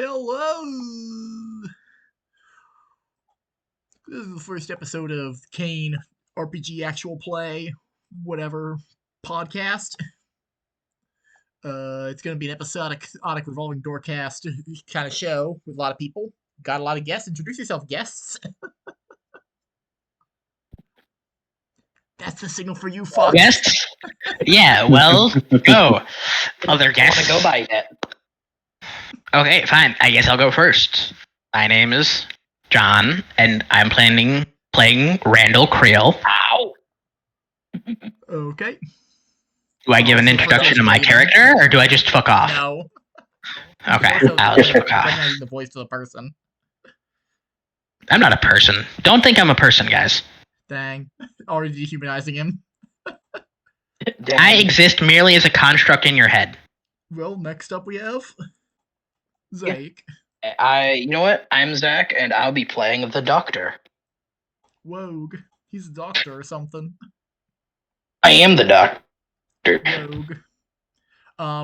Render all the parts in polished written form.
Hello! This is the first episode of Cain RPG Actual Play, whatever, podcast. It's going to be an episodic revolving doorcast kind of show with a lot of people. Got a lot of guests. Introduce yourself, guests. That's the signal for you, Fox. Guests? Yeah, well, oh, other I guests. want to go by that. Okay, fine. I guess I'll go first. My name is John, and I'm playing Randall Creel. Ow! Okay. Do I give an introduction to my character, or do I just fuck off? No. Okay, I'll just fuck off. Recognizing the voice of the person. I'm not a person. Don't think I'm a person, guys. Dang. Already dehumanizing him. I exist merely as a construct in your head. Well, next up we have Zach. You know what? I'm Zach, and I'll be playing the Doctor. Wogue. He's a doctor or something. I am the Doctor. Rogue.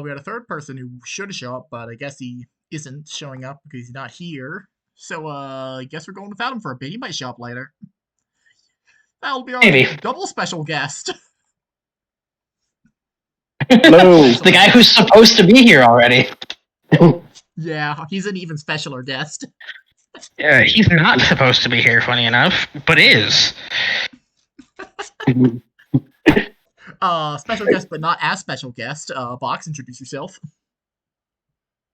We had a third person who should show up, but I guess he isn't showing up because he's not here. So, I guess we're going without him for a bit. He might show up later. That'll be our double special guest. Hello. The guy who's supposed to be here already. Yeah, he's an even specialer guest. Yeah, he's not supposed to be here, funny enough, but is. Special guest, but not as special guest. Box, introduce yourself.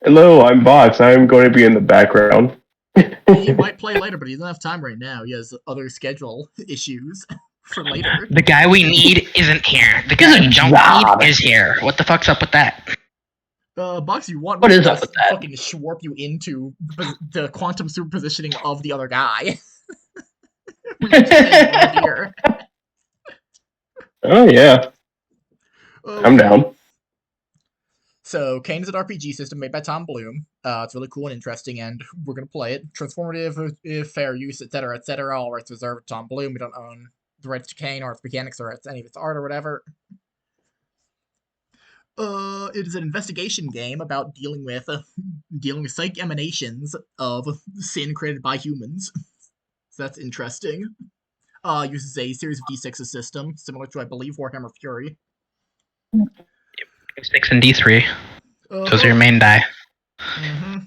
Hello, I'm Box. I'm going to be in the background. He might play later, but he doesn't have time right now. He has other schedule issues for later. The guy we need isn't here. The guy we don't need is here. What the fuck's up with that? Box, you want What is up with that? Fucking schwarp you into the quantum superpositioning of the other guy. Here. Oh, yeah. I'm down. So, Cain is an RPG system made by Tom Bloom. It's really cool and interesting, and we're going to play it. Transformative, fair use, etc., etc. All rights reserved to Tom Bloom. We don't own the rights to Cain or its mechanics or any of its art or whatever. It is an investigation game about dealing with psychic emanations of sin created by humans. So that's interesting. Uses a series of D6 system, similar to, I believe, Warhammer Fury. 6 and D3. Those are your main die. Mm-hmm.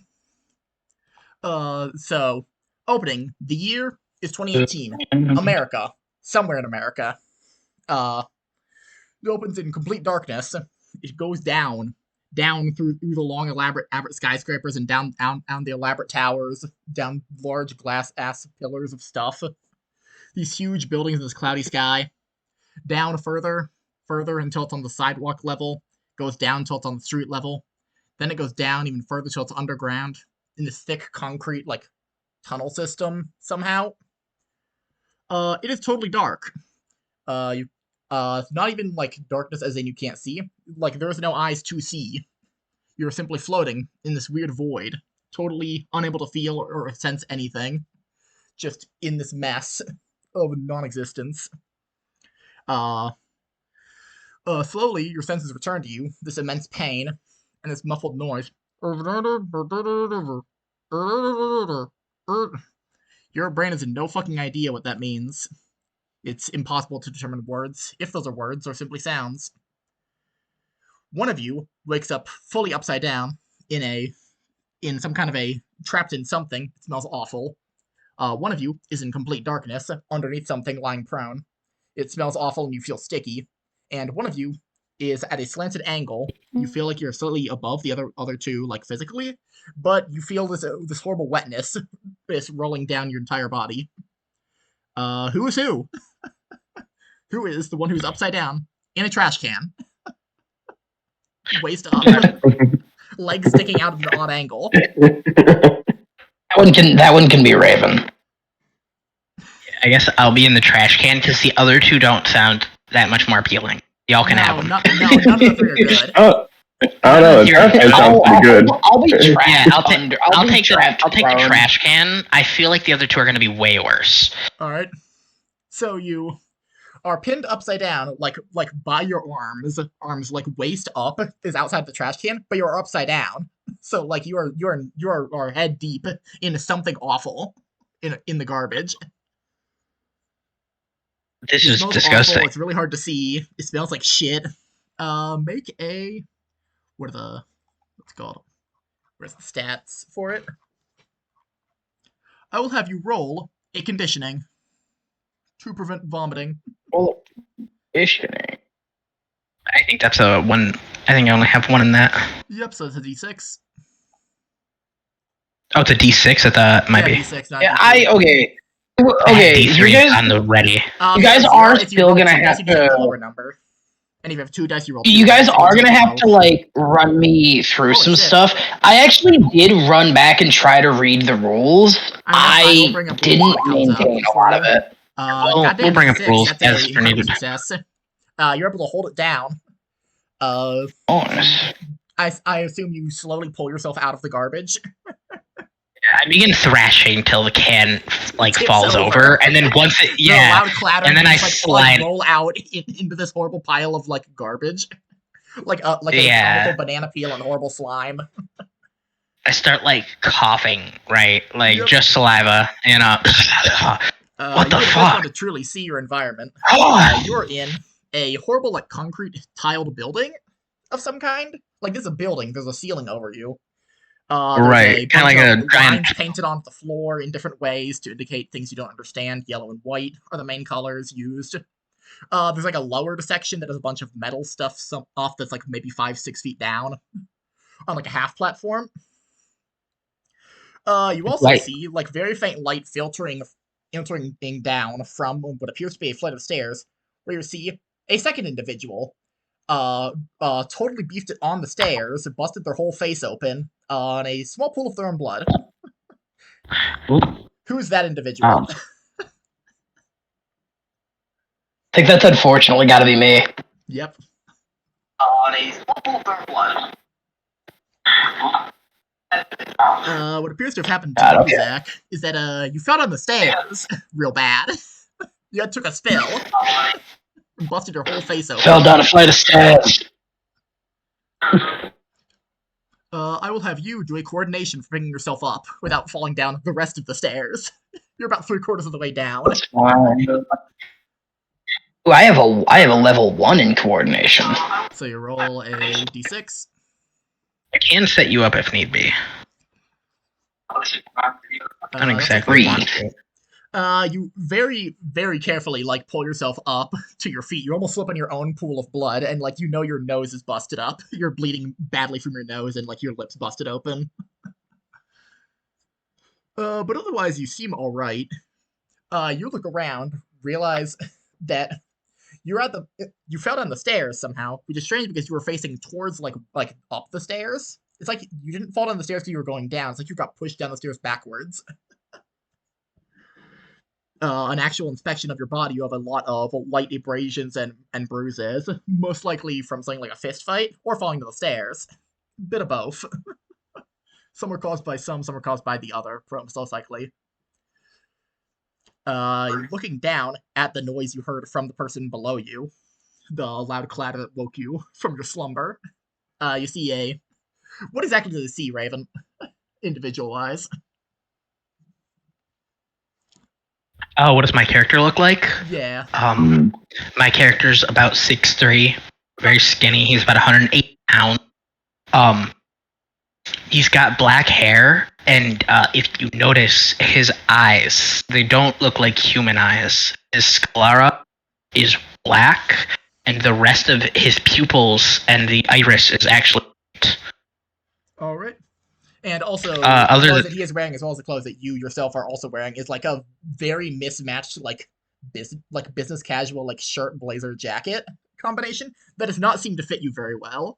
So, opening. The year is 2018. America. Somewhere in America. It opens in complete darkness. It goes down through the long, elaborate skyscrapers and down the elaborate towers, down large glass-ass pillars of stuff. These huge buildings in this cloudy sky. Down further until it's on the sidewalk level. Goes down until it's on the street level. Then it goes down even further until it's underground in this thick concrete, like, tunnel system somehow. It is totally dark. Not even, like, darkness as in you can't see. Like, there's no eyes to see. You're simply floating in this weird void. Totally unable to feel or sense anything. Just in this mess of non-existence. Slowly, your senses return to you. This immense pain and this muffled noise. Your brain has no fucking idea what that means. It's impossible to determine words, if those are words or simply sounds. One of you wakes up fully upside down in some kind of a trapped in something. It smells awful. One of you is in complete darkness underneath something lying prone. It smells awful and you feel sticky. And one of you is at a slanted angle. You feel like you're slightly above the other two, like physically, but you feel this horrible wetness is rolling down your entire body. Who is who? Who is the one who's upside down in a trash can? Waist up. Legs sticking out of an odd angle. That one can be Raven. I guess I'll be in the trash can because the other two don't sound that much more appealing. Y'all can have them. None of the three are good. I don't know. The trash can sounds pretty good. I'll be trapped. Yeah, I'll take the prone. trash can. I feel like the other two are going to be way worse. All right. So you are pinned upside down, like by your arms like waist up is outside the trash can, but you're upside down. So like you're head deep into something awful in the garbage. This It is smells disgusting. awful. It's really hard to see. It smells like shit. Make a what are the what's it called? Where's the stats for it? I will have you roll a conditioning to prevent vomiting. Well, conditioning. I think that's a one. I think I only have one in that. Yep, so it's a d6. Oh, it's a D6. I thought it might Yeah, be. d6, not Yeah, d3. okay. I had Okay, you D3 guys, on the ready. you guys If are if you still roll gonna 2 dice, have you get a to. lower number. And if you have 2 dice, you roll 2 You dice. guys It are goes gonna up have to both. like run me through Holy some shit. stuff. I actually did run back and try to read the rules. We'll bring up rules when Didn't it comes up maintain a for lot you. of it. We'll Goddamn bring up D6, rules that's as a they're incredible needed. success. You're able to hold it down. Bonus. I assume you slowly pull yourself out of the garbage. I begin thrashing till the can like Tips falls over, and then once it There's a loud clatter, and then I just, slide. roll out into this horrible pile of like garbage, like a Yeah. comical banana peel and horrible slime. I start like coughing, right? Like Yep. just saliva, you know. What the You're the first fuck? one to truly see your environment. You're in a horrible like concrete tiled building of some kind. Like there's a building, there's a ceiling over you. Right, kind of like a giant. lines painted onto the floor in different ways to indicate things you don't understand. Yellow and white are the main colors used. There's like a lowered section that has a bunch of metal stuff off that's like maybe 5-6 feet down on like a half platform. You also see like very faint light filtering down from what appears to be a flight of stairs, where you see a second individual totally beefed it on the stairs, busted their whole face open on a small pool of their own blood. Who's that individual? I think that's unfortunately got to be me. Yep. On a small pool of their own blood. What appears to have happened to you, Okay. Zach, is that you fell on the stairs real bad. You took a spill and busted your whole face open. Fell down a flight of stairs. I will have you do a coordination for picking yourself up without falling down the rest of the stairs. You're about 3/4 of the way down. That's fine. Ooh, I have a level 1 in coordination. So you roll a d6. I can set you up if need be. I don't exactly want to. You very, very carefully like pull yourself up to your feet. You almost slip on your own pool of blood, and like you know your nose is busted up. You're bleeding badly from your nose, and like your lips busted open. But otherwise, you seem all right. You look around, realize that you fell down the stairs somehow, which is strange because you were facing towards like up the stairs. It's like you didn't fall down the stairs because you were going down. It's like you got pushed down the stairs backwards. An actual inspection of your body, you have a lot of light abrasions and bruises, most likely from something like a fist fight or falling to the stairs. Bit of both. Some were caused by some were caused by the other, most likely. Looking down at the noise you heard from the person below you, the loud clatter that woke you from your slumber, you see what exactly do you see, Raven? Individual-wise. Oh, what does my character look like? Yeah. My character's about 6'3", very skinny. He's about 108 pounds. He's got black hair, and if you notice his eyes, they don't look like human eyes. His sclera is black, and the rest of his pupils and the iris is actually white. All right. And also, other the clothes than- that he is wearing, as well as the clothes that you yourself are also wearing, is like a very mismatched, like business casual, like shirt, blazer, jacket combination that does not seem to fit you very well.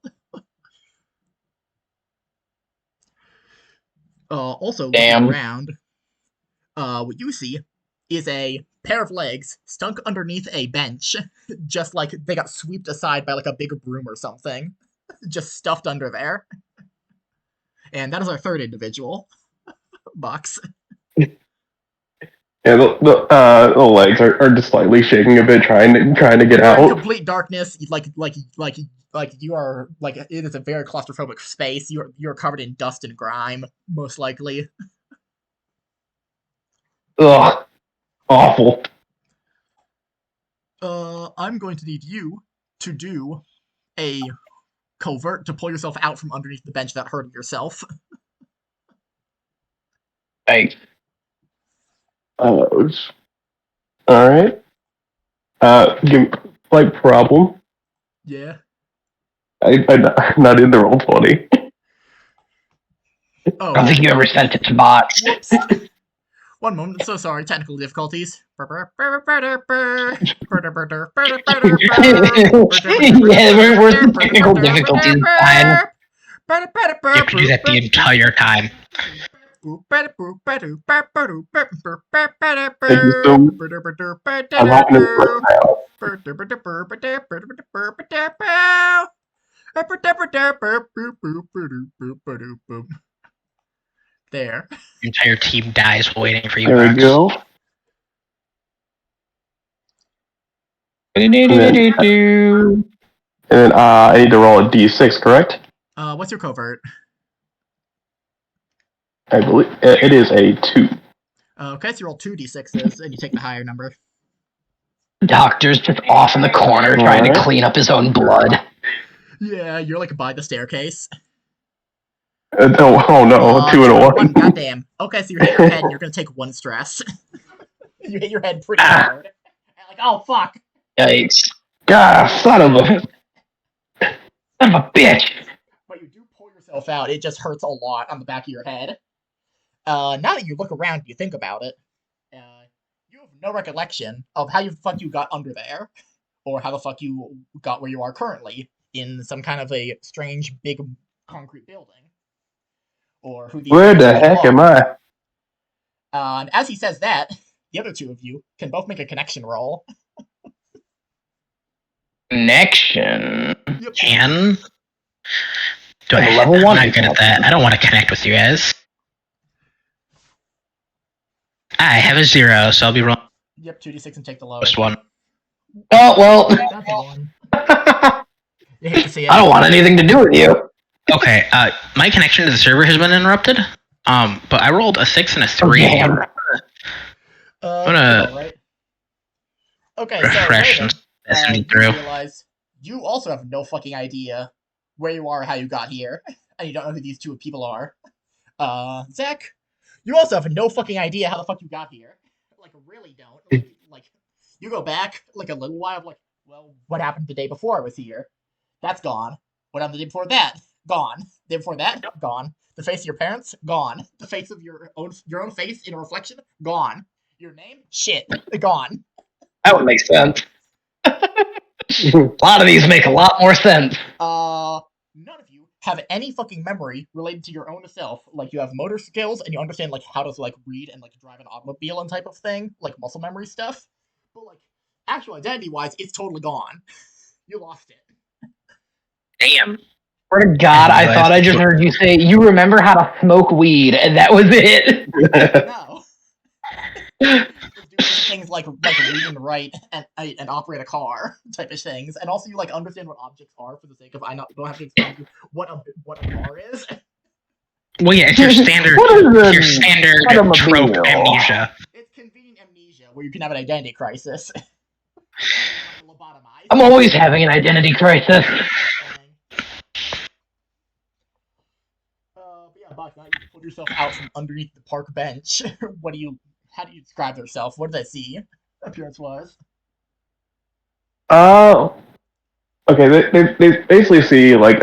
Also, Damn. looking around, what you see is a pair of legs stunk underneath a bench, just like they got swept aside by like a big broom or something, just stuffed under there. And that is our third individual, Box. Yeah, the legs are just slightly shaking a bit, trying to get You're in out. complete darkness. Like you are like it is a very claustrophobic space. You're covered in dust and grime, most likely. Ugh, awful. I'm going to need you to do a covert to pull yourself out from underneath the bench without hurting yourself. Hey, All right. Give me, like problem. Yeah. I'm not in the roll 20. Oh, I don't think you ever sent it to bots. whoops. One moment. So sorry. Technical difficulties. Yeah, where's the technical difficulties behind? You have to do that the entire time. Thank you so much. I'm having it right now. There. The entire team dies while waiting for you. There we Box. go. And then I need to roll a d6, correct? What's your covert? I believe it is a 2. Okay, so you roll 2d6s and you take the higher number. Doctor's just off in the corner trying to clean up his own blood. Yeah, you're like by the staircase. Oh no, 2 and a 1. Goddamn. Okay, so you hit your head and you're gonna take 1 stress. You hit your head pretty hard. Like, oh fuck. Yikes. God, son of a. Son of a bitch. But you do pull yourself out. It just hurts a lot on the back of your head. Now that you look around, you think about it. You have no recollection of how the fuck you got under there, or how the fuck you got where you are currently in some kind of a strange big concrete building, or who these Where the people heck are. am I? And as he says that, the other two of you can both make a connection roll. Connection. Yep. Can? Do Like I? a level I'm 1 not good at that. I don't want to connect with you guys. I have a 0, so I'll be rolling Yep, 2d6 and take the lowest. first one. Oh, well. That's a 1. You hate to see it. I don't want anything to do with you. Okay, my connection to the server has been interrupted. But I rolled a 6 and a 3. Damn. I'm gonna right. Okay, refresh so and Raven, send you it through. realize you also have no fucking idea where you are, how you got here, and you don't know who these two people are. Zach, you also have no fucking idea how the fuck you got here. Like, really don't. Like, you go back like a little while, like, well, what happened the day before I was here? That's gone. What happened the day before that? Gone. The day before that? Gone. The face of your parents? Gone. The face of your own face in a reflection? Gone. Your name? Shit. Gone. That would make sense. A lot of these make a lot more sense. None of you have any fucking memory related to your own self. Like, you have motor skills and you understand like how to like read and like drive an automobile and type of thing, like muscle memory stuff. But like actual identity wise, it's totally gone. You lost it. Damn. Swear to God, I thought I just heard you say you remember how to smoke weed, and that was it. No. Just do things like read and write and operate a car type of things, and also you like understand what objects are for the sake of don't have to explain to you what a car is. Well, yeah, it's your standard, trope automobile? amnesia. It's convenient amnesia where you can have an identity crisis. I'm always having an identity crisis. But yeah, Buck, now you pulled yourself out from underneath the park bench. How do you describe yourself? What did I see, appearance-wise? Okay, they basically see like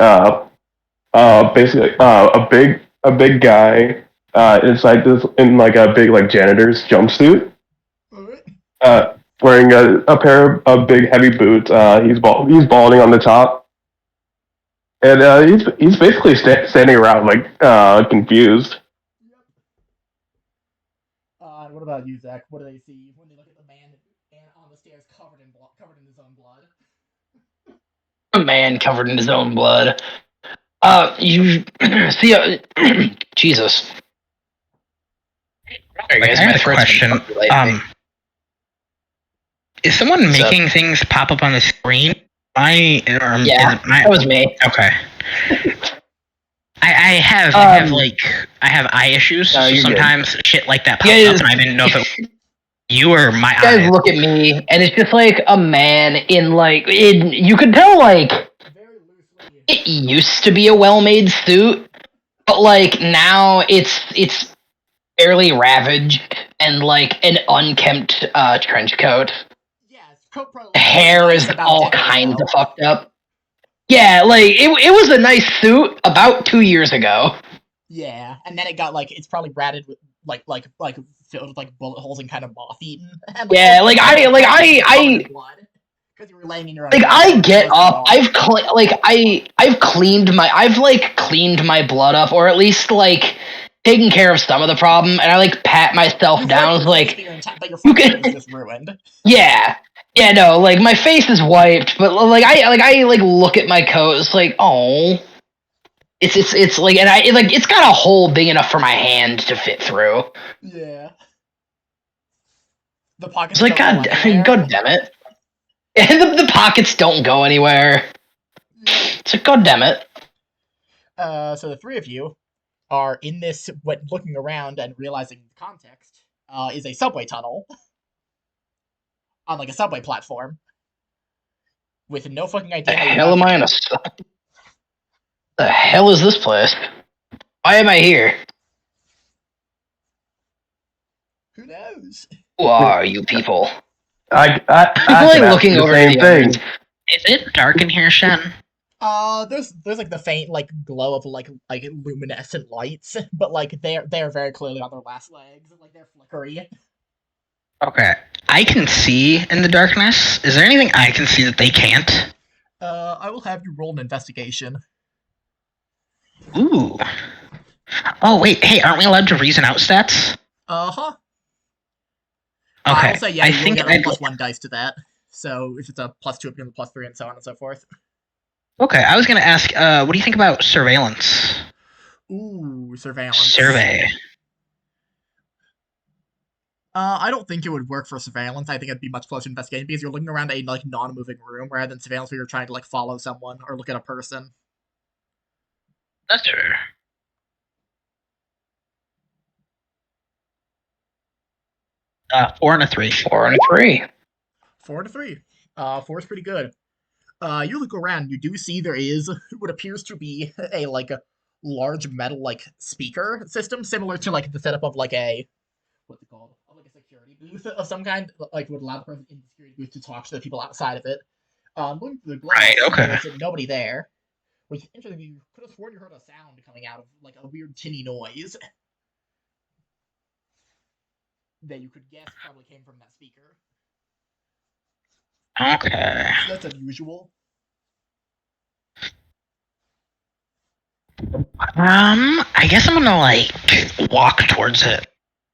basically a big guy inside this in like a big like janitor's jumpsuit. Alright. Wearing a pair of big heavy boots. He's balding on the top, and he's basically standing around like confused. What about you, Zach? What do they see when they look at the man on the stairs covered in his own blood? A man covered in his own blood. You see, Jesus. Sorry, Like, guys, I had my a throat's question. been fucking lately. Is someone What's up? making things pop up on the screen? Yeah, that was me. Okay. I have eye issues, No, so you're good. sometimes shit like that You pops up, guys, and I didn't know if it was you or my you guys eyes. look at me, and it's just like a man you could tell, like, Very loosely. it used to be a well-made suit, but, like, now it's fairly ravaged, and, like, an unkempt trench coat. Yes, coat probably Hair nice is about a all decade kinds ago. of fucked up. Yeah, like, it was a nice suit about 2 years ago. Yeah, and then it got like it's probably ratted with like filled with like bullet holes and kind of moth eaten. And, Yeah, covered I in blood because you were laying in your own like blood I for get so up. long. I've cleaned my blood up, or at least like taken care of some of the problem, and I like pat myself You've down. wiped your face, Like but your you fucking can, face is just ruined. yeah, no, like my face is wiped, but I look at my coat. It's like, oh, it's like, and it's got a hole big enough for my hand to fit through. Yeah. The pockets It's like, don't go anywhere. god damn it. And the pockets don't go anywhere. It's like, god damn it. So the three of you are in this, when looking around and realizing the context, is a subway tunnel on like a subway platform with no fucking idea The how you hell got am I in here. the hell is this place? Why am I here? Who knows? Who are you people? I People like can ask looking you the over same the thing. others. Is it dark in here, Shen? There's like the faint like glow of like luminescent lights, but like they're very clearly on their last legs, like they're flickery. Okay. I can see in the darkness. Is there anything I can see that they can't? I will have you roll an investigation. Ooh. Oh, wait. Hey, aren't we allowed to reason out stats? Uh-huh. Okay. I'll say yeah, I you only think get a +1 dice to that. So if it's a +2, it becomes a +3, and so on and so forth. Okay, I was gonna ask, what do you think about surveillance? Ooh, surveillance. Survey. I don't think it would work for surveillance. I think it'd be much closer to investigating because you're looking around a like non-moving room rather than surveillance where you're trying to like follow someone or look at a person. That's fair. Four and a 3. 4 and a 3. 4 to 3. 4 is pretty good. You look around, you do see there is what appears to be a like a large metal like speaker system, similar to like the setup of like a what's it called? Of like a security booth of some kind, like would allow the person in the security booth to talk to the people outside of it. Looking through the glass, Right, okay. there's nobody there. Which interestingly, you could have sworn you heard a sound coming out of like a weird tinny noise that you could guess probably came from that speaker. Okay. So that's unusual. I guess I'm gonna like walk towards it.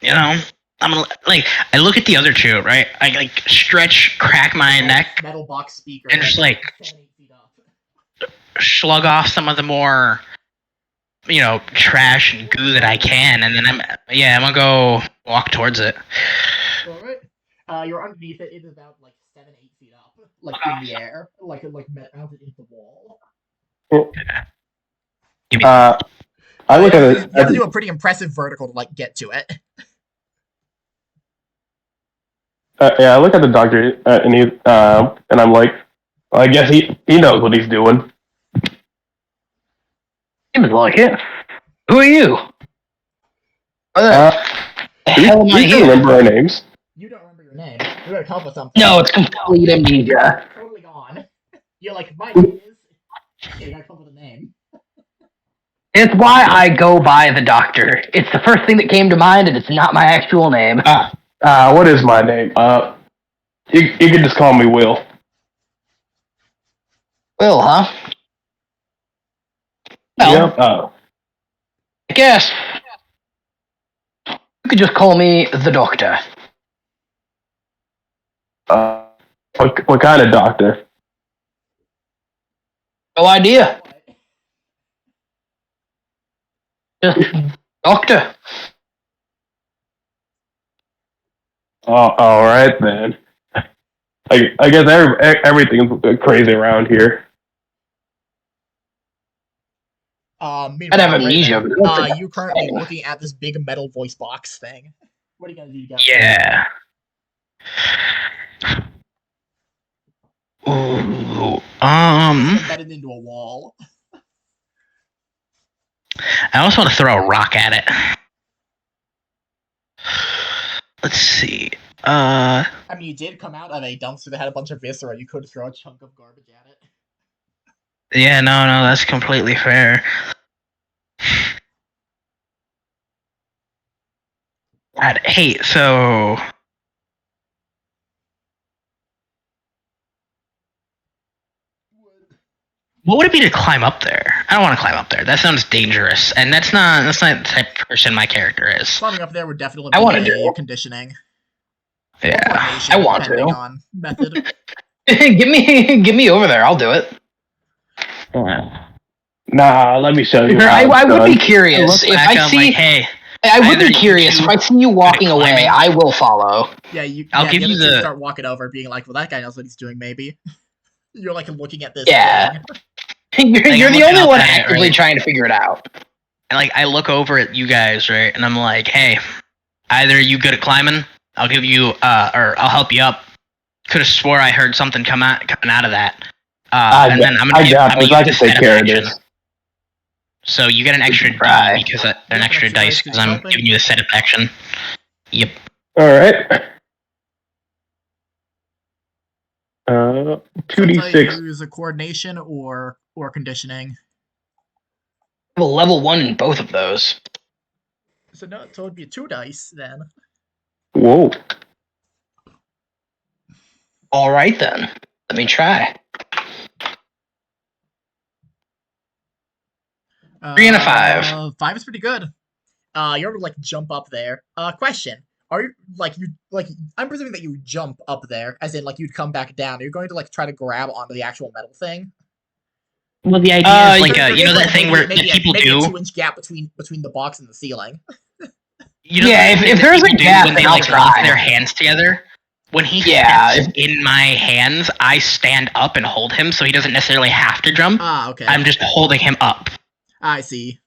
You know, I'm gonna like I look at the other two, right? I like stretch, crack my neck, Metal box speaker. and just like 7, 8 feet up. slug off some of the more, trash and goo that I can, and then I'm gonna go walk towards it. All right. You're underneath it. It is about like 7, 8 feet up, like in the air, like mounted into the wall. Give me I look at You it. have to do a pretty impressive vertical to like get to it. Yeah, I look at the doctor, and I'm like, well, I guess he knows what he's doing. Seems like it. Who are you? What the Do hell am I we still here? remember our names? You don't remember your name. You better come up with something. No, it's complete amnesia. Totally gone. You're like, my name is. Yeah, you gotta come up with a name. It's why I go by the doctor. It's the first thing that came to mind, and it's not my actual name. What is my name? You can just call me Will. Will, huh? Well, Yep. I guess you could just call me the doctor. What kind of doctor? No idea. What? Just doctor. all right then. I guess everything's crazy around here. I'd have Meanwhile, amnesia. Raven, But that's you currently thing. looking at this big metal voice box thing. What are you gonna do? Yeah. Ooh. It's embedded into a wall. I also want to throw a rock at it. Let's see. I mean, you did come out of a dumpster that had a bunch of viscera. You could throw a chunk of garbage at it. Yeah, no, that's completely fair. God, hey, so what would it be to climb up there? I don't want to climb up there. That sounds dangerous, and that's not the type of person my character is. Climbing up there would definitely I wanna be do. conditioning. Yeah, Or coordination, I want depending to. on method. Get me over there. I'll do it. Nah, let me show you. I would be I curious look if back, I I'm see. like, hey, I would either be you curious two if I see you walking away. climbing. I will follow. Yeah, I'll give the you other two the- start walking over, being like, well, that guy knows what he's doing, maybe. You're like looking at this Yeah. thing. You're I'm the looking only up one at it, actively right? trying to figure it out. And like, I look over at you guys, right, and I'm like, hey, either you good at climbing, I'll give you, or I'll help you up. Could have swore I heard something coming out of that. And then I'm gonna use I can this take set of care of action. this. So you get an extra D Try. because an an extra extra dice dice because 'cause I'm helping? giving you the set of action. Yep. All right. So Two it's d like six. use a coordination or conditioning. I have a level 1 in both of those. So no, so it'd be 2 dice then. Whoa. All right then. Let me try. 3 and a 5. 5 is pretty good. You're able to like jump up there. Question: Are you like I'm presuming that you jump up there, as in like you'd come back down. Are you going to like try to grab onto the actual metal thing? Well, the idea is like There you know is, that like, thing where that people maybe do. a 2-inch gap between the box and the ceiling. You know Yeah, that thing if that there's a people do gap, when they then I'll like link try. their hands together. When he Yeah, steps in my hands, I stand up and hold him, so he doesn't necessarily have to jump. Ah, okay. I'm just holding him up. I see.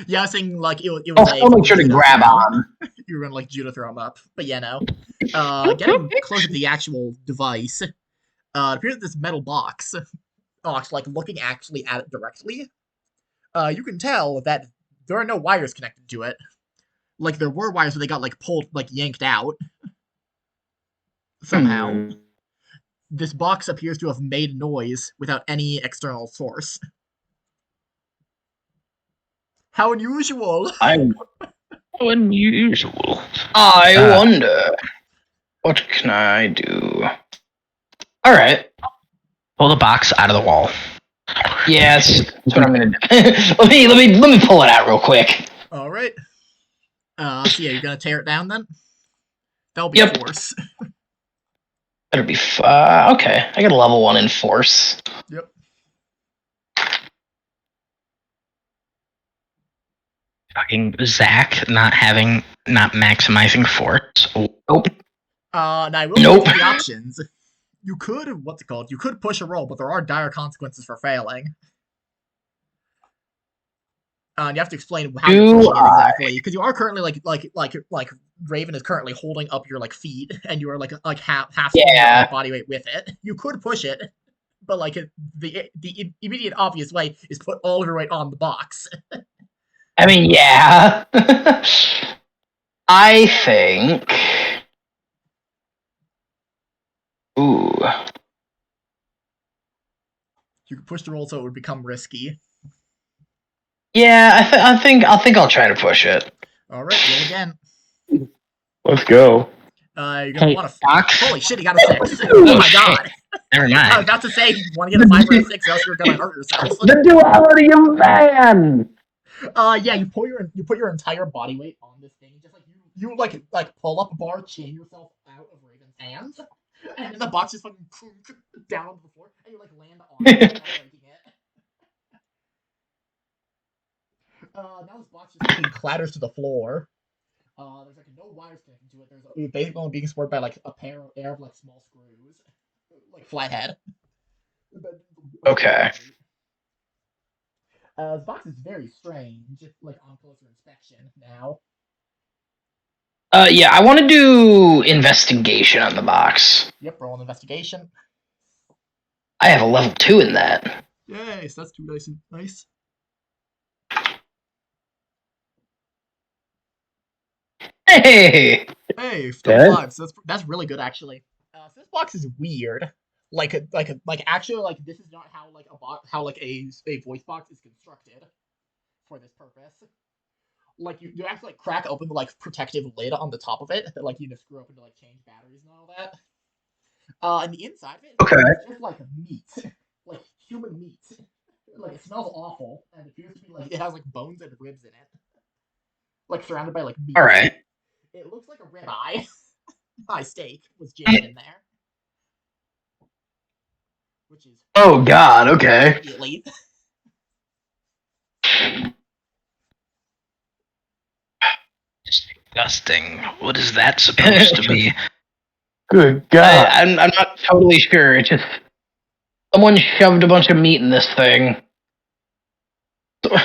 Yeah, I was saying like it was I'll a still make sure to judo grab throw. on. You were gonna like judo throw him up, but yeah, no. Getting closer to the actual device, it appears that this metal box, like looking actually at it directly, you can tell that there are no wires connected to it. Like there were wires, but they got like pulled, like yanked out somehow. This box appears to have made noise without any external source. How unusual! How unusual. I wonder. What can I do? All right. Pull the box out of the wall. Yes, that's what I'm gonna do. let me pull it out real quick. All right. So yeah, you're gonna tear it down then. That'll be Yep. force. Better be okay. I got a level 1 in force. Yep. Fucking Zach not maximizing force. Nope. Now I will Nope. give you the options. You could what's it called? You could push a roll, but there are dire consequences for failing. And you have to explain how you're pushing it exactly, because you are currently like Raven is currently holding up your like feet, and you are like half Yeah. body weight with it. You could push it, but like the immediate obvious way is put all of your weight on the box. I mean, yeah. I think. Ooh. You could push the roll so it would become risky. Yeah, I think I'll try to push it. All right, roll again. Let's go. You're gonna want to. Fox. Holy shit, he got a 6. Oh my god. Never I was mind. about to say, you want to get a 5 or a 6, or else you're gonna hurt yourself. The duality of man. Yeah, you put your entire body weight on this thing, just like you like pull up a bar, chain yourself out of Raven's hands, and then the box just fucking down onto the floor, and you like land on it without breaking it. Now this box just fucking clatters to the floor. there's like no wires connecting to it. It's basically only being supported by like a pair of like small screws, like flathead. Okay. The box is very strange, like on closer inspection now. Yeah, I want to do investigation on the box. Yep, roll an investigation. I have a level 2 in that. Yay, so that's 2 dice. Nice. Hey! Hey, double 5. So that's really good actually. So this box is weird. Like actually like this is not how like a voice box is constructed for this purpose. Like you actually like crack open the like protective lid on the top of it that like you just screw open to like change batteries and all that. And the inside of it is just like meat, like human meat. Like it smells awful and it appears to be like it has like bones and ribs in it, like surrounded by like meat. All right. It looks like a ribeye. High steak was jammed in there, which is Oh God. Okay. immediately. Disgusting. What is that supposed to be? Good God. I'm not totally sure. It's just someone shoved a bunch of meat in this thing. But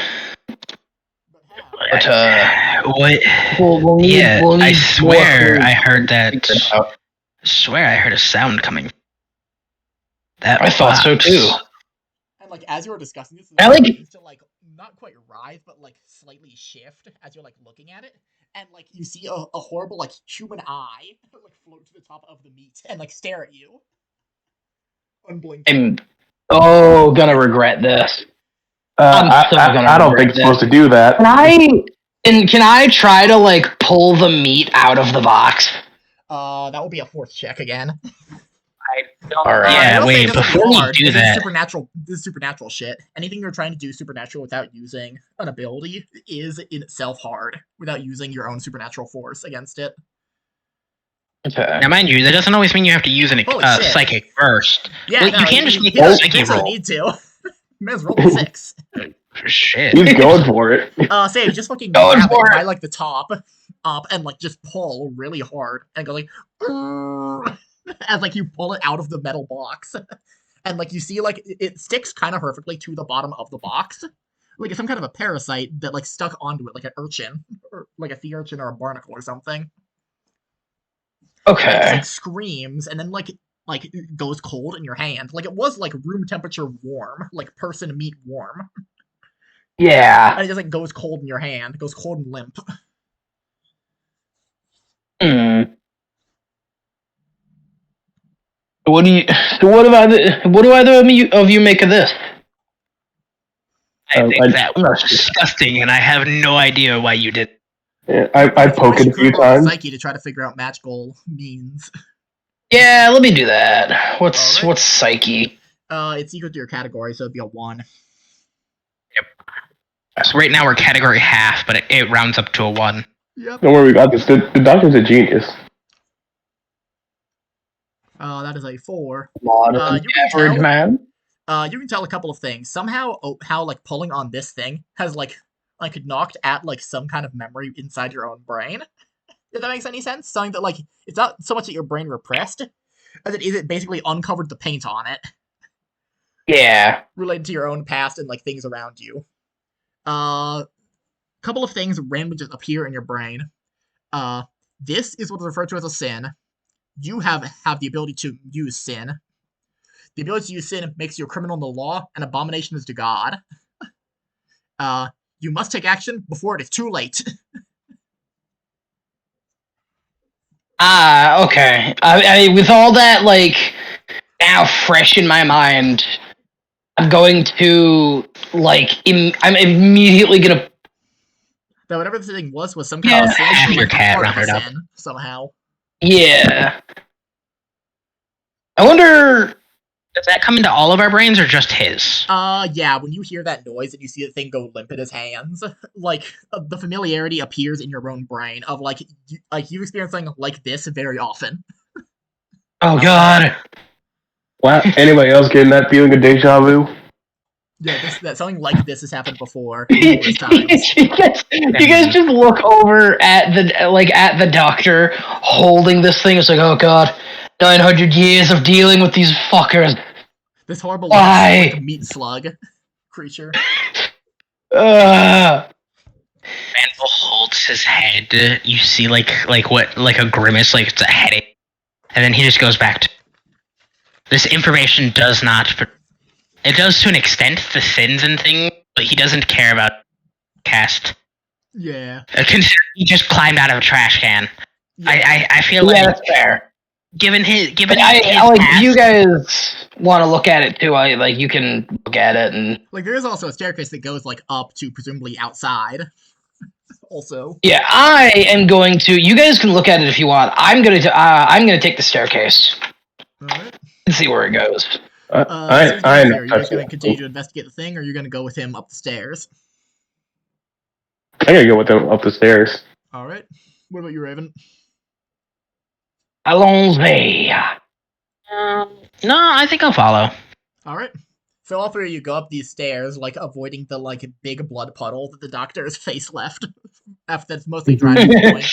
how? But What? we'll need, Yeah, we'll I need swear more I food heard to that. figure it out. Swear I heard a sound coming. That I thought so box. too. And like as you were discussing this, I like- begins to like not quite rise, but like slightly shift as you're like looking at it, and like you see a horrible like human eye like float to the top of the meat and like stare at you, unblinking. I'm gonna regret this. I'm so gonna I don't regret think it's supposed this. to do that. Can I try to like pull the meat out of the box? That would be a force check again. All right. Yeah, I will say wait, this would be before we hard. do This that- is supernatural shit. Anything you're trying to do supernatural without using an ability is in itself hard without using your own supernatural force against it. Okay. Now, mind you, that doesn't always mean you have to use an Holy shit. psychic first. Yeah, Well, no, you can't just make he a doesn't psychic basically roll. need to. Man's rolled a 6. Shit. He's going for it. Say just fucking Going grab it for it. by like the top, up, and like just pull really hard and go like as like you pull it out of the metal box, and like you see like it sticks kind of perfectly to the bottom of the box, like it's some kind of a parasite that like stuck onto it, like an urchin or like a sea urchin or a barnacle or something. And it just Okay. like screams and then like it goes cold in your hand, like it was like room temperature warm, like person meat warm. Yeah. And it just like goes cold in your hand, goes cold and limp. Hmm. What do either of you make of this? I think that I'm was not sure. disgusting, and I have no idea why you did. Yeah, I poke it a few Could roll times. Psyche to try to figure out magical means. Yeah, let me do that. Alright. What's psyche? It's equal to your category, so it'd be a 1. So right now we're category half, but it rounds up to a 1. Yep. Don't worry, we got this. The doctor's a genius. That is a 4. Lot you of can average tell- man. You can tell a couple of things. Somehow, how like pulling on this thing has like knocked at like some kind of memory inside your own brain. If that makes any sense, something that like it's not so much that your brain repressed, as it is it basically uncovered the paint on it, Yeah. related to your own past and like things around you. Couple of things randomly just appear in your brain. This is what is referred to as a sin. You have the ability to use sin. The ability to use sin makes you a criminal in the law, and abomination is to God. You must take action before it is too late. Okay. I with all that like now fresh in my mind, I'm going to like I'm immediately gonna. That whatever the thing was some kind of sin. half or, your like, cat part of a rounded up. sin, somehow. Yeah. I wonder. Does that come into all of our brains or just his? Yeah, when you hear that noise and you see the thing go limp in his hands, like, the familiarity appears in your own brain of, like, you experience something like this very often. Oh God. Wow. Anybody else getting that feeling of deja vu? Yeah, that something like this has happened before numerous times. you guys just look over at the doctor holding this thing. It's like, oh god, 900 years of dealing with these fuckers. This horrible Why? like meat slug creature. Uh, Randall holds his head. You see like a grimace, like it's a headache, and then he just goes back to. This information does not. It does to an extent the sins and things, but he doesn't care about cast. Yeah. Considering he just climbed out of a trash can. Yeah. I feel like that's fair. given his I like past, you guys want to look at it too. You can look at it and like there is also a staircase that goes like up to presumably outside. Also. Yeah, I am going to. You guys can look at it if you want. I'm gonna take the staircase. Alright. And see where it goes. So I are you guys going to continue to investigate the thing, or are you going to go with him up the stairs? I'm gonna go with them up the stairs. Alright. What about you, Raven? Allons-y. no, I think I'll follow. Alright. So all three of you go up these stairs, like avoiding the like big blood puddle that the doctor's face left. After that's mostly dried at this point.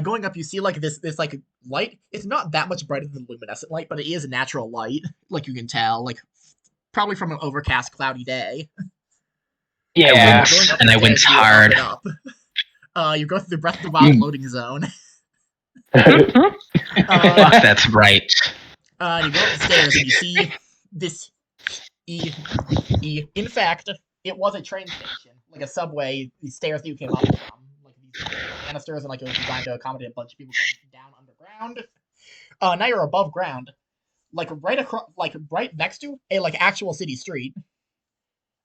Going up, you see like this like light. It's not that much brighter than luminescent light, but it is a natural light, like you can tell, like probably from an overcast, cloudy day. Yeah. I wince hard. You go through the Breath of the Wild loading zone. Fuck, that's right. You go up the stairs and you see this. In fact, it was a train station, like a subway. These stairs that you came up from, like these canisters, and like it was designed to accommodate a bunch of people going down underground. Now you're above ground, like right across, like right next to a like actual city street,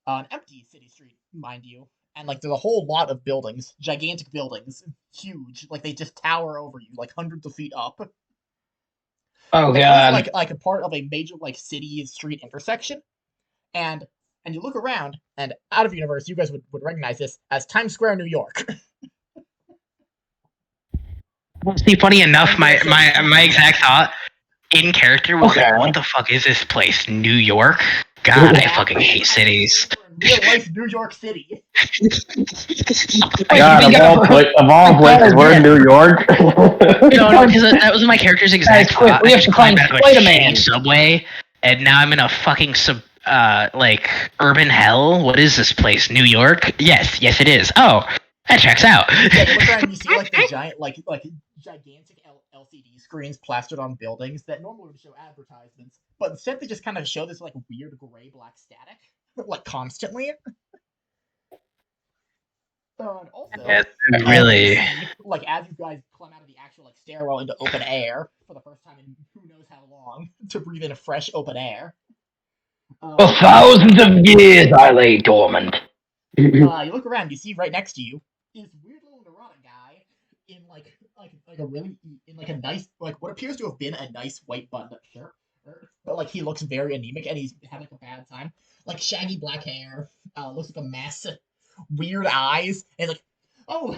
an empty city street, mind you, and like there's a whole lot of buildings, gigantic buildings, huge, like they just tower over you, like hundreds of feet up. Oh Like, god. like a part of a major like city street intersection, and you look around, and out of universe, you guys would recognize this as Times Square, New York. See, funny enough, my exact thought in character was Okay. like, what the fuck is this place? New York? God, I fucking hate cities. Real life New York City. God, of all places, we're in New York. No, because that was my character's exact Guys, quick, thought. we I have just to find climbed out of a Spider-Man. shitty subway, and now I'm in a fucking like urban hell. What is this place? New York? Yes, it is. Oh, that checks out. Yeah, you look around and you see like the giant, like gigantic LCD screens plastered on buildings that normally would show advertisements, but instead they just kind of show this like weird gray black static, like constantly. And also, Yeah, really. like as you guys climb out of the actual like stairwell into open air for the first time in who knows how long to breathe in a fresh open air. For thousands of years I lay dormant. You look around, you see right next to you this weird little neurotic guy in like a really in like a nice like what appears to have been a nice white button-up shirt, but like he looks very anemic and he's having like a bad time. Like shaggy black hair, looks like a mess, weird eyes, and like, oh,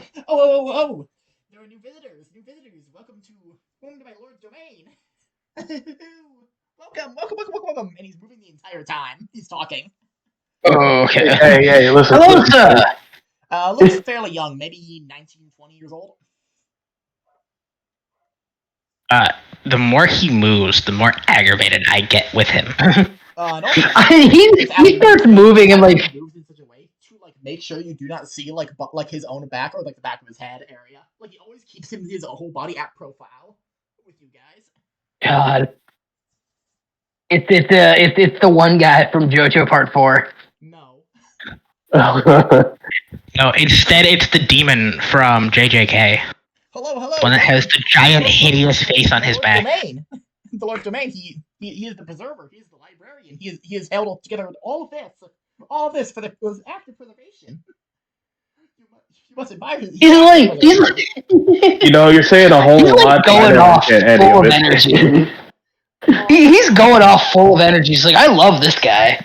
there are new visitors, welcome to my lord's domain. welcome, and he's moving the entire time he's talking. Okay. Hey, listen. Hello, sir. Looks fairly young, maybe 19, 20 years old. The more he moves, the more aggravated I get with him. And also, he starts moving and like moves in such a way to like make sure you do not see like his own back or like the back of his head area. Like he always keeps his whole body at profile with you guys. God. It's the one guy from JoJo Part 4. No. No, instead it's the demon from JJK. Hello. One that has the giant hideous face on his back. Domain. The Lord's Domain. He is the preserver. He is the librarian. He has held together all of this for the active preservation. You must admire his. He's like you know, you're saying a whole lot. Going off full of energy. He's going off full of energy. He's like, I love this guy.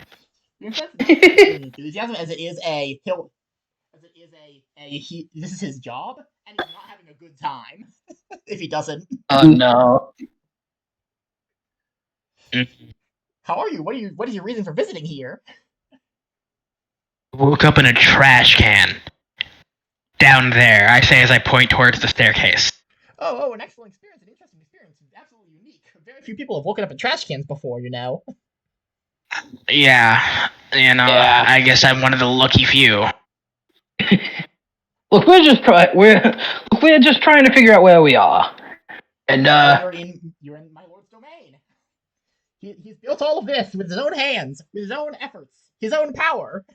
Enthusiasm as it is this is his job, and he's not having a good time if he doesn't. Oh no. How are you? What is your reason for visiting here? Woke up in a trash can. Down there, I say as I point towards the staircase. Oh, an excellent experience, an interesting experience, absolutely unique. Very few people have woken up in trash cans before, you know. Yeah, Yeah. I guess I'm one of the lucky few. Look, we're just trying to figure out where we are. And You're in my lord's domain. He's built all of this with his own hands, with his own efforts, his own power,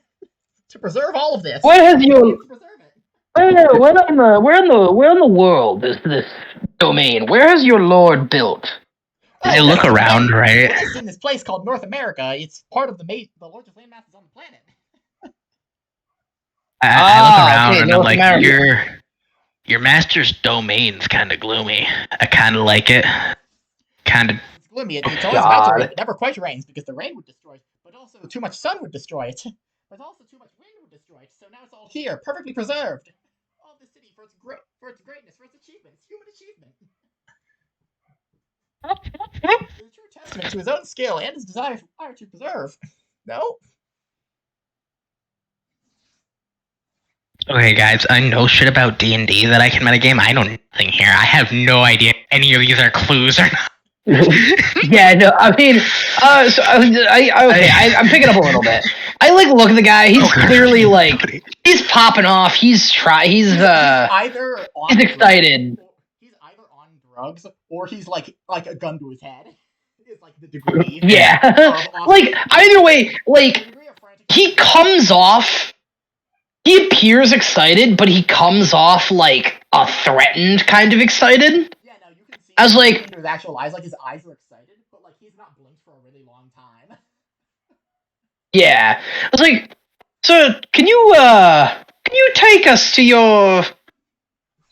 to preserve all of this. where has your To preserve it. where in the world is this domain? Where has your lord built? They look around, right? We're just in this place called North America. It's part of the largest landmasses on the planet. I look around and I'm North like, America. your master's domain's kind of gloomy. I kind of like it. Kind of. It's gloomy. It's always about to rain. It never quite rains because the rain would destroy it, but also too much sun would destroy it. But also too much wind would destroy it. So now it's all here, perfectly preserved. All this city for its greatness, for its achievements, human achievement. It's a true testament to his own skill and his desire to preserve. No? Okay, guys, I know shit about D&D that I can metagame. I know nothing here. I have no idea if any of these are clues or not. Yeah, no, I mean, I'm picking up a little bit. I look at the guy. He's clearly he's popping off. He's either on excited. He's either on drugs or he's like a gun to his head. Is like the degree. Yeah, either way, he comes off. He appears excited, but he comes off like a threatened kind of excited. Yeah, no, you can see. I was like, into his actual eyes, his eyes are excited, but he's not blinked for a really long time. Yeah, I was like, so can you take us to your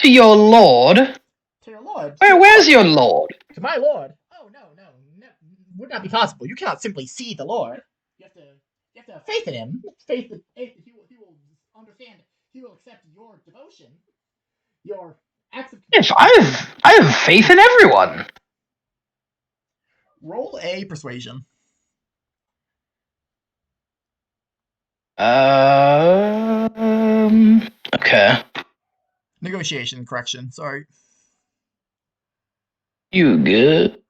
lord? To your lord. Where's your lord? To my lord. Oh no, would not be possible. You cannot simply see the Lord. You have to have faith in him. Faith that he will understand. He will accept your devotion, your acts of. Yes, I have faith in everyone. Roll a persuasion. Okay. Negotiation, correction. Sorry. You good?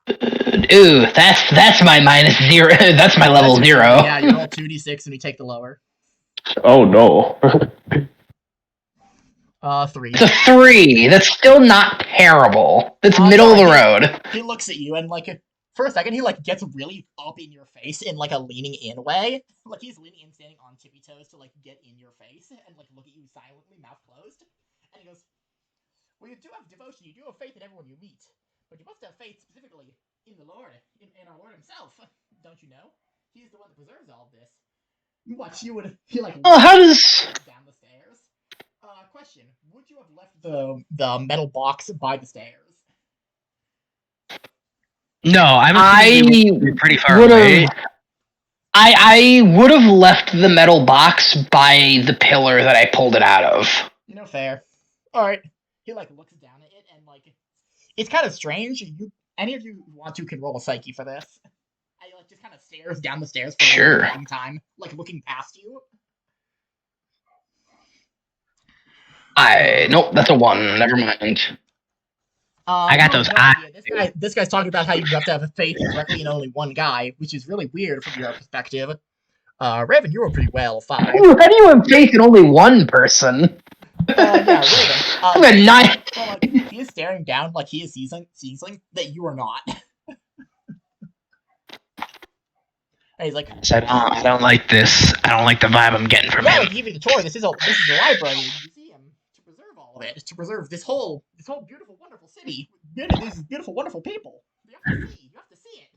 Ooh, that's my -0. That's my level 0. Yeah, you roll 2d6 and you take the lower. Oh no. 3. It's a 3. That's still not terrible. That's middle of the road. He looks at you and for a second he gets really up in your face in a leaning in way. He's leaning in, standing on tippy toes to get in your face and look at you silently, mouth closed. And he goes, "Well, you do have devotion. You do have faith in everyone you meet, but you must have faith specifically in the Lord, in our Lord himself. Don't you know? He's the one that preserves all of this. What you would how does down the stairs? Question: would you have left the metal box by the stairs? No, I pretty far away. I would have left the metal box by the pillar that I pulled it out of. No fair. All right. He looks down at it and it's kind of strange. Any of you who want to can roll a psyche for this. I just kind of stares down the stairs for a long time, looking past you. Nope, that's a 1. Never mind. I got those eyes. This guy's talking about how you have to have faith directly in only one guy, which is really weird from your perspective. Raven, you were pretty well. 5. How do you have faith in only one person? Yeah, Raven. I'm a 9. He is staring down like he is seizing that you are not. And he's like, I don't like this. I don't like the vibe I'm getting from him. Give you the tour. This is a library, a museum to preserve all of it, to preserve this whole beautiful, wonderful city. These beautiful, wonderful people. You have to see it.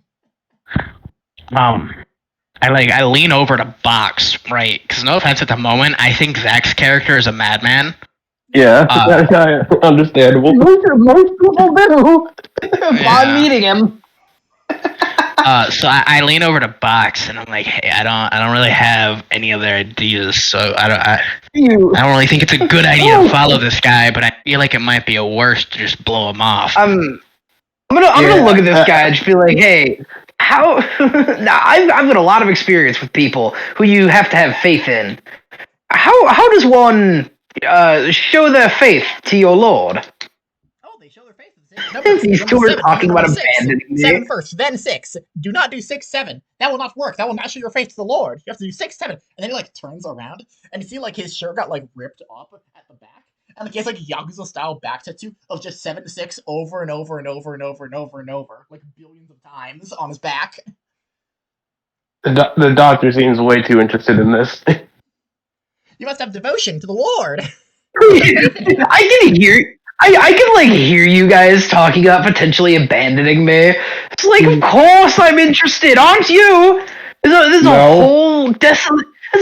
I lean over to Box, right? Because no offense at the moment, I think Zach's character is a madman. Yeah, that's understandable. Most people do. Upon meeting him. So I lean over to Box and I'm like, hey, I don't really have any other ideas, so I don't really think it's a good idea to follow this guy, but I feel like it might be a worse to just blow him off. I'm gonna look at this guy and just be like, hey, How? Now, I've got a lot of experience with people who you have to have faith in. How does one show their faith to your lord? Oh, they show their faces. Numbers. These Number two are 7, talking number about 6. abandoning me. 7 first, then 6. Do not do 6, 7. That will not work. That will not show your faith to the Lord. You have to do 6, 7. And then he like turns around and you see like his shirt got like ripped up at the back. And like he has like Yakuza style back tattoo of just 7 to 6 over and over and over and over and over and over. Like billions of times on his back. The doctor seems way too interested in this. You must have devotion to the Lord. I can hear. I can like hear you guys talking about potentially abandoning me. It's like, of course I'm interested, aren't you? There's No. a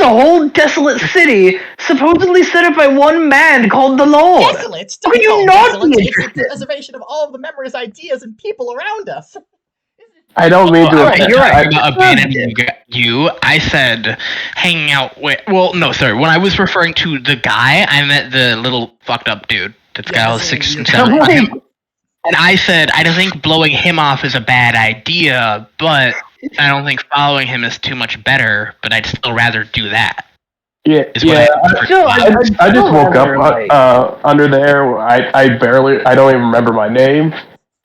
whole desolate city supposedly set up by one man called the Lord. Desolate? How can you not be It's the interested? preservation of all of the memories, ideas, and people around us. I don't mean to. Alright, you're right. Abandoning you. I said hanging out with. Well, no, sorry. When I was referring to the guy, I meant the little fucked up dude that's got all the 6 and 7 on him. And I said I don't think blowing him off is a bad idea, but I don't think following him is too much better. But I'd still rather do that. Yeah, Is what yeah. I just woke up under there. I don't even remember my name.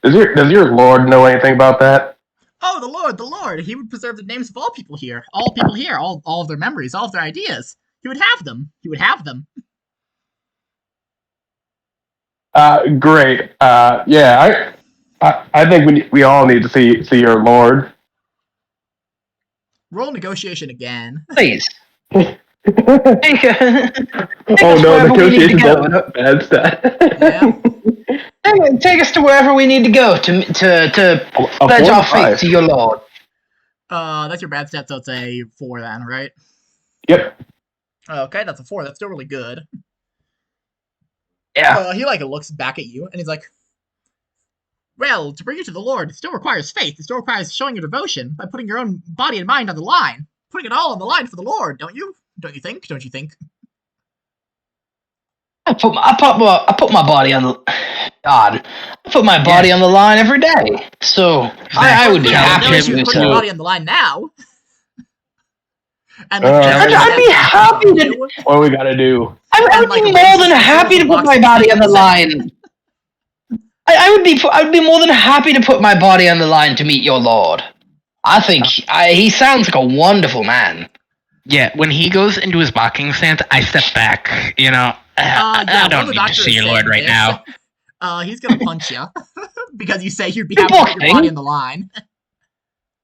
Does your lord know anything about that? Oh, the Lord. He would preserve the names of all people here. All people here, all of their memories, all of their ideas. He would have them. Great. Yeah, I think we all need to see your lord. Roll negotiation again. Please. Oh no, negotiations are bad stat. Yeah. Take us to wherever we need to go to pledge our faith to your Lord. That's your bad stat, so it's a 4 then, right? Yep. Okay, that's a 4. That's still really good. Yeah. He like looks back at you and he's like, well, to bring you to the Lord, it still requires faith. It still requires showing your devotion by putting your own body and mind on the line. Putting it all on the line for the Lord, don't you? Don't you think? I put my body on the God. I put my body on the line every day. So I would be happy to put your body on the line now. And I'd be happy to. What we gotta do? I would be more than happy to put my body on the line. I would be more than happy to put my body on the line to meet your lord. I think he sounds like a wonderful man. Yeah, when he goes into his boxing stance, I step back. You know, I don't need to see your lord right now. He's gonna punch you because you say you'd be happy to put your body on the line.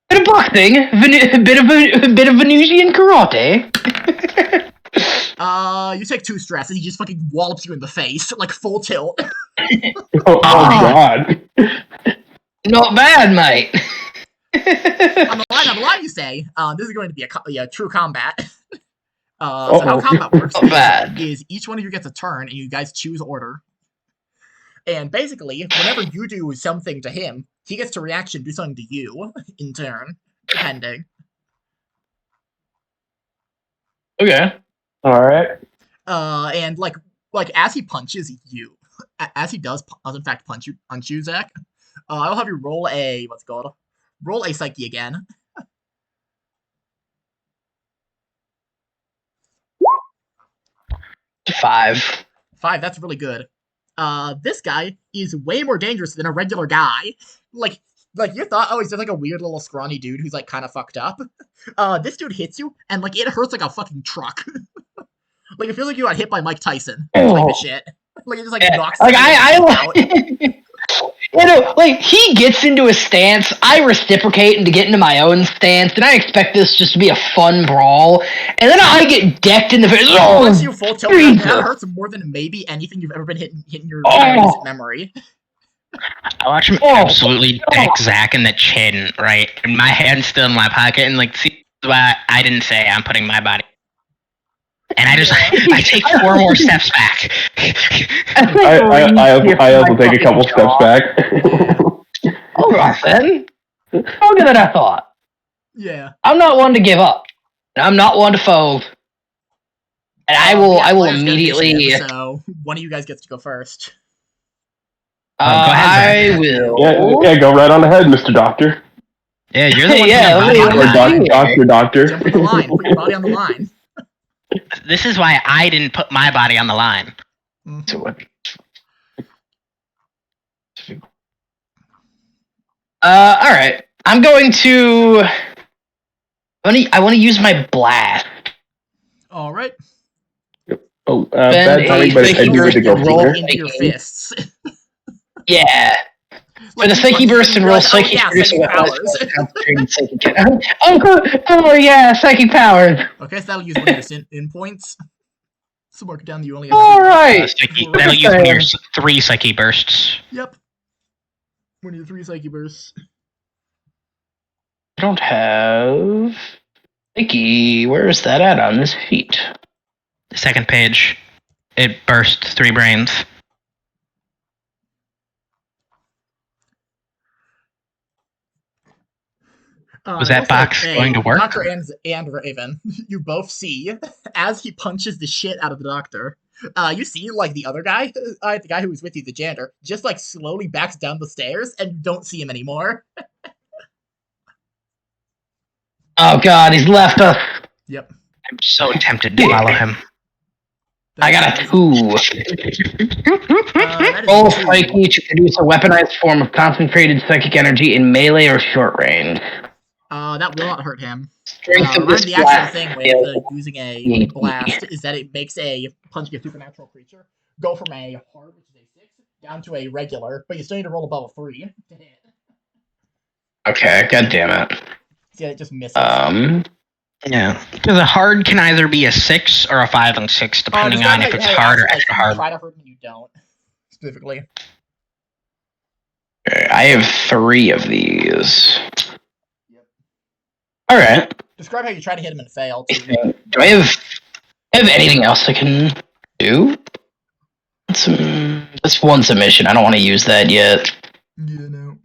Bit of boxing, bit of Venusian karate. You take 2 stress and he just fucking wallops you in the face, like full tilt. Oh God. Not bad, mate. on the line, you say, this is going to be a true combat. So how combat works is each one of you gets a turn, and you guys choose order. And basically, whenever you do something to him, he gets to reaction do something to you in turn, depending. Okay. All right. And like as he punches you, as he does in fact punch you, Zach, I'll have you roll a roll a psyche again. 5. 5, that's really good. This guy is way more dangerous than a regular guy. Like you thought, oh, he's just like a weird little scrawny dude who's like kind of fucked up. This dude hits you, and like it hurts like a fucking truck. Like it feels like you got hit by Mike Tyson. Like the shit. Like it just like knocks. Like I out. You know, like he gets into a stance, I reciprocate into get into my own stance, and I expect this just to be a fun brawl, and then I get decked in the face. Oh, once you full tilt, that hurts more than maybe anything you've ever been hitting your recent memory. I watch him absolutely deck Zach in the chin, right? And my hand's still in my pocket, and like, see why I didn't say I'm putting my body. And I take 4 more steps back. I also take a couple steps back. All right then. Longer than I thought. Yeah. I'm not one to give up. I'm not one to fold. And I will immediately. So one of you guys gets to go first. Go ahead, I will. Yeah, go right on ahead, Mr. Doctor. Yeah, you're the one Yeah, putting what my are body you on the line. Doctor. Jump on the line. Put your body on the line. This is why I didn't put my body on the line. Mhm. All right. I'm going to. I want to use my blast. All right. Oh, Spend bad timing, a but psyche I do need burst to go and pee roll here. Into your psyche. fists. Yeah. Like Spend a he psyche punches burst you and you're roll like, oh psyche yeah, to produce a psychic weaponized powers. concentrated psychic. Oh yeah, psychic powers. Okay, so that'll use one of your in points. So mark it down that you only have All three left. right. That'll use one of your 3 psyche bursts. Yep. One of your 3 psyche bursts. I don't have psyche. Where is that at on this sheet? Second page. It bursts 3 brains. Was I that will say, box going to work? Doctor and Raven, you both see as he punches the shit out of the doctor. You see, like the other guy, the guy who was with you, the janitor, just like slowly backs down the stairs, and you don't see him anymore. Oh god, he's left us. Yep. I'm so tempted to follow him. I got a 2. That is Roll a 2. psyche to produce a weaponized form of concentrated psychic energy in melee or short range. That will not hurt him. Strength of Remember this the actual blast thing with scale. using a blast is that it makes a punching a supernatural creature go from a hard, which is a 6, down to a regular, but you still need to roll above a 3 to hit. Okay, god damn it. See, it just misses. Yeah. Because a hard can either be a 6 or a 5 and 6, depending on if it's hard or extra hard. Try to hurt and you don't, specifically. Okay, I have 3 of these. Yep. Alright. Describe how you try to hit him and fail, too. Do I have anything else I can do? That's one submission. I don't want to use that yet. Yeah, no.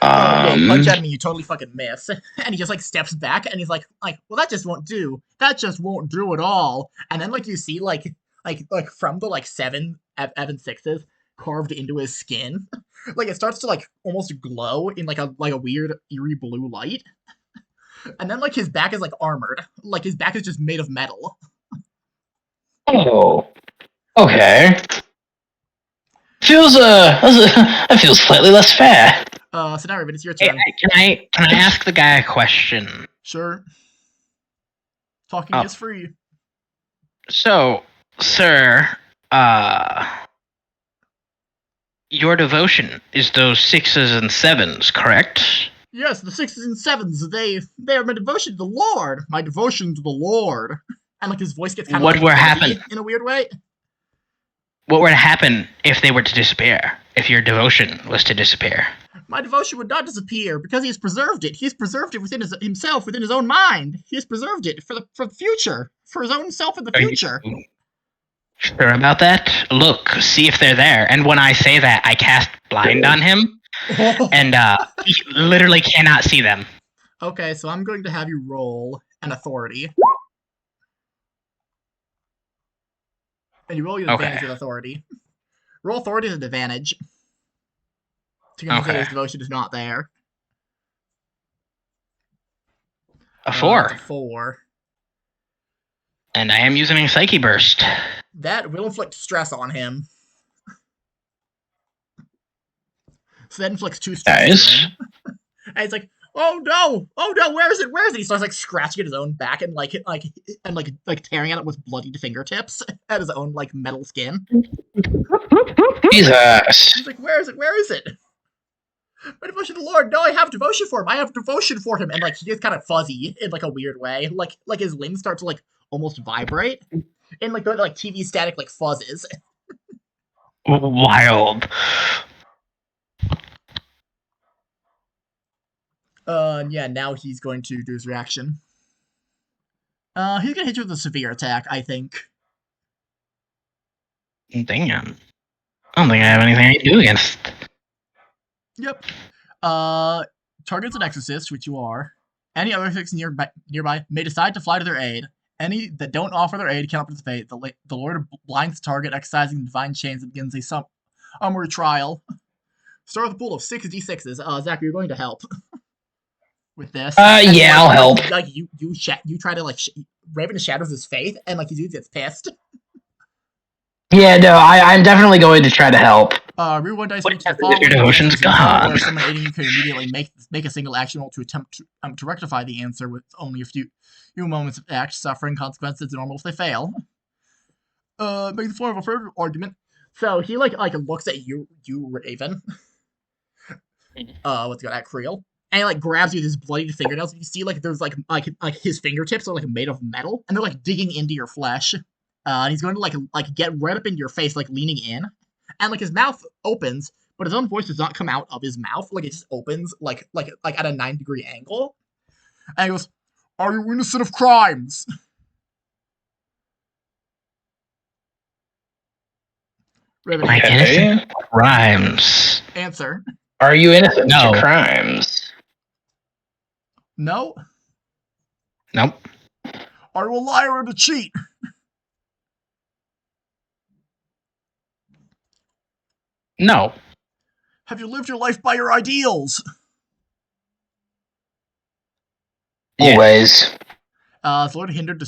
Yeah, you punch at him and you totally fucking miss. And he just like steps back and he's like, well, that just won't do. That just won't do at all. And then like you see like from the like 7 Evan 6s carved into his skin, like it starts to like almost glow in like a weird eerie blue light. And then like his back is like armored. Like his back is just made of metal. Oh. Okay. That feels slightly less fair. So now, Raven, it's your turn. Can I ask the guy a question? Sure. Talking is free. So, sir, your devotion is those 6s and 7s, correct? Yes, the 6s and 7s, they are my devotion to the Lord. My devotion to the Lord. And like his voice gets kind of What would happen in a weird way. What would happen if they were to disappear? If your devotion was to disappear? My devotion would not disappear because he has preserved it. He has preserved it within himself, within his own mind. He has preserved it for the future, for his own self in the future. Are you sure about that? Look, see if they're there. And when I say that, I cast blind on him, and he literally cannot see them. Okay, so I'm going to have you roll an authority. And you roll your advantage with authority. Roll authority as an advantage. To consider his devotion is not there. A 4. It's a 4. And I am using a Psyche Burst. That will inflict stress on him. So that inflicts 2 stress. Nice. And he's like, oh no, where is it? He starts like scratching at his own back and tearing at it with bloodied fingertips at his own like metal skin. Jesus. He's like, where is it? My devotion to the Lord. No, I have devotion for him. And like he gets kind of fuzzy in like a weird way. Like his limbs start to like almost vibrate. And like TV static like fuzzes. Wild. Yeah, now he's going to do his reaction. He's gonna hit you with a severe attack, I think. Damn. I don't think I have anything I can do against. Yep. Targets an exorcist, which you are. Any other six nearby may decide to fly to their aid. Any that don't offer their aid cannot participate. The Lord blinds the target, exercising divine chains, and begins a summary trial. Start with a pool of 6d6s. Zach, you're going to help with this. Yeah, I'll help. Like you try to like Raven shatters his faith, and like he gets pissed. Yeah, no, I'm definitely going to try to help. Reroll 1 dice each to the Your following. devotion's gone. Where someone aiding you can immediately make a single action roll to attempt to rectify the answer with only a few moments of act, suffering consequences normal if they fail. Make the form of a further argument. So he like looks at you Raven. What's got at Creel, and he like grabs you with his bloodied fingernails. You see like there's like his fingertips are like made of metal, and they're like digging into your flesh. And he's going to like get right up into your face, like leaning in, and like his mouth opens, but his own voice does not come out of his mouth. Like it just opens like at a 9-degree angle, and he goes, "Are you innocent of crimes?" Raven, My innocent crimes. answer. Are you innocent No. of crimes? No. Nope. Are you a liar and a cheat? No. Have you lived your life by your ideals? Yeah. Always. Is Lord hindered,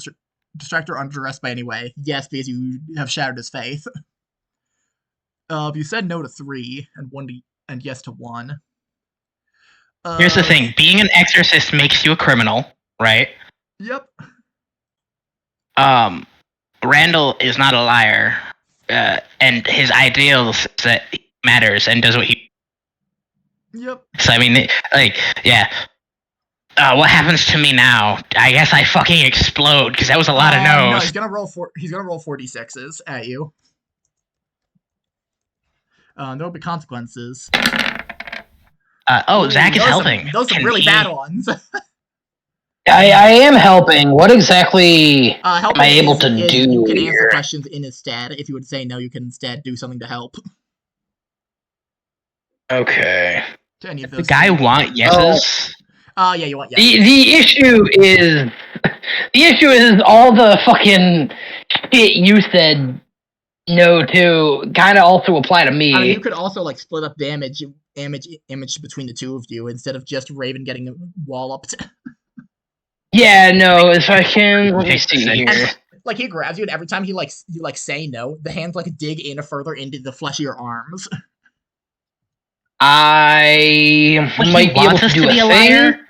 distracted, or under arrest by any way? Yes, because you have shattered his faith. You said no to 3 and yes to 1. Here's the thing: being an exorcist makes you a criminal, right? Yep. Randall is not a liar, and his ideals that matters and does what he. Yep. So I mean, like, yeah. What happens to me now? I guess I fucking explode because that was a lot of No, no's. he's gonna roll 4d6s at you. There'll be consequences. Zach is helping. Those are really bad ones. I am helping. What exactly am I able to do You can here? answer questions in his stead. If you would say no, you can instead do something to help. Okay. To any of The those. guy want yeses. Yeah, you want yeses. The issue is all the fucking shit you said no to kind of also apply to me. I mean, you could also like split up damage between the two of you instead of just Raven getting walloped. Yeah, no, if I can, let me see here. And, like he grabs you, and every time you say no, the hands like dig in further into the flesh of your arms. I might be able to do a liar? thing.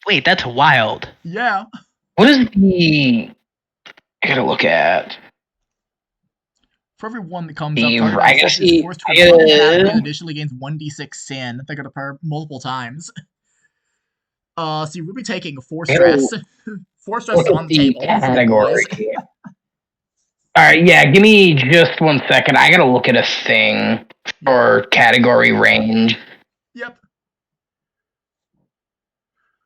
Wait, that's wild. Yeah. What is the? I gotta look at. For every one that comes up, I target gotta is see. forced to confront the attack and additionally gains 1d6 sin. They're gonna occur multiple times. So you will be taking 4 stress. 4 stress is on the table. Category. Alright, yeah, give me just 1 second. I gotta look at a thing for category range. Yep.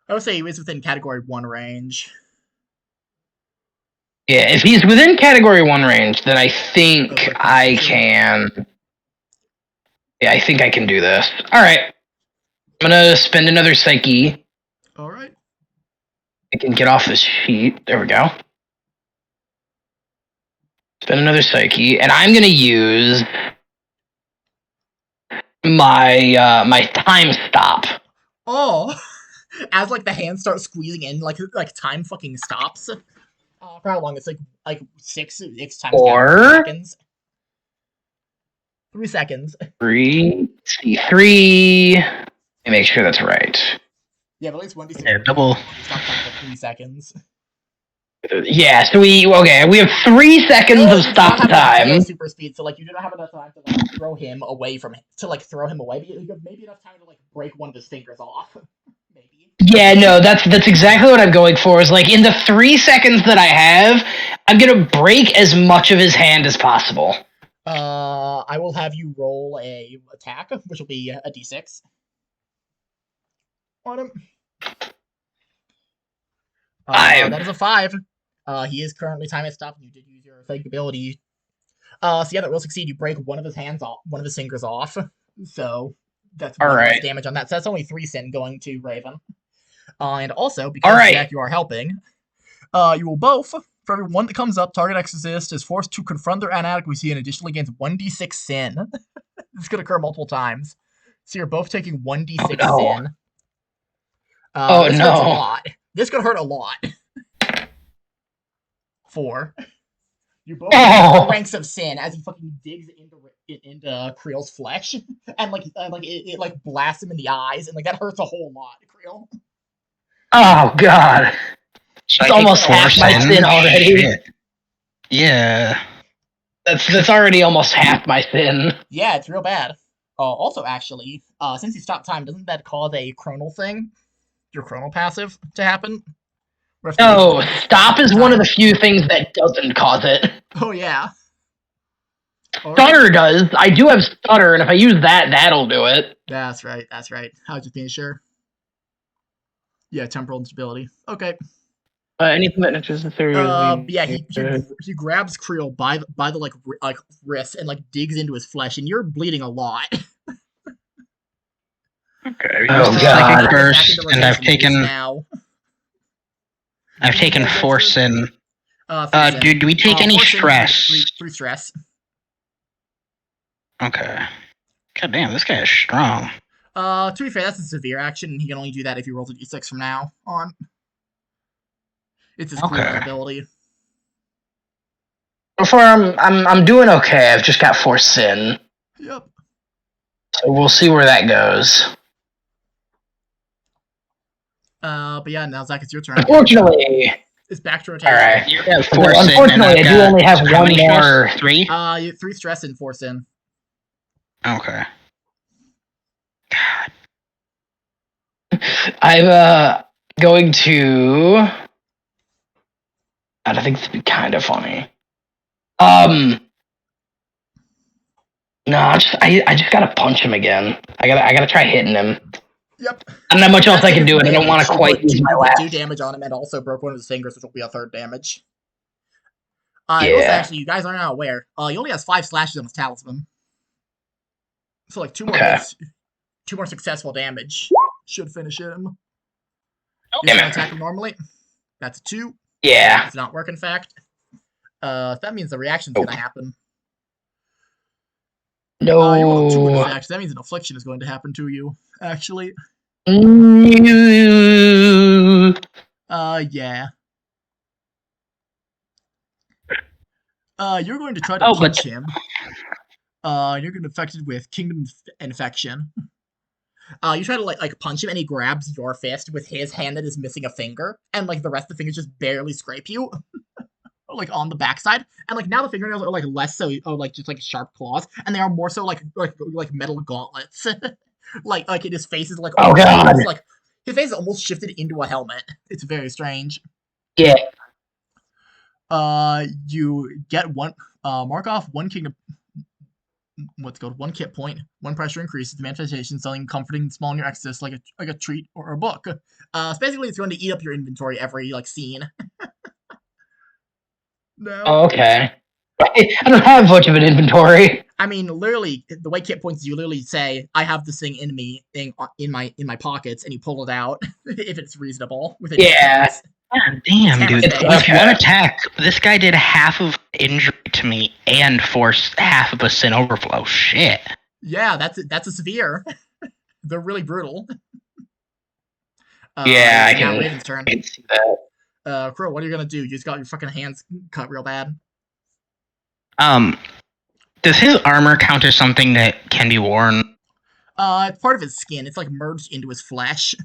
I would say he was within category 1 range. Yeah, if he's within category 1 range, then I think I can. Yeah, I think I can do this. Alright. I'm gonna spend another psyche. Alright. I can get off this sheet. There we go. Spend another psyche, and I'm gonna use my time stop. Oh, as like the hands start squeezing in, like time fucking stops. For how long? It's like 6 times 4 seconds. 3 seconds. 3. See, 3. Let me make sure that's right. Yeah, but at least 1d6. Yeah, double. Stop time for 3 seconds. Yeah, so we have 3 seconds of stop time. Super speed, so like you do not have enough time to like throw him away from throw him away, but you have maybe enough time to like break one of his fingers off. Maybe. Yeah, no, that's exactly what I'm going for. Is like in the 3 seconds that I have, I'm gonna break as much of his hand as possible. I will have you roll a attack, which will be a d6 on him. That is a 5. He is currently time has stopped. You did use your fake ability. So yeah, that will succeed. You break one of his hands off, one of his fingers off. So that's one less damage on that. So that's only 3 sin going to Raven. And also, because Jack, you are helping, you will both, for every one that comes up, target exorcist is forced to confront their inadequacy and additionally gains 1d6 sin. This could occur multiple times. So you're both taking 1d6 no. sin. This hurts a no. lot. This could hurt a lot. 4. You both take 4 ranks of sin as he fucking digs into Creel's flesh, and it like blasts him in the eyes, and like that hurts a whole lot, Creel. Oh god. So It's almost half my sin already. Shit. Yeah. That's already almost half my sin. Yeah, it's real bad. Also, actually, since you stopped time, doesn't that cause a chronal thing? Your chronal passive to happen? No, stop is one of the few things that doesn't cause it. Oh, yeah. Stutter does. I do have stutter, and if I use that, that'll do it. That's right. I was just being sure. Yeah, temporal instability. Okay. Anything that touches the theory. Yeah, he grabs Creel by the like wrist and like digs into his flesh, and you're bleeding a lot. Okay. Oh god. First, and I've taken now. I've taken 4 sin. Sin. Do we take any 4 sin, stress? 3 stress. Okay. God damn, this guy is strong. To be fair, that's a severe action, and he can only do that if he rolls a d6 from now on. It's his cool ability. Before I'm doing okay. I've just got 4 sin. Yep. So we'll see where that goes. But yeah, now Zach, it's your turn. Unfortunately, it's back to rotation. All right. You have 4 sin. Unfortunately, I do only have one more. 3? You 3 stress and 4 sin. Okay. God. I'm going to. I think this would be kind of funny. No, I just gotta punch him again. I gotta try hitting him. Yep. I don't have much else I can do, and I don't want to quite use my last. 2 damage on him, and also broke one of his fingers, which will be a 3rd damage. Yeah. Also, actually, you guys are not aware. He only has 5 slashes on his talisman. So like 2 more hits, 2 more successful damage should finish him. He's gonna attack him normally. That's a 2. Yeah. It's not work, in fact. That means the reaction's gonna happen. No. You rolled 2 in fact. That means an affliction is going to happen to you, actually. Yeah. You're going to try to punch him. You're going to affect it with Kingdom Infection. You try to like punch him, and he grabs your fist with his hand that is missing a finger, and like the rest of the fingers just barely scrape you, like on the backside. And like now the fingernails are like less so, like just like sharp claws, and they are more so like metal gauntlets. like his face is like god, like his face is almost shifted into a helmet. It's very strange. Yeah. You get one. Mark off 1 kingdom. What's called 1 kit point. 1 pressure increases the manifestation, something comforting small in your excess, like a treat or a book. Basically, it's going to eat up your inventory every like scene. No. Oh, okay. I don't have much of an inventory. I mean, literally, the way kit points, you literally say, "I have this thing in me, in my pockets," and you pull it out if it's reasonable. Within Yeah. God damn, dude. Okay. With 1 attack, this guy did half of injury to me and forced half of a sin overflow. Shit. Yeah, that's a severe. They're really brutal. Yeah, I can. Raven's turn. I can see that. Crow, what are you gonna do? You just got your fucking hands cut real bad. Does his armor count as something that can be worn? It's part of his skin. It's like merged into his flesh.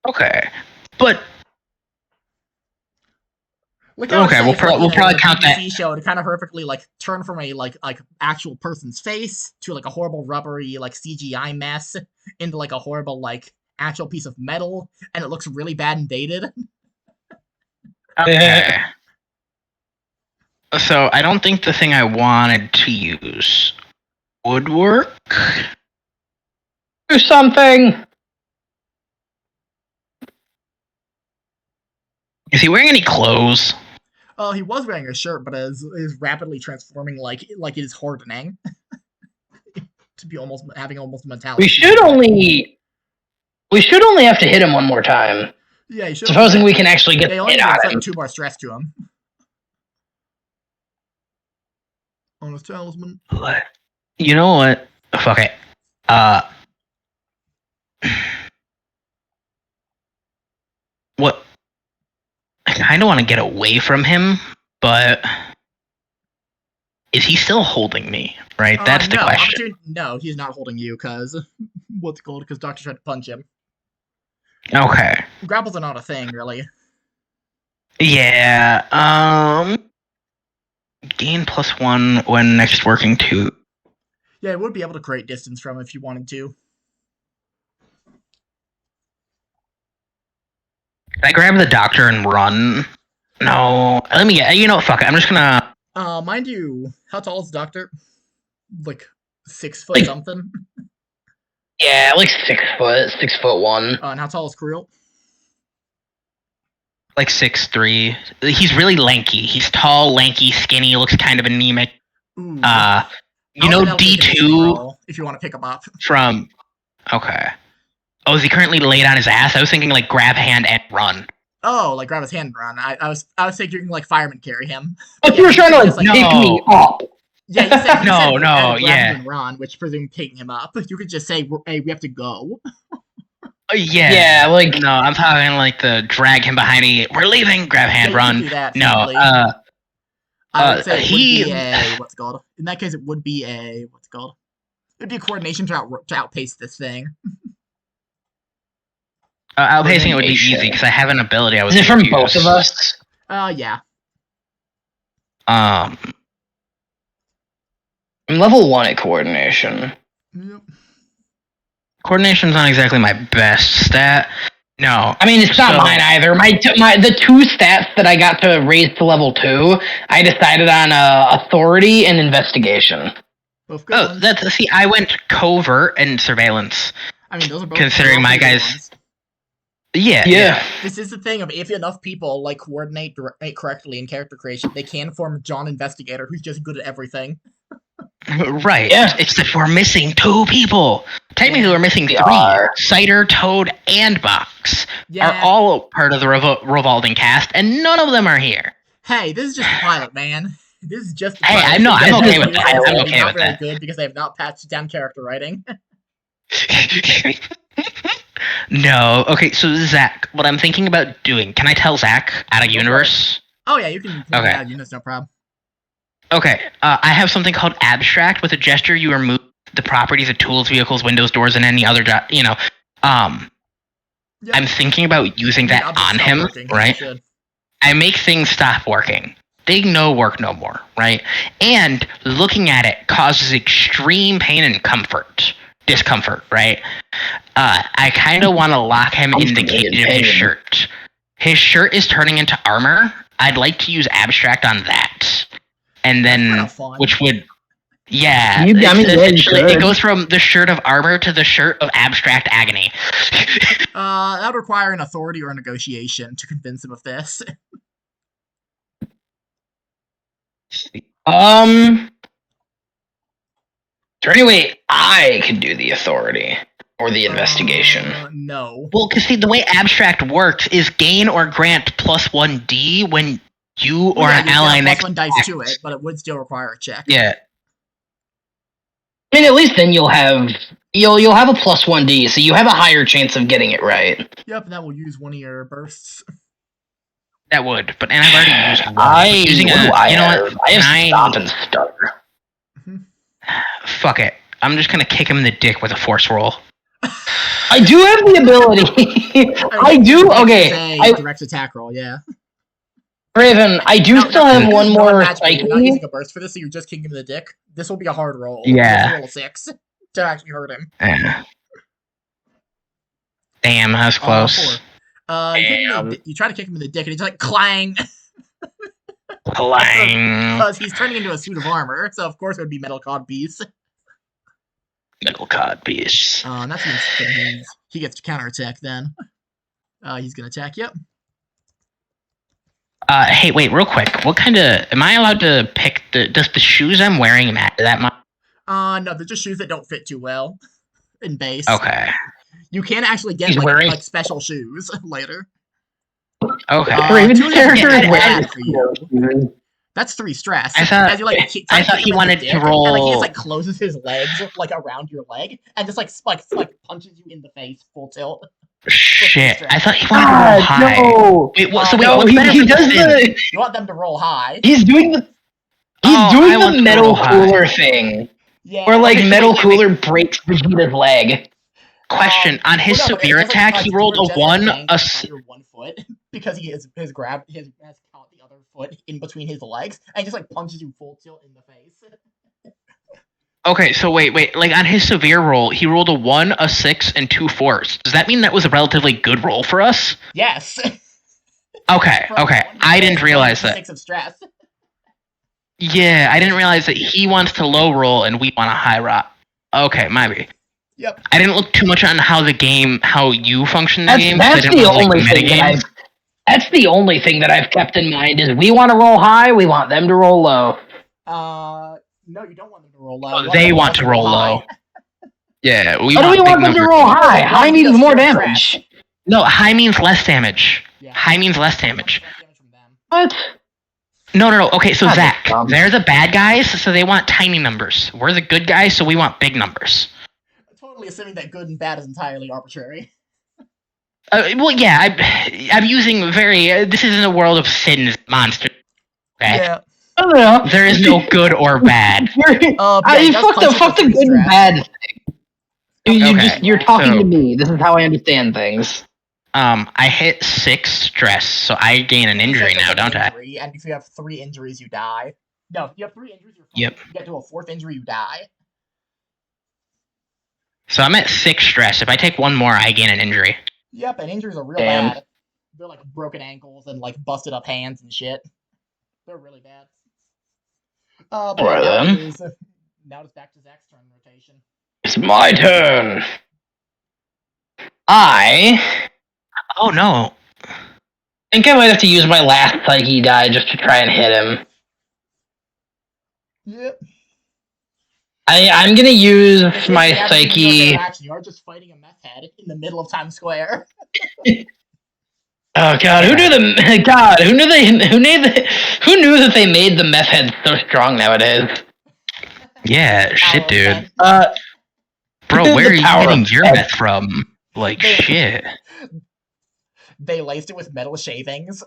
Okay, but okay, we'll probably count that. Show to kind of horrifically like turn from a like actual person's face to like a horrible rubbery like CGI mess into like a horrible like actual piece of metal, and it looks really bad and dated. Okay. So I don't think the thing I wanted to use would work. Do something. Is he wearing any clothes? He was wearing a shirt, but is rapidly transforming like it is hardening to be almost metallic. We should only have to hit him one more time. Yeah, you should. Supposing we can actually get it on him. 2 more stress to him. On his talisman. You know what? Fuck it. kind of want to get away from him, but is he still holding me? Right, that's the question. No, he's not holding you because what's it called? Because Doctor tried to punch him. Okay. Grapples are not a thing, really. Yeah. Gain +1 when next working 2. Yeah, it would be able to create distance from if you wanted to. Can I grab the doctor and run? No. Let me get. You know, fuck it. I'm just gonna. Mind you, how tall is the Doctor? Like 6 foot something. Yeah, like 6 foot, 6'1". And how tall is Creel? Like 6'3". He's really lanky. He's tall, lanky, skinny. Looks kind of anemic. Ooh. You know D2 if you want to pick him up. from. Okay. Oh, is he currently laid on his ass? I was thinking like grab hand and run. Oh, like grab his hand and run. I was thinking like fireman carry him. But you were trying to like pick me up. Yeah, you said no, grab yeah. him and run, which presumed picking him up. You could just say, "Hey, we have to go." Yeah. Yeah, like No, I'm talking like the drag him behind me. We're leaving. Grab hand, run. Do that, No. I would say it would be a what's it called? In that case, it would be a what's it called? It'd be a coordination to outpace this thing. Outpacing it would be easy because I have an ability. Is it from both of us? Yeah. I'm level 1 at coordination. Yep. Coordination's not exactly my best stat. No. I mean, it's not mine either. The 2 stats that I got to raise to level 2, I decided on authority and investigation. Both good ones. See, I went covert and surveillance. I mean, those are both considering my guys. Ones. Yeah. This is the thing of if enough people like coordinate correctly in character creation, they can form John Investigator, who's just good at everything. Right. Yeah. Except we're missing 2 people. Technically, we're missing 3. Cider, Toad, and Box are all part of the revolving cast, and none of them are here. Hey, this is just a pilot, man. This is just. Hey, I'm okay with that. I'm okay with that. Good because they have not patched down character writing. No. Okay, so Zach, what I'm thinking about doing, can I tell Zach out of universe? Oh yeah, you can out of universe, no problem. Okay, I have something called abstract. With a gesture, you remove the properties of tools, vehicles, windows, doors, and any other, I'm thinking about using that on him, right? I make things stop working. They work no more, right? And looking at it causes extreme pain and discomfort, right? I kind of want to lock him in the cage of his shirt. His shirt is turning into armor. I'd like to use abstract on that. And then, which would, it goes from the shirt of armor to the shirt of abstract agony. That would require an authority or a negotiation to convince him of this. Is there any way I could do the authority or the investigation? No. Well, because see, the way abstract works is gain or grant +1d when you or an ally next +1 dice to it, but it would still require a check. Yeah. I mean, at least then you'll have a +1d, so you have a higher chance of getting it right. Yep, and that will use one of your bursts. That would, but I've already used one. I have stop and stutter. Fuck it. I'm just gonna kick him in the dick with a force roll. I do have the ability. I do. Okay. Direct attack roll. Yeah. Raven, I do still have one more psyche. You're not using a burst for this, so you're just kicking him in the dick. This will be a hard roll. Yeah. Roll 6 to actually hurt him. Damn, that was close. You try to kick him in the dick, and he's like clang. Clang. Because he's turning into a suit of armor, so of course it would be metal codpiece. Metal codpiece. That means he gets to counterattack then. He's gonna attack. Yep. Hey, wait, real quick. What kind of... Am I allowed to pick does the shoes I'm wearing matter that much? No, they're just shoes that don't fit too well in base. Okay. You can actually get like special shoes later. Okay. Raven's character is wearing. That's 3 stress. I thought he wanted to roll. And, he just closes his legs around your leg and just punches you in the face full tilt. Shit, I thought he wanted to roll high. No. Wait, No, what's better he for does Finn? the. You want them to roll high. He's doing the. Oh, He's I doing want the to metal roll high. cooler thing, Yeah. where like Okay, so metal wait. cooler breaks Vegeta's leg. Question: on his well, no, but severe just, like, attack, he rolled Stuart a just, like, 1, banged a his s- entire 1 foot because he has caught the other foot in between his legs and just like punches you full tilt in the face. Okay, so wait. Like on his severe roll, he rolled a 1, a 6, and 2 4s. Does that mean that was a relatively good roll for us? Yes. Okay. I didn't realize that. 6 of stress. Yeah, I didn't realize that he wants to low roll and we want a high roll. Okay, maybe. Yep. I didn't look too much on how you function in the game. That's the only thing that I've. That's the only thing that I've kept in mind is we want to roll high, we want them to roll low. No, you don't want them to roll low. Oh, they want to roll high. low. Yeah, Why do we want them to roll high? High means more damage. No, high means less damage. Yeah. High means less damage. What? No. Okay, so That's Zach, dumb. they're the bad guys, so they want tiny numbers. We're the good guys, so we want big numbers. Totally assuming that good and bad is entirely arbitrary. Well, yeah, I'm using very. This isn't a world of sins monsters. Okay? Yeah. I don't know. There is no good or bad. he Fuck the good and bad thing. You're talking to me. This is how I understand things. I hit 6 stress, so I gain an injury now, don't I? And if you have 3 injuries, you die. No, if you have 3 injuries, you're fine. Yep. If you get to a 4th injury, you die. So I'm at 6 stress. If I take 1 more, I gain an injury. Yep, and injuries are real Damn. bad. They're like broken ankles and like busted up hands and shit. They're really bad. But Alright, then. Now it's back to Zach's turn rotation. It's my turn. Oh no. I think I might have to use my last psyche die just to try and hit him. Yep. I'm gonna use my psyche. You are just fighting a meth head in the middle of Times Square. Oh god, who knew that they made the meth head so strong nowadays? Yeah, shit, dude. Bro, The where are you power getting of your meth. meth from? Like, shit. They laced it with metal shavings.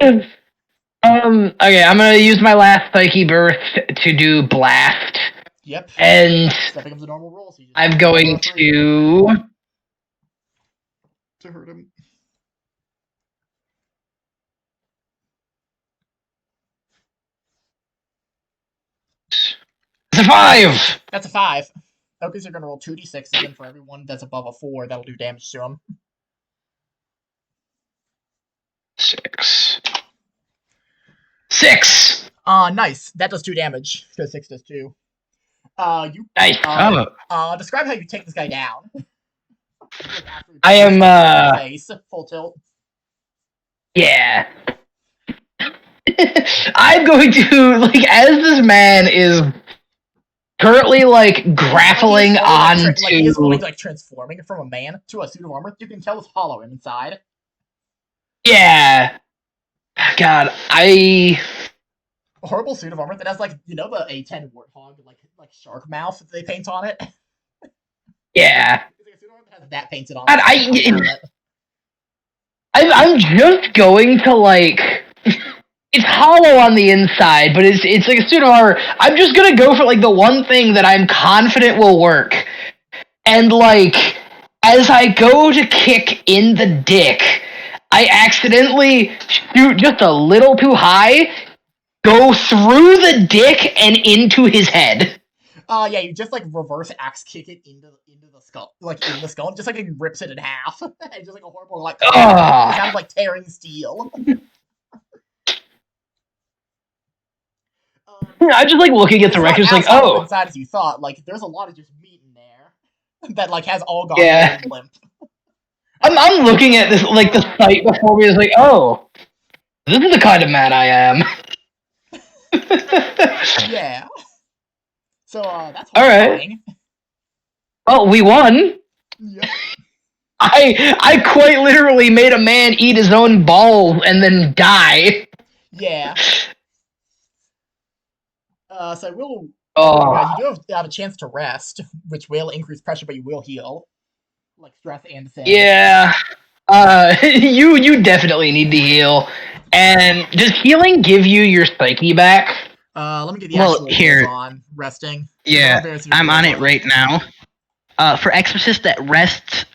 Okay, I'm gonna use my last psyche burst to do blast. Yep. And So that becomes a normal roll. So you just I'm going to hurt him. It's a 5! That's a 5. Okay, so you're gonna roll 2d6 again for everyone that's above a 4. That'll do damage to him. 6. 6! Nice. That does 2 damage. Because 6 does 2. Nice. Describe how you take this guy down. I am, face, full tilt. Yeah. I'm going to, like, as this man is currently, like, grappling onto... he is fully, like, transforming from a man to a suit of armor. You can tell it's hollow inside. Yeah. God, a horrible suit of armor that has, like, you know the A10 warthog, like shark mouth that they paint on it? Yeah. It's like a suit of armor that has that painted on it. I'm just going to, like... It's hollow on the inside, but it's like a suit of armor. I'm just gonna go for, like, the one thing that I'm confident will work. And, like, as I go to kick in the dick, I accidentally shoot just a little too high, go through the dick and into his head. Yeah, you just, like, reverse axe kick it into the skull. Like, in the skull, and just, like, it rips it in half. And just, like, a horrible, like, it sounds like tearing steel. I'm just, like, looking at the records, like, oh. Inside as you thought. Like, there's a lot of just meat in there that, like, has all gone limp. I'm looking at this, like, the site before me is like, oh, this is the kind of man I am. Yeah. So, that's horrifying. Alright. Well, we won. Yep. I quite literally made a man eat his own balls and then die. Yeah. So we'll... you do have a chance to rest, which will increase pressure, but you will heal. like stress and sand. Yeah. You definitely need to heal. And does healing give you your psyche back? Let me get the Well, actual here- rules on resting. Yeah, There are various I'm on rules it right now. For exorcists that rest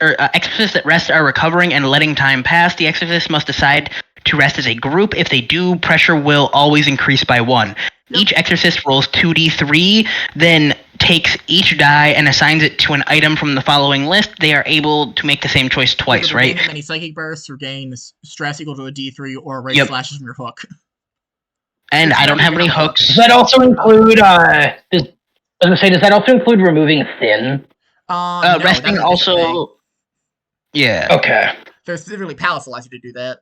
are recovering and letting time pass, the exorcist must decide to rest as a group. If they do, pressure will always increase by 1. Yep. Each exorcist rolls 2d3, then takes each die and assigns it to an item from the following list. They are able to make the same choice twice, Gain right? that many psychic bursts, or gain stress equal to a D3, or raise Yep. slashes from your hook. And I don't have any Does hooks. that also include does that also include removing sin? No, Resting that's a different thing. also. Yeah. Okay. There's specifically Palace allows you to do that.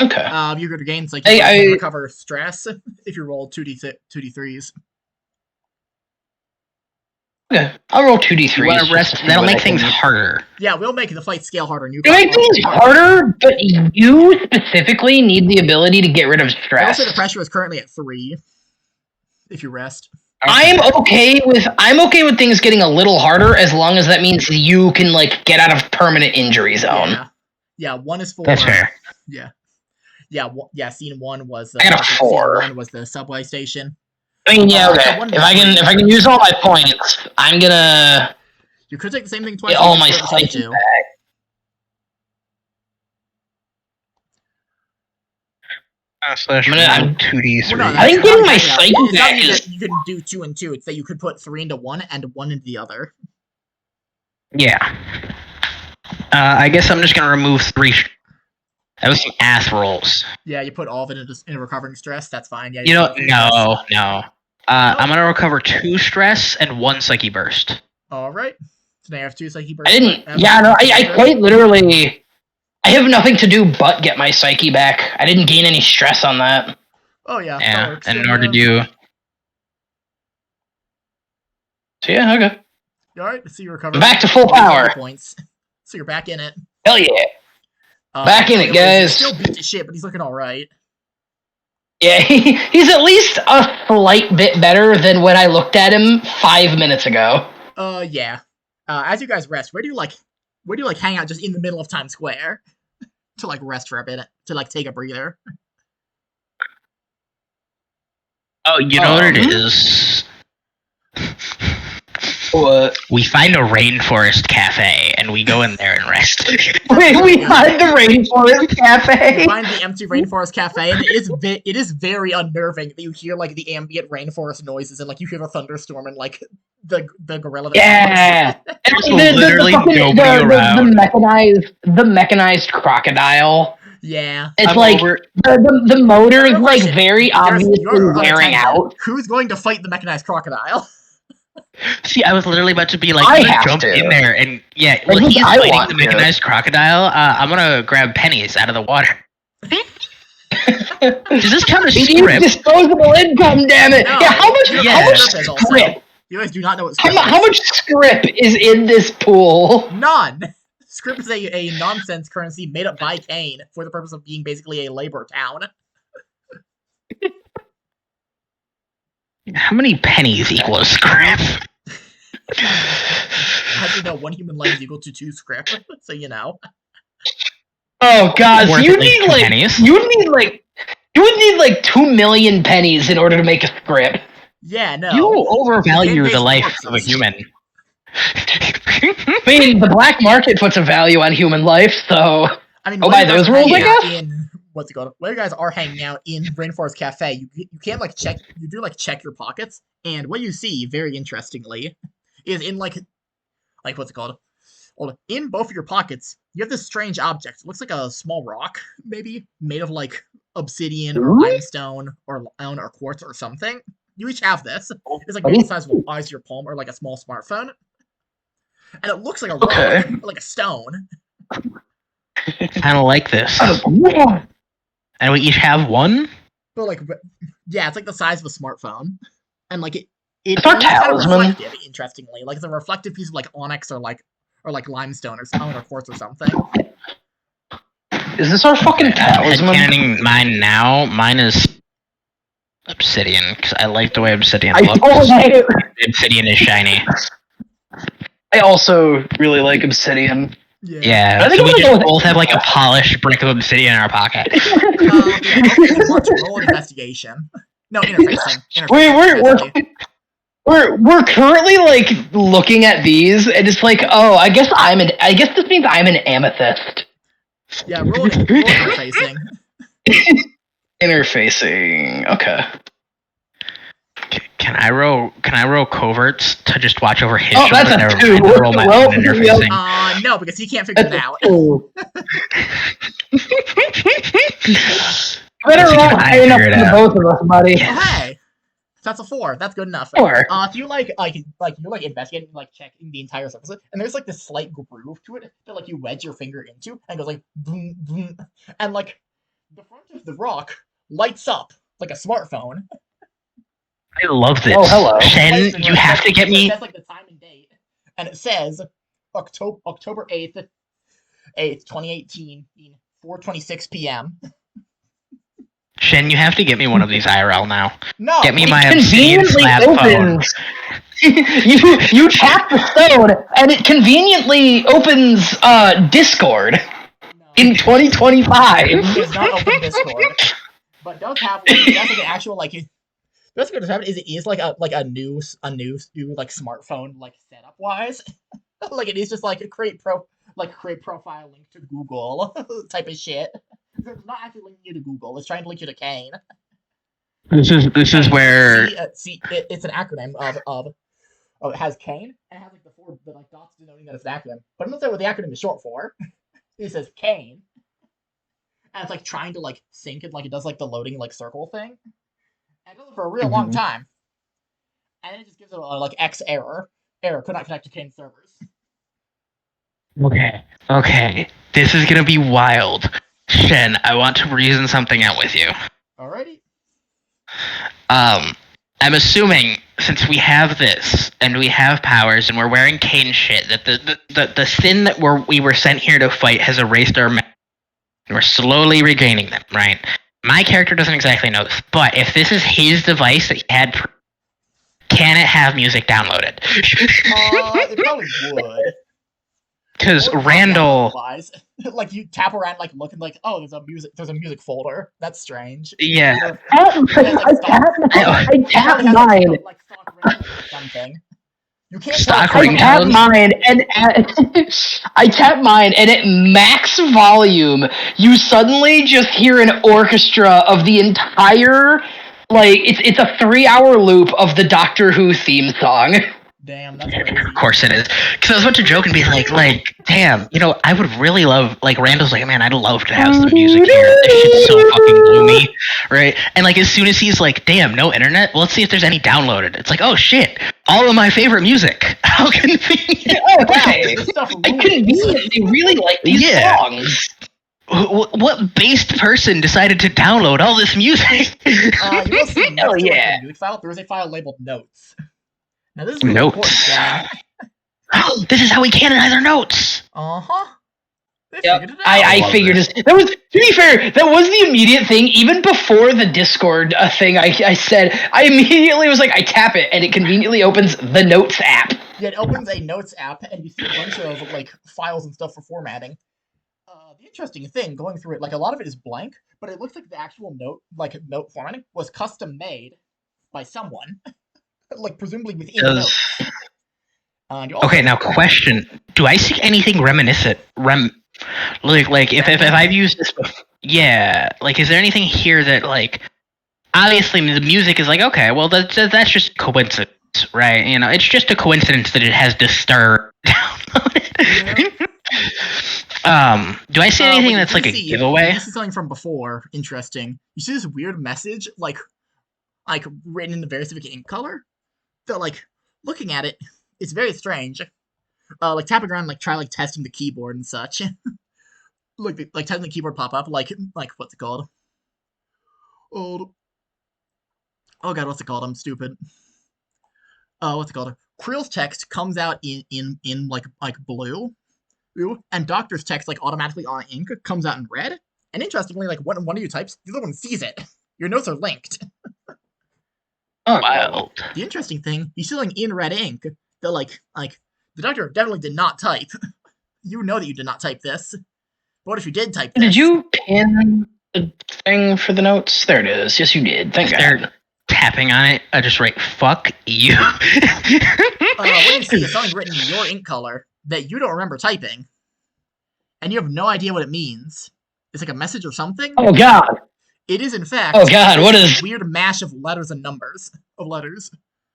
Okay. You could gain psychic Hey, bursts and recover stress if you roll 2d3s. Okay. I'll roll 2d3s. You want to rest? That'll make things harder. harder. Yeah, we'll make the fight scale harder. And you It makes things harder, but you specifically need the ability to get rid of I will stress. say the pressure is currently at 3. If you rest. I'm okay with things getting a little harder as long as that means you can like get out of permanent injury zone. Yeah. 1 is 4. That's fair. Yeah. Scene 1 was I got a 4. Scene 1 was the subway station. I mean, yeah, okay. So If I can use all my points, I'm gonna You could take the same thing twice. get all you my could split it psyche too. back. Slash I'm 2d3. Well, no, I think getting my it's psyche not back that is you can do 2 and 2. It's that you could put 3 into one and 1 into the other. Yeah. I guess I'm just gonna remove 3. That was some ass rolls. Yeah, you put all of it into recovering stress. That's fine. Yeah. You know, put 3 stress. no. I'm gonna recover 2 stress and 1 psyche burst. All right. So now you have 2 psyche bursts. I didn't. Yeah, no. I quite literally. I have nothing to do but get my psyche back. I didn't gain any stress on that. Oh yeah. That Yeah, works. and nor did you. So yeah, okay. All right. So you recover. I'm back to full power. Points. So you're back in it. Hell yeah. Back in it, guys. He's still beat to shit, but he's looking all right. Yeah, he's at least a slight bit better than when I looked at him 5 minutes ago. Yeah. As you guys rest, where do you hang out just in the middle of Times Square to like rest for a bit, to like take a breather? Oh, you know what it is? What? We find a rainforest cafe and we go in there and rest. Wait, we find the rainforest cafe. You find the empty rainforest cafe, and it is very unnerving that you hear like the ambient rainforest noises, and like you hear the thunderstorm and like the gorilla. Yeah, There's literally nobody around. The mechanized crocodile. Yeah, It's I'm like over- the motor's like very You're obviously wearing unattended. out. Who's going to fight the mechanized crocodile? See, I was literally about to be like, I I'm gonna have jump to. in there and yeah, Like, while he's I fighting want the to. mechanized crocodile, I'm gonna grab pennies out of the water. Does this count as He needs script? disposable income, damn it! No, Yeah, how much? you know How what much script is also. script? You guys do not know what How, script is. how much script is in this pool? None. Script is a nonsense currency made up by Cain for the purpose of being basically a labor town. How many pennies equals script? As you know, 1 human life is equal to 2 script, so you know. Oh god, so Worth you at least need 2 like pennies. you would need like 2 million pennies in order to make a script. Yeah, no. You overvalue Cain-based the life of a corpses. human. I mean, the black market puts a value on human life, so I mean, Oh, while by you guys those are rules, I hanging out guess? In what's it called? While you guys are hanging out in Rainforest Cafe, you can't like check. You do like check your pockets, and what you see, very interestingly, is in like what's it called? Hold on. In both of your pockets, you have this strange object. It looks like a small rock, maybe made of like obsidian or Ooh. limestone or quartz or something. You each have this. It's like maybe the size of your palm or like a small smartphone, and it looks like a rock, Okay. like a stone. Kind of like this. yeah. And we each have one? But like, yeah, it's like the size of a smartphone, and like It's our looks kind of talisman. reflective. Interestingly, like it's a reflective piece of like onyx or like limestone or stone or quartz or something. Is this our fucking talisman? Headcanoning mine now. Mine is obsidian because I like the way obsidian I looks. told you. Obsidian is shiny. I also really like Obsidian. Yeah, I think so I'm we gonna just go with both have like a Amethyst. polished brick of obsidian in our pocket. Yeah, okay, March, roll an investigation. No, interfacing. We're currently like looking at these, and it's like, oh, I guess this means I'm an amethyst. Yeah, roll interfacing. Interfacing. Okay. Can I roll coverts to just watch over his Oh, shoulder? that's a Never 2. mind, I'll roll my Well, own yep. interfacing. No, because he can't figure it out. Better Let's see roll if I high enough figure it for the out. both of us, buddy. Yeah. Oh, hey, that's a 4. That's good enough. 4. If you like you're like investigating, like checking the entire surface, and there's like this slight groove to it that like you wedge your finger into, and it goes like boom, boom, and like the front of the rock lights up like a smartphone. I love this. Oh, hello. Shen, you have to get It me. says like the time and date, and it says October 8th, 2018, 4:26 p.m. Shen, you have to get me one of these IRL now. No, Get me It my obsidian conveniently slab phone. opens. you tap the stone, and it conveniently opens Discord in 2025. It does not open Discord, but does have like it has like an actual like. What's good to happen is it is like a new like smartphone like setup wise, like it is just like a create profile link to Google type of shit. It's not actually linking you to Google. It's trying to link you to Cain. This is where It's an acronym of it has Cain and it has like the like dots denoting that it's an acronym, but it doesn't say what the acronym is short for. It says Cain, and it's like trying to like sync it like it does like the loading like circle thing. And it does it for a real long time. And then it just gives it a like X error. Error could not connect to Cain servers. Okay. This is gonna be wild. Shen, I want to reason something out with you. Alrighty. I'm assuming since we have this and we have powers and we're wearing Cain shit, that the sin that we were sent here to fight has erased our memory. And we're slowly regaining them, right? My character doesn't exactly know this, but if this is his device that he had, can it have music downloaded? It probably would. Because Randall, like you tap around, like looking, like oh, there's a music folder. That's strange. yeah, I tap mine. Like stock ringtone or something. You can't Stock I tap ringtones? mine and I tap mine and at max volume, you suddenly just hear an orchestra of the entire like it's a 3-hour loop of the Doctor Who theme song. Damn, that's crazy. of course it is. Because I was about to joke and be like, damn, I would really love, like, Randall's like, man, I'd love to have some music here. This shit's so fucking gloomy, right? And, like, as soon as he's like, damn, no internet? Well, let's see if there's any downloaded. It's like, oh, shit, all of my favorite music. How convenient. Oh, hey, I conveniently really like these songs. What based person decided to download all this music? You will see next Hell to yeah. the music file, there is a file labeled notes. Now this is really Notes. important. This is how we canonize our notes. Uh-huh. Yep. I figured that was, to be fair, that was the immediate thing. Even before the Discord thing, I said, I immediately was like, I tap it, and it conveniently opens the Notes app. Yeah, it opens a Notes app, and you see a bunch of like files and stuff for formatting. The interesting thing, going through it, like a lot of it is blank, but it looks like the actual note formatting was custom made by someone, like presumably within Notes. Okay, now question: do I see anything reminiscent? Like if I've used this before, yeah. Like, is there anything here that like? Obviously, the music is like, okay, well that's just coincidence, right? It's just a coincidence that it has Disturbed downloaded. Do I see anything that's like a giveaway? This is something from before. Interesting. You see this weird message, like written in a very specific ink color. That like looking at it, it's very strange. Like tapping around, like try like testing the keyboard and such. like testing the keyboard pop up, like what's it called? Oh god, what's it called? I'm stupid. What's it called? Creel's text comes out in like blue. And Doctor's text, like automatically on ink, comes out in red. And interestingly, like when one of you types, the other one sees it. Your notes are linked. Oh, wild. The interesting thing, you see like in red ink, the The doctor definitely did not type. You know that you did not type this. But what if you did type this? Did you pin the thing for the notes? There it is. Yes, you did. Thank God. Tapping on it, I just write "fuck you." What you see is something written in your ink color that you don't remember typing, and you have no idea what it means. It's like a message or something. Oh God. It is in fact. Oh God. What is weird mash of letters and numbers of letters?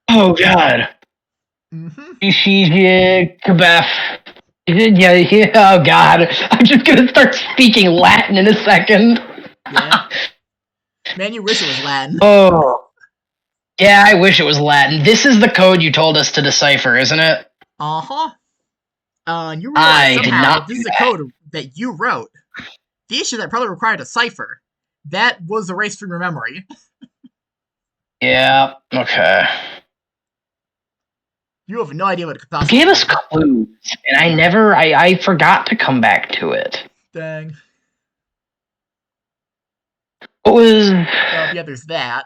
Oh God. Kabef. Yeah. Oh God. I'm just gonna start speaking Latin in a second. Yeah. Man, you wish it was Latin. Oh. Yeah, I wish it was Latin. This is the code you told us to decipher, isn't it? Uh-huh. And you realize did somehow not this is a code that you wrote. The issue that probably required a cipher. That was erased from your memory. Yeah, okay. You have no idea what it could You possibly gave us be. clues, and I forgot to come back to it. Dang. What was... Yeah, there's that.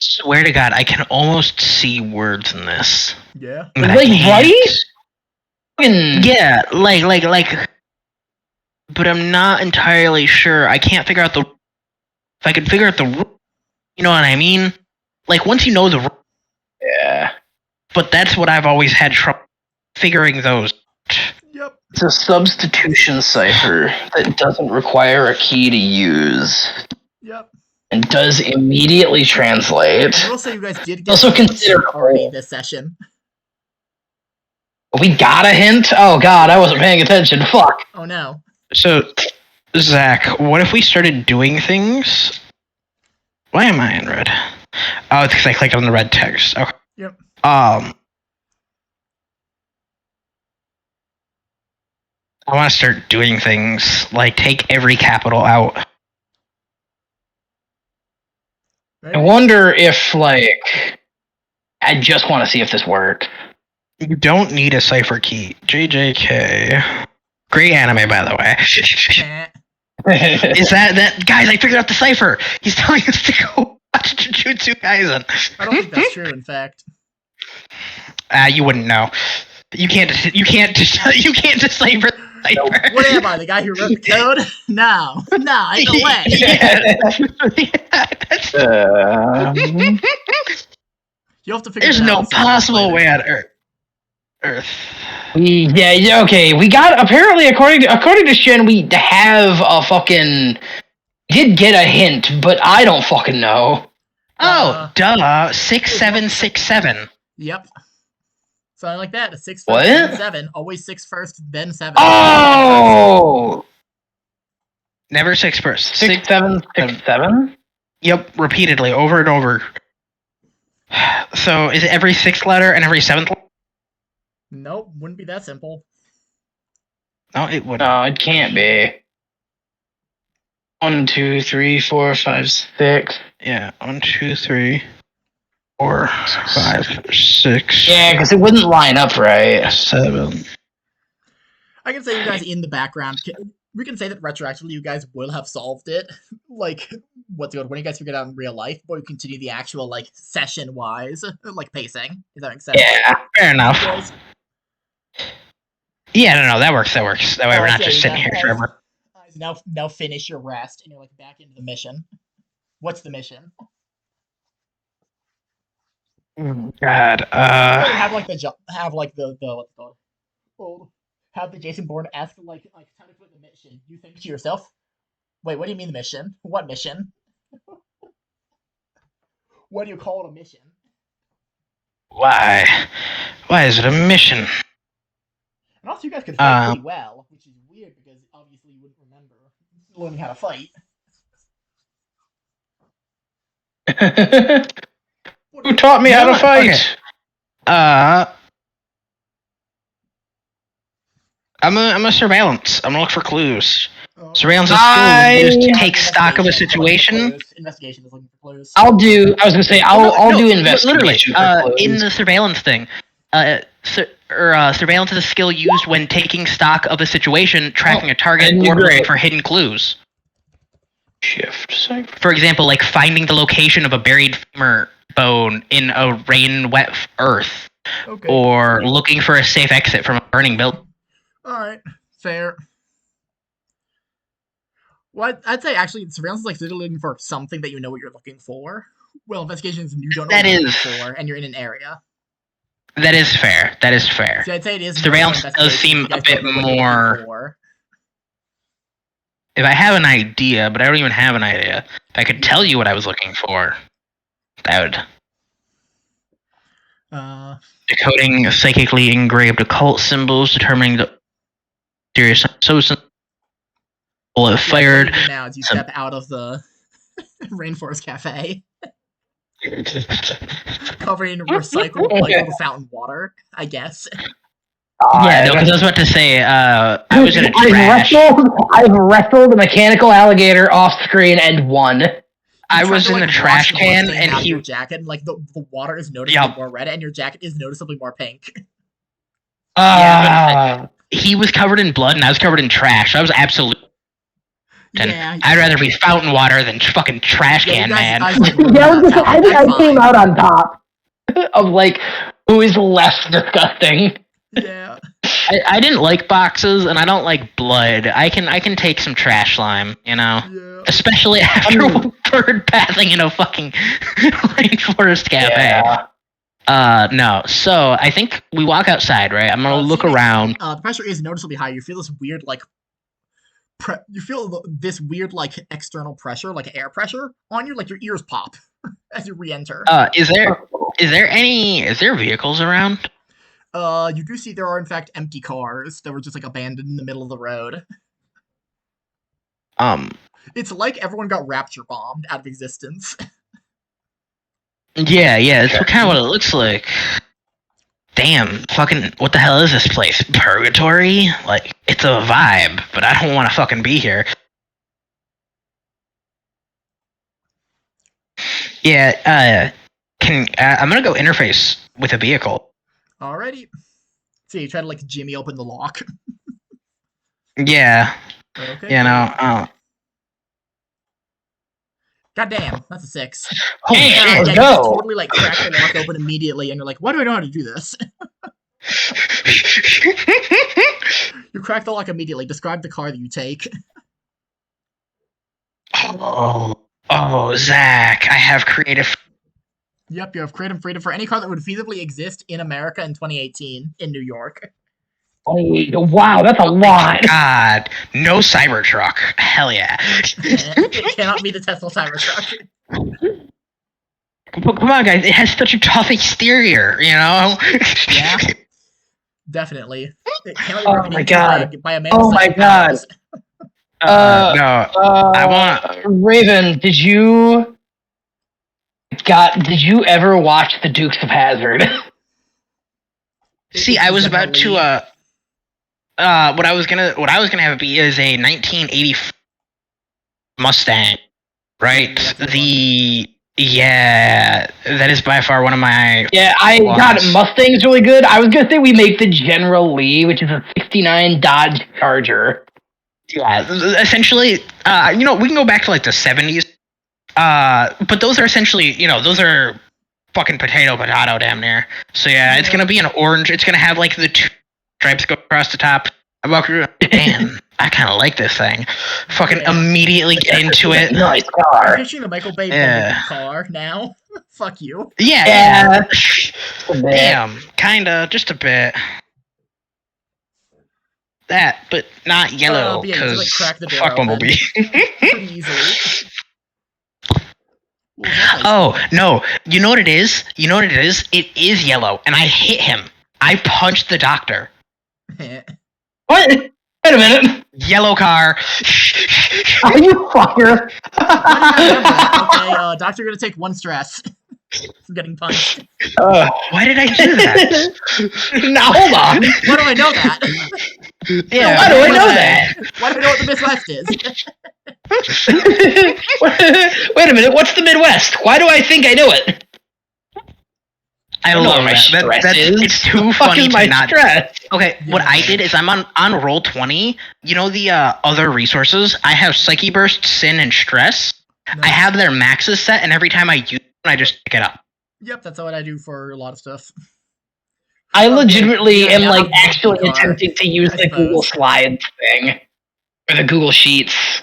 Swear to God, I can almost see words in this. Yeah. But Like, right? Yeah, like. But I'm not entirely sure. I can't figure out the. If I could figure out the, you know what I mean? Like once you know the. Yeah. But that's what I've always had trouble figuring those. Yep. It's a substitution cipher that doesn't require a key to use. Yep. And does immediately translate. I will say you guys did get Also consider already this session. We got a hint? Oh God, I wasn't paying attention. Fuck. Oh no. So, Zach, what if we started doing things? Why am I in red? Oh, it's because I clicked on the red text. Okay. Yep. I want to start doing things like take every capital out. Maybe. I wonder if, like... I just want to see if this works. You don't need a cipher key. JJK. Great anime, by the way. Is that guys? I figured out the cipher. He's telling us to go watch Jujutsu Kaisen. I don't think that's true. In fact, you wouldn't know. You can't decipher the cipher. What am I? The guy who wrote the code? No, ain't no way. You'll have to figure. There's it no out possible way on Earth. Yeah, okay. We got apparently according to Shen, we have a fucking did get a hint, but I don't fucking know. Oh, duh. 6767. Yep. Something like that. A 6 What? first, then 7. Always 6 first, then 7. Oh, Never 6 first. 6767. Yep, repeatedly, over and over. So is it every 6th letter and every 7th letter? Nope, wouldn't be that simple. No, it wouldn't. No, it can't be. 1, 2, 3, 4, 5, 6. Yeah, 1, 2, 3, 4, 5, 6. Yeah, because it wouldn't line up right. 7. I can say you guys in the background. We can say that retroactively you guys will have solved it. Like, what's good when you guys figure it out in real life, or you continue the actual, like, session-wise, like, pacing. If that makes sense. Yeah, fair enough. Yes. Yeah, no, that works. That way we're not just sitting here forever. Now finish your rest, and you're, like, back into the mission. What's the mission? God, Have, like, the what's it called? Well, have the Jason Bourne ask, like, time to quit the mission. You think to yourself, wait, what do you mean the mission? What mission? What do you call it a mission? Why? Why is it a mission? And also, you guys could fight pretty well, which is weird because obviously you wouldn't remember learning how to fight. Who taught me how to fight? Okay. I'm a surveillance. I'm gonna look for clues. Surveillance is skill used to take stock of a situation. Investigation is looking for clues. I'll do investigation. Literally, in the surveillance thing, surveillance is a skill used when taking stock of a situation, tracking a target, or looking for hidden clues. Shift. For example, like finding the location of a buried femur bone in a rain-wet earth. Okay. or looking for a safe exit from a burning building. Alright, fair. Well, I'd say actually surveillance is like literally looking for something that you know what you're looking for. Well, investigation is you don't know That what you're is- looking for, and you're in an area. That is fair. That is fair. See, I'd say it is Surveillance more so does investigation, seem you guys a bit don't know what you're looking more- for. If I have an idea, but I don't even have an idea, if I could tell you what I was looking for, that would. Decoding psychically engraved occult symbols, determining the serious substance. Bullet fired. What you do now is you step out of the Rainforest Cafe, covering recycled like fountain water, I guess. Yeah, no, because I was about to say, I was in a trash. I've wrestled a mechanical alligator off screen and won. I was in a trash can, and and your jacket, and, like the water is noticeably more red, and your jacket is noticeably more pink. Yeah, he was covered in blood, and I was covered in trash. I was absolutely. Yeah, I'd rather be fountain water than fucking trash can, man. I think I came out on top of like who is less disgusting. Yeah. I didn't like boxes, and I don't like blood. I can take some trash slime, you know? Yeah. Especially after bird bathing in a fucking rainforest cafe. Yeah. No. So, I think we walk outside, right? I'm gonna look around. The pressure is noticeably high. You feel this weird, like, this weird, like, external pressure, like air pressure on you, like your ears pop as you re-enter. Is there vehicles around? You do see there are in fact empty cars that were just like abandoned in the middle of the road. It's like everyone got rapture bombed out of existence. Yeah, that's kind of what it looks like. Damn, fucking, what the hell is this place? Purgatory? Like, it's a vibe, but I don't want to fucking be here. Yeah, I'm gonna go interface with a vehicle. Alrighty. So you try to like jimmy open the lock. Yeah. Okay. You know, Goddamn, that's a 6. Holy shit, You let's just go. totally like crack the lock open immediately, and you're like, why do I know how to do this? You crack the lock immediately. Describe the car that you take. Oh, Zach, I have creative. Yep, you have creative freedom for any car that would feasibly exist in America in 2018 in New York. Oh, wow, that's a lot. God, no Cybertruck. Hell yeah. It cannot be the Tesla Cybertruck. Come on, guys. It has such a tough exterior, you know? Yeah. Definitely. It cannot be Oh broken my into God. by a man. Oh my God. No. I want. Raven, did you ever watch The Dukes of Hazzard? See, I was about to what I was gonna have it be is a 1980 Mustang, right? That is by far one of my. Yeah, Mustang's really good. I was gonna say we make the General Lee, which is a '69 Dodge Charger. Yeah, essentially, we can go back to like the 70s, but those are essentially, those are fucking potato damn near. So yeah, it's gonna be an orange. It's gonna have like the two stripes go across the top. I walk through. Damn, I kind of like this thing. Fucking immediately get into it. Nice car. I'm picturing the Michael Bay car now. Fuck you. Yeah. Damn, kinda, just a bit. That, but not yellow, because like, crack the door fuck open. Bumblebee. Pretty easily. Oh, no. You know what it is? It is yellow, and I hit him. I punched the doctor. What? Wait a minute. Yellow car. Are you fucker? Okay, doctor, you're gonna take 1 stress from getting punched. Why did I do that? Now, hold on. Why do I know that? Yeah, why do I know that? Why do we know what the Midwest is? Wait a minute, what's the Midwest? Why do I think I know it? I don't know. It's too funny to not. Stress. Okay, what I did is I'm on Roll20. You know the other resources? I have Psyche Burst, Sin, and Stress. Nice. I have their maxes set, and every time I use one, I just pick it up. Yep, that's what I do for a lot of stuff. I Okay, legitimately yeah, am yeah, like I'm actually the car, attempting to use I the Google suppose. Slides thing or the Google Sheets.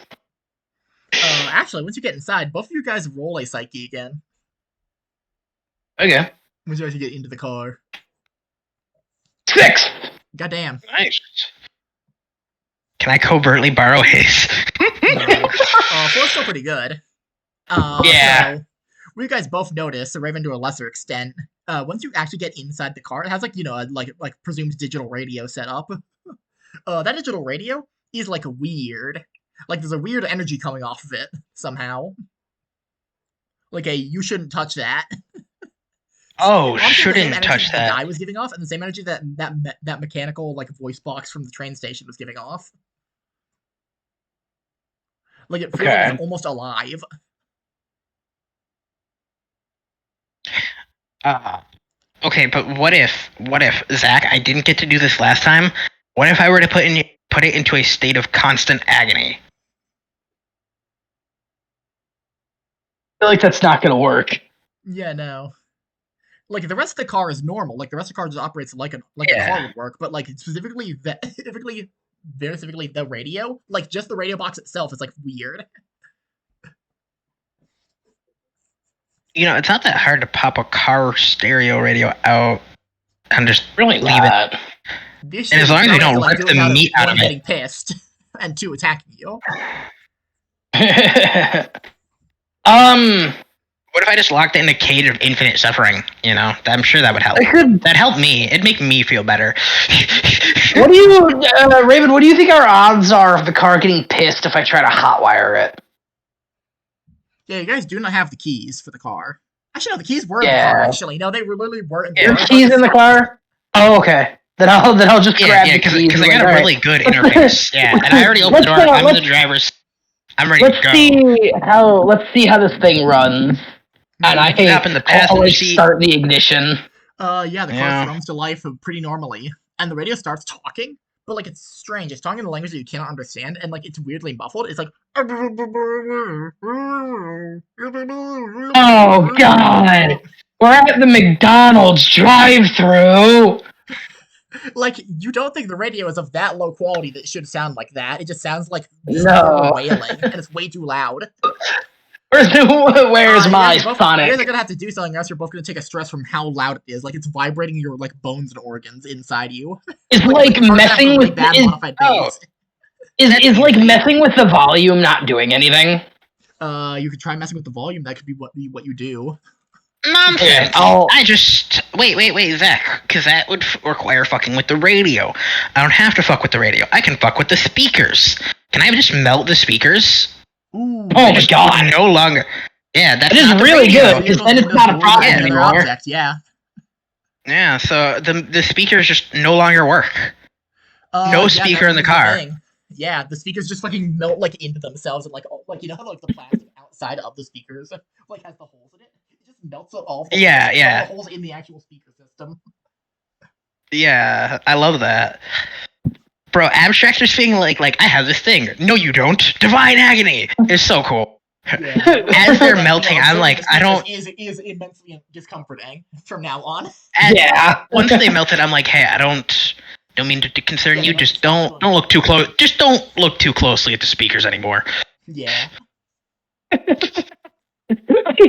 Actually, once you get inside, both of you guys roll a psyche again. Okay. Once you actually get into the car. 6. Goddamn. Nice. Can I covertly borrow his? No. 4's still pretty good. Yeah. So, what you guys both notice, or even to a lesser extent, once you actually get inside the car, it has like presumed digital radio set up. That digital radio is like weird. Like there's a weird energy coming off of it somehow. Like you shouldn't touch that. Oh, Honestly, the same shouldn't energy touch the that. guy was giving off, and the same energy that mechanical like voice box from the train station was giving off. Like it feels like Okay. it's almost alive. Okay, but what if Zach? I didn't get to do this last time. What if I were to put it into a state of constant agony? I feel like that's not gonna work. Yeah, no. Like the rest of the car is normal. Like the rest of the car just operates like a Yeah. car would work, but like specifically very specifically the radio, like just the radio box itself is like weird. You know, it's not that hard to pop a car stereo radio out and just Really leave it. not. The issue And is as long as you you have to don't like rip do the it without meat out one of getting it. pissed and 2 attacking you. What if I just locked it in a cage of infinite suffering? You know, I'm sure that would help. I could. That'd help me. It'd make me feel better. What do you, Raven? What do you think our odds are of the car getting pissed if I try to hotwire it? Yeah, you guys do not have the keys for the car. Actually, no, the keys were in the Yeah. car. Actually, no, they literally were in the Yeah. Your car. keys in the car? Oh, okay. Then I'll just grab the keys. Because I and got a like, really good interface. Yeah, and I already opened the door. I'm in the driver's. I'm ready to Let's go. see how this thing runs. And I Hop in the I'll passenger like seat. start the ignition. yeah, the car Yeah. thrums to life pretty normally, and the radio starts talking, but like it's strange. It's talking in a language that you cannot understand, and like it's weirdly muffled. It's like. Oh God! We're at the McDonald's drive-through. Like you don't think the radio is of that low quality that it should sound like that. It just sounds like No. wailing, and it's way too loud. Where's my You guys Sonic? are gonna have to do something else. You're both gonna take a stress from how loud it is. Like it's vibrating your like bones and organs inside you. Is like the car's gonna have messing really with bad modified bass. is like messing with the volume not doing anything? You could try messing with the volume. That could be what you do. Nonsense. I'll- I just wait, Zach, because that would require fucking with the radio. I don't have to fuck with the radio. I can fuck with the speakers. Can I just melt the speakers? Ooh. Oh my God! No longer. Yeah, that's That is not the really radio. good, because then it's not a problem Any other anymore. object, yeah. Yeah, so the speakers just no longer work. No Yeah, speaker that in the would be car. thing. Yeah, the speakers just fucking melt like into themselves and like you know how like the plastic outside of the speakers like has the holes in it. It just melts it all. Yeah, yeah. The holes in the actual speaker system. Yeah, I love that. Bro, abstract just being like I have this thing. No, you don't. Divine agony is so cool. Yeah. As they're melting, I'm like, I don't. Is immensely discomforting from now on. Yeah. Once they melted, I'm like, hey, I don't mean to concern Yeah, you. they Just melt- don't look too close. Just don't look too closely at the speakers anymore. Yeah.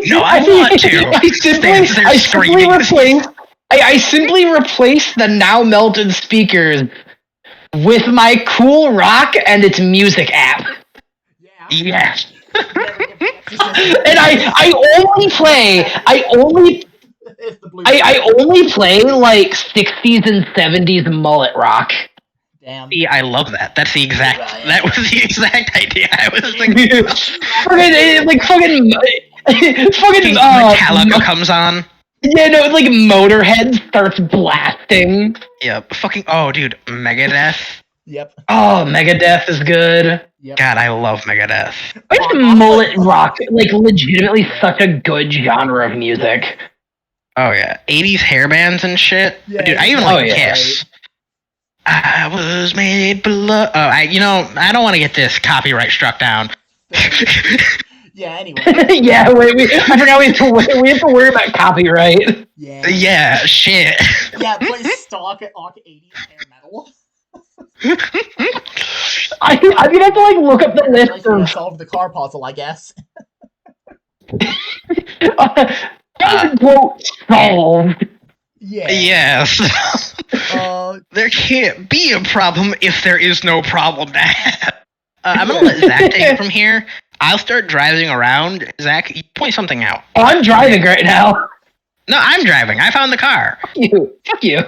No, I want to. Stands there screaming. I simply replaced the now melted speakers with my Cool Rock and its music app. Yeah. Yes. And I only play like 60s and 70s mullet rock. Damn. See, I love that. That's the exact. Right. That was the exact idea I was thinking. fucking Metallica comes on. Yeah, no, like Motorhead starts blasting. Yep. Fucking. Oh, dude, Megadeth. Yep. Oh, Megadeth is good. Yep. God, I love Megadeth. Why is mullet rock like legitimately such a good genre of music? Oh yeah, 80s hair bands and shit. Yeah, Dude, I even yeah. like Oh, yeah. Kiss. I was made below. Oh, I don't want to get this copyright struck down. Yeah, Yeah. Anyway. Yeah, I forgot we have to worry about copyright. Yeah. Yeah, shit. Yeah. Play stock at 80s hair metal. I'm gonna have to like look up the list Like, of. solve the car puzzle, I guess. Quote solved. Yeah. Yes. There can't be a problem if there is no problem to have. I'm gonna let Zach take it from here. I'll start driving around. Zach, you point something out. Oh, I'm driving right now. No, I'm driving. I found the car. Fuck you. Fuck you.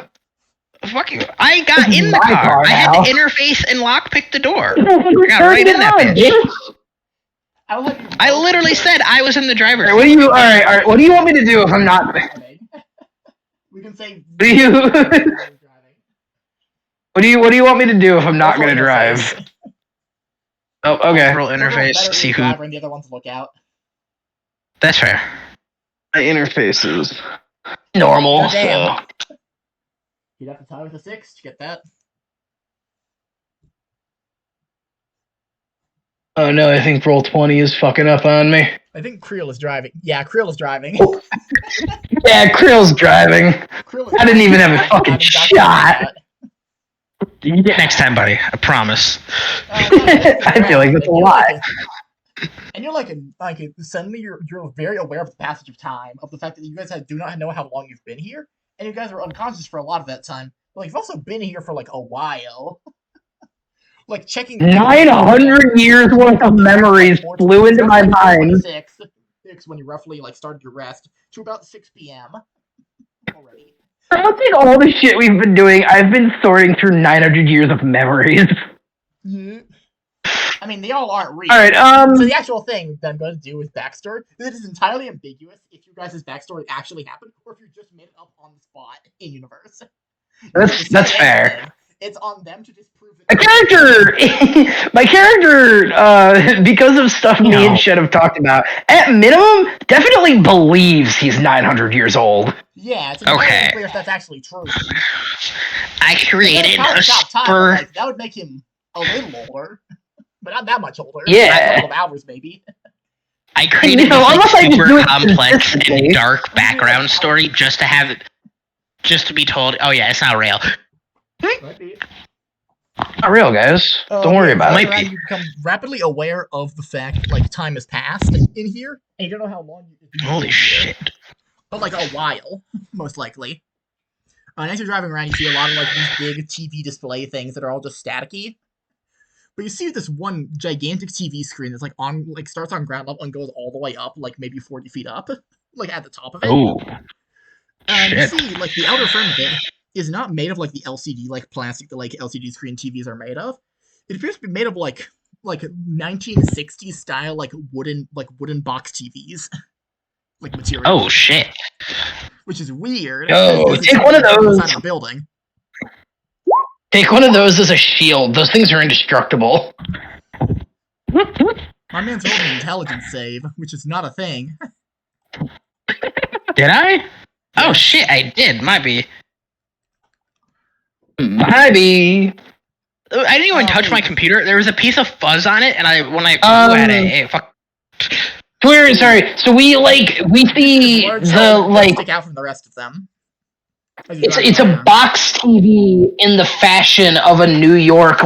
Fuck you. I got This is in the my car I had now. to interface and lockpick the door. You got turned right it in that on, bitch. bitch. I literally said I was in the driver's All seat. right. What do you want me to do if I'm not? We can say. What do you want me to do if I'm not gonna drive? Oh, okay. Roll interface. See who. And the other ones look out. That's fair. My interface is normal. Damn. So. You'd have to tie with a 6 to get that. Oh no, I think roll 20 is fucking up on me. I think Creel is driving. Yeah, Creel is driving. Oh. Yeah, Krill's driving. I didn't even have a fucking shot. Next time, buddy. I promise. I feel like that's a lie. And you're suddenly you're very aware of the passage of time, of the fact that you guys do not know how long you've been here, and you guys were unconscious for a lot of that time. But you've also been here for a while. Checking 900 years worth of memories flew into my mind. 6 when you roughly started your rest to about 6 p.m. already. I don't think all the shit we've been doing, I've been sorting through 900 years of memories. Yeah. I mean, they all aren't real. Alright, So the actual thing that I'm going to do with backstory is it is entirely ambiguous if you guys' backstory actually happened, or if you just made it up on the spot in universe. That's fair. It's on them to disprove it. My character, because of stuff me and Shed have talked about, at minimum, definitely believes he's 900 years old. Yeah, it's entirely clear if that's actually true. I created a spur. That would make him a little older, but not that much older. Yeah. A couple of hours, maybe. I created a super complex and dark background story just to be told, oh yeah, it's not real. Might be. Not real, guys. Don't worry about it. You become rapidly aware of the fact time has passed in here, and you don't know how long you've been Holy shit. But a while, most likely. And as you're driving around, you see a lot of these big TV display things that are all just staticky. But you see this one gigantic TV screen that's on starts on ground level and goes all the way up, maybe 40 feet up, at the top of it. Oh. And you see the outer frame of it is not made of the LCD plastic that LCD screen TVs are made of. It appears to be made of 1960s style wooden box TVs. Material. Oh shit. Which is weird. Yo, take one of those. Inside of a building. Take one of those as a shield. Those things are indestructible. My man's rolling an intelligence save, which is not a thing. Did I? Oh shit, I did. Might be. I didn't even touch my computer. There was a piece of fuzz on it, and when I at it, hey, fuck. Sorry. So we see the stick out from the rest of them. It's a box TV in the fashion of a New York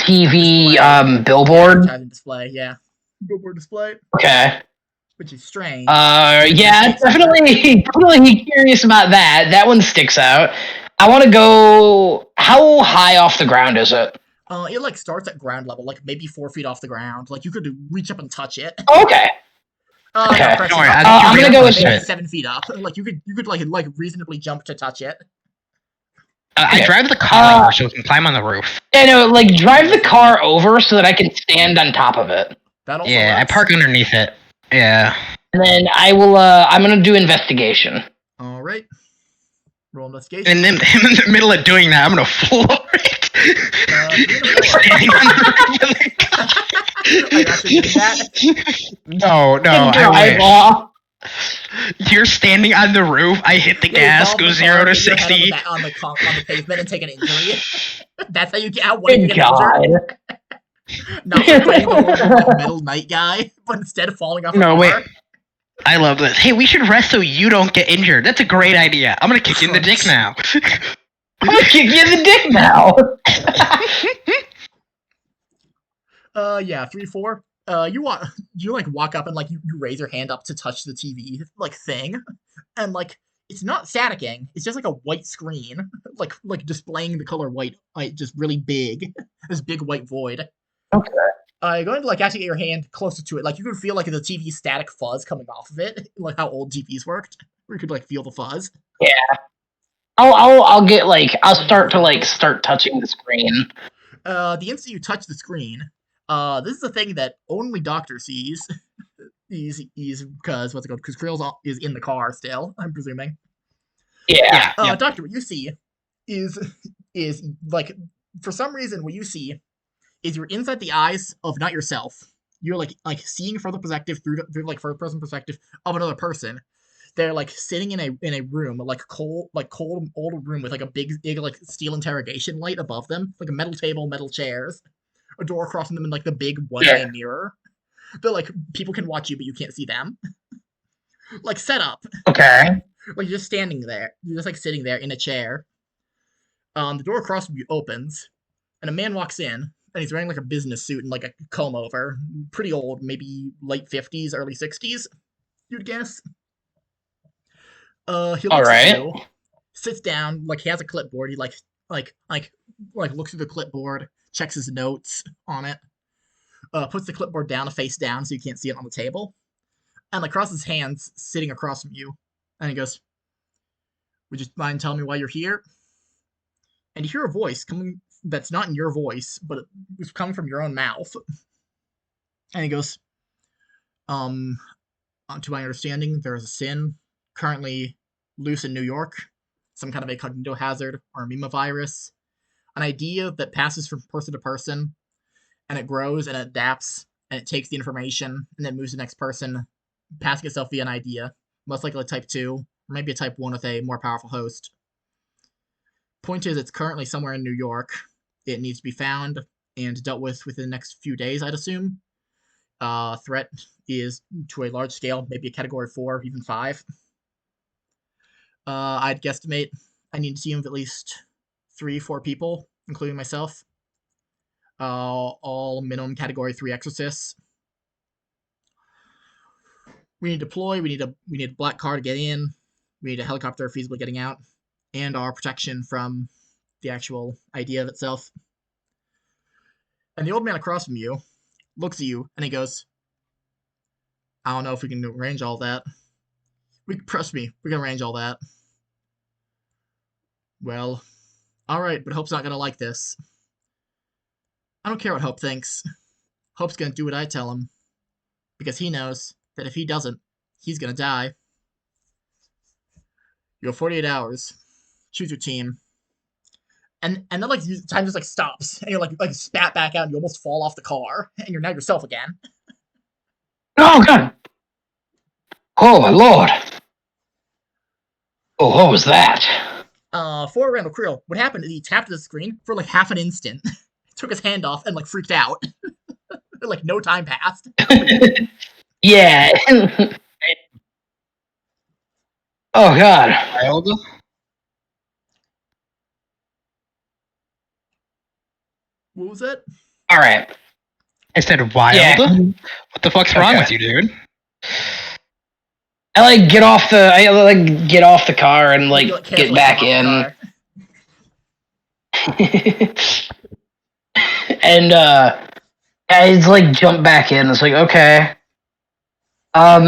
TV billboard. Display, yeah. Billboard display. Okay. Which is strange. Yeah, definitely curious about that. That one sticks out. I want to go. How high off the ground is it? It starts at ground level, maybe 4 feet off the ground. You could reach up and touch it. Okay. Okay. Don't worry, I'm gonna go with 7 feet up. You could reasonably jump to touch it. I drive the car over so we can climb on the roof. Yeah, no, drive the car over so that I can stand on top of it. Yeah, I park underneath it. Yeah. And then I will. I'm gonna do investigation. All right. Roll investigation. And then in the middle of doing that, I'm gonna floor it. Standing on the roof of the car. Are you actually doing that? No, I wish. You're standing on the roof. I hit the gas, go 0 to 60 on the pavement, and take an injury. That's how you get out. What you get injured. Not like playing the whole like Metal Knight guy, but instead of falling off a No, car. wait. I love this. Hey, we should rest so you don't get injured. That's a great idea. I'm gonna kick you in the dick now. I'm gonna kick you in the dick now. Yeah, 3-4. You walk up and like you raise your hand up to touch the TV like thing, and like it's not staticking. It's just like a white screen, like displaying the color white, like just really big, this big white void. Okay. You're going to like actually get your hand closer to it, like you can feel like the TV static fuzz coming off of it, like how old TVs worked, where you could like feel the fuzz. Yeah. I'll get like I'll start touching the screen. The instant you touch the screen, this is a thing that only Doctor sees. He's because what's it called? Because Krill's is in the car still, I'm presuming. Yeah. Doctor, what you see is like for some reason what you see is you're inside the eyes of not yourself. You're like seeing from the perspective through like first person perspective of another person. They're like sitting in a room, like cold old room with like a big like steel interrogation light above them, like a metal table, metal chairs, a door across from them, and like the big one-way mirror. They're like people can watch you, but you can't see them. Like set up. Okay. Like you're just standing there. You're just like sitting there in a chair. The door across from you opens, and a man walks in, and he's wearing like a business suit and like a comb over. Pretty old, maybe late 50s, early 60s, you'd guess. He looks at you, sits down, like he has a clipboard. He like looks through the clipboard, checks his notes on it, puts the clipboard down, face down, so you can't see it on the table, and like crosses his hands, sitting across from you, and he goes, "Would you mind telling me why you're here?" And you hear a voice coming that's not in your voice, but it's coming from your own mouth, and he goes, "To my understanding, there is a sin currently loose in New York, some kind of a cognito hazard or amoeba virus, an idea that passes from person to person, and it grows and it adapts, and it takes the information and then moves to the next person, passing itself via an idea, most likely a type 2, or maybe a type 1 with a more powerful host. Point is, it's currently somewhere in New York. It needs to be found and dealt with within the next few days, I'd assume. Threat is to a large scale, maybe a category 4, even 5. I'd guesstimate I need a team of at least 3-4 people, including myself. All minimum category 3 exorcists. We need to deploy. We need a black car to get in. We need a helicopter feasibly getting out, and our protection from the actual idea of itself." And the old man across from you looks at you and he goes, "I don't know if we can arrange all that. Trust me, we can arrange all that." "Well, alright, but Hope's not gonna like this." "I don't care what Hope thinks. Hope's gonna do what I tell him. Because he knows that if he doesn't, he's gonna die. You have 48 hours. Choose your team." And then like time just like stops, and you're like spat back out, and you almost fall off the car, and you're now yourself again. Oh god. Oh my lord. Oh, what was that? For Randall Creel, what happened is he tapped the screen for like half an instant, took his hand off, and like freaked out. Like no time passed. Yeah. Oh god. Wild? What was it? All right. I said wild? Yeah. What the fuck's wrong Okay. with you, dude? I get off the car and like You, get back in. And I just like jump back in. It's like, okay. Are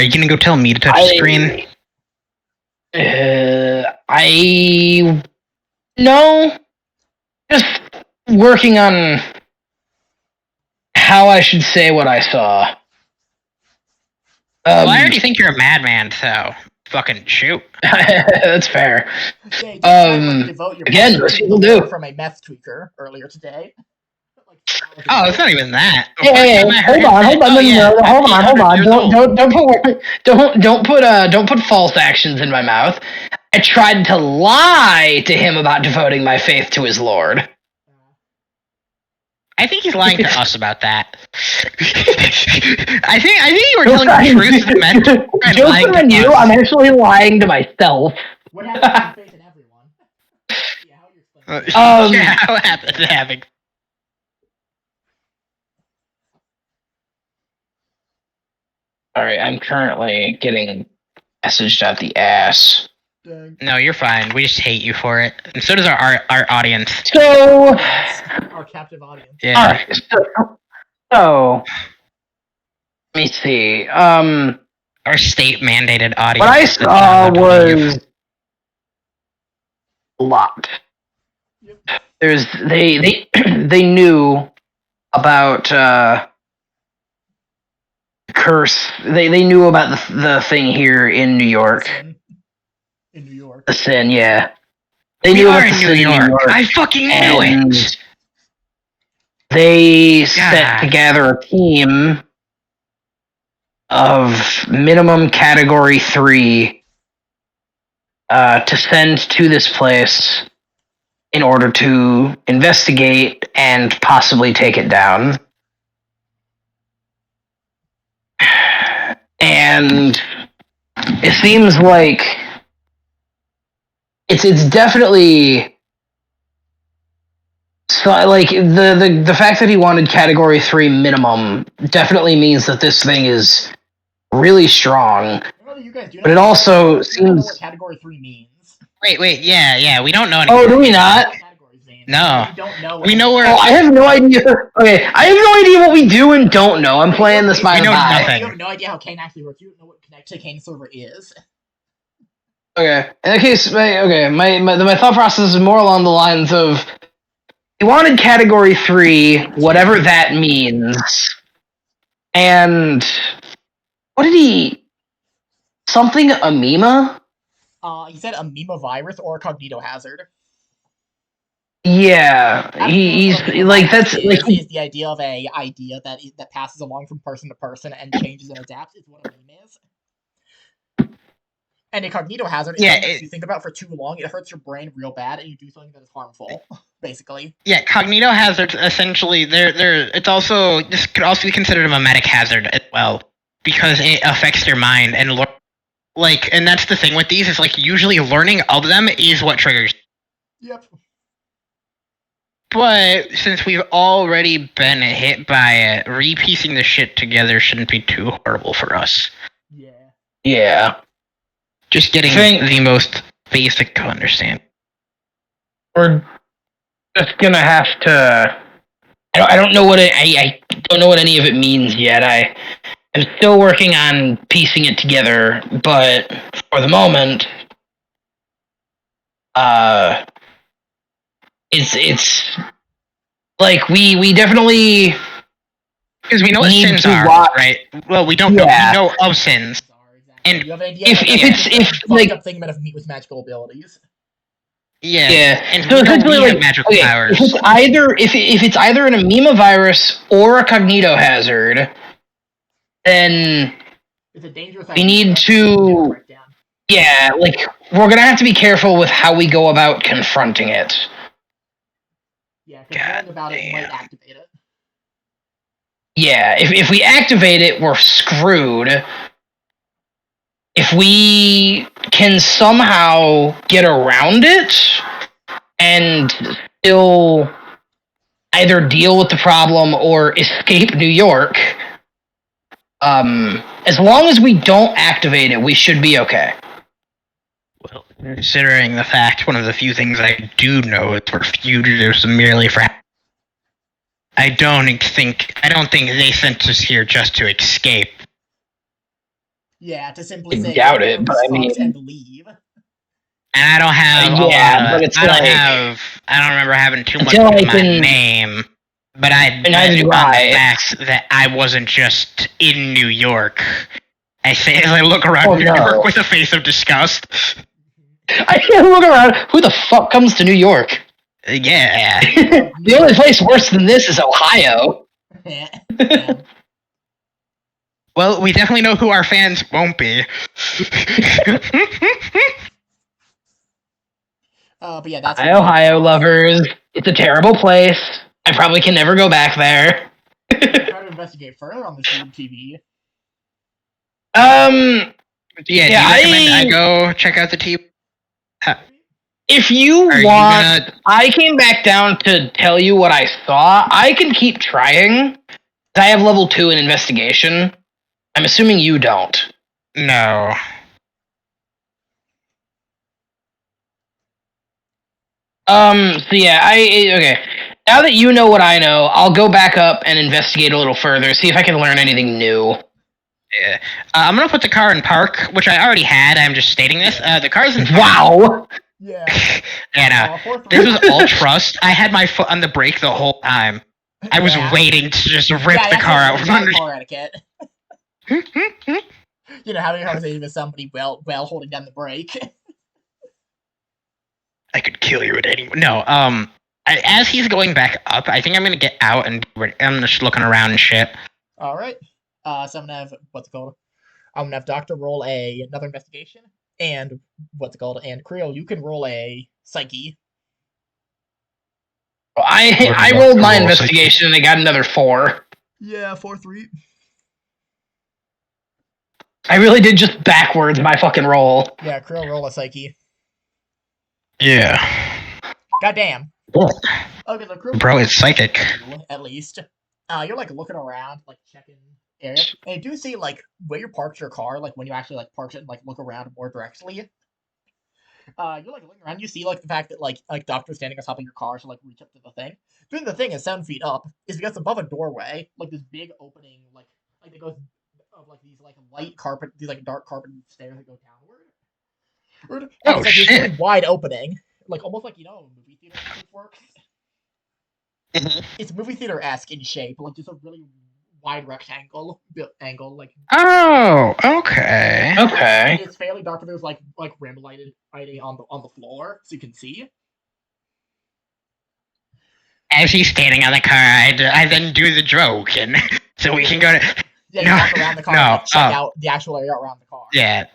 you gonna go tell me to touch the screen? I no, just working on how I should say what I saw. Well, I already think you're a madman, so fucking shoot. That's fair. Yeah, devote your again, power most to people the do. from a meth tweaker earlier today. Oh, it's not even that. Hey, hold on, hold on. Don't put false actions in my mouth. I tried to lie to him about devoting my faith to his lord. I think he's lying to us about that. I think you were telling the truth to the mentor and lying Joseph and to you, us. I'm actually lying to myself. What happened to having faith in everyone? Yeah, how are you explaining that? Yeah, how happened to having? Alright, I'm currently getting messaged out the ass. Dang. No, you're fine. We just hate you for it, and so does our audience. So, Our captive audience. Yeah. alright, so, let me see. Our state mandated audience. What I that's not saw allowed to leave. was a lot. Yep. They knew about curse. They knew about the thing here in New York. Sin. In New York. The sin, yeah. They We knew are about the in sin New in New York. York. I fucking knew And it. they set God. together a team of minimum category 3 to send to this place in order to investigate and possibly take it down. And it seems like it's definitely so like the fact that he wanted category 3 minimum definitely means that this thing is really strong. I don't know that you guys do But it know- also you don't know seems what category 3 means. Wait, yeah. We don't know anything. Oh, do we not? Categories mean. No. You don't know. We know where. Oh, I have no idea. Okay, I have no idea what we do and don't know. I'm playing this by We the know by. nothing. You have no idea how Cain actually works. You don't know what connect to Cain server is. Okay. In that case, my thought process is more along the lines of he wanted category 3, whatever that means. And what did he something amema? He said a meme virus or a cognito hazard. Yeah, I don't know he's what a meme like virus that's like is the idea of a idea that passes along from person to person and changes and adapts is what a meme is. And a cognito hazard is Yeah, something that if you think about for too long, it hurts your brain real bad, and you do something that is harmful. Basically. Yeah, cognito hazards essentially it's also this could also be considered a mimetic hazard as well because it affects your mind and and that's the thing with these is like usually learning of them is what triggers. Yep. But since we've already been hit by it, repiecing the shit together shouldn't be too horrible for us. Yeah. yeah. Just getting the most basic to understand. We're just gonna have to. I don't know what I don't know what any of it means yet. I'm still working on piecing it together, but for the moment, it's like we definitely because we know what need sins to are, watch. right? Well, we don't Yeah. know. We know of sins. And you have an idea if fucked like up thing about meat with magical abilities. Yeah. And so we know essentially, we have like, magical okay, powers. if it's either an amema virus or a cognito hazard, then It's a dangerous we idea. need to. Yeah, like we're gonna have to be careful with how we go about confronting it. Yeah, because knowing about it might activate it. Yeah, if we activate it, we're screwed. If we can somehow get around it and still either deal with the problem or escape New York, as long as we don't activate it, we should be okay. Well, considering the fact one of the few things I do know is we're fugitives merely for. I don't think they sent us here just to escape. Yeah, to simply I say doubt it, but I mean, and leave. And I don't have but it's I don't remember having too much until of I my can- name. But I bet neither do on the I. fact that I wasn't just in New York. I say as I look around Oh, New no. York with a face of disgust. I can't look around. Who the fuck comes to New York? Yeah. The only place worse than this is Ohio. Yeah. Well, we definitely know who our fans won't be. But yeah, that's Hi, Ohio lovers. It's a terrible place. I probably can never go back there. Try to investigate further on this weird TV. Yeah, do you Yeah, recommend I go check out the TV? If you Are you want, gonna- I came back down to tell you what I saw. I can keep trying. I have level 2 in investigation. I'm assuming you don't. No. So yeah, okay. Now that you know what I know, I'll go back up and investigate a little further, see if I can learn anything new. Yeah. I'm gonna put the car in park, which I already had. I'm just stating this. The car's in park. Wow. Yeah. And Fourth this route. was all trust. I had my foot on the brake the whole time. I was Yeah. waiting to just rip Yeah, the that's car like out really from under. bad car etiquette. You know, having a conversation with somebody while holding down the brake. I could kill you at any. No. As he's going back up, I think I'm gonna get out and I'm just looking around and shit. All right. So I'm gonna have what's it called? I'm gonna have Doctor roll another investigation, and what's it called? And Creel, you can roll a psyche. I rolled my investigation and I got another 4. Yeah, 4-3. I really did just backwards my fucking roll. Yeah, Creel, roll a psyche. Yeah. Goddamn. Yeah. Okay, so Creel, Bro, it's psychic. at least. You're like looking around, like checking area, and you do see like where you parked your car, like when you actually like parked it and like look around more directly. You're like looking around, you see like the fact that like Doctor's standing on top of your car to like reach up to the thing. Doing the thing is 7 feet up is because above a doorway, like this big opening, like that goes of like these like light carpet, these like dark carpet stairs that go downward. And it's like this really wide opening, like almost like a movie theater works. It's movie theater-esque in shape, like just a really wide rectangle angle, like. Oh, okay. Okay. It's fairly dark, but there's like rim lighting on the floor, so you can see. As he's standing on the car, I then do the joke, and so we can go to. Yeah, you walk around the car and like, check out the actual area around the car. Yeah.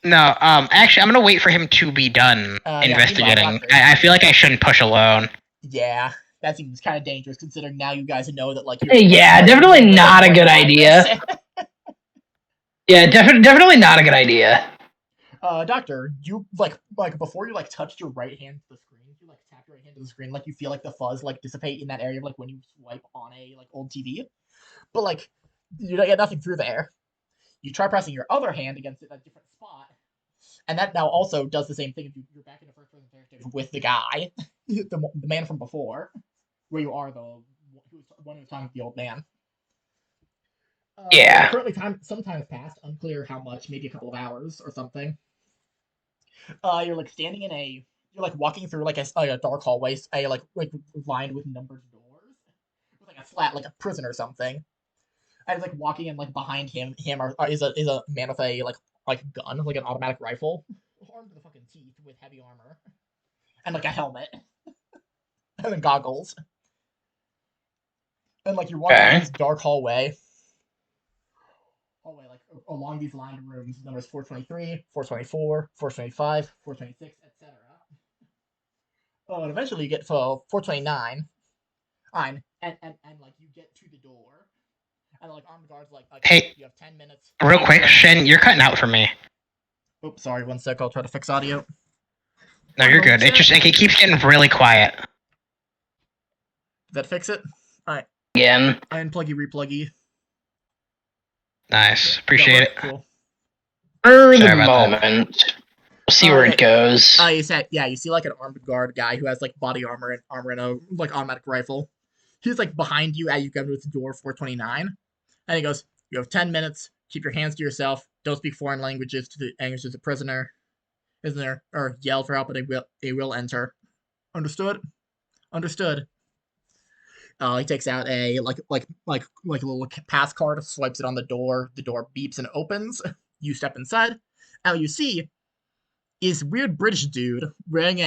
No, actually, I'm gonna wait for him to be done investigating. I feel like I shouldn't push alone. Yeah, that seems kind of dangerous considering now you guys know that like. Yeah, definitely not a good idea. Yeah, definitely not a good idea. Doctor, you like before you like touched your right hand to the screen, you like tap your right hand to the screen, like you feel like the fuzz like dissipate in that area, like when you swipe on a like old TV, but like you don't get nothing through there. You try pressing your other hand against it at a different spot, and that now also does the same thing. You're back in the first person perspective with the guy, the man from before, where you are the one who's talking to the old man. Yeah. Currently, some time has passed. Unclear how much. Maybe a couple of hours or something. You're like standing in a. You're like walking through like a dark hallway, like lined with numbered doors, with like a flat like a prison or something. And like walking in like behind him is a man with a like gun, like an automatic rifle, armed to the fucking teeth with heavy armor, and like a helmet, and then goggles. And like you're walking in this dark hallway, like along these lined rooms, numbers 423, 424, 425, 426, etc. Oh, and eventually you get to 429, and like you get to the door. And like armed guards like hey, you have 10 minutes. Real quick, Shen, you're cutting out for me. Oops, sorry, 1 sec, I'll try to fix audio. No, you're good. It keeps getting really quiet. Did that fix it? Alright. Again. Unpluggy, repluggy. Nice. Appreciate it. Cool. For the moment. We'll see where it goes. You see like an armed guard guy who has like body armor and a like automatic rifle. He's like behind you as you come to the door 429. And he goes, you have 10 minutes. Keep your hands to yourself. Don't speak foreign languages to the prisoner. Or yell for help, but they will enter. Understood? Understood. He takes out a like a little pass card, swipes it on the door. The door beeps and opens. You step inside. And what you see is weird British dude wearing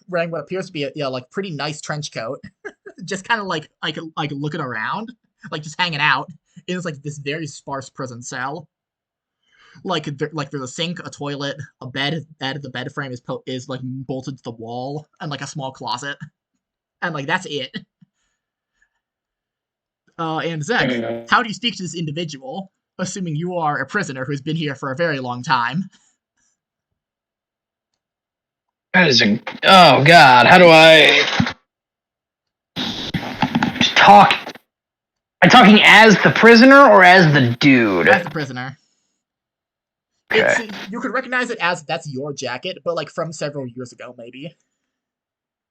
what appears to be a like pretty nice trench coat, just kind of like looking around, like just hanging out. It is like this very sparse prison cell. Like there's a sink, a toilet, a bed. The bed frame is like bolted to the wall, and like a small closet, and like that's it. And Zek, how do you speak to this individual, assuming you are a prisoner who's been here for a very long time? That is a. Oh God, how do I talk? Am I talking as the prisoner or as the dude? As the prisoner. Okay. You could recognize it as that's your jacket, but like from several years ago, maybe.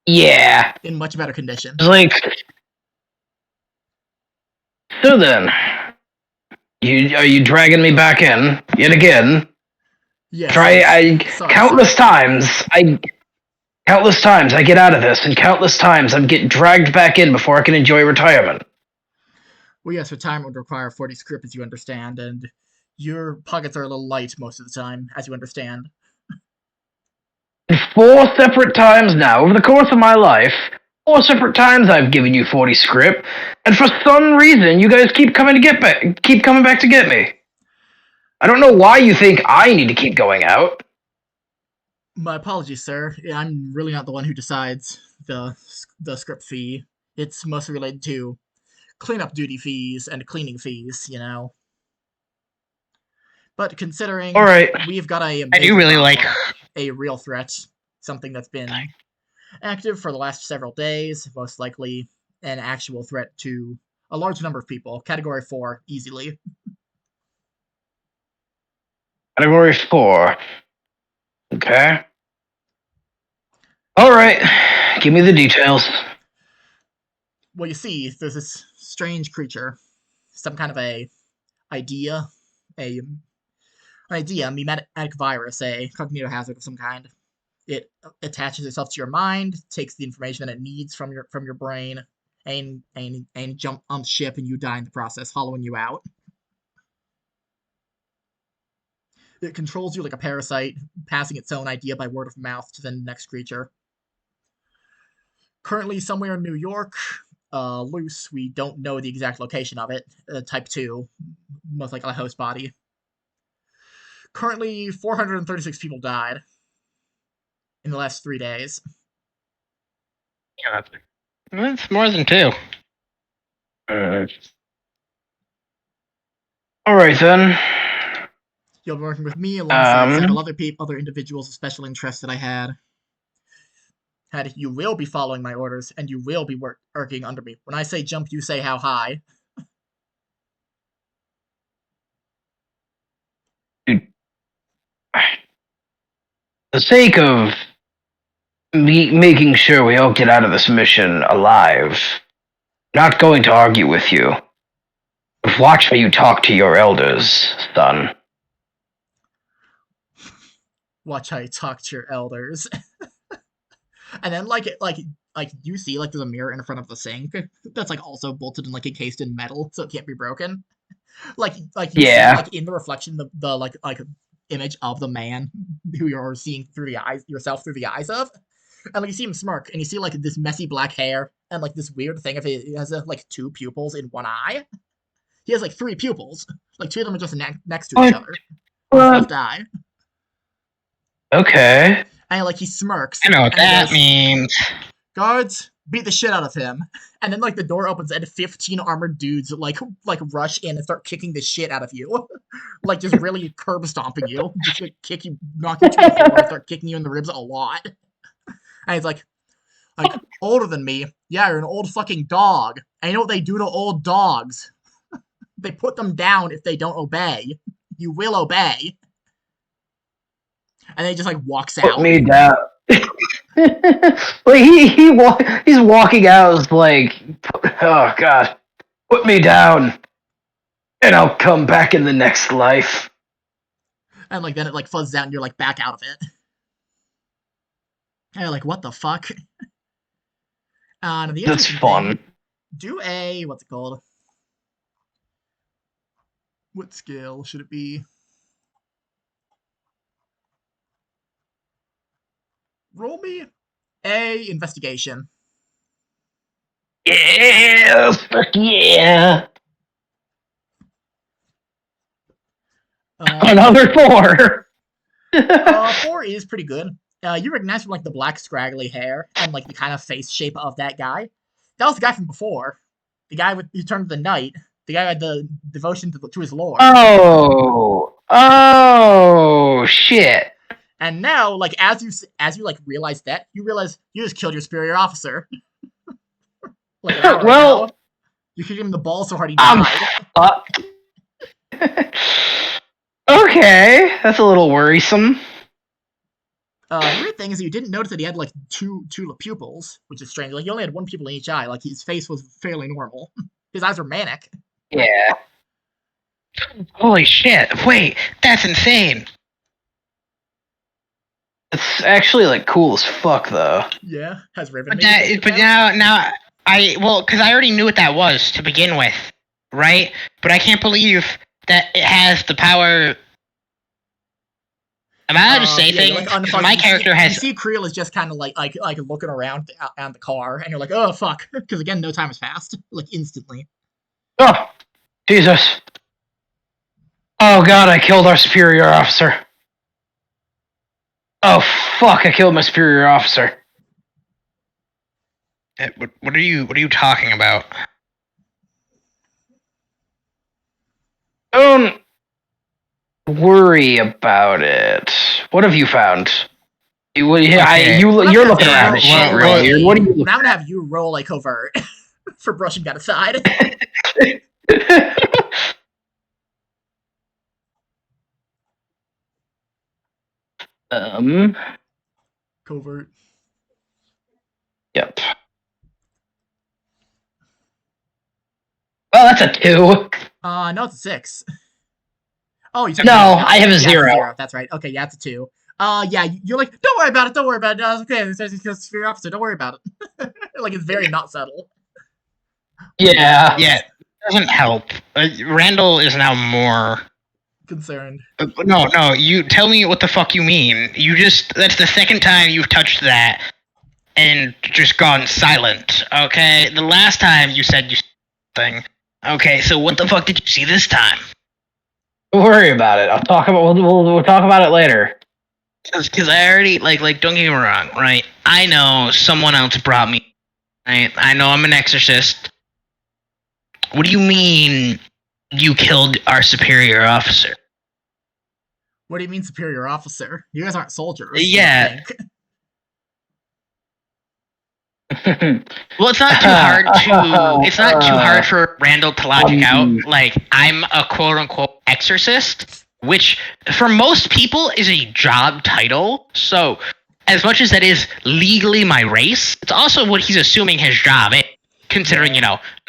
Yeah. In much better condition. Like. So then, are you dragging me back in yet again? Yes. Sorry, countless sir. times I get out of this, and countless times I'm getting dragged back in before I can enjoy retirement. Well, yes, retirement would require 40 script, as you understand, and your pockets are a little light most of the time, as you understand. 4 separate times now, over the course of my life, 4 separate times I've given you 40 script, and for some reason you guys keep coming back to get me. I don't know why you think I need to keep going out. My apologies, sir. I'm really not the one who decides the script fee. It's mostly related to cleanup duty fees and cleaning fees, you know. But considering All right. we've got a I do really like a real threat, something that's been active for the last several days, most likely an actual threat to a large number of people. Category 4, easily. Category 4. Okay. All right. Give me the details. Well, you see, there's this strange creature, some kind of a mimetic virus, a cognitive hazard of some kind. It attaches itself to your mind, takes the information that it needs from your brain, and jump on the ship, and you die in the process, hollowing you out. It controls you like a parasite, passing its own idea by word of mouth to the next creature. Currently somewhere in New York, loose. We don't know the exact location of it. Type 2, most likely a host body. Currently, 436 people died in the last 3 days. Yeah, that's more than 2. All right then. You'll be working with me alongside several other individuals of special interest that I had. You will be following my orders, and you will be working under me. When I say jump, you say how high. Dude. For the sake of me making sure we all get out of this mission alive, not going to argue with you. Watch how you talk to your elders, son. Watch how you talk to your elders. And then like you see like there's a mirror in front of the sink that's like also bolted and like encased in metal so it can't be broken. Like you see like in the reflection the like image of the man who you're seeing through the eyes yourself through the eyes of. And like you see him smirk and you see like this messy black hair and like this weird thing of it has like 2 pupils in one eye. He has like 3 pupils. Like 2 of them are just next to each other. On his left eye. Okay. And like he smirks. I know what that goes, means. Guards, beat the shit out of him. And then like the door opens and 15 armored dudes like rush in and start kicking the shit out of you. Like just really curb stomping you. Just like kick you, knock you to the floor, and start kicking you in the ribs a lot. And he's like older than me. Yeah, you're an old fucking dog. And you know what they do to old dogs? They put them down if they don't obey. You will obey. And then he just like walks out. Put me down. Like he's walking out like, oh god, put me down, and I'll come back in the next life. And like then it like fuzzes out and you're like back out of it. And you're like, what the fuck? And the That's fun. Thing, do a what's it called? What skill should it be? Roll me a investigation. Yeah, fuck yeah. Another 4. 4 is pretty good. You recognize from like the black scraggly hair and like the kind of face shape of that guy. That was the guy from before. The guy who turned to the knight. The guy who had the devotion to his lord. Oh, shit. And now, like, as you like realize that, you realize you just killed your superior officer. Like an hour ago. You kicked him in the ball so hard he died. Okay, that's a little worrisome. The weird thing is that you didn't notice that he had like two pupils, which is strange. Like he only had one pupil in each eye. Like his face was fairly normal. His eyes were manic. Yeah. Holy shit! Wait, that's insane. It's actually like cool as fuck, though. Yeah, has Riven. But now because I already knew what that was to begin with, right? But I can't believe that it has the power. Am I allowed to say things? Like, my character has. You see, Creel is just kind of like looking around on the car, and you're like, oh fuck, because again, no time has passed, like instantly. Oh, Jesus! Oh god, I killed our superior officer. Oh fuck, I killed my superior officer. What are you talking about? Don't worry about it. What have you found? You're looking around this shit, really. What are you? I'm gonna have you roll a covert for brushing that aside. Covert. Yep. Well, that's a 2. No, it's a 6. Oh, you I have a 0. That's right. Okay, yeah, it's a 2. Yeah, you're like, don't worry about it. Don't worry about it. No, it's okay. It's your officer. Don't worry about it. Like it's very not subtle. Yeah. Yeah, it doesn't help. Randall is now more concerned. No. You tell me what the fuck you mean. That's the second time you've touched that and just gone silent. Okay, the last time you said you thing. Okay, so what the fuck did you see this time? Don't worry about it. We'll talk about it later. Because I already like don't get me wrong, right? I know someone else brought me. Right? I know I'm an exorcist. What do you mean you killed our superior officer? What do you mean superior officer? You guys aren't soldiers. Yeah. Well, it's not too hard for Randall to logic out. Like, I'm a quote unquote exorcist, which for most people is a job title. So, as much as that is legally my race, it's also what he's assuming his job is, considering,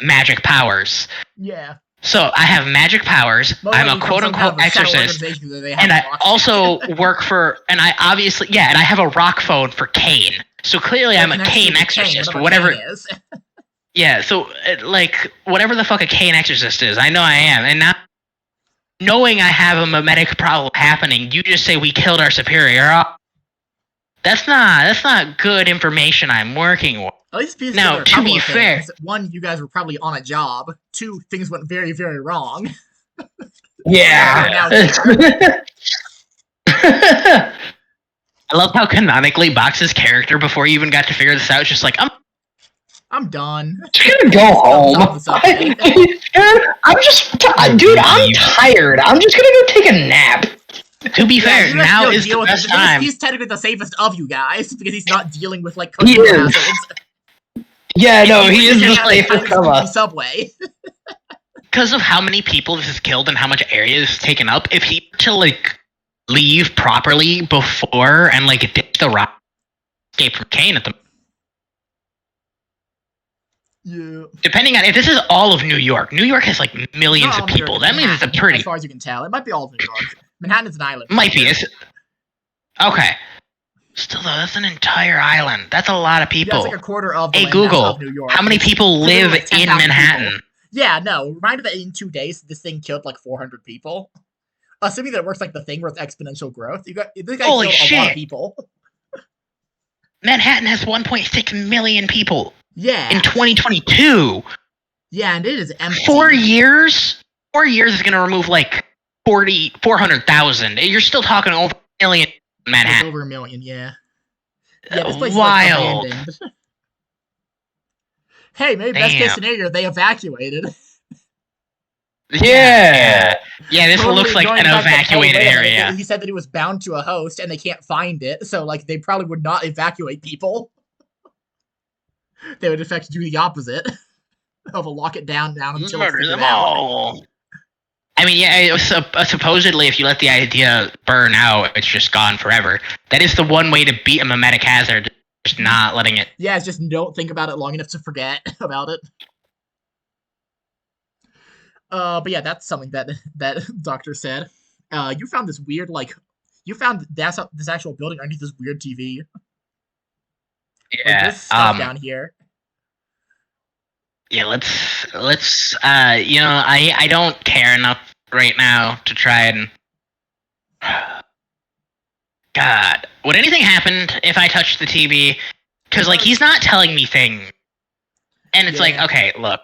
magic powers. Yeah. So I have magic powers. I'm a quote unquote exorcist, and I also work for. And I obviously, and I have a rock phone for Cain. So clearly, I'm a Cain exorcist. Whatever. Is. Yeah. So whatever the fuck a Cain exorcist is, I know I am, and not knowing I have a mimetic problem happening. You just say we killed our superior. That's not good information I'm working with. At least now, to be fair, one, you guys were probably on a job. 2, things went very, very wrong. Yeah. I love how canonically Box's character, before he even got to figure this out, is just like, I'm done. I'm just gonna go home. I'm tired. I'm just gonna go take a nap. To be fair, now is the best time. He's technically the safest of you guys because he's not dealing with like he is. Yeah, no, he is the safest of us. Subway. Because of how many people this has killed and how much area is taken up, if he were to leave properly before and ditch the rock, escape from Cain at the. Yeah. Depending on if this is all of New York has millions of people. That means it's a pretty. As far as you can tell, it might be all of New York. Manhattan is an island. Might be. Okay. Still though, that's an entire island. That's a lot of people. Yeah, it's like a quarter of the Hey land Google, of New York. How many people live in Manhattan? People. Yeah, no. Reminder that in 2 days, this thing killed 400 people. Assuming that it works like the thing where it's exponential growth. This guy Holy killed shit. A lot of people. Manhattan has 1.6 million people. Yeah. In 2022. Yeah, and it is empty. 4 years? 4 years is going to remove 400,000. You're still talking over a million in Manhattan. It's over a million, yeah. Yeah, this place wild. is abandoned. Hey, maybe best case Damn. scenario, they evacuated. Yeah. Yeah, this Totally looks like ignoring an the fact that, hey, evacuated wait a minute, area. he said that he was bound to a host and they can't find it, so like they probably would not evacuate people. They would in fact do the opposite of a lock it down until it's Murder figured them out. all. I mean, yeah, supposedly if you let the idea burn out, it's just gone forever. That is the one way to beat a mimetic hazard, just not letting it. Yeah, it's just don't think about it long enough to forget about it. But yeah, that's something that Doctor said. You found this weird you found this actual building underneath this weird TV. Like Yeah. there's stuff down here. Yeah, let's I don't care enough right now to try and God, would anything happen if I touched the TV? Because like he's not telling me things, and it's like, okay, look,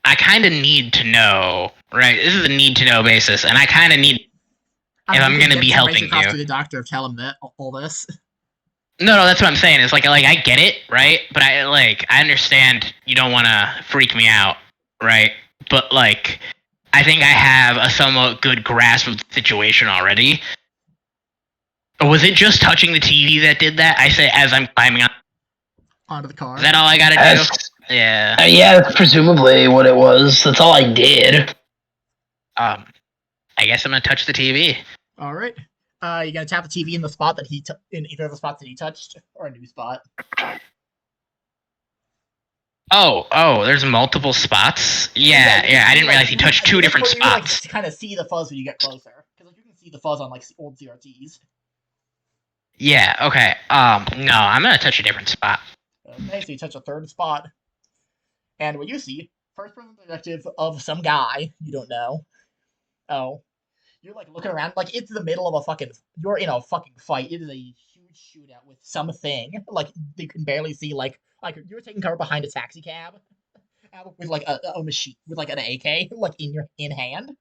I kind of need to know, right? This is a need to know basis, and I kind of need if I'm gonna be helping you. To the doctor, tell him that all this. No, that's what I'm saying. It's like I get it, right? But I understand you don't want to freak me out, right? But like, I think I have a somewhat good grasp of the situation already. Or was it just touching the TV that did that? I say as I'm climbing up onto the car. Is that all I gotta do? Yeah. Yeah, that's presumably what it was. That's all I did. I guess I'm gonna touch the TV. All right. You gonna tap the TV in the spot that in either of the spots that he touched, or a new spot? Oh, there's multiple spots. Yeah. I didn't realize he touched two different spots. To kind of see the fuzz when you get closer, because you can see the fuzz on like old CRTs. Yeah. Okay. No, I'm gonna touch a different spot. Okay, so you touch a third spot, and what you see, first-person perspective of some guy you don't know. Oh. You're like looking around, like it's the middle of you're in a fucking fight. It is a huge shootout with something. Like you can barely see, like you're taking cover behind a taxi cab with like a machine with like an AK like in hand.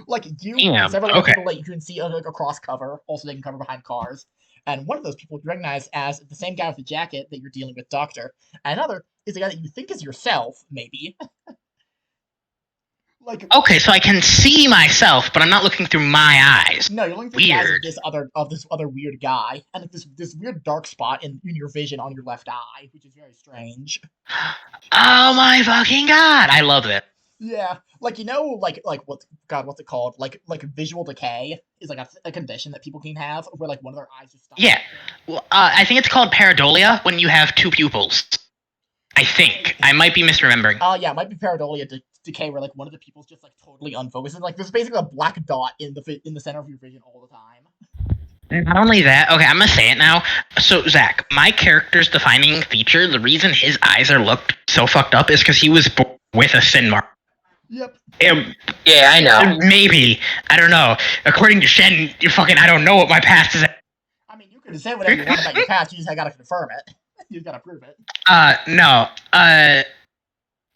Like you and several other people that you can see like across cover, also taking cover behind cars. And one of those people you recognize as the same guy with the jacket that you're dealing with, Doctor. And another is the guy that you think is yourself, maybe. Okay, so I can see myself, but I'm not looking through my eyes. No, you're looking through the eyes of this other weird guy, and this weird dark spot in your vision on your left eye, which is very strange. Oh my fucking god! I love it. Yeah, like what's it called? Like visual decay is like a condition that people can have where like one of their eyes just stops. Yeah, well, I think it's called pareidolia when you have two pupils. I think I might be misremembering. Yeah, it might be pareidolia decay where like one of the people's just like totally unfocused and like there's basically a black dot in the center of your vision all the time. Not only that, okay, I'm gonna say it now. So Zach, my character's defining feature, the reason his eyes are looked so fucked up is because he was born with a sin mark. Yep. Yeah, I know. Maybe. I don't know. According to Shen, I don't know what my past is. I mean, you can say whatever you want about your past, you just gotta confirm it. You just gotta prove it. No.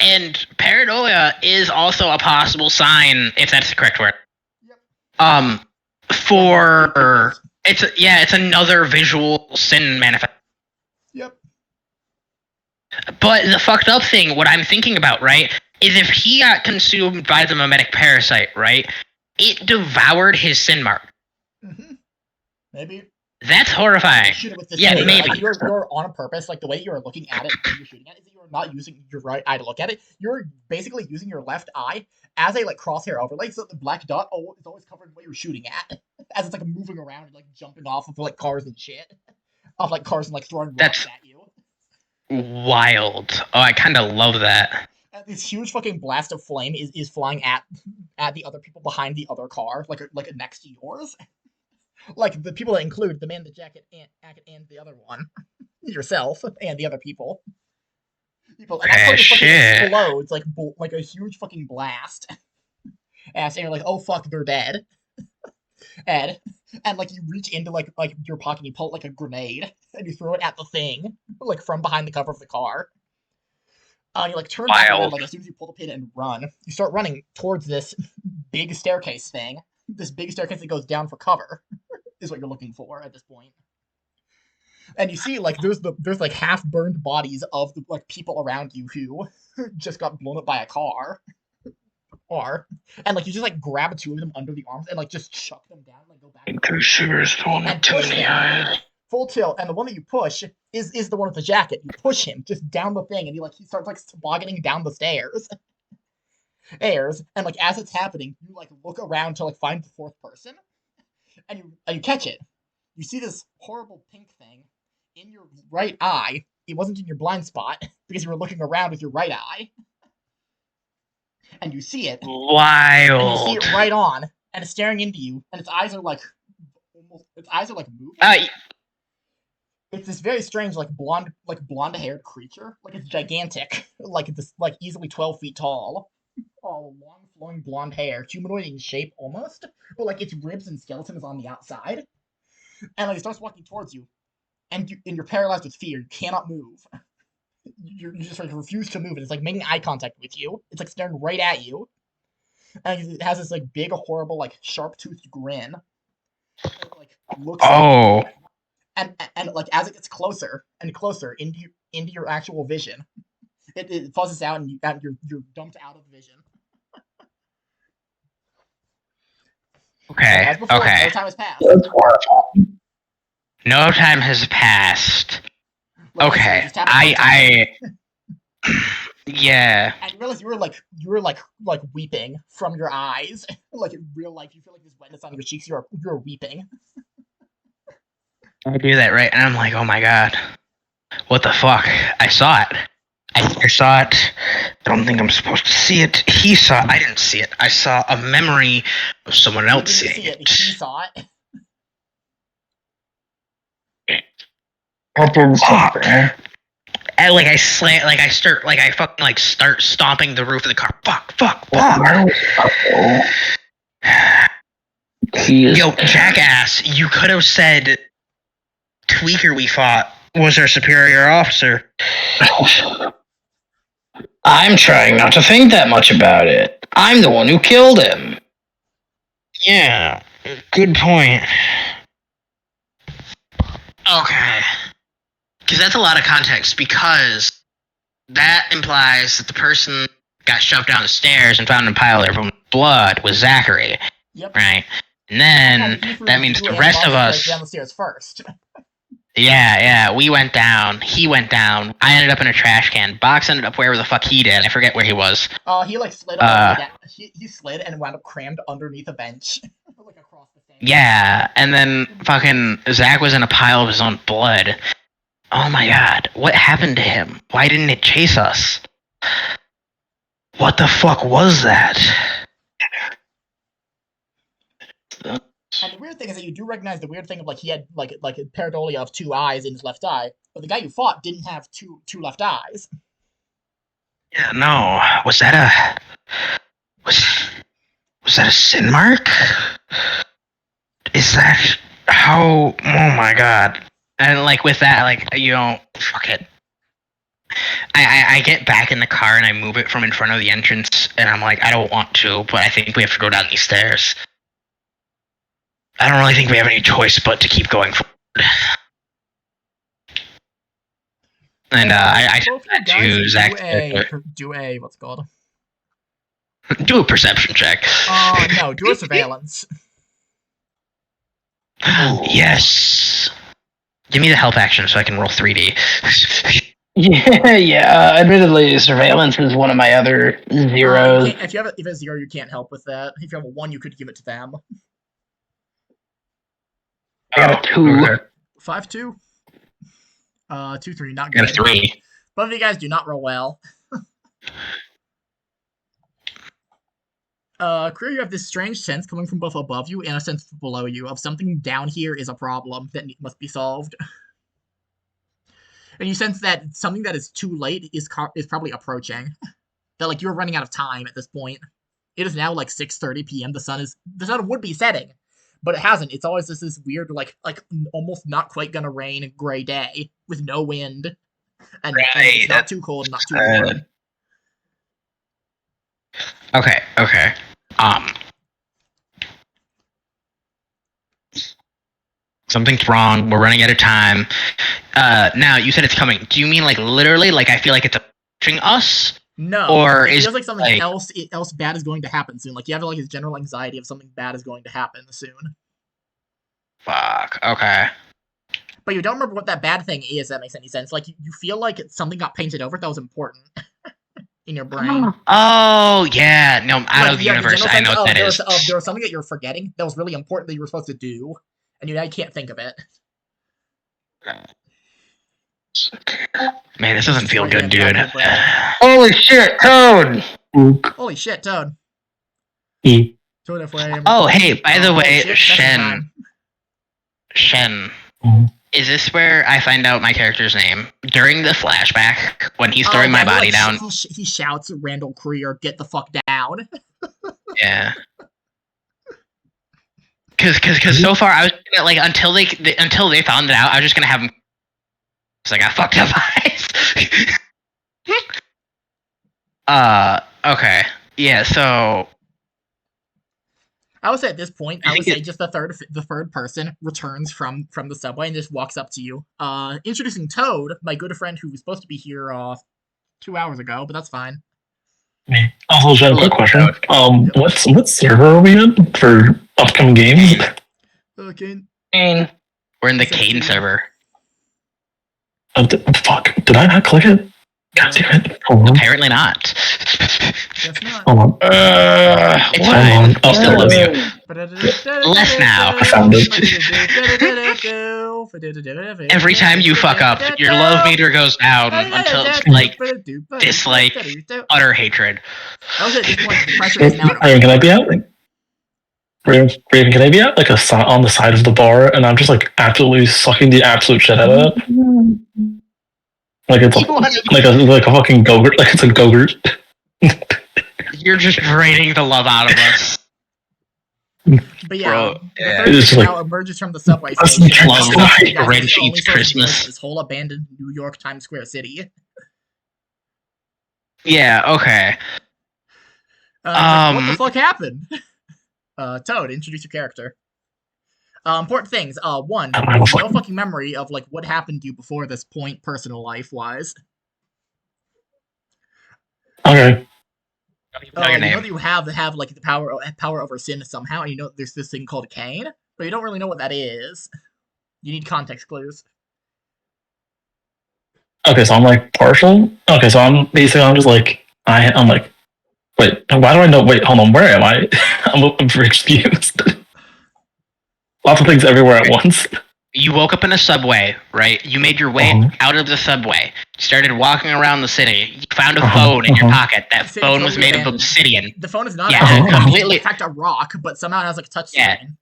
And pareidolia is also a possible sign, if that's the correct word. Yep. It's another visual sin manifest. Yep. But the fucked up thing, what I'm thinking about, right, is if he got consumed by the mimetic parasite, right, it devoured his sin mark. Mm-hmm. Maybe. That's horrifying. Maybe. Like you're on purpose, like the way you're looking at it when you're shooting at it is that you're not using your right eye to look at it. You're basically using your left eye as a like crosshair overlay, so the black dot is always covering what you're shooting at. As it's like moving around and like jumping off of like cars and shit. Off like cars and like throwing rocks at you. Wild. Oh, I kinda love that. And this huge fucking blast of flame is flying at the other people behind the other car, like next to yours. Like the people that include the man in the jacket and the other one, yourself and the other people. And that's fucking explodes like a huge fucking blast. And you're like, oh fuck, they're dead. And like you reach into like your pocket and you pull it like a grenade and you throw it at the thing like from behind the cover of the car. You like turn back around, like as soon as you pull the pin and run, you start running towards this big staircase thing. This big staircase that goes down for cover is what you're looking for at this point. And you see, like, there's like half burned bodies of the like people around you who just got blown up by a car. And like you just like grab two of them under the arms and like just chuck them down, like go back and push them full tilt. And the one that you push is the one with the jacket. You push him just down the thing, and he starts like tobogganing down the stairs. And like as it's happening, you like look around to like find the fourth person, and you catch it. You see this horrible pink thing in your right eye. It wasn't in your blind spot because you were looking around with your right eye. And you see it. Wild. And you see it right on, and it's staring into you, and its eyes are like moving. It's this very strange, like blonde-haired creature. Like it's gigantic, like this, like easily 12 feet tall. All long, flowing blonde hair, humanoid in shape almost, but like its ribs and skeleton is on the outside. And like it starts walking towards you, and you're paralyzed with fear. You cannot move. You just like refuse to move, and it's like making eye contact with you. It's like staring right at you, and it has this like big, horrible, like sharp-toothed grin. And it, like looks Oh. and like as it gets closer and closer into your actual vision, it fuzzes out, and you're dumped out of vision. Okay. As before, Okay. no time has passed. That's horrifying. No time has passed. Like Okay. I just happened Yeah. and you realize you were like weeping from your eyes. Like in real life, you feel like there's wetness on your cheeks. You're weeping. I do that, right? And I'm like, oh my god. What the fuck? I saw it. I saw it. I don't think I'm supposed to see it. He saw it. I didn't see it. I saw a memory of someone else seeing it. He saw it. That didn't Fuck. man. And like I start stomping the roof of the car. Fuck. Yo, jackass, you could have said Tweaker we fought was our superior officer. I'm trying not to think that much about it. I'm the one who killed him. Yeah, good point. Okay. Because that's a lot of context, because that implies that the person got shoved down the stairs and found in a pile of everyone's blood was Zachary. Yep. Right? And then that means the rest of us... down the stairs first. Yeah, we went down, he went down, I ended up in a trash can, Box ended up wherever the fuck he did, I forget where he was. He like slid up he slid and wound up crammed underneath a bench. Like across the stairs. Yeah, and then fucking Zach was in a pile of his own blood. Oh my god, what happened to him? Why didn't it chase us? What the fuck was that? And the weird thing is that you do recognize the weird thing of like he had like a pareidolia of two eyes in his left eye, but the guy you fought didn't have two left eyes. Yeah, no. Was that a sin mark? Is that how? Oh my god! And like with that, like fuck it. I get back in the car and I move it from in front of the entrance, and I'm like, I don't want to, but I think we have to go down these stairs. I don't really think we have any choice but to keep going forward. And I said that to Zach. Do a what's it called? Do a perception check. No, do a surveillance. Yes. Give me the help action so I can roll 3D. Yeah. Admittedly, surveillance is one of my other zeros. If you have a 0, you can't help with that. If you have a 1, you could give it to them. I got a 2. Okay. 5-2. 2-3, not good. I got a 3. Both of you guys do not roll well. Career, you have this strange sense coming from both above you and a sense from below you of something down here is a problem that must be solved. And you sense that something that is too late is probably approaching. That like you're running out of time at this point. It is now like 6:30 p.m. The sun would be setting, but it hasn't. It's always just this weird like almost not quite gonna rain gray day with no wind, and it's not too cold, not too warm. something's wrong. We're running out of time. Now you said it's coming. Do you mean like literally? Like I feel like it's approaching us? No, Or it is feels like something like- else bad is going to happen soon. Like you have like this general anxiety of something bad is going to happen soon. Fuck. Okay. But you don't remember what that bad thing is. That makes any sense. Like you feel like something got painted over that was important in your brain. Oh yeah. No, I'm out Like, of the you have universe. general I know sense, what that there is. there was something that you're forgetting that was really important that you were supposed to do, and you now can't think of it. Man, this doesn't feel good, Yeah, dude. your brain. Holy shit, Toad! Holy shit, Toad. E. Toad if I am- Oh, hey, by the holy way, shit, second time. Shen. Mhm. Is this where I find out my character's name? During the flashback, when he's throwing yeah, my body down? He shouts, "Randall Creer, get the fuck down!" Yeah. Cause so far I was gonna, like until they found it out, I was just gonna have him. It's like I fucked up eyes. Okay. Yeah. So I would say at this point, I I would think say just the third person returns from the subway and just walks up to you. Introducing Toad, my good friend who was supposed to be here 2 hours ago, but that's fine. Me. Also, Jen, quick question. Yep. What server are we in for upcoming games? Okay. Cain. we're in the Six Cain feet. server. Fuck, did I not click it? God damn it. Hold on. Apparently not. Guess not. Hold on. It's Hold fine. on. We Oh, still there love it is. you. Less now. I found it. Every time you fuck up, your love meter goes down until it's like dislike, utter hatred. I was at this point, the pressure is now. Raven, can I be out? Raven, can I be out like on the side of the bar and I'm just like absolutely sucking the absolute shit out of it? Like it's like a fucking Gogurt, like it's a Gogurt. You're just draining the love out of us. But yeah, Bro, the yeah. third It's person like- now emerges from the subway That's station. love You like guys are Grinch the only eats source of Christmas. this whole abandoned New York Times Square city. Yeah. Okay. What the fuck happened? Toad, introduce your character. Important things. One, I don't have a no fucking- fucking memory of like what happened to you before this point, personal life wise. Okay. Know your You know name. that you have like the power over sin somehow, and you know there's this thing called Cain, but you don't really know what that is. You need context clues. Okay, so I'm like partial. Okay, so I'm just like I'm like, wait, why do I know? Wait, hold on, where am I? I'm very confused. Lots of things everywhere at once. You woke up in a subway, right? You made your way out of the subway, started walking around the city. You found a phone in your pocket. That City phone was totally made of abandoned. obsidian. The phone is not Yeah, completely. In fact, a rock, but somehow it has like a touch Yeah. screen.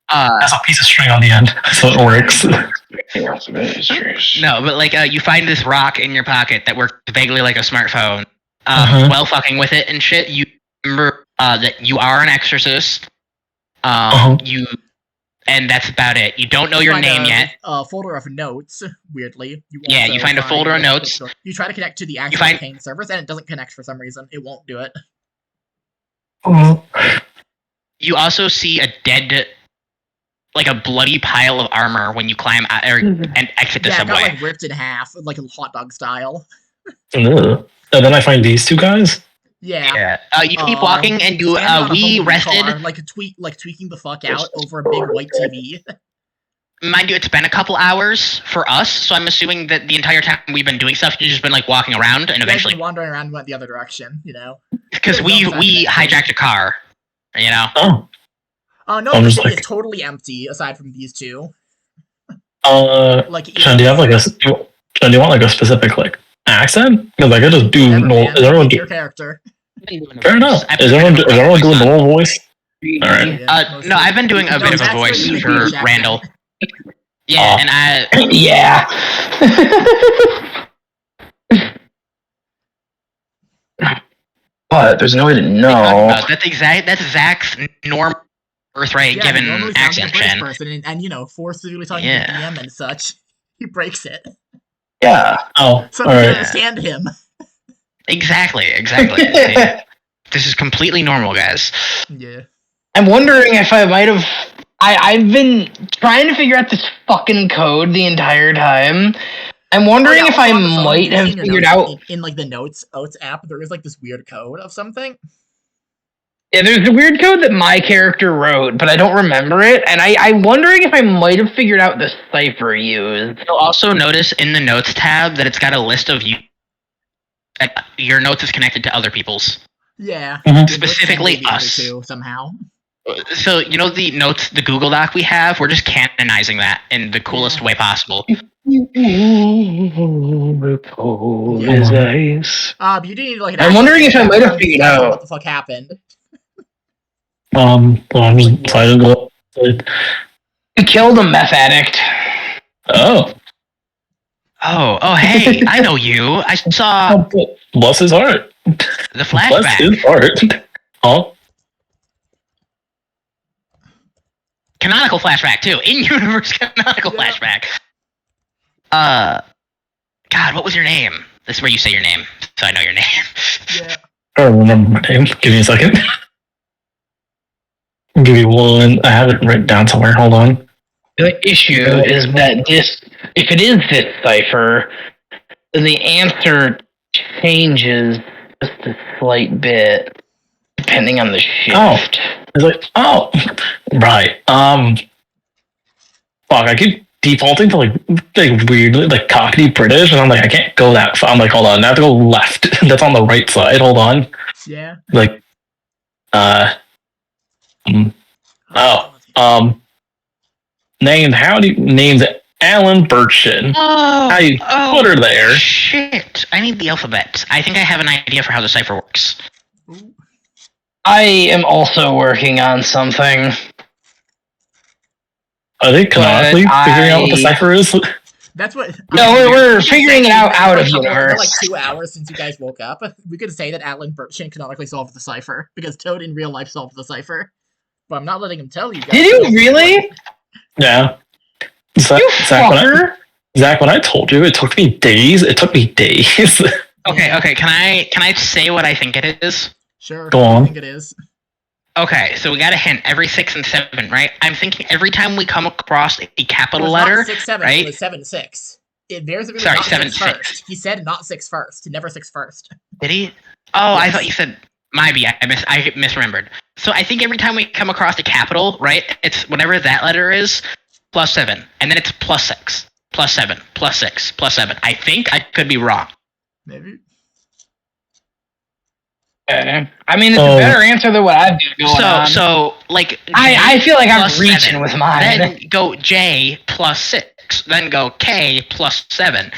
Has a piece of string on the end, so it works. No, but like you find this rock in your pocket that works vaguely like a smartphone. While fucking with it and shit, you remember that you are an exorcist. And that's about it. You don't know your find name yet. A folder of notes. Weirdly, you You find a folder of notes. You try to connect to the actual Cain servers, and it doesn't connect for some reason. It won't do it. You also see a dead, like a bloody pile of armor when you climb and exit the Yeah, it subway. got like ripped in half, like a hot dog style. Ugh. And then I find these two guys. Yeah. You keep walking, and you standing on a we bumblebee rested. car, tweaking the fuck out over a big white TV. Mind you, it's been a couple hours for us, so I'm assuming that the entire time we've been doing stuff, you've just been like walking around, and You guys eventually, been wandering around and went the other direction, you know. because we hijacked a car, you know. Oh. No, I'm the just city like- is totally empty aside from these two. Sean, do you have like Sean, do you want like a specific like accent? Because I could just do Whatever, normal. man. Is everyone Pick your character? fair enough? Is everyone doing normal voice? All right. Yeah, No, I've been doing a No, bit of a that's voice really for Jack Randall. Black. Yeah, and I. Yeah. But there's no way to know. That's Zach's normal birthright Yeah, given he normally sounds like accent, a British Shen. person, and you know, forcibly talking Yeah. to DM and such, he breaks it. Yeah. Oh, So all we can right. understand him. Exactly. This is completely normal, guys. Yeah. I'm wondering if I might have I've been trying to figure out this fucking code the entire time. I'm wondering if I might have figured out in like the notes app. There is like this weird code of something. Yeah, there's a weird code that my character wrote, but I don't remember it, and I'm wondering if I might have figured out the cipher used. You'll also notice in the notes tab that it's got a list of you. Your notes is connected to other people's. Yeah, specifically us too, somehow. So you know the notes, the Google Doc we have. We're just canonizing that in the coolest way possible. You do need like an I'm wondering if I might have figured out what the fuck happened. I'm just decided to go. You killed a meth addict. Oh. Oh, hey, I know you. I saw. Bless his heart. The flashback. Bless his heart. Oh. Canonical flashback too. In-universe canonical flashback. God, what was your name? This is where you say your name, so I know your name. Yeah. I don't remember my name. Give me a second. I'll give you one. I have it written down somewhere. Hold on. The issue is that if it is this cipher, then the answer changes just a slight bit depending on the shift. Oh, it's like, right. Fuck, I keep defaulting to like weirdly like Cockney British, and I'm like, I can't go that far. I'm like, hold on, I have to go left. That's on the right side. Hold on. Yeah. Like, named Alan Burchin. I put her there. Shit, I need the alphabet. I think I have an idea for how the cipher works. I am also working on something. Are they canonically figuring out what the cipher is? That's what. No, we're figuring it out of universe. Like 2 hours since you guys woke up, we could say that Alan Burchin canonically solved the cipher because Toad in real life solved the cipher. But I'm not letting him tell you guys. Did you really? Yeah. You fucker. Zach, when I told you, it took me days. Okay. Can I say what I think it is? Sure. Go on. I think it is. Okay, so we got a hint every 6 and 7, right? I'm thinking every time we come across a capital letter, not 6, 7, right? It was 7, 6. Sorry, 7, 6. First. He said not 6 first. Never 6 first. Did he? Oh, yes. I thought you said. Maybe I misremembered. So I think every time we come across a capital, right? It's whatever that letter is, plus 7, and then it's plus 6, plus 7, plus 6, plus 7. I think I could be wrong. Maybe. I mean, it's a better answer than what I've been going on. So like, I feel like I'm reaching 7, with mine. Then go J plus 6, then go K plus 7.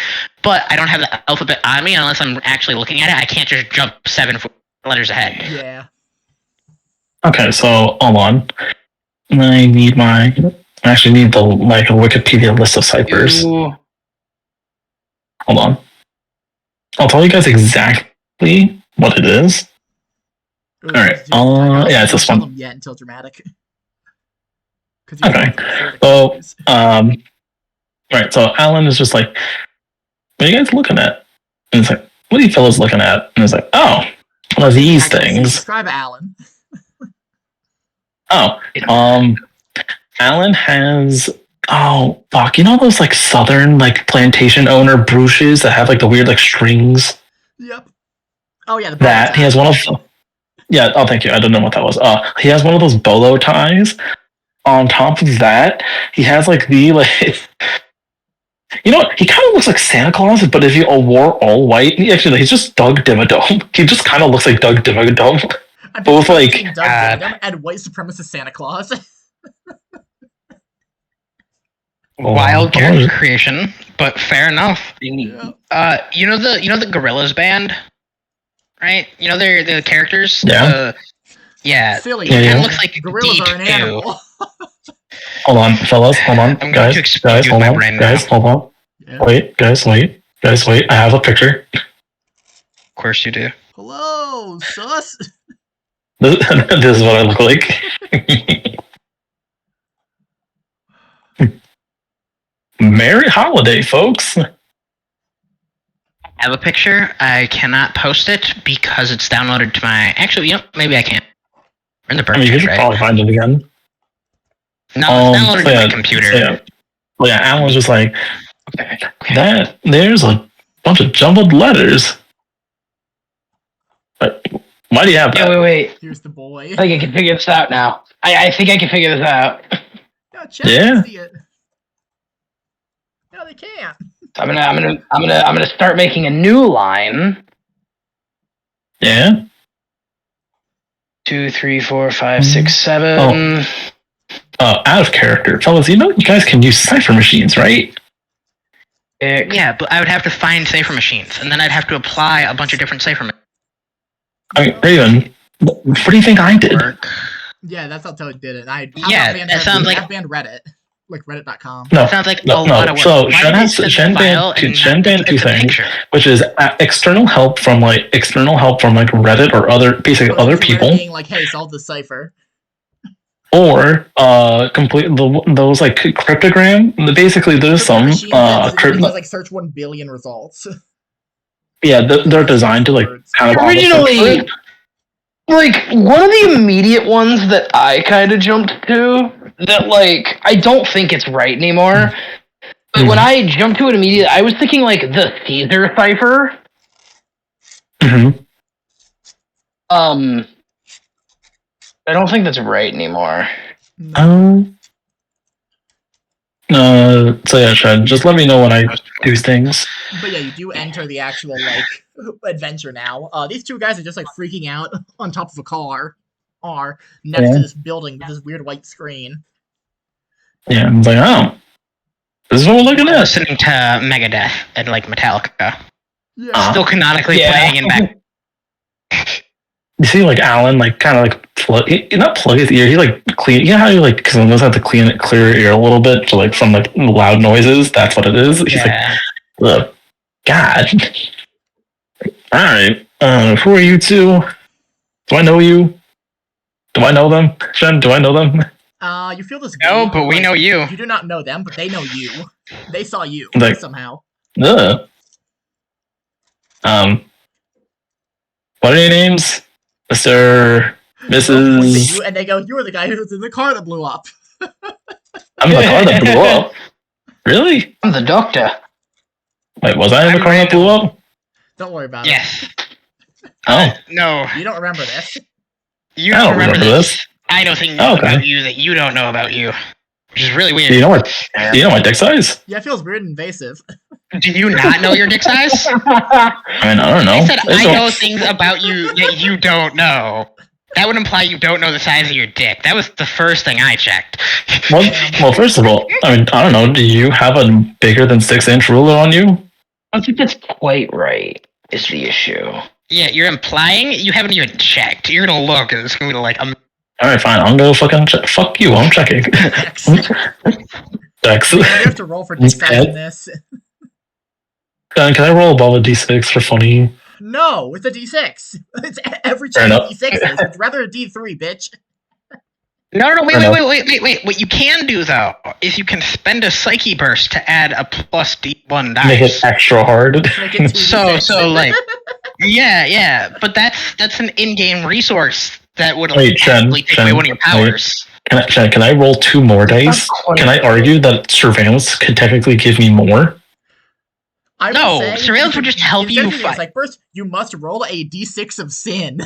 But I don't have the alphabet on me unless I'm actually looking at it. I can't just jump 7 letters ahead. Yeah. Okay, so hold on. I actually need the a Wikipedia list of ciphers. Ooh. Hold on. I'll tell you guys exactly what it is. Ooh, Alright. Yeah, it's this one. Tell them yet until dramatic. Okay. So, right. So Alan is just like, "What are you guys looking at?" And it's like, "What are you fellas looking at?" And it's like, "Oh, one of these things." Describe Alan. Alan has. Oh fuck! You know those like southern like plantation owner brooches that have like the weird like strings. Yep. Oh yeah, that he has one of. Yeah. Oh, thank you. I don't know what that was. He has one of those bolo ties. On top of that, he has like the like. You know, he kind of looks like Santa Claus, but if you wore all white, he's just Doug Dimmadome. He just kind of looks like Doug Dimmadome. Both like Doug Dimmadome and white supremacist Santa Claus. Wild character creation, but fair enough. Yeah. You know the Gorillaz band, right? You know the characters. Yeah. Yeah. Silly. It kind of looks like Gorillas are an animal. Hold on, fellas. Hold on, I'm guys. going to Guys, hold on. brain Guys, now. hold on. Yeah. Wait, guys, wait. I have a picture. Of course you do. Hello, sus. This is what I look like. Merry holiday, folks. I have a picture. I cannot post it because it's downloaded to my. Actually, maybe I can't. We're in the I mean, you should probably find it again. No, it's downloaded so to yeah, my computer. so yeah. Well, yeah, Alan was just like, okay, there's a bunch of jumbled letters. But why do you have that? Wait. Here's the boy. I think I can figure this out now. I think I can figure this out. No, chat Yeah. can see it. No, they can't. I'm gonna start making a new line. Yeah. 2, 3, 4, 5, 6, 7. Out of character, fellas. You know you guys can use cipher machines, right? Yeah, but I would have to find cipher machines, and then I'd have to apply a bunch of different cipher machines. I mean, Raven, what do you think I did? Yeah, that's how Toad did it. That sounds like banned Reddit, like Reddit.com. No, sounds like no, a lot of work. So Why Shen did has they send Shen the file banned and Shen not banned two just a things, picture? which is external help from like Reddit or other basically other people, Being like, hey, solve the cipher. or complete those like cryptogram. Basically, there's some does like search 1 billion results. yeah, they're designed to like kind of Originally, like one of the immediate ones that I kind of jumped to that like I don't think it's right anymore. But when I jumped to it immediately, I was thinking like the Caesar cipher. I don't think that's right anymore. So yeah, Shen, just let me know when I do things. But yeah, you do enter the actual like adventure now. These two guys are just like freaking out on top of a car, next to this building with this weird white screen. Yeah, I'm like, oh, this is what we're looking at. Listening to Megadeth and like Metallica. Yeah. Still canonically playing in back. You see, like Alan, like kind of like not plug his ear. He like clean. You know how you like because he knows how to clear your ear a little bit, to, like from like loud noises. That's what it is. He's like, look, God. All right, who are you two? Do I know you? Do I know them, Shen? Do I know them? You feel this. No, but we know you. You do not know them, but they know you. They saw you Like, somehow. What are your names? Mr. Mrs. And they go, you were the guy who was in the car that blew up. I'm in the car that blew up. Really? I'm the doctor. Wait, was I in the car that blew up? Don't worry about Yes. Oh. No. it. You don't remember this. You I don't don't remember remember this. this. I know things Okay. about you that you don't know about you. Which is really weird. Do you know my dick size? Yeah, it feels weird and invasive. Do you not know your dick size? I mean, I don't know. I said I know things about you that you don't know. That would imply you don't know the size of your dick. That was the first thing I checked. Well, first of all, I mean, I don't know. Do you have a bigger than 6-inch ruler on you? I don't think that's quite right. Is the issue? Yeah, you're implying you haven't even checked. You're gonna look, and it's gonna be like All right, fine. I'm gonna fucking fuck you. I'm checking. Dex. Dex. You have to roll for Dex in this. Can I roll above a d6 for funny? No, it's a D6. It's every Fair check enough. D6 It's rather a D3, bitch. No, wait. What you can do though is you can spend a psyche burst to add a plus D1 dice. Make it extra hard. Make it 2d6. So like, yeah, but that's an in-game resource that would Wait, Shen, take away one of your powers. Can I roll 2 more dice? Can I argue that surveillance could technically give me more? No, surveillance would just help you fight. Like, first, you must roll a D6 of sin.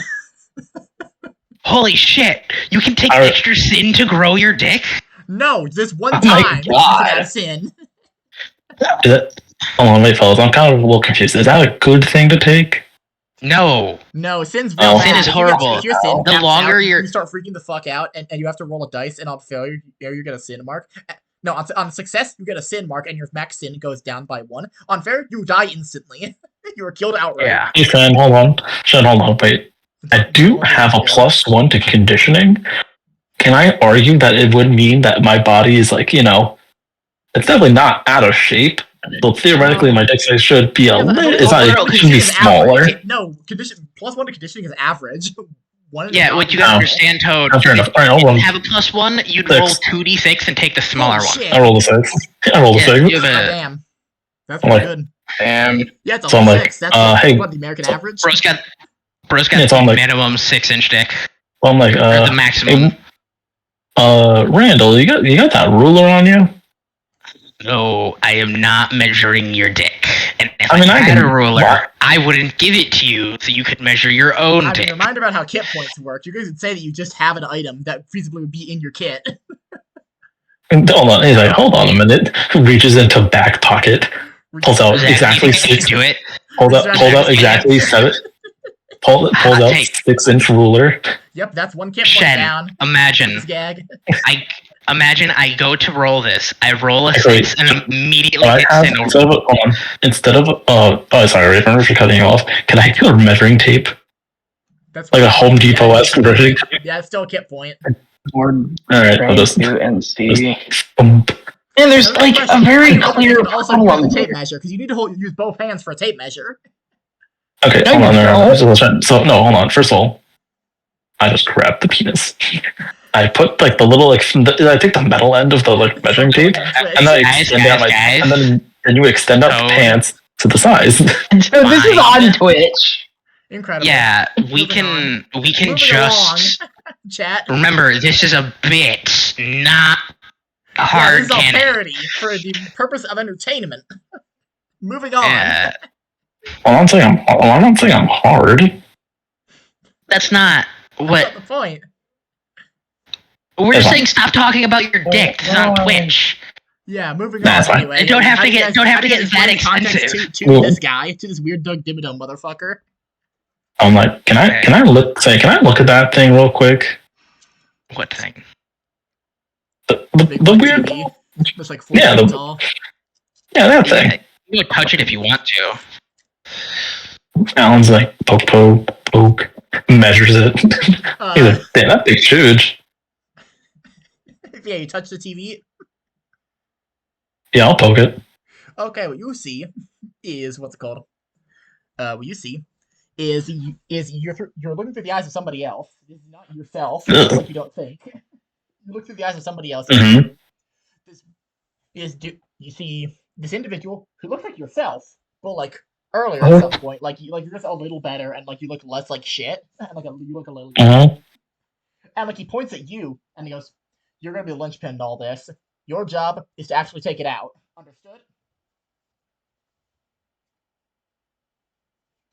Holy shit! You can take extra sin to grow your dick? No, this one Oh time my you God. can add sin. Is it? Hold on, wait, fellas. I'm kind of a little confused. Is that a good thing to take? No. No, sin's real bad. Sin is horrible. If your sin The taps longer out, you're... you start freaking the fuck out, and you have to roll a dice, and on failure, you get a sin mark. No, on success, you get a sin mark, and your max sin goes down by 1. On failure, you die instantly. You are killed outright. Yeah. Hey, Shen, hold on. Wait. I do have a +1 to conditioning. Can I argue that it would mean that my body is like, it's definitely not out of shape. So theoretically, my dick size should be a little. It should be smaller. No, +1 to conditioning is average. Yeah, what you gotta understand, Toad. Fair enough. All right, If hold on. you have a +1, you'd roll 2d6 and take the smaller one. Shit. I rolled a 6. Yeah, you have Oh, a... damn. That's pretty good. Damn. Yeah, it's a So I'm whole like, 6. That's hey, what the American average. Bro's got Yeah, so I'm like- minimum 6-inch dick. So I'm like, Or the maximum. Randall, you got that ruler on you? No, I am not measuring your dick. And if I I, mean, I had can- a ruler, what? I wouldn't give it to you so you could measure your own I mean, dick. reminder about how kit points work. You guys would say that you just have an item that feasibly would be in your kit. Hold on. He's like, hold on a minute. Reaches into back pocket, pulls out Zach, exactly you think I six. can do it? Pulls out exactly seven. Pulls out Take. 6-inch ruler. Yep, that's one kit point Shen, down. imagine. This gag. I go to roll this. I roll a Actually, 6 and immediately Can I hit have, Sin over. instead of sorry, Raven, for cutting you off. Can I do a measuring tape? That's Like a Home yeah, Depot-esque measuring. Yeah, it's still a kit point. Alright, I'll just and see. bump. And there's Another like question, a very you clear can also use problem the tape here. measure because you need to use both hands for a tape measure. Okay, No, hold on you there. don't. So no, hold on. First of all, I just grabbed the penis. I put like the little I take the metal end of the like measuring tape, and then I extend out and then you extend out the pants to the size. So this is on Twitch. Incredible. Yeah, we Moving can Moving just along. Chat. remember this is a bit, not Yeah, hard this is a canon. parody for the purpose of entertainment. Moving on. Yeah, Well, I'm not saying I'm hard. that's not That's what not the point. we're just saying. Stop talking about your dick. This is on Twitch. Yeah, moving Nah, on it's fine. anyway. Don't have How to do you get- guys- don't have how to do you get guys that explain the context expensive. to this guy, to this weird Doug Dimmadome motherfucker. I'm like, can I look at that thing real quick? What thing? Big The white weird TV. That's like 4 Yeah, feet the- tall. that thing. Yeah, you can touch it if you want to. Alan's like poke, measures it. He's like, damn, that thing's huge. Yeah, you touch the TV. Yeah, I'll poke it. Okay, what you see is what's it called? What you see is you're looking through the eyes of somebody else. This is not yourself, Ugh. like you don't think. You look through the eyes of somebody else. Mm-hmm. You see this individual who looks like yourself, but like earlier at some point, like you're just a little better, and like you look less like shit, and like you look a little. Uh-huh. And like he points at you, and he goes, "You're gonna be the linchpin to all this. Your job is to actually take it out. Understood?"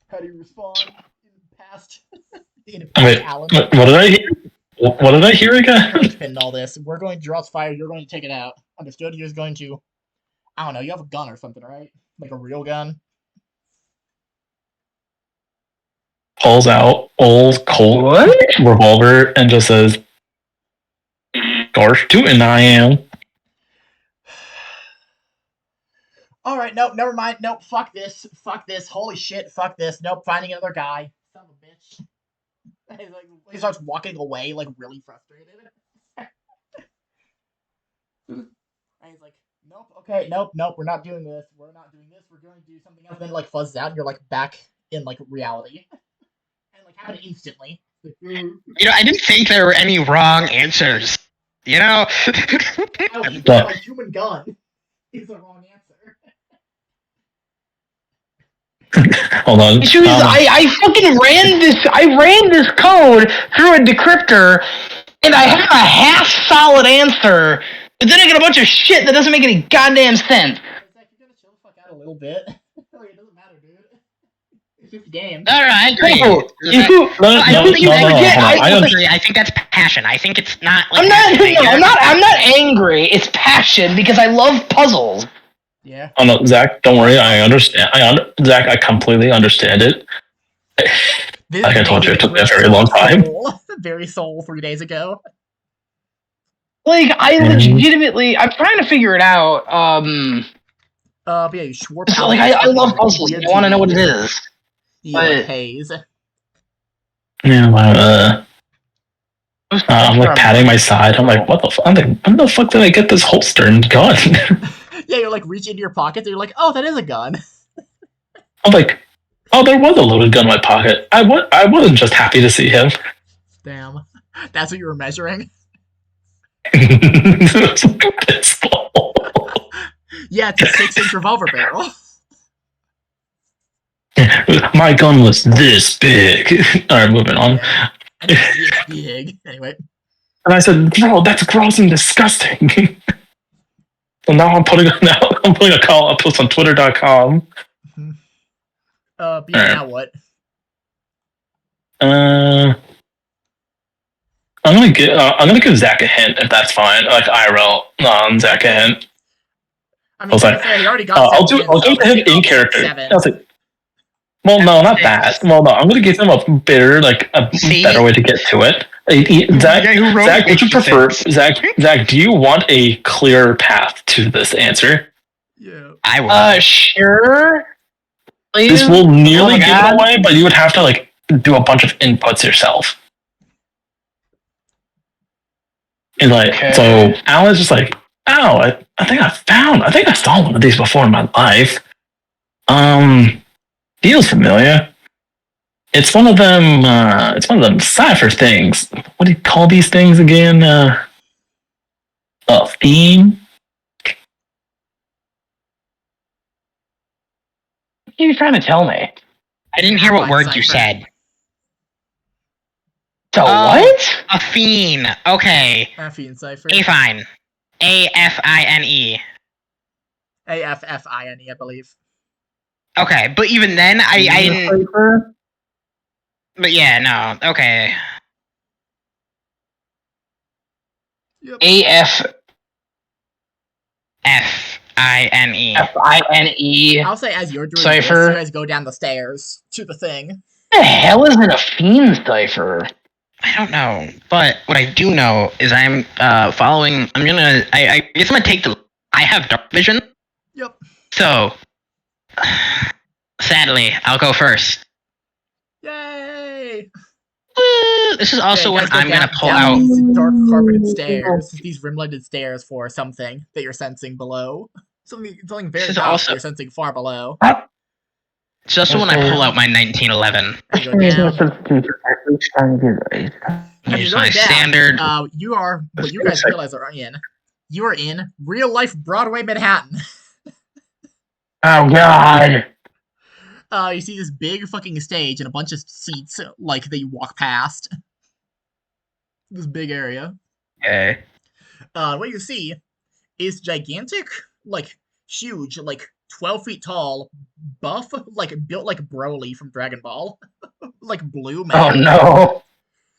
How do you respond in past? Wait, Alan? what did I hear? What did I hear again? Linchpin to all this. We're going to draw fire. You're going to take it out. Understood? You're just going to. I don't know. You have a gun or something, right? Like a real gun. Pulls out old Colt revolver and just says, "Gosh, tootin' I am." All right, nope, never mind. Nope, fuck this. Fuck this. Holy shit, fuck this. Nope, finding another guy. Son of a bitch. And he starts walking away, like, really frustrated. And he's like, nope, okay, nope, we're not doing this. We're not doing this. We're going to do something else. And then, like, fuzzes out, and you're, like, back in, like, reality. And, like, happen instantly. You know, I didn't think there were any wrong answers. You know? Oh, you got a human gun. Is the wrong answer. Hold on. Issue is, I fucking ran this code through a decryptor, and I had a half solid answer, but then I get a bunch of shit that doesn't make any goddamn sense. Zach, you gotta chill the fuck out a little bit. Like, it doesn't matter, dude. It's just a game. Alright, I agree. No, I don't think hold on. I agree. I think that's passion. I think it's not like I'm not angry. It's passion because I love puzzles. Yeah. Oh no, Zach, don't worry. I understand. Zach, I completely understand it. Like I told you, it took me a very long time. Very soul 3 days ago. Like, I legitimately, I'm trying to figure it out. But yeah, you Schwarp So, like, I love puzzles. I want to know what it is. Yeah, like haze. Yeah, I'm like patting my side. I'm like, what the fuck? When the fuck did I get this holster and gun? Yeah, you're like reaching into your pocket, and you're like, oh, that is a gun. I'm like, oh, there was a loaded gun in my pocket. I wasn't just happy to see him. Damn. That's what you were measuring? It was like a pistol. Yeah, it's a 6-inch revolver barrel. My gun was this big. Alright, moving on. And it's big. Anyway. And I said, bro, that's gross and disgusting. So now I'm putting a call up post on twitter.com. But yeah, now what? I'm gonna give Zach a hint if that's fine. Like IRL, Zach a hint. I mean, to be fair, he already got I'll 7 give it to him in character. 7. Well, no, not that. Well, no, I'm gonna give him a better way to get to it. Zach, would you prefer Zach? Do you want a clearer path to this answer? Yeah. I would. Sure. Please? This will nearly Oh my give God. it away, but you would have to like do a bunch of inputs yourself. And like, so Alan's just like, oh, I think I saw one of these before in my life. Feels familiar. It's one of them. It's one of them cipher things. What do you call these things again? A theme. What are you trying to tell me? I didn't hear what word you said. So what? A fiend. Okay. Affine cipher. Afine. AFINE. AFFINE, I believe. Okay, but even then, I didn't. But yeah, no. Okay. Yep. FINE. FINE. I'll say as you're doing Cipher. this, you guys go down the stairs to the thing. What the hell is in a fiend cipher? I don't know, but what I do know is I'm following. I guess I'm gonna take the. I have dark vision. Yep. So, sadly, I'll go first. Yay! This is also Yeah, when you guys I'm go gonna pull down out. these dark carpeted stairs, these rim-lighted stairs for something that you're sensing below. Something very This is powerful also- you're sensing far below. It's also when I pull out my 1911. And you go down. And Use you're my going down. standard. You are what you guys realize are in. You are in real life Broadway Manhattan. Oh God. You see this big fucking stage and a bunch of seats like that you walk past. This big area. Okay. What you see is gigantic, like huge, like 12 feet tall, buff, like built like Broly from Dragon Ball, like blue man. Oh no.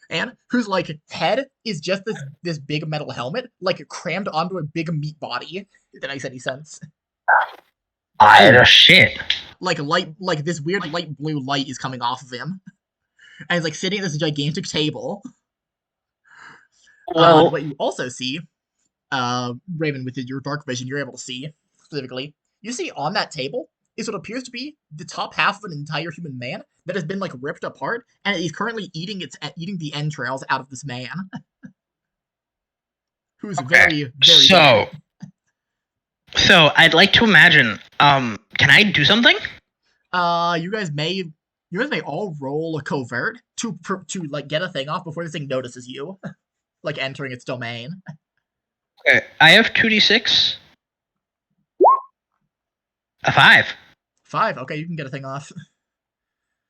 And whose like head is just this big metal helmet, like crammed onto a big meat body. If that makes any sense. Oh shit. Like this weird light blue light is coming off of him, and he's like sitting at this gigantic table. Well, what you also see, Raven, with your dark vision, you're able to see specifically. You see on that table is what appears to be the top half of an entire human man that has been like ripped apart, and he's currently eating the entrails out of this man, who's very so. So I'd like to imagine. Can I do something? you guys may all roll a covert to like get a thing off before this thing notices you, like entering its domain. Okay, I have 2d6. A 5. 5. Okay, you can get a thing off.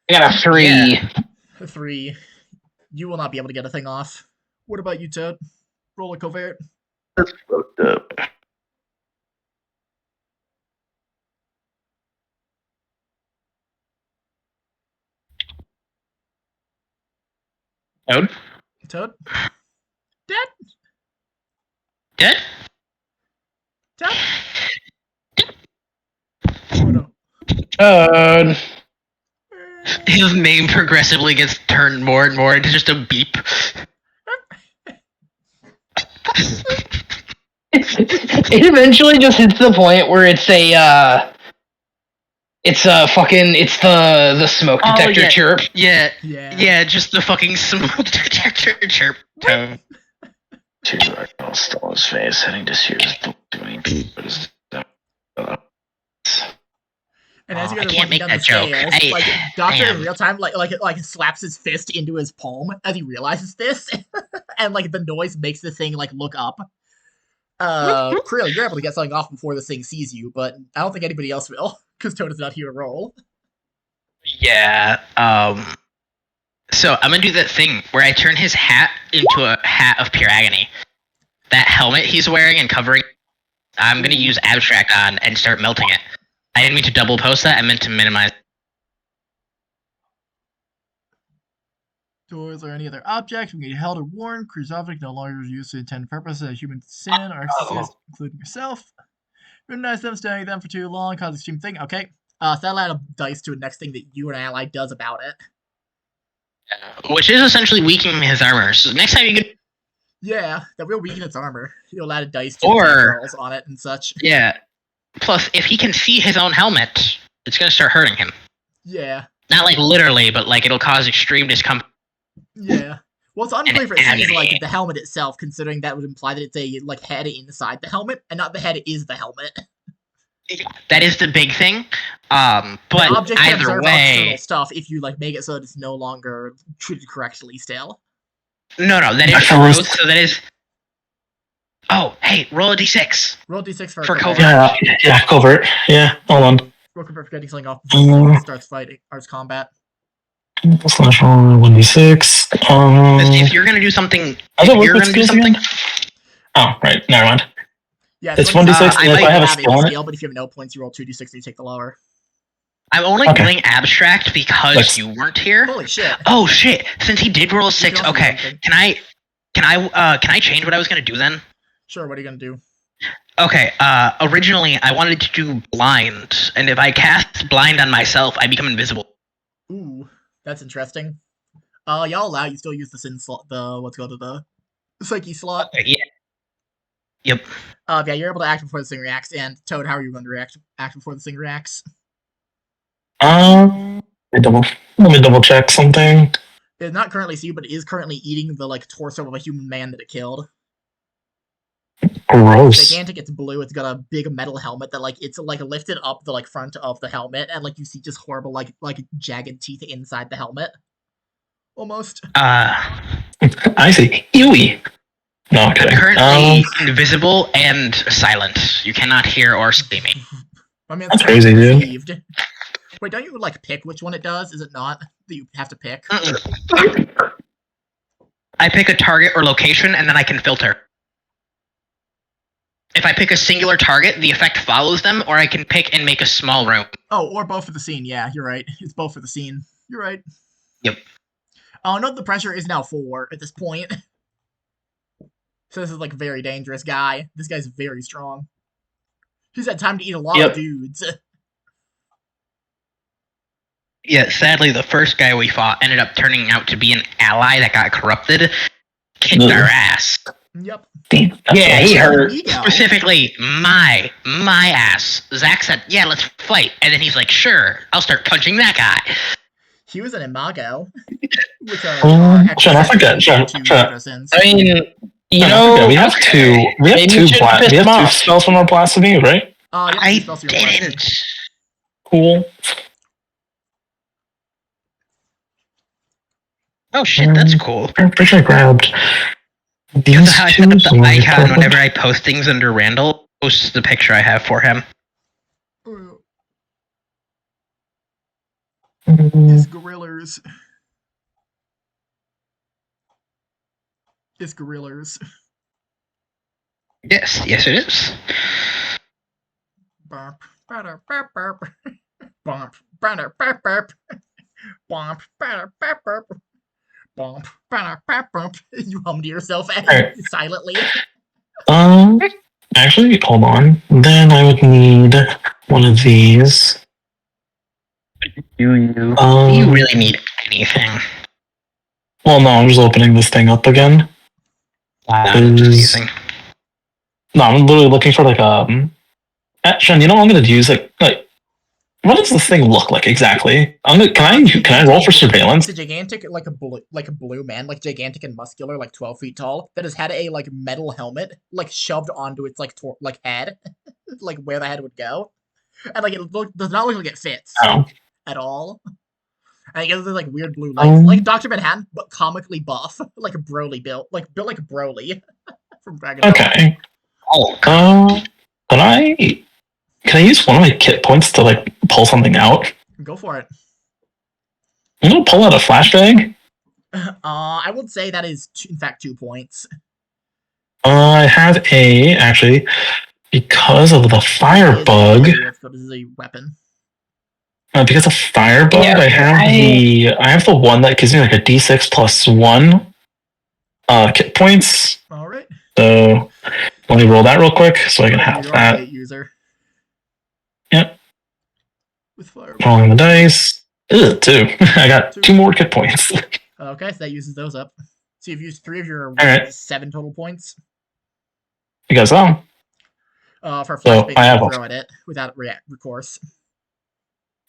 I got a 3. Yeah. 3. You will not be able to get a thing off. What about you, Toad? Roll a covert. That's fucked up. Toad? Toad? Dead? Dead? Toad? Oh no. His name progressively gets turned more and more into just a beep. It eventually just hits the point where it's the smoke detector chirp. Yeah, just the fucking smoke detector chirp tone. I can stall his face, heading to see doing. And as you I guys are can't walking make down that the joke. stairs, like Doctor Damn. in real time, like slaps his fist into his palm as he realizes this, and like the noise makes the thing like look up. Krill, you're able to get something off before this thing sees you, but I don't think anybody else will, because Toad is not here to roll. Yeah, So I'm gonna do that thing where I turn his hat into a hat of pure agony. That helmet he's wearing and covering, I'm gonna use abstract on and start melting it. I didn't mean to double post that. I meant to minimize. Doors or any other object when you held or worn, cruise object no longer used to intended purpose as a human sin or exist, including yourself. Recognize them, staring at them for too long, cause extreme thing. Okay. So that'll add a dice to the next thing that you and ally does about it. Which is essentially weakening his armor. So next time you get. Yeah, that will weaken its armor. You'll add a dice to Or- attack rolls on it and such. Yeah. Plus, if he can see his own helmet, it's gonna start hurting him. Yeah. Not like literally, but like it'll cause extreme discomfort. Yeah. Well, it's unclear if it sees agony. like the helmet itself, considering that would imply that it's a like head inside the helmet, and not the head is the helmet. That is the big thing. But The object can either observe way, external stuff if you like make it so that it's no longer treated correctly. Still. no, that is gross. So that is. Oh, hey, roll a d6. Roll d6 For covert. Yeah, covert. Yeah, hold on. Roll covert for getting something off before it starts fighting, starts combat. Slash 1d6. If you're gonna do something, How's it if work you're with gonna do skills something. again? Oh, right. Never mind. Yeah, It's so 1d6, I and if might I have a have skill on it. skill, but if you have no points, you roll 2d6 and you take the lower. I'm only Okay. doing abstract because Let's- you weren't here. Holy shit! Oh shit! Since he did roll a You 6, can also do okay. something. Can I change what I was gonna do then? Sure, what are you gonna do? Okay. Originally I wanted to do blind, and if I cast blind on myself, I become invisible. Ooh, that's interesting. Y'all allow you still use the sin slot, the psyche slot. Yeah. Yep. Yeah, you're able to act before the thing reacts. And Toad, how are you going to act before the thing reacts? Let me double check something. It not currently see you, but it is currently eating the like torso of a human man that it killed. Gross. Gigantic, it's blue. It's got a big metal helmet that like it's like lifted up the like front of the helmet, and like you see just horrible like jagged teeth inside the helmet. Almost. I see. Ewy. No, okay. I'm currently invisible and silent. You cannot hear or see me. I mean, That's crazy, dude. deceived. Wait, don't you like pick which one it does? Is it not that you have to pick? I pick a target or location, and then I can filter. If I pick a singular target, the effect follows them, or I can pick and make a small room. Oh, or both for the scene. Yeah, you're right. It's both for the scene. You're right. Yep. Oh, note the pressure is now 4 at this point. So this is like a very dangerous guy. This guy's very strong. He's had time to eat a lot of dudes. Yeah, sadly, the first guy we fought ended up turning out to be an ally that got corrupted, kicked our ass. Yep. Yeah, he hurt. Ego. Specifically, my ass. Zach said, "Yeah, let's fight," and then he's like, "Sure, I'll start punching that guy." He was an imago. Which Sean, I forget. Sean. I mean, you I know, forget, we have two. We have maybe two. you shouldn't piss We have him two off. spells from our blasphemy, right? Yep, I spells your weapon. didn't. Cool. Oh shit, that's cool. I'm pretty sure I grabbed these That's how I set up so the I icon put- whenever I post things under Randall. Posts the picture I have for him. It's gorillas. It's gorillas. Yes, it is. Bump, burp, burp, burp. Bump, burp, burp, burp. Bump, burp, burp, burp. Bump, burp, burp, burp. You hum to yourself silently. Actually, hold on. Then I would need one of these. Do you really need anything? Well, no, I'm just opening this thing up again. I'm just using. No, I'm literally looking for like Sean, you know what I'm gonna use like what does this thing look like exactly? Can I roll for surveillance? It's a gigantic, like a blue man, like gigantic and muscular, like 12 feet tall, that has had a like metal helmet, like shoved onto its like head, like where the head would go, and like does not look like it fits at all. And it has like weird blue lights, like Dr. Manhattan, but comically buff, like a Broly built like Broly from Dragon Ball. Okay. Oh, Can I use one of my kit points to like pull something out? Go for it. I'm gonna pull out a flashbang. I would say that is, in fact, 2 points. I have actually, because of the firebug. Let's go to the weapon. Because of firebug, Yeah, I have the one that gives me like a d6 plus 1 kit points. All right. So let me roll that real quick so I can have You're that. a user. Yep. With firebug. Rolling the dice. Ugh, 2. I got 2 more kit points. Okay, so that uses those up. So you've used 3 of your right. 7 total points. You guys know. For flashbang, I have throw at it without recourse.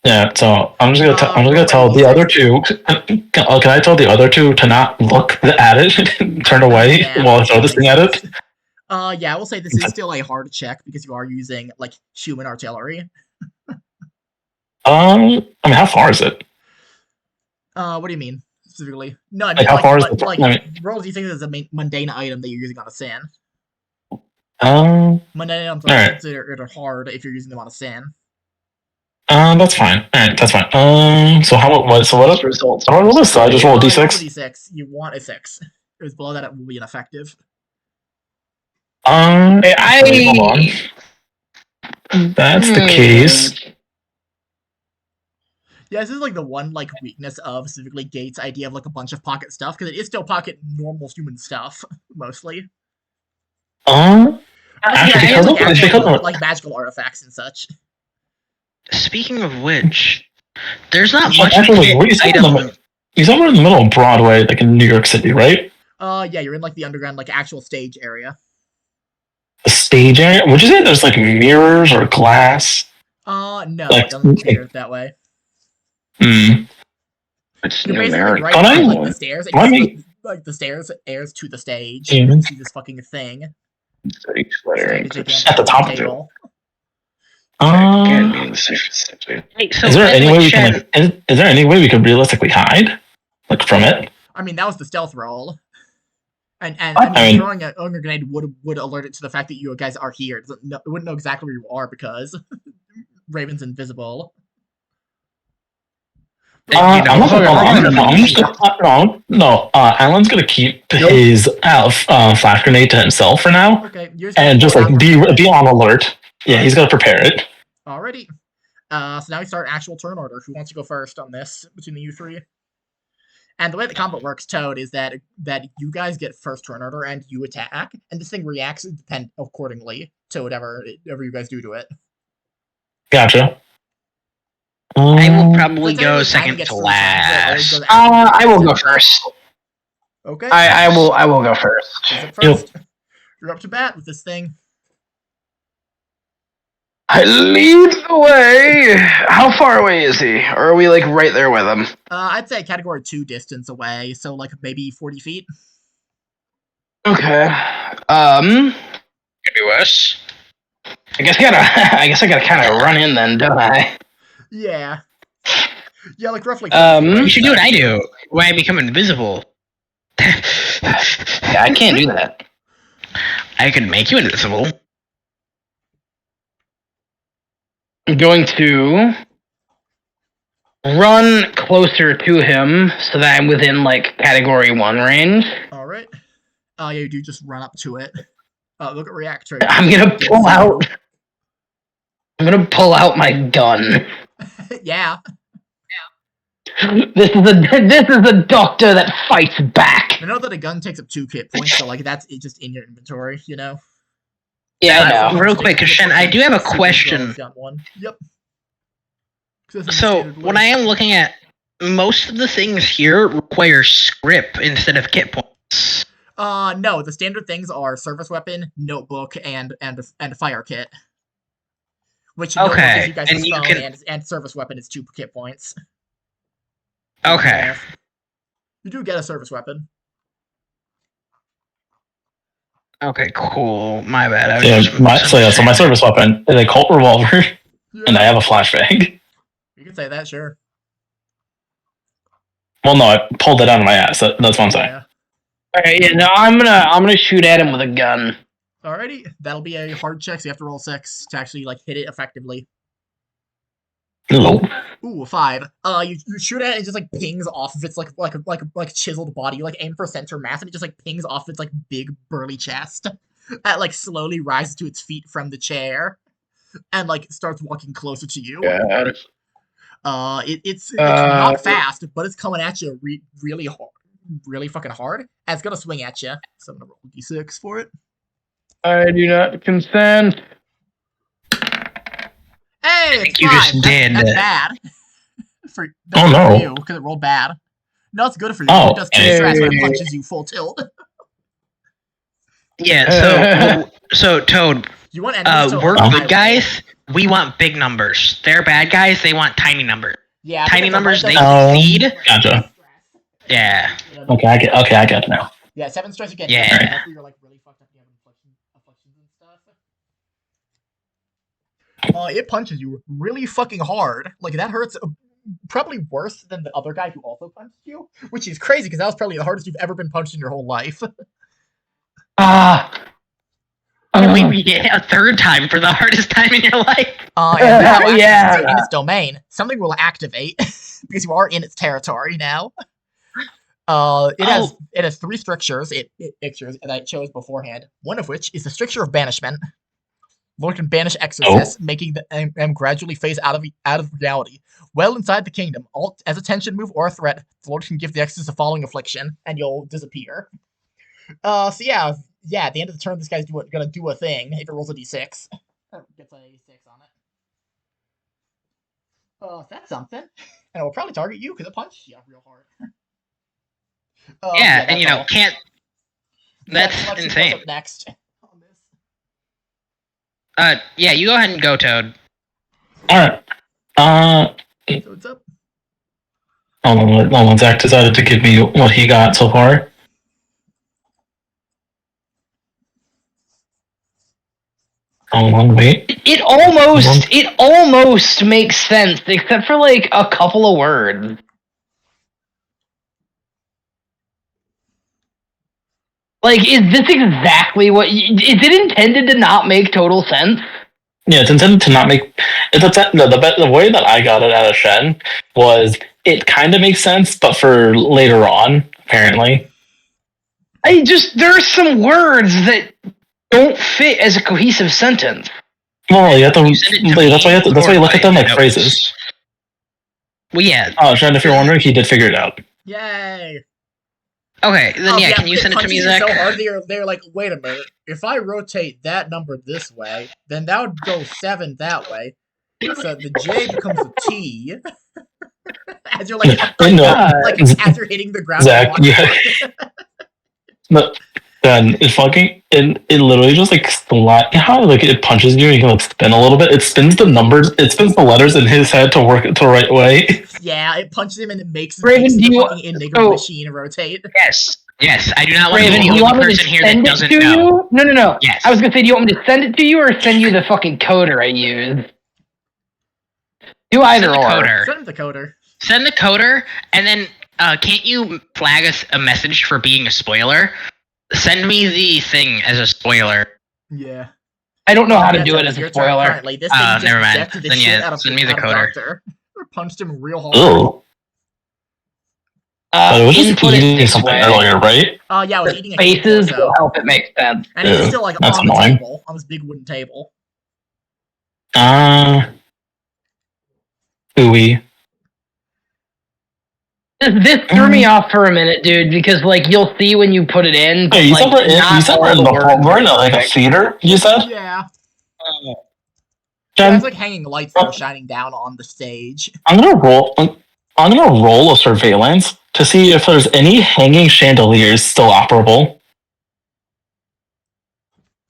Yeah, so I'm just gonna tell the other 2. Can I tell the other 2 to not look at it, turn away while I throw this thing at it? Yeah, I will say this is still a hard check because you are using like human artillery. I mean, how far is it? What do you mean specifically? No, I mean Like, how far is like, the? like I mean, roles. You think there's a mundane item that you're using on a San? Mundane items are considered hard if you're using them on a San. That's fine. All right, that's fine. So what results? How do I roll this? So I just roll a d6. Roll a d6. You want a 6. If it's below that, it will be ineffective. Hold on. That's the case. Yeah, this is like the one like weakness of specifically Gates' idea of like a bunch of pocket stuff because it is still pocket normal human stuff mostly. Actually, because like magical artifacts and such. Speaking of which, there's not much actually, item. You somewhere in the middle of Broadway, like in New York City, right? Yeah, you're in like the underground, like actual stage area. The stage area? Would you say there's like mirrors or glass? No, it doesn't appear that way. It's You're basically numeric. right on like the stairs. Like the stairs airs to the stage. You can see this fucking thing. At the top of it. So is there any way we can? Is there any way we could realistically hide, like from it? I mean, that was the stealth roll, and I mean, throwing an Unger grenade would alert it to the fact that you guys are here. It wouldn't know exactly where you are because Raven's invisible. Alan's gonna keep his flash grenade to himself for now, and just like be on alert. Yeah, he's gonna prepare it. Alrighty. So now we start actual turn order. Who wants to go first on this between the you 3? And the way the combat works, Toad, is that you guys get first turn order and you attack, and this thing reacts accordingly to whatever you guys do to it. Gotcha. I will probably go second to last. I will go first. Okay. I will go first. You're up to bat with this thing. I lead the way. How far away is he? Or are we like right there with him? I'd say category 2 distance away, so like maybe 40 feet. Okay. Could be worse. I guess I gotta kind of run in then, don't I? Yeah. Yeah, like roughly. You should do what I do, where I become invisible. Yeah, I can't do that. I can make you invisible. I'm going to run closer to him so that I'm within like category 1 range. All right. Yeah, you do just run up to it. Look at react rate. I'm gonna pull out my gun. Yeah. This is a doctor that fights back. I know that a gun takes up 2 kit points, so like that's just in your inventory, you know. Yeah, I know. Real quick, Shen, I do have a question. Yep. So when I am looking at most of the things here require script instead of kit points. No, the standard things are service weapon, notebook, and a fire kit. Which notebook gives you guys his phone, and service weapon is 2 kit points. Okay. You do get a service weapon. Okay, cool. My bad. So my service weapon is a Colt revolver, and I have a flashbang. You can say that, sure. Well, no, I pulled it out of my ass. That's what I'm saying. Yeah. Alright, yeah, no, I'm gonna shoot at him with a gun. Alrighty, that'll be a hard check, so you have to roll 6 to actually like hit it effectively. Hello. Ooh, 5. You shoot at it, and it just like pings off of its like chiseled body. You like aim for center mass, and it just like pings off its like big burly chest. That like slowly rises to its feet from the chair, and like starts walking closer to you. It's not fast, but it's coming at you really hard, really fucking hard. And it's gonna swing at you. So I'm gonna roll d6 for it. I do not consent. Hey, think it's you 5. just did. That's bad. For you, because it rolled bad. No, it's good for you. Oh, It does 2 stress when it punches you full tilt. Yeah, so Toad, You want enemies to we're like, good guys. We want big numbers. They're bad guys. They want tiny numbers. Yeah, Tiny numbers, they Oh, succeed. Gotcha. Yeah. Okay, I get it now. Yeah, 7 stress you get. Yeah. That's where you're like really fucked up. You have afflictions and stuff. It punches you really fucking hard. Like that hurts. Probably worse than the other guy who also punched you, which is crazy because that was probably the hardest you've ever been punched in your whole life. Wait, we get a third time for the hardest time in your life. And now, in its domain, something will activate because you are in its territory now. It has 3 strictures it pictures that it chose beforehand. One of which is the stricture of banishment. Lord can banish exorcists, making them gradually phase out of reality. Well inside the kingdom, as a tension move or a threat, the Lord can give the exorcist the following affliction, and you'll disappear. So yeah, at the end of the turn, this guy's gonna do a thing. If it rolls a d6, gets a 6 on it. That's something, and it will probably target you because it punched you real hard. Yeah, and all. can't. That's let's see insane. what's up next on this. Yeah, you go ahead and go, Toad. Alright. So what's up? Hold on, Zach decided to give me what he got so far. Hold on, wait. It almost makes sense, except for like a couple of words. Like, is this exactly what? Is it intended to not make total sense? Yeah, it's intended to not make. The way that I got it out of Shen was it kind of makes sense, but for later on, apparently. There's some words that don't fit as a cohesive sentence. Well, you have to. That's why you look at them like phrases. Well, yeah. Oh, Shen, if you're wondering, he did figure it out. Yay! Okay, then can you send it to me, Zach? So hard, they're like, wait a minute. If I rotate that number this way, then that would go 7 that way. So the J becomes a T. As you're like, as you're hitting the ground. Zach, but then it literally just like how like it punches you and you can like spin a little bit. It spins the numbers. It spins the letters in his head to work it the right way. Yeah, it punches him and it makes Raven, the fucking Enigma machine rotate. Yes, I do not want Raven, to be the only person here that doesn't know. No. Yes. I was gonna say, do you want me to send it to you or send you the fucking coder I use? Do either or. Send him the coder. Send the coder, and then can't you flag us a message for being a spoiler? Send me the thing as a spoiler. Yeah. I don't know how to do it as a spoiler. Currently. This thing just never mind. rejected the Then shit out of send me the coder. Doctor. Punched him real hard. Oh. It was just eating something earlier, right? Yeah, I was eating a Faces will help it make sense. And he's still like on the table, on this big wooden table. Ooey. This threw me off for a minute, dude, because like you'll see when you put it in. But, Hey, you said we're in like a theater. You said? Yeah. There's like hanging lights that are shining down on the stage. I'm gonna roll a surveillance to see if there's any hanging chandeliers still operable.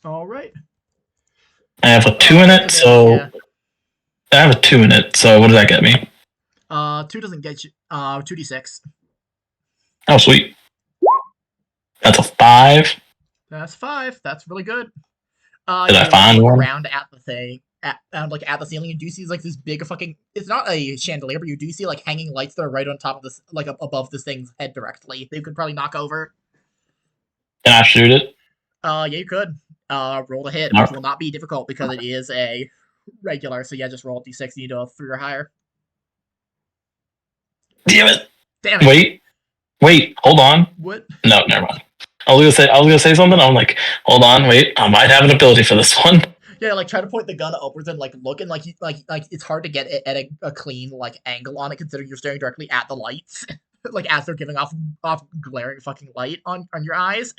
All right. I have a 2 in it, so yeah. I have a 2 in it. So what does that get me? 2 doesn't get you. 2d6. Oh, sweet. That's a 5. That's 5. That's really good. Did I find one? Around at the thing, at the ceiling, you do see like this big fucking. It's not a chandelier, but you do see like hanging lights that are right on top of this, like above this thing's head directly. They could probably knock over. Can I shoot it? Yeah, you could. Roll to hit, which will not be difficult because it is a regular. So yeah, just roll a d6. You need a 3 or higher. Damn it! Damn it. Wait, hold on. What? No, never mind. I was gonna say something. I'm like, hold on, wait. I might have an ability for this one. Yeah, like try to point the gun upwards and like look and like it's hard to get it at a clean like angle on it considering you're staring directly at the lights, like as they're giving off glaring fucking light on your eyes.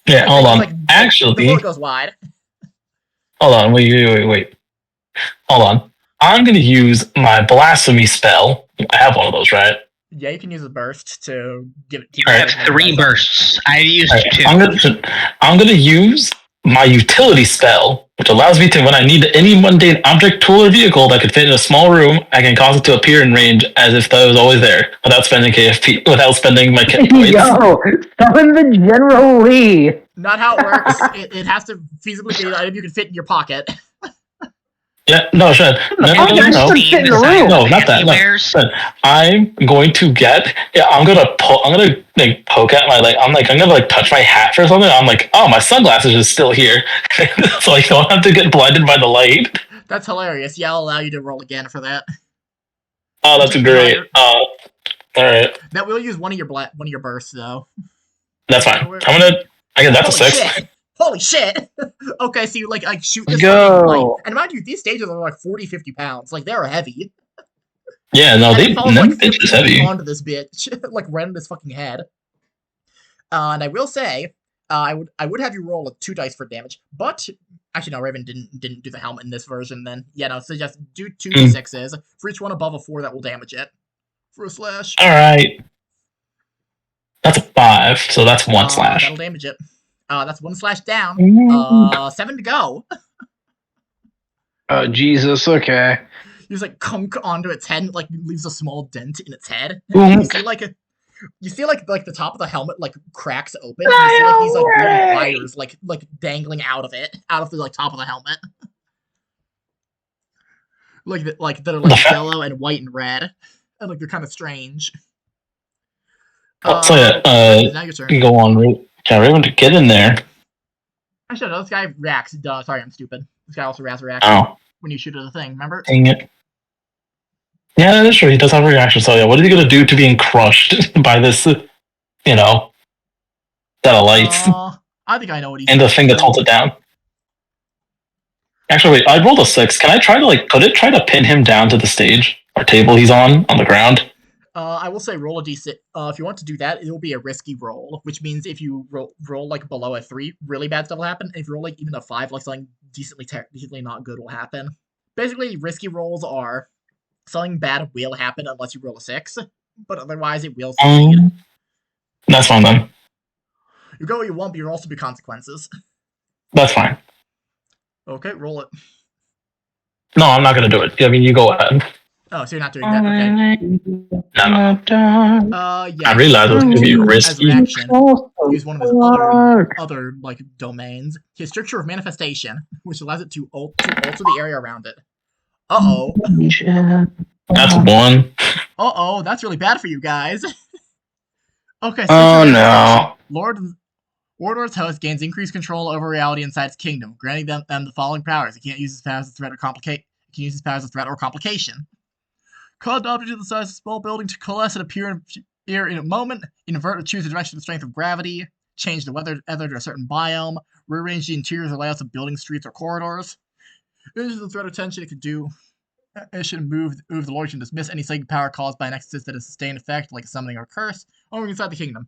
Yeah, And hold then, on. like, Actually, the bullet goes wide. hold on. Wait. Hold on. I'm gonna use my blasphemy spell. I have one of those, right? Yeah, you can use a burst to give it. I have 3 bursts. I used Right. 2. I'm gonna use my utility spell, which allows me to, when I need any mundane object, tool, or vehicle that could fit in a small room, I can cause it to appear in range as if that was always there, without spending KFP, without spending my kit points. Yo, summon the General Lee. Not how it works. it has to feasibly be an item you can fit in your pocket. Yeah, no, shit. No. Fit in the room. No, not that. No. I'm going to get. Yeah, I'm gonna like poke at my I'm gonna like touch my hat for something. I'm like, oh, my sunglasses is still here, so I don't have to get blinded by the light. That's hilarious. Yeah, I'll allow you to roll again for that. Oh, that's great. All right. That will use one of your bursts though. That's fine. I guess that's a 6. Shit. Holy shit! Okay, so you like shoot this Go. fucking light. And mind you, these stages are like 40-50 pounds. Like they're heavy. Yeah, no, And they it falls like bitch is 50 heavy. onto this bitch, like right in his fucking head. And I will say, I would have you roll a 2 dice for damage, but actually no, Raven didn't do the helmet in this version. Then yeah, no, so just do 2 d6s for each one above a 4 that will damage it for a slash. All right, that's a 5, so that's 1 slash. That'll damage it. That's 1 slash down. 7 to go. Oh Jesus! Okay. You just like kunk onto its head, and like leaves a small dent in its head. Boom. You see like the top of the helmet like cracks open. And you see like these like weird wires like dangling out of the like top of the helmet. like that are like yellow and white and red, and like they're kind of strange. So now your turn. you go on. Yeah, Raven, to get in there. Actually, no, this guy reacts. Duh, sorry, I'm stupid. This guy also reacts Oh, when you shoot at the thing. Remember? dang it. Yeah, that is true. He does have a reaction. So yeah, what is he gonna do to being crushed by this? Set of lights I think I know what he's and the thing that holds it down. Actually, wait. I rolled a 6. Can I try to could it try to pin him down to the stage or table he's on the ground? I will say roll a d6. If you want to do that, it'll be a risky roll, which means if you roll like below a 3, really bad stuff will happen. And if you roll like even a 5, like something decently not good will happen. Basically, risky rolls are something bad will happen unless you roll a 6, but otherwise it will succeed. That's fine then. You go, you won't, but you'll also be consequences. That's fine. Okay, roll it. No, I'm not gonna do it. I mean, you go ahead. Oh, so you're not doing that? Okay. No. Yeah. I realized it was gonna be As risky. reaction, use one of his other like domains. His stricture of manifestation, which allows it to alter the area around it. Uh-oh. That's 1. Uh-oh, that's really bad for you guys. Okay, Oh no. Lord's host gains increased control over reality inside its kingdom, granting them the following powers. He can't use his powers as a threat or complication. Cause an object of the size of a small building to coalesce and appear in a moment. Invert or choose the direction of the strength of gravity. Change the weather to a certain biome. Rearrange the interiors or layouts of buildings, streets, or corridors. This is the threat or tension it could do. It should move the Lord can dismiss any psychic power caused by an excess that is sustained effect, like a summoning or a curse, only inside the kingdom.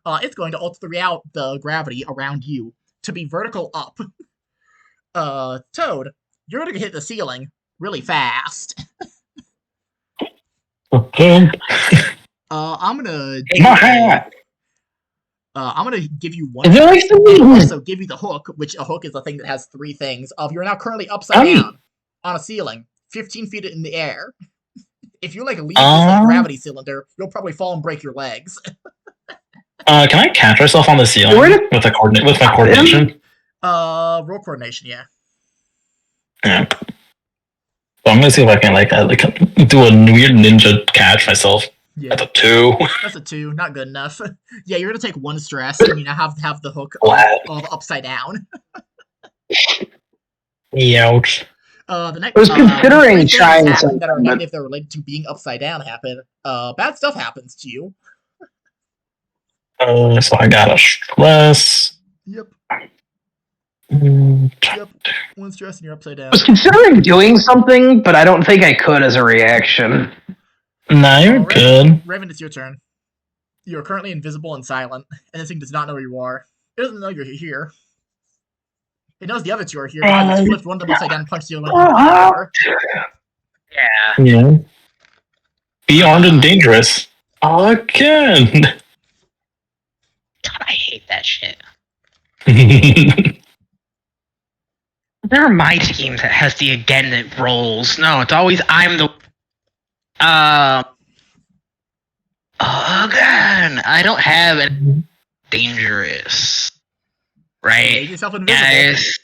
It's going to alter the gravity around you to be vertical up. Toad, you're going to hit the ceiling really fast. I'm gonna give you one. Also give you the hook, which a hook is a thing that has 3 things. You're now currently upside down on a ceiling, 15 feet in the air. If you leave this gravity cylinder, you'll probably fall and break your legs. Can I catch myself on the ceiling with my coordination? Roll coordination, yeah. Yeah. So I'm gonna see if I can do a weird ninja catch myself. Yeah. That's a 2. That's a 2, not good enough. Yeah, you're gonna take 1 stress, and you now have the hook all upside down. Ouch. The next. I was considering when three trying things happen something, that are but- negative that are related to being upside down happen. Bad stuff happens to you. So I got a stress. Yep. Mm, Yep. One stress and you're upside I down. was considering doing something, but I don't think I could as a reaction. Nah, you're good. Raven, it's your turn. You are currently invisible and silent, and this thing does not know where you are. It doesn't know you're here. It knows the other two are here because it's flipped one of them upside down and punched the other one in the floor. Yeah. Yeah. Be armed and dangerous. Again. God, I hate that shit. There are my teams that has the again that rolls. No, it's always I'm the. Again, I don't have any dangerous. You made Right, yourself invisible. guys.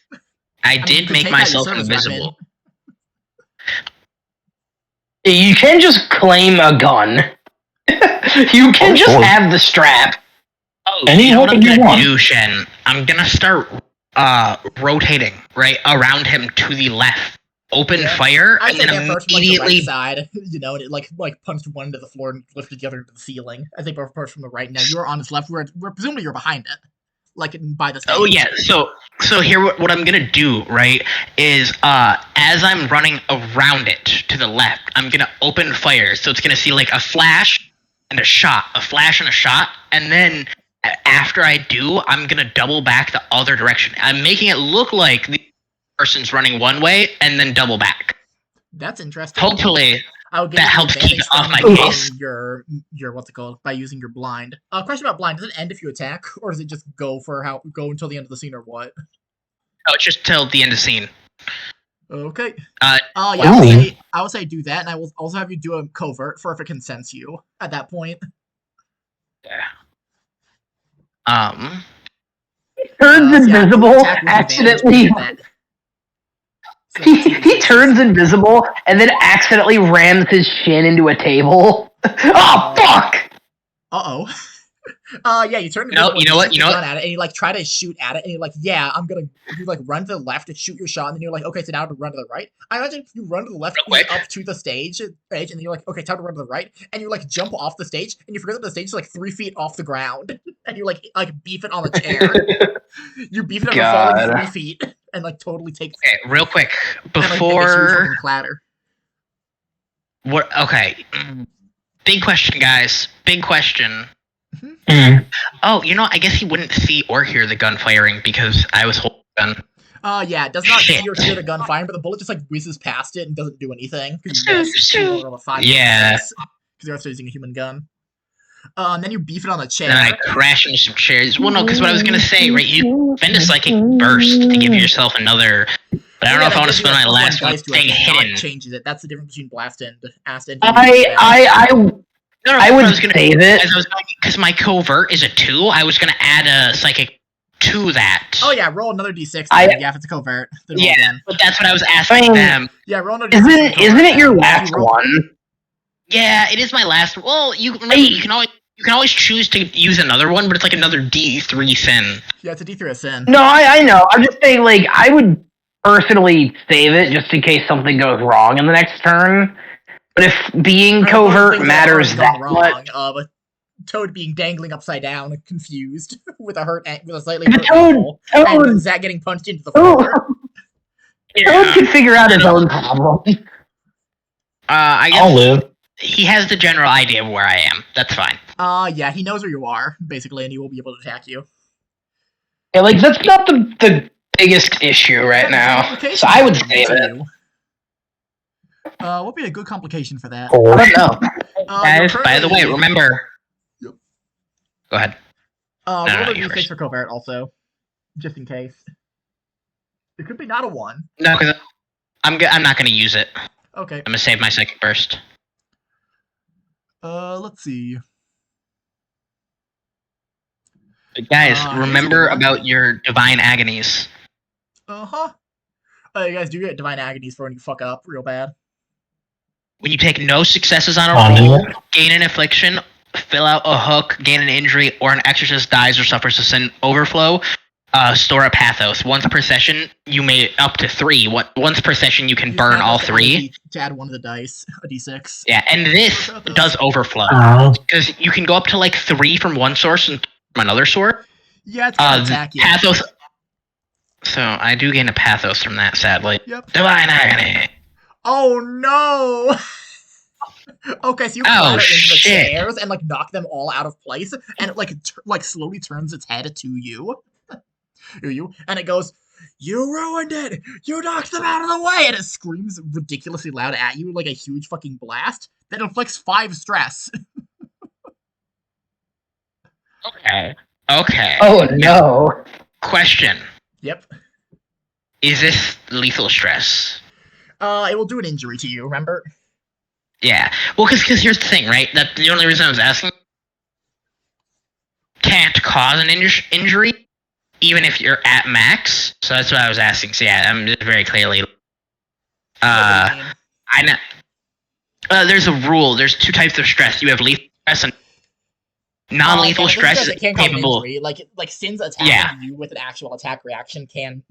I you did can make take out your myself service invisible. You can just claim a gun. You can just sure. have the strap. Oh, Any you know what I'm weapon you gonna want. do, Shen? I'm gonna start rotating right around him to the left. Open Yeah. fire, I and take then that first from like the right immediately. side, and it like punched one into the floor and lifted the other into the ceiling. I think both first from the right. Now you're on his left. We're presumably you're behind it, like by the stage. Oh yeah. So here, what I'm gonna do, right, is as I'm running around it to the left, I'm gonna open fire. So it's gonna see like a flash and a shot, a flash and a shot, and then after I do, I'm gonna double back the other direction. I'm making it look like the person's running one way and then double back. That's interesting. Hopefully, I would give that you the helps keep advantage it off from my using case. your what's it called by using your blind. Question about blind: does it end if you attack, or does it just go until the end of the scene, or what? Oh, it's just till the end of the scene. Okay. Uh, Yeah, I will say do that, and I will also have you do a covert for if it can sense you at that point. Yeah. Turns So yeah, invisible, attack with advantage accidentally. because of that. So He turns invisible and then accidentally rams his shin into a table. Oh fuck! Uh-oh. Yeah, you turn No, invisible. you know what, shoot you the know gun what? at it, and you like try to shoot at it, and you're like, yeah, I'm gonna. You like run to the left and shoot your shot, and then you're like, okay, so now to run to the right. I imagine if you run to the left Real quick. up to the stage, and then you're like, okay, time to run to the right, and you like jump off the stage, and you forget that the stage is like 3 feet off the ground, and you like beef it on the chair. You beef it after falling God. 3 feet, and like totally take. Okay, real quick And, like, before fucking clatter. what? Okay, big question, guys. Big question. Mm. Oh, you know, I guess he wouldn't see or hear the gun firing because I was holding the gun. Yeah, it does not Shit. see or hear the gun firing, but the bullet just like whizzes past it and doesn't do anything. Because Yeah. Because you're also using a human gun. And then you beef it on the chair. And then I crash into some chairs. Well, no, because what I was gonna say, right? You spend a psychic burst to give yourself another. But I don't know if I want to spend my last one staying hidden. Changes it. That's the difference between blast and No, I would what was gonna save it. because my covert is a 2. I was gonna add a psychic to that. Oh yeah, roll another d6. Yeah, if it's a covert. Then roll Yeah, again. but that's what I was asking them. Yeah, roll another d6. Isn't it your last one? Yeah, it is my last. Well, you remember, you can always choose to use another one, but it's like another D3 sin. Yeah, it's a d3 of sin. No, I know. I'm just saying, like, I would personally save it just in case something goes wrong in the next turn. But if being covert matters that much, but Toad being dangling upside down, confused, with a slightly The hurt Toad- ankle, Toad- and Zach getting punched into the floor. Toad can figure out his own problem. I guess I'll live. he has the general idea of where I am. That's fine. Yeah, he knows where you are, basically, and he will be able to attack you. Yeah, like, that's not the biggest issue right now. So I would save it. What would be a good complication for that? I don't know. Guys, by the way, remember. Yep. Go ahead. Roll no, a you d6 first. for covert also, just in case. It could be not a 1. No, because I'm not gonna use it. Okay. I'm gonna save my second burst. Let's see. But guys, here's a remember good one. about your divine agonies. Uh-huh. You guys do get divine agonies for when you fuck up real bad. When you take no successes on a Oh, roll, gain an affliction, fill out a hook, gain an injury, or an exorcist dies or suffers a sin overflow, store a pathos. Once per session, you may up to 3. Once per session, you can Use burn pathos all to add 3. to add one of the dice, a d6. Yeah, and this does overflow because you can go up to like 3 from one source and from another source. Yeah, it's kind of tacky. Pathos. So I do gain a pathos from that, sadly. Yep. Divine agony. Oh no! Okay, so you clatter into the shit. chairs and like knock them all out of place, and it like slowly turns its head to you, and it goes, "You ruined it! You knocked them out of the way!" And it screams ridiculously loud at you like a huge fucking blast that inflicts 5 stress. Okay. Oh no. Question: Yep. is this lethal stress? It will do an injury to you. Remember? Yeah. Well, because here's the thing, right? That the only reason I was asking can't cause an injury, even if you're at max. So that's what I was asking. So yeah, I'm just very clearly. I know. There's a rule. There's 2 types of stress. You have lethal stress and non-lethal stress. It can cause an capable. injury. Like Sin's attacking you with an actual attack reaction can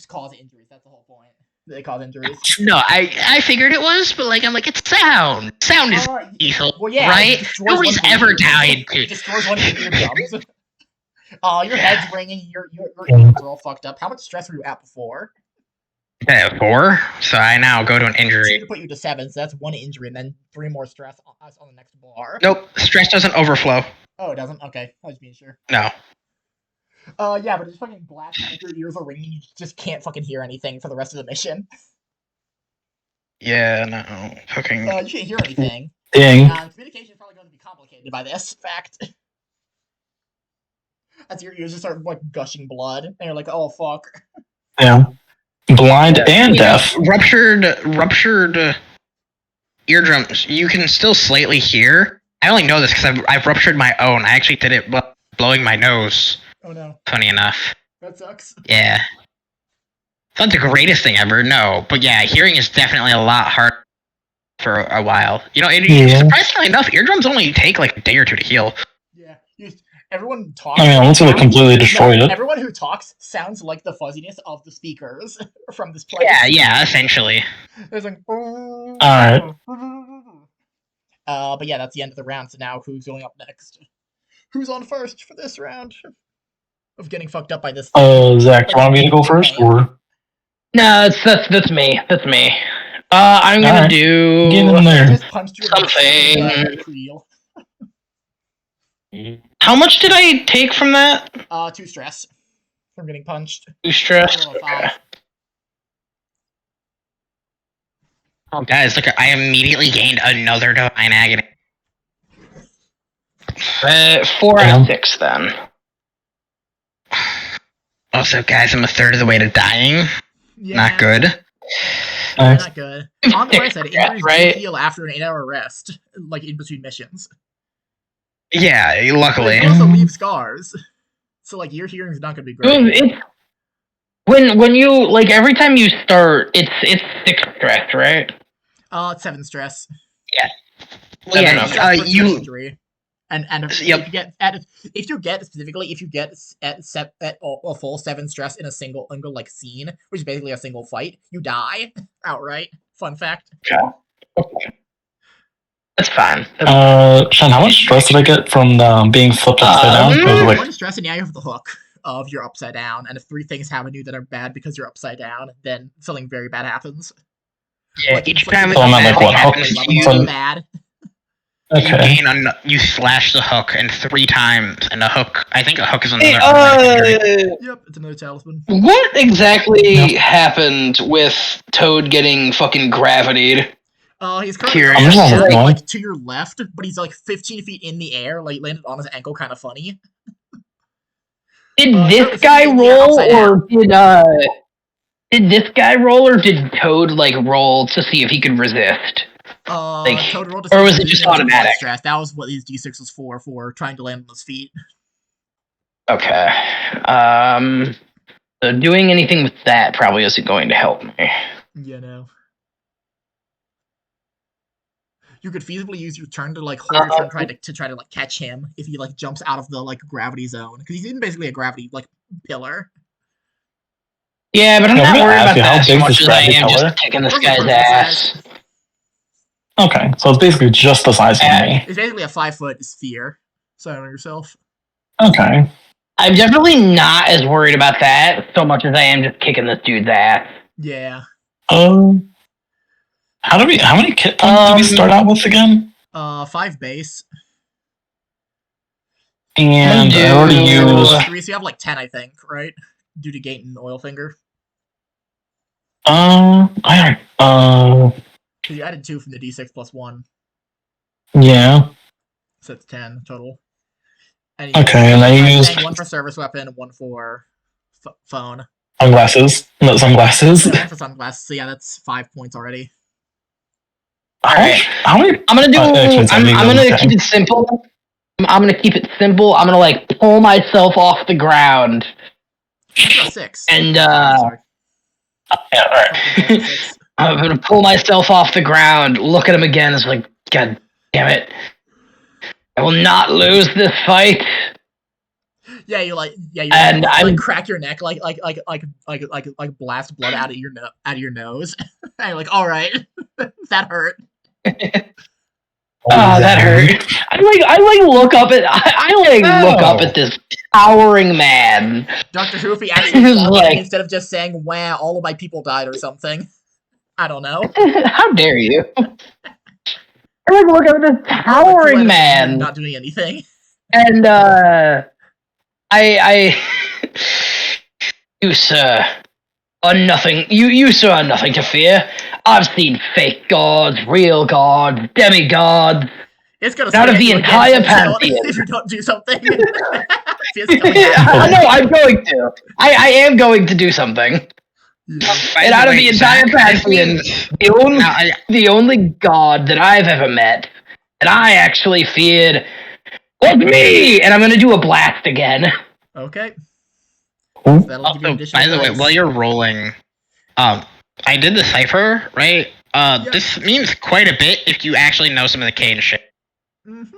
cause injuries. That's the whole point. They cause injuries. No, I figured it was, but like I'm like it's sound. Sound is lethal, well, yeah, right? Nobody's ever died. It destroys one of your eardrums. Your head's ringing. Your ears are all fucked up. How much stress were you at before? 4. So I now go to an injury. To put you to 7, so that's 1 injury, and then 3 more stress on the next bar. Nope, stress doesn't overflow. Oh, it doesn't. Okay, I was being sure. No. Yeah, but just fucking blast out, your ears are ringing. You just can't fucking hear anything for the rest of the mission. Yeah, no. Fucking. You can't hear anything. Dang. Communication is probably going to be complicated by this fact. As your ears just start like gushing blood, and you're like, "Oh fuck." Yeah. Blind and deaf. Ruptured eardrums. You can still slightly hear. I only know this because I've ruptured my own. I actually did it blowing my nose. Oh no. Funny enough. That sucks. Yeah. It's not the greatest thing ever, no. But yeah, hearing is definitely a lot harder for a while. You know, surprisingly enough, eardrums only take like a day or 2 to heal. Yeah. Everyone talks. I mean, unless they completely destroyed it. Everyone who talks sounds like the fuzziness of the speakers from this place. Yeah, essentially. It's like, Alright. But yeah, that's the end of the round. So now who's going up next? Who's on first for this round? Of getting fucked up by this. Zach, do you want me to go first, or? No, that's me. That's me. I'm gonna do Get in there. Just punched you something. How much did I take from that? 2 stress from getting punched. 2 stress. Okay. Oh, guys, look! I immediately gained another divine agony. 4 out of 6 then. Also, guys, I'm a third of the way to dying. Yeah. Not good. Not good. On the right side, injuries right? heal after an 8-hour rest, like in between missions. Yeah, luckily. But also leave scars, so like your hearing's not gonna be great. When you like every time you start, it's 6 stress, right? It's 7 stress. Yeah. Well, Yeah. You. Injury. And Yep. if you get a full 7 stress in a single like scene, which is basically a single fight, you die outright. Fun fact. Okay. That's fine. Sean, how much stress did I get from being flipped upside down? 1 stress, and now you have the hook of you're upside down, and if 3 things happen to you that are bad because you're upside down, then something very bad happens. Yeah, like, each like, time like, I'm not like, what, happens to you, bad. Okay. you slash the hook and 3 times, and a hook. I think a hook is another. Automatic Yep, it's another talisman. What exactly happened with Toad getting fucking gravitied? He's currently like to your left, but he's like 15 feet in the air, like landed on his ankle, kind of funny. Did this guy roll, or did this guy roll, or did Toad like roll to see if he could resist? Toad rolled or was it just automatic? Stress. That was what these D6 was for trying to land on his feet. Okay. So doing anything with that probably isn't going to help me. Yeah, no. You could feasibly use your turn to like hold your turn to try to like catch him if he like jumps out of the like gravity zone, because he's in basically a gravity like pillar. Yeah, but I'm Yeah, not I'm gonna worried ask about you, how that so big much is as I Bradley am Keller? just kicking this Roughly guy's equivalent ass. size. Okay, so it's basically just the size of me. It's basically a 5-foot sphere. Sign on yourself. Okay. I'm definitely not as worried about that so much as I am just kicking this dude's ass. Yeah. How many kit points do we start out with again? 5 base. And I already used. 3, so you have like 10, I think, right? Due to Gate and Oilfinger. Because you added 2 from the D6 plus 1. Yeah. So it's 10 total. And Okay, and I used 1 for service weapon, 1 for phone. sunglasses. No, sunglasses. Yeah, 1 for sunglasses. So yeah, that's 5 points already. Alright. How many? I'm gonna do. Actually, I'm gonna keep it simple. I'm gonna keep it simple. I'm gonna like pull myself off the ground. You're a 6. And Sorry. Yeah, alright. 6. I'm gonna pull myself off the ground, look at him again, it's like, God damn it. I will not lose this fight. Yeah, you And I'm crack your neck, like blast blood out of your nose. And you're like, all right, that hurt. that hurt. I look up at look up at this towering man. Dr. Hoofy actually He's fought like- me instead of just saying, "Wow, all of my people died" or something. I don't know. How dare you? I look up at this towering man. Not doing anything. And you sir are nothing. You sir are nothing to fear. I've seen fake gods, real gods, demigods. It's gonna Out of the you entire again pantheon. if you don't do something. I know I'm going to. I am going to do something. And out of the entire pantheon, the only god that I've ever met that I actually feared was me. And I'm gonna do a blast again. Okay. So that'll give you Also, additional by the way, dice. while you're rolling, I did the cipher, right? This means quite a bit if you actually know some of the Cain shit. Mhm.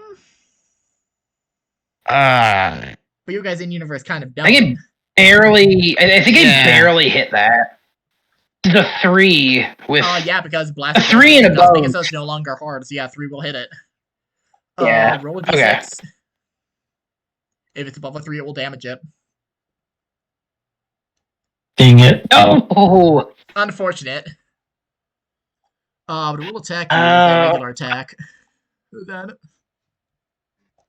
But you guys in universe kind of don't. I think I barely hit that. It's a 3 with. Yeah, because blast. A 3 and above. Make it so it's no longer hard. So yeah, 3 will hit it. Yeah. Roll a d6. Okay. If it's above a 3, it will damage it. Dang it. Oh. Unfortunate. But it will attack you with a regular attack. Then.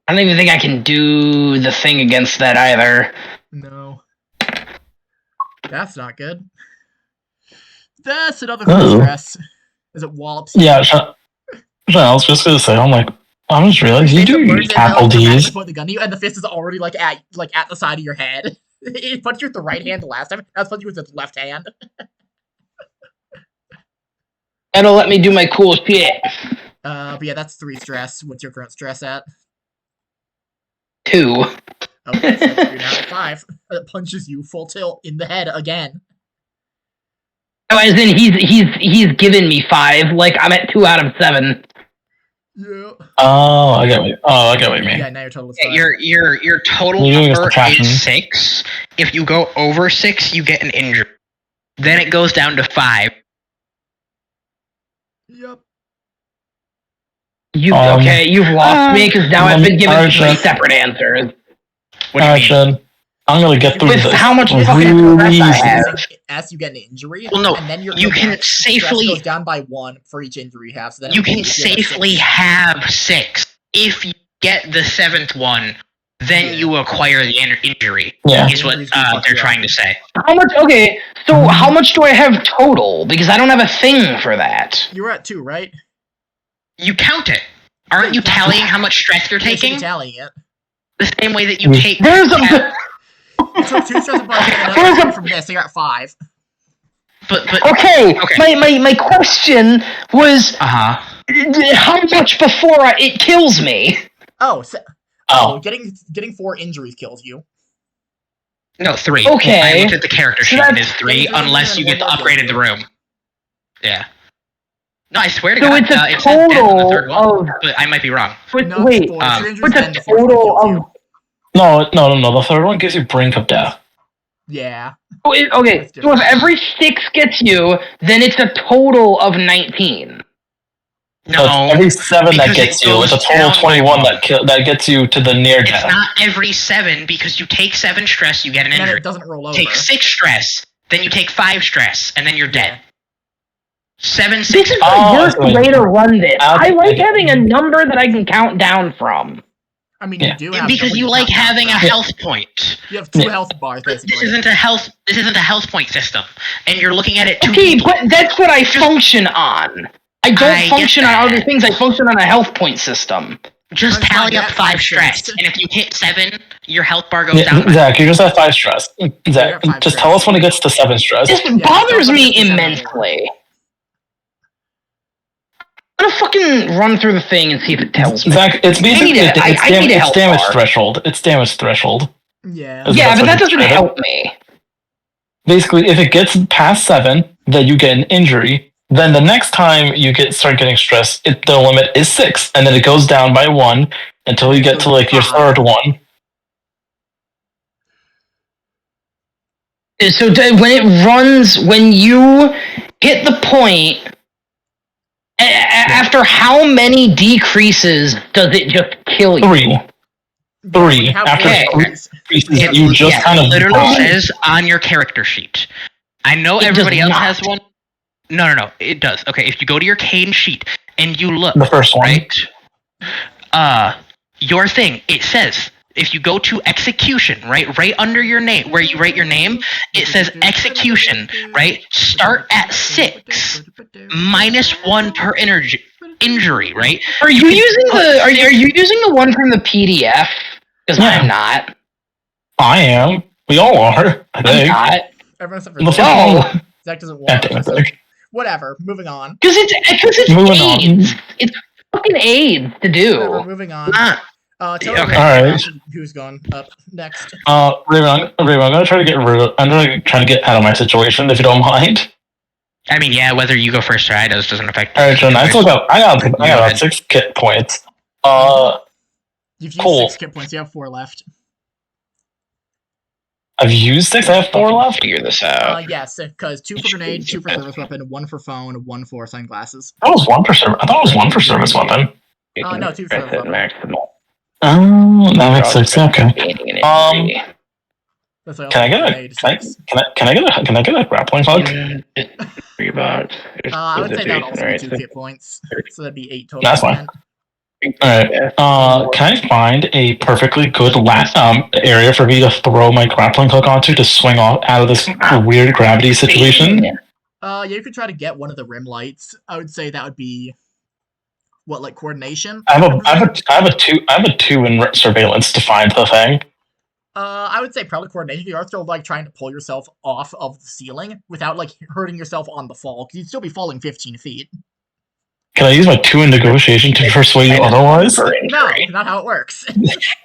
I don't even think I can do the thing against that either. No. That's not good. That's another 3 stress. As it wallops you. Yeah, I was just gonna say, I just realized you do capital D's. Point the gun to you, and the fist is already like at the side of your head. It punched you with the right hand the last time. Now it's punching you with the left hand. That'll let me do my cool shit. But yeah, that's 3 stress. What's your current stress at? 2. Okay, so you're now at 5. It punches you full tilt in the head again. Oh, as in he's given me 5. Like I'm at 2 out of 7. Yeah. Oh, I get what you mean. Yeah, now your total is 5. Your total You're doing number subtraction. is 6. If you go over 6, you get an injury. Then it goes down to 5. Yep. You've lost me because now I've been given 3 separate answers. What do you mean? I'm gonna get through With this. how much fucking really stress I easy. have. As you get an injury, Well, no, and then you your can max stress safely- goes down by 1 for each injury you have. So then You it can puts you at safely 6. have 6. If you get the 7th one, then you acquire the injury. Yeah. Is what they're trying to say. How much? Okay, so how much do I have total? Because I don't have a thing for that. You were at 2, right? You count it. Aren't you tallying how much stress you're Yeah, you should be taking? tallying it. The same way that you take. There's a. You took 2 stress above and another 2 from this, so you're at 5. But Okay. My question was how much before it kills me? Getting 4 injuries kills you. No, 3. Okay. I looked at the character sheet. So It is 3, that's- unless you get the upgrade in the room. Yeah. No, I swear to So God, it's a it says death on the third total one, of. but I might be wrong. No, Wait, 4. 3 injuries, what's then a the 4th one total kills of? you. No. The third one gives you brink of death. Yeah. Okay, That's so if different. every 6 gets you, then it's a total of 19. No, That's every 7 that because gets it you. It's a goes total of down by 21 one. that gets you to the near It's death. not every 7 because you take 7 stress, you get an And then injury. it doesn't roll over. Take 6 stress, then you take 5 stress, and then you're dead. 7, 6, This is 5. the Oh, worst I see. way to run this. I like Okay. having a number that I can count down from. I mean, Yeah. you do have Because you like having a health point. You have 2 Yeah. health bars, This basically. isn't a health point system, and you're looking at it too Okay, deeply. but that's what I function on. I don't I function get on other that. things. I function on a health point system. Just That's fine, tally up you're at 5 5 stress, stress. and if you hit 7, your health bar goes down by Zach, you just have 5 stress. you're Zach, at 5 just stress. tell us when it gets to 7 stress. This Yeah, bothers tell me us if it's 7 or more. immensely. I'm gonna fucking run through the thing and see if it tells me. Zach, it's basically I need a health damage bar. threshold. It's damage threshold. Yeah. Is Yeah, that's but what that you doesn't describe it. help me. Basically, if it gets past 7, then you get an injury. Then the next time you start getting stress, the limit is 6, and then it goes down by 1 until you get to like your 5. third one. So when it runs, when you hit the point, after how many decreases does it just kill you? 3. How After okay. 3 decreases, It you just kind of literally die. says on your character sheet. I know It everybody does else not. has one. No, it does. Okay, if you go to your Cain sheet and you look, The first one. right? Your thing, it says if you go to execution, right under your name, where you write your name, it says execution, right? Start at 6, -1 per injury, right? Are you using are you using the one from the PDF? Because Yeah. I'm not. I am. We all are. I I'm think. not. Everyone except for The Zach. first one. Zach doesn't Yeah, want damn it. it, So Zach. whatever. Moving on. Because it's Moving on. AIDS. It's fucking AIDS to Whatever. do. Moving on. Tell Okay. everyone Alright. who's going up next. Raven, I'm gonna try to get I'm gonna try to get out of my situation if you don't mind. I mean, yeah, whether you go first or I doesn't affect. Alright, John, I got Go about ahead. 6 kit points. You've used cool. 6 kit points. You have 4 left. I've used 6. I have 4 left. Figure this out. Yes, because 2 for grenade, 2 for service weapon, 1 for phone, 1 for sunglasses. That was 1 for service. I thought it was 1 for service weapon. No, 2 for service weapon. Maximal. Oh, that makes sense. Okay. That's like Can I get grenade, 6. can I get a grappling hook? I would say that would also be 2 kit points. So that'd be 8 total. That's fine. Alright. Can I find a perfectly good area for me to throw my grappling hook onto to swing off out of this weird gravity situation? Yeah, you could try to get one of the rim lights. I would say that would be what, like coordination? I have a 2 in surveillance to find the thing. I would say probably coordination. You are still like trying to pull yourself off of the ceiling without like hurting yourself on the fall, because you'd still be falling 15 feet. Can I use my 2 in negotiation to persuade you otherwise? No, not how it works.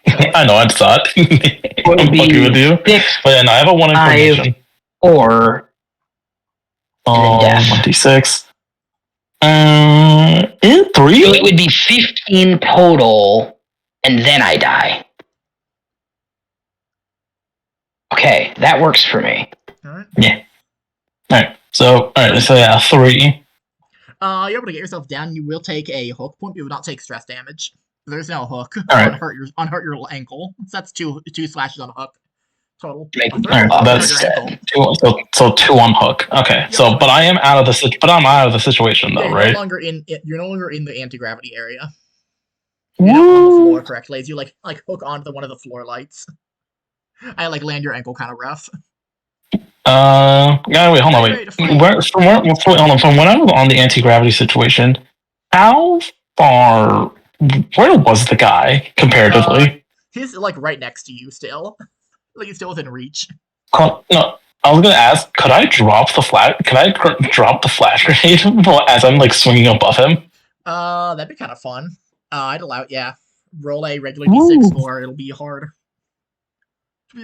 I know, I'm not. I'm fucking with you. 6, But yeah, no, I have a 1 in 5, coordination. or 1d6. 3? so it would be 15 total, and then I die. Okay, that works for me. Alright. Yeah. Alright. So yeah, 3. You're able to get yourself down. You will take a hook point, but you will not take stress damage. There's no hook Alright. on hurt your ankle. So that's two slashes on a hook total. Alright, that's 2 on hook. Okay. So but I'm out of the situation though, Yeah, right? You're no longer in the anti-gravity area. You're not on the floor correctly. As you like hook onto one of the floor lights. I like land your ankle kind of rough. Yeah, wait, hold on, wait. From when I was on the anti-gravity situation, how far, where was the guy, comparatively? He's like right next to you still. Like he's still within reach. No, I was gonna ask, could I drop the flash grenade as I'm like swinging above him? That'd be kind of fun. I'd allow it, yeah. Roll a regular d6 or it'll be hard. For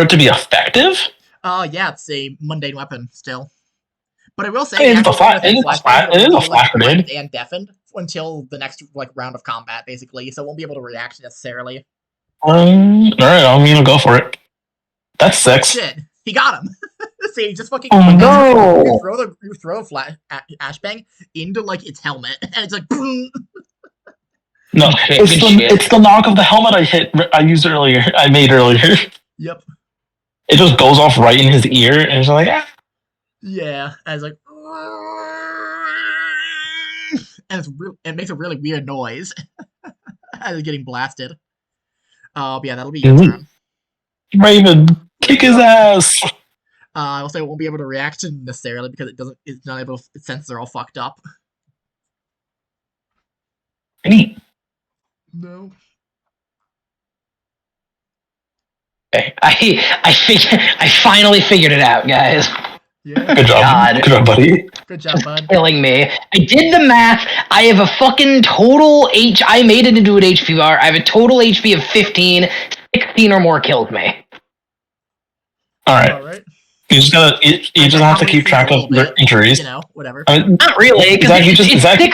it to be effective? Yeah, it's a mundane weapon still. But I will say, it is a flash grenade and deafened until the next like round of combat, basically. So it won't be able to react necessarily. Alright, I'm gonna go for it. That's 6. Shit, he got him. So you just fucking Oh, no. you throw a flat ashbang into like its helmet, and it's like boom. No, Good shit. it's the knock of the helmet I used earlier. I made earlier. Yep. It just goes off right in his ear, and it's like, ah. Yeah, and it's like, and it makes a really weird noise as it's getting blasted. But yeah, that'll be your turn. Raven, kick his ass. I will say it won't be able to react to necessarily because it's not able. Its senses are all fucked up. Neat. No. I finally figured it out, guys. Yeah. Good job. God. Good job, buddy. Good job, bud. Killing me. I did the math. I have a fucking total I made it into an HP bar. I have a total HP of 15. 16 or more killed me. All right. All right. You just gotta. You just have to keep track of your injuries. You know, whatever. I mean, Not really. Zach, you just gotta keep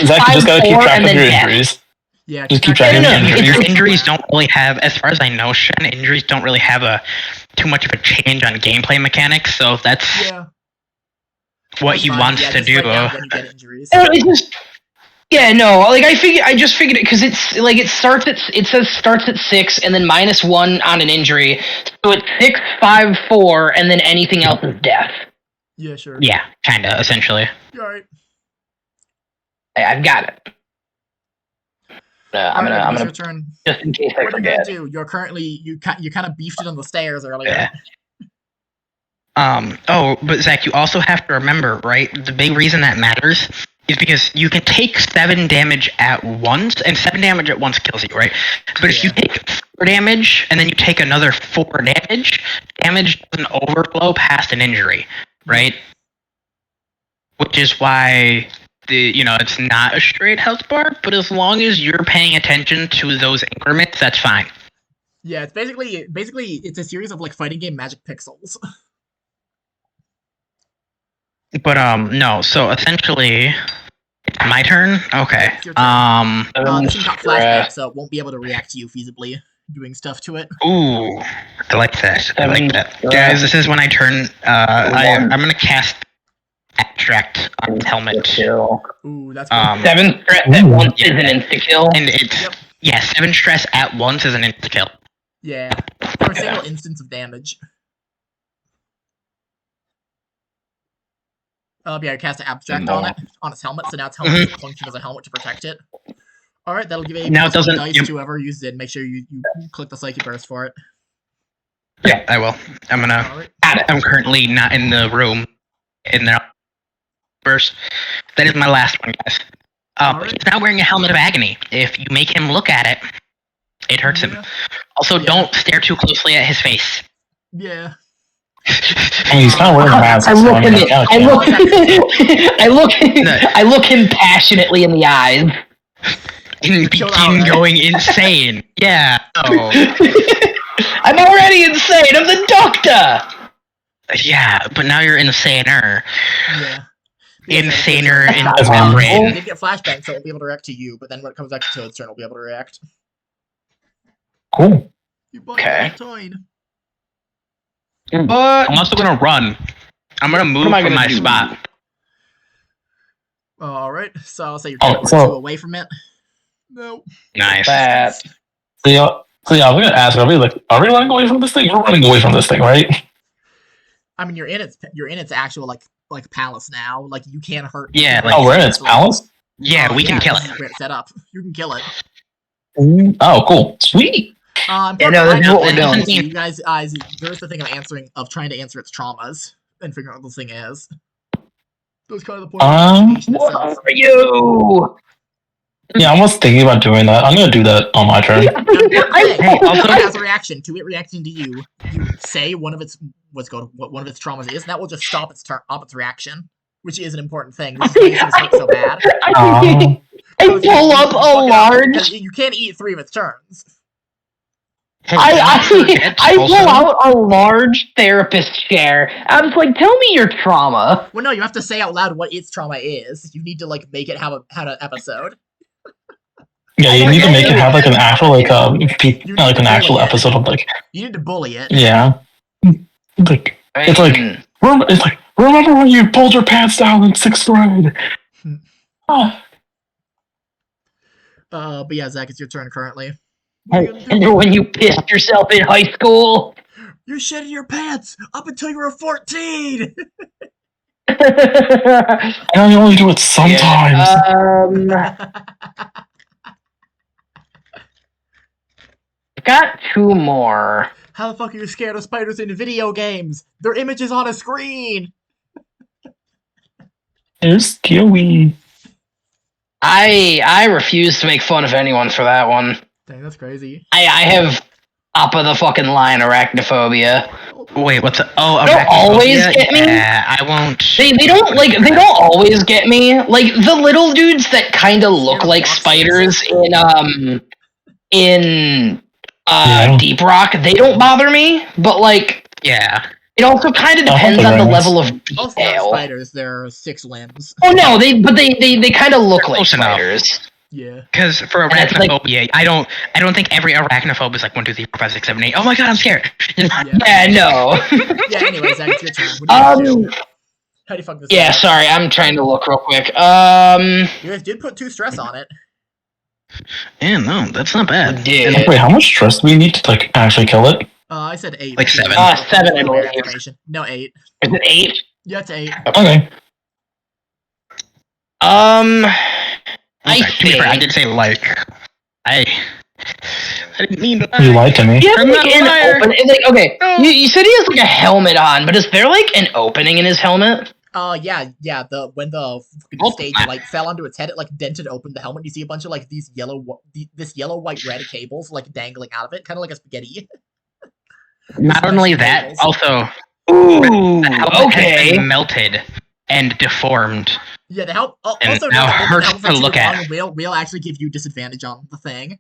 track of your injuries. Yeah. Just keep track of your injuries. Injuries don't really have, as far as I know, Shen, injuries don't really have too much of a change on gameplay mechanics. So that's what he wants to do. When you get injuries. It's just, yeah, no. Like I just figured it because it's like it says starts at 6 and then -1 on an injury, so it's 6, 5, 4, and then anything else is death. Yeah, sure. Yeah, kinda, essentially. All right. I've got it. I'm gonna your turn. just in case I What are you forget. gonna do? You're currently you kind of beefed it on the stairs earlier. Yeah. Oh, but Zach, you also have to remember, right? The big reason that matters is because you can take 7 damage at once, and 7 damage at once kills you, right? But if you take 4 damage and then you take another 4 damage, damage doesn't overflow past an injury, right? Which is why it's not a straight health bar, but as long as you're paying attention to those increments, that's fine. Yeah, it's basically it's a series of like fighting game magic pixels. But no, so essentially it's my turn? Okay. It's your turn. This thing got flashback, so it won't be able to react to you feasibly doing stuff to it. Ooh, I like that. Guys, this is when I turn I'm gonna cast Abstract on his helmet. Ooh, that's good. 7 stress at once is an insta kill. And it's 7 stress at once is an insta kill. Yeah. For a single instance of damage. Yeah, cast an abstract on its helmet, so now its helmet doesn't function as a helmet to protect it. Alright, that'll give a now it doesn't dice to whoever uses it. Make sure you click the Psyche Burst for it. Yeah, I will. I'm gonna I'm currently not in the room in there first. That is my last one, guys. He's now wearing a helmet of agony. If you make him look at it, it hurts him. Also, don't stare too closely at his face. Yeah. He's not wearing a mask. I look him passionately in the eyes. And begin going insane. Yeah. Oh. I'm already insane. I'm the doctor. Yeah, but now you're insaner. Yeah. Insaner in my brain. It did get flashbang, so it won't be able to react to you, but then when it comes back to Toad's turn, it'll be able to react. Cool. Okay. But I'm also gonna run. I'm gonna move from my spot. Alright, so I'll say you're 2 away from it. No. Nice. So yeah, I'm gonna ask, are we running away from this thing? We're running away from this thing, right? I mean, you're in its actual like palace now. Like you can't hurt. Yeah. We're in its palace. Yeah, we can kill it. Where it's set up. You can kill it. Oh, cool, sweet. That's what we're doing. You guys, there's the thing of trying to answer its traumas and figuring out what this thing is. Those kind of the point. What are you? Yeah, I was thinking about doing that. I'm gonna do that on my turn. Also, as a reaction to it reacting to you, you say what one of its traumas is, and that will just stop its reaction, which is an important thing. Which is why things hurt so bad. I pull up a large. You can't eat 3 of its turns. I pull out a large therapist chair. I was like, "Tell me your trauma." Well, no, you have to say out loud what its trauma is. You need to make it have an episode. Yeah, you need to make it have like an actual like You need like to an actual bully it. episode of like You need to bully it. yeah. Like it's like remember when you pulled your pants down in 6th grade? Oh. But yeah, Zach, it's your turn currently. And when you pissed yourself in high school. You shitted your pants up until you were 14. I only do it sometimes. Got 2 more. How the fuck are you scared of spiders in video games? They're images on a screen. They're scary. I refuse to make fun of anyone for that one. Dang, that's crazy. I have top of the fucking line arachnophobia. Wait, what's They don't always get me. Yeah, I won't. They don't always get me. Like the little dudes that kind of look like spiders in Deep Rock, they don't bother me. But like, yeah, it also kind of depends on the level of Also, not detail. spiders. They're 6 limbs. Oh no, they kind of look like close enough. spiders. Yeah. because for arachnophobia, I don't think every arachnophobe is like 1, 2, 3, 4, 5, 6, 7, 8. Oh my god, I'm scared. Yeah, no. Yeah. Anyways, Zach, it's your turn. What do you do? How do you fuck this? Yeah, up? sorry, I'm trying to look real quick. You guys did put 2 stress on it. Yeah, no, that's not bad. Did. Wait, how much stress do we need to like actually kill it? I said 8. Like 7. 7, I believe. Information. No, 8. Is it 8? Yeah, it's 8. Okay. To be fair, I did say like. I didn't mean to. You lied to me. You have I'm like not a an liar. open, like, okay, you said he has like a helmet on, but is there like an opening in his helmet? Yeah. When the fucking stage like fell onto its head, it like dented open the helmet. You see a bunch of like these this yellow, white, red cables like dangling out of it, kind of like a spaghetti. Not only that, cables. also. Ooh, The helmet has okay. been melted and deformed. Yeah, the help. And Also, now note that the hurts helmet to for look too at. long will actually give you disadvantage on the thing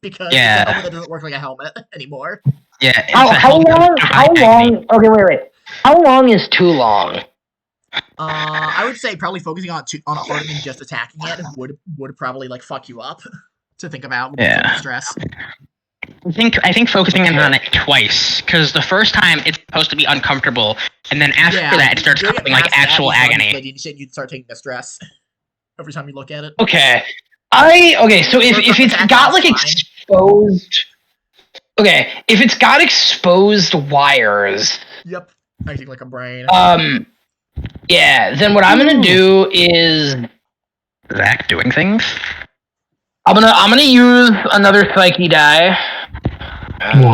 because Yeah. it's a helmet that doesn't work like a helmet anymore. Yeah. it's a How helmet with long? divine How agony. long? Okay, wait. How long is too long? I would say probably focusing on it harder than just attacking it would probably like fuck you up to think about with Yeah. stress. I think focusing in on it twice, because the first time it's supposed to be uncomfortable, and then after that it starts doing it becoming like past that, actual you start agony. inflating shit, you'd start taking the stress every time you look at it. Okay. So if it's got like exposed. Okay, if it's got exposed wires. Yep, acting like a brain. Yeah. Then what I'm gonna do is Zach doing things. I'm gonna use another psyche die.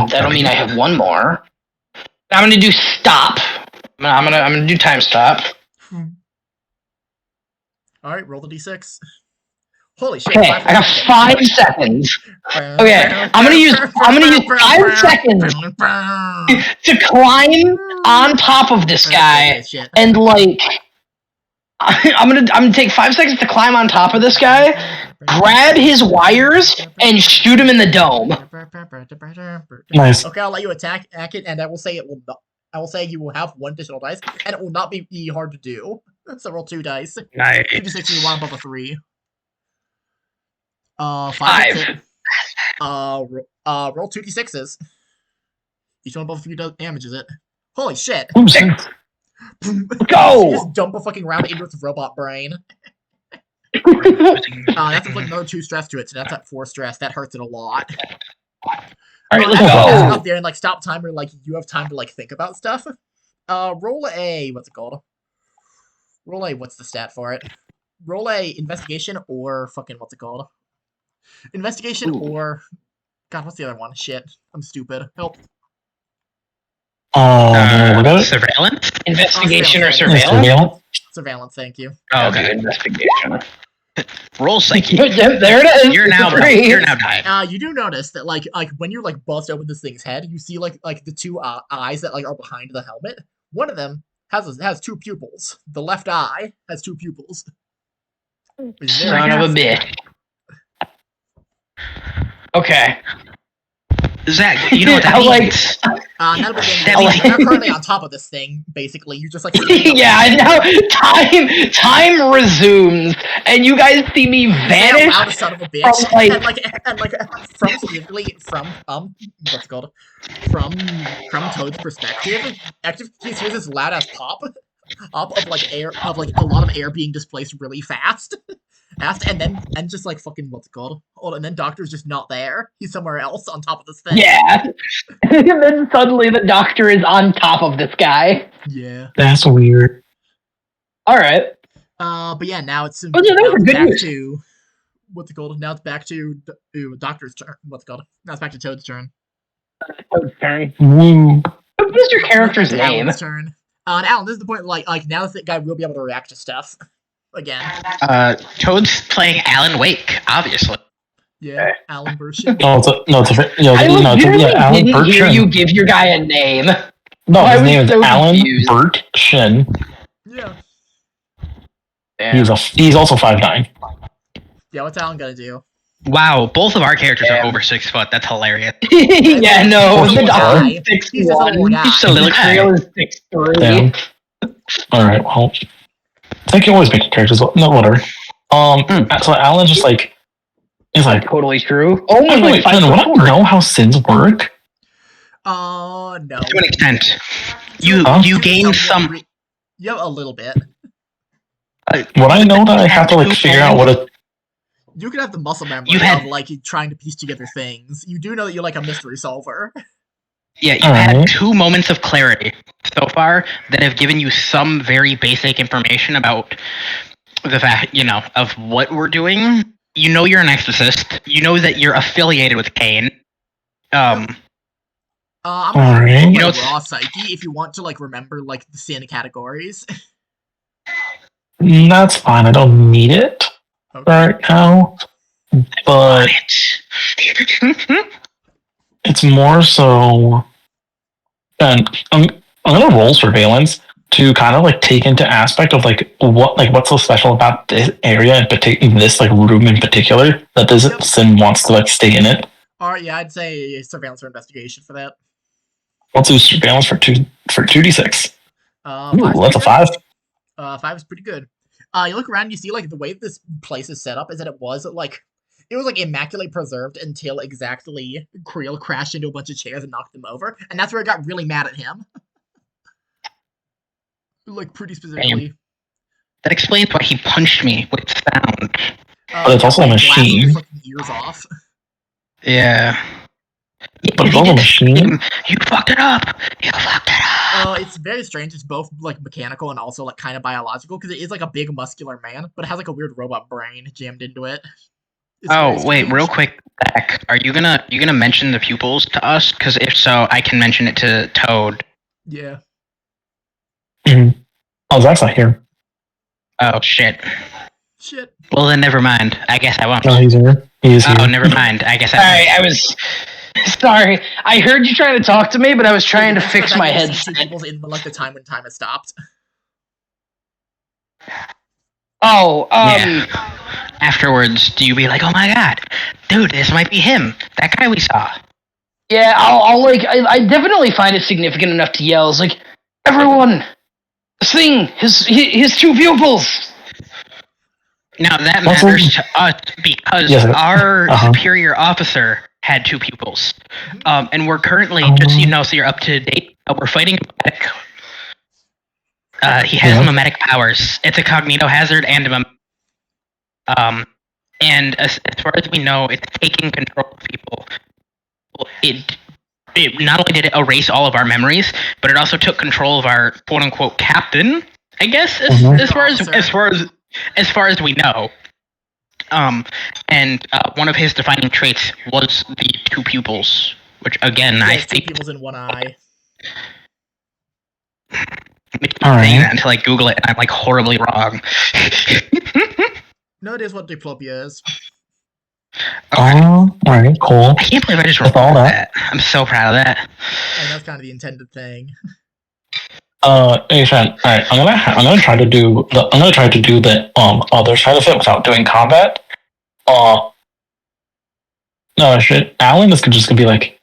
That'll mean I have 1 more. I'm gonna do stop. I'm gonna do time stop. All right, roll the d6. Holy shit! Okay, I got 5 seconds. Okay, I'm gonna use 5 seconds to climb on top of this guy and like I'm gonna take 5 seconds to climb on top of this guy, grab his wires, and shoot him in the dome. Nice. Okay, I'll let you attack it, and I will say it will not. I will say you will have 1 additional dice, and it will not be hard to do. So roll 2 dice. Nice. 2d6 you 1 above a 3. 5. 5. Roll 2d6s. Each one above a few damages it. Holy shit! Ooh, Go! You just dump a fucking round into its robot brain. That's like another 2 stress to it, so that's at 4 stress. That hurts it a lot. Alright, let's Up go. there and like stop timer, like you have time to like think about stuff. Roll a what's it called? Roll a what's the stat for it? Roll a investigation or fucking what's it called? Investigation or God, what's the other one? Shit, I'm stupid. Help. look at it. Surveillance? Investigation or Surveillance. surveillance? Surveillance, thank you. Oh, okay. Investigation. Roll psyche. There it is. You're now dying. You do notice that like when you like bust open this thing's head, you see like the 2 eyes that like are behind the helmet. One of them has 2 pupils. The left eye has 2 pupils. Son of a bitch. Okay. Zach, you know what that Like- means? That'll be That you're currently on top of this thing, basically. You just like yeah, now time resumes, and you guys see me vanish loud son of a bitch, from like from specifically from what's it called? From Toad's perspective, he hears this loud ass pop up of like air of like a lot of air being displaced really fast. And just like fucking what's it called? Oh, and then Doctor's just not there. He's somewhere else on top of this thing. yeah, and then suddenly the Doctor is on top of this guy. Yeah. That's weird. All right. But yeah, now it's Oh, yeah, that now was it's good back news. to what's it called? Now it's back to Doctor's turn. What's it called? Now it's back to Toad's turn. Toad's turn. Woo. What was your character's Now it's name? Alan's turn. And Alan, this is the point. Like now this guy will be able to react to stuff again. Toad's playing Alan Wake, obviously. Yeah, Alan Bershon. No, I legitimately Alan didn't hear Bertrand. you give your guy a name. No, I his was name is so Alan confused. Bert Shin. Yeah. He's also 5'9". Yeah, what's Alan gonna do? Wow, both of our characters Damn. are over 6 foot. That's hilarious. Yeah, no, He's the a Doctor guy. is 6'1". He's just a little guy. He's just a little guy. Creel is 6'3". Damn. Alright, well. I can always make a character as well. No, whatever. So Alan's just like, he's like, Totally true. Only like wait, Finn, 5'4". wanna know how sins work? No. To an extent. You Huh? you gain some. Yeah, a little bit. Would I know that I have to like figure out what a You can have the muscle memory You had- of like trying to piece together things. You do know that you're like a mystery solver. Yeah, you Alright. had 2 moments of clarity so far that have given you some very basic information about the fact, of what we're doing. You know you're an exorcist. You know that you're affiliated with Cain. I'm Alright. gonna You know, raw psyche if you want to like remember like the sin categories. That's fine, I don't need it Okay. right now. But it's more so, and I'm gonna roll surveillance to kind of like take into aspect of like what's so special about this area in particular, this like room in particular, that this Yep. sin wants to like stay in it. Alright, yeah, I'd say surveillance or investigation for that. Let's do surveillance for 2d6. Ooh, Five's that's a pretty 5. good. 5 is pretty good. You look around, you see like the way this place is set up is that it was like immaculately preserved until exactly Creel crashed into a bunch of chairs and knocked them over, and that's where it got really mad at him. Like pretty specifically. That explains why he punched me with sound. But it's also a like, blasted machine. his fucking ears off. Yeah. But it's also a machine. You fucked it up. You fucked it up. It's very strange. It's both like mechanical and also like kind of biological because it is like a big muscular man, but it has like a weird robot brain jammed into it. It's very Oh wait, strange. real quick, Zach, are you gonna mention the pupils to us? Because if so, I can mention it to Toad. Yeah. Mhm. Oh, Zach's not here. Oh shit. Shit. Well then, never mind. I guess I won't. No, he's here. He is here. Oh, never mind. I guess I. Alright, I was sorry. I heard you trying to talk to me, but I was trying to That's fix the my fact that you see headset. people's in like the time when time has stopped. Oh, Yeah. Afterwards, do you be like, oh my god, dude, this might be him, that guy we saw? yeah, I'll like, I definitely find it significant enough to yell. It's like, everyone, sing his 2 pupils. Now that Also- matters to us because Yes, our uh-huh. superior officer had 2 pupils, and we're currently just so you know, so you're up to date. We're fighting a medic. He has Yeah. mimetic powers. It's a cognito hazard and and as far as we know, it's taking control of people. It not only did it erase all of our memories, but it also took control of our quote unquote captain. I guess Mhm. as far as we know. And one of his defining traits was the 2 pupils, which again Yeah, I it's 2 think. people's in one eye. I keep All saying right. that until I Google it and I'm like horribly wrong. No, it is what diplopia is. Alright, cool. I can't believe I just With all remembered that. that. I'm so proud of that. And that's kind of the intended thing. Hey, Shen. Alright, I'm gonna try to do the other side of it without doing combat. No shit. Alan is just gonna be like,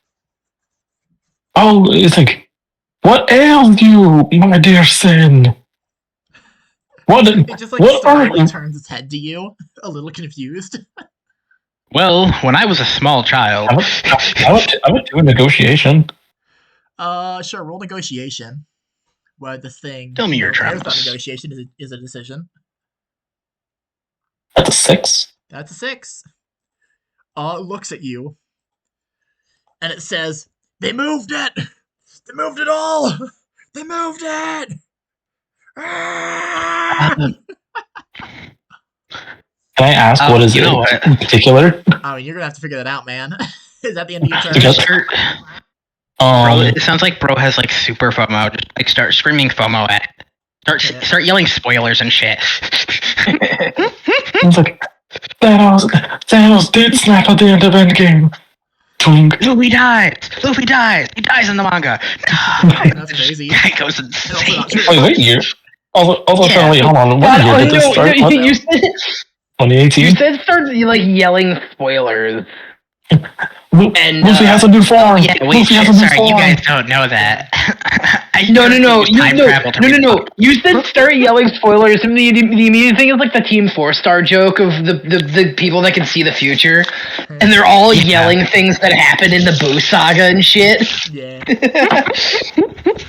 oh, it's like, what ails you, my dear Sin? What? It just like What are slyly you? turns its head to you, a little confused. Well, when I was a small child, I would do a negotiation. Sure, roll negotiation. Where the thing Tell me your cares about terms. negotiation is a decision. That's a 6. That's a 6. It looks at you, and it says, "They moved it! They moved it all! They moved it!" Ah! Can I ask what is you it know what? in particular? I mean, you're gonna have to figure that out, man. Is that the end of your turn? Because- Bro, it sounds like bro has like super FOMO. Just like start screaming FOMO at it. Start yelling spoilers and shit. It's like Thanos did snap at the end of Endgame. Twink. Luffy dies. Luffy dies. He dies in the manga. That's crazy. Guy goes It's also not insane. true. Wait, year? Also, Yeah. wait, hold on. What year did this start? you, you said 2018? start like yelling spoilers. And, Luffy has a new form. Yeah, wait, Luffy has a new sorry, you form. guys don't know that. No. No. You said start yelling spoilers, and the immediate thing is like the Team 4-star joke of the people that can see the future, and they're all yelling things that happened in the Boo saga and shit. Yeah.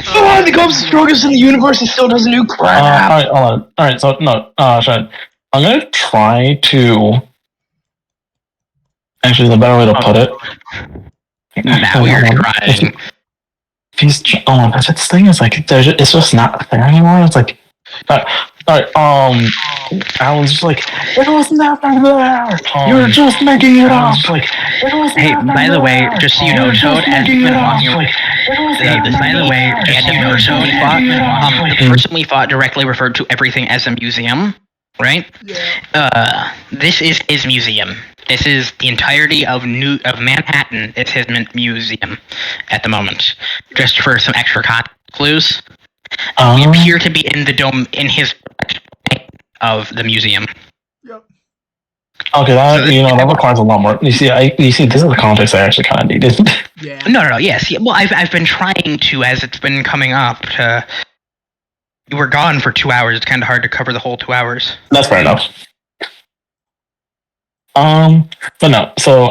Oh, the Ghost strongest in the universe and still doesn't do crap. Alright, hold on. Alright, so, no, Shen. I'm gonna try to... Actually, the better way to put it... Now you're Hold on. crying. If he's... this thing is like... It's just not there anymore. It's like... Alright, Alan's just like, it was never there! You're just making it up! Like, it was Hey, never by the way, there. just so you know, You're Toad just has making been it up. walking Like, it was never by the way, there. at the end of You're the show we just fought, making it up. the person we fought directly referred to everything as a museum, right? Yeah. This is his museum. This is the entirety of Manhattan is his museum at the moment. Just for some extra clues, we appear to be in the dome in his of the museum. Yep. Okay, that requires a lot more. You see, this is the context I actually kind of needed. Yeah. No, yes. Yeah, well, I've been trying to, as it's been coming up, you were gone for 2 hours. It's kind of hard to cover the whole 2 hours. That's fair enough. But no. So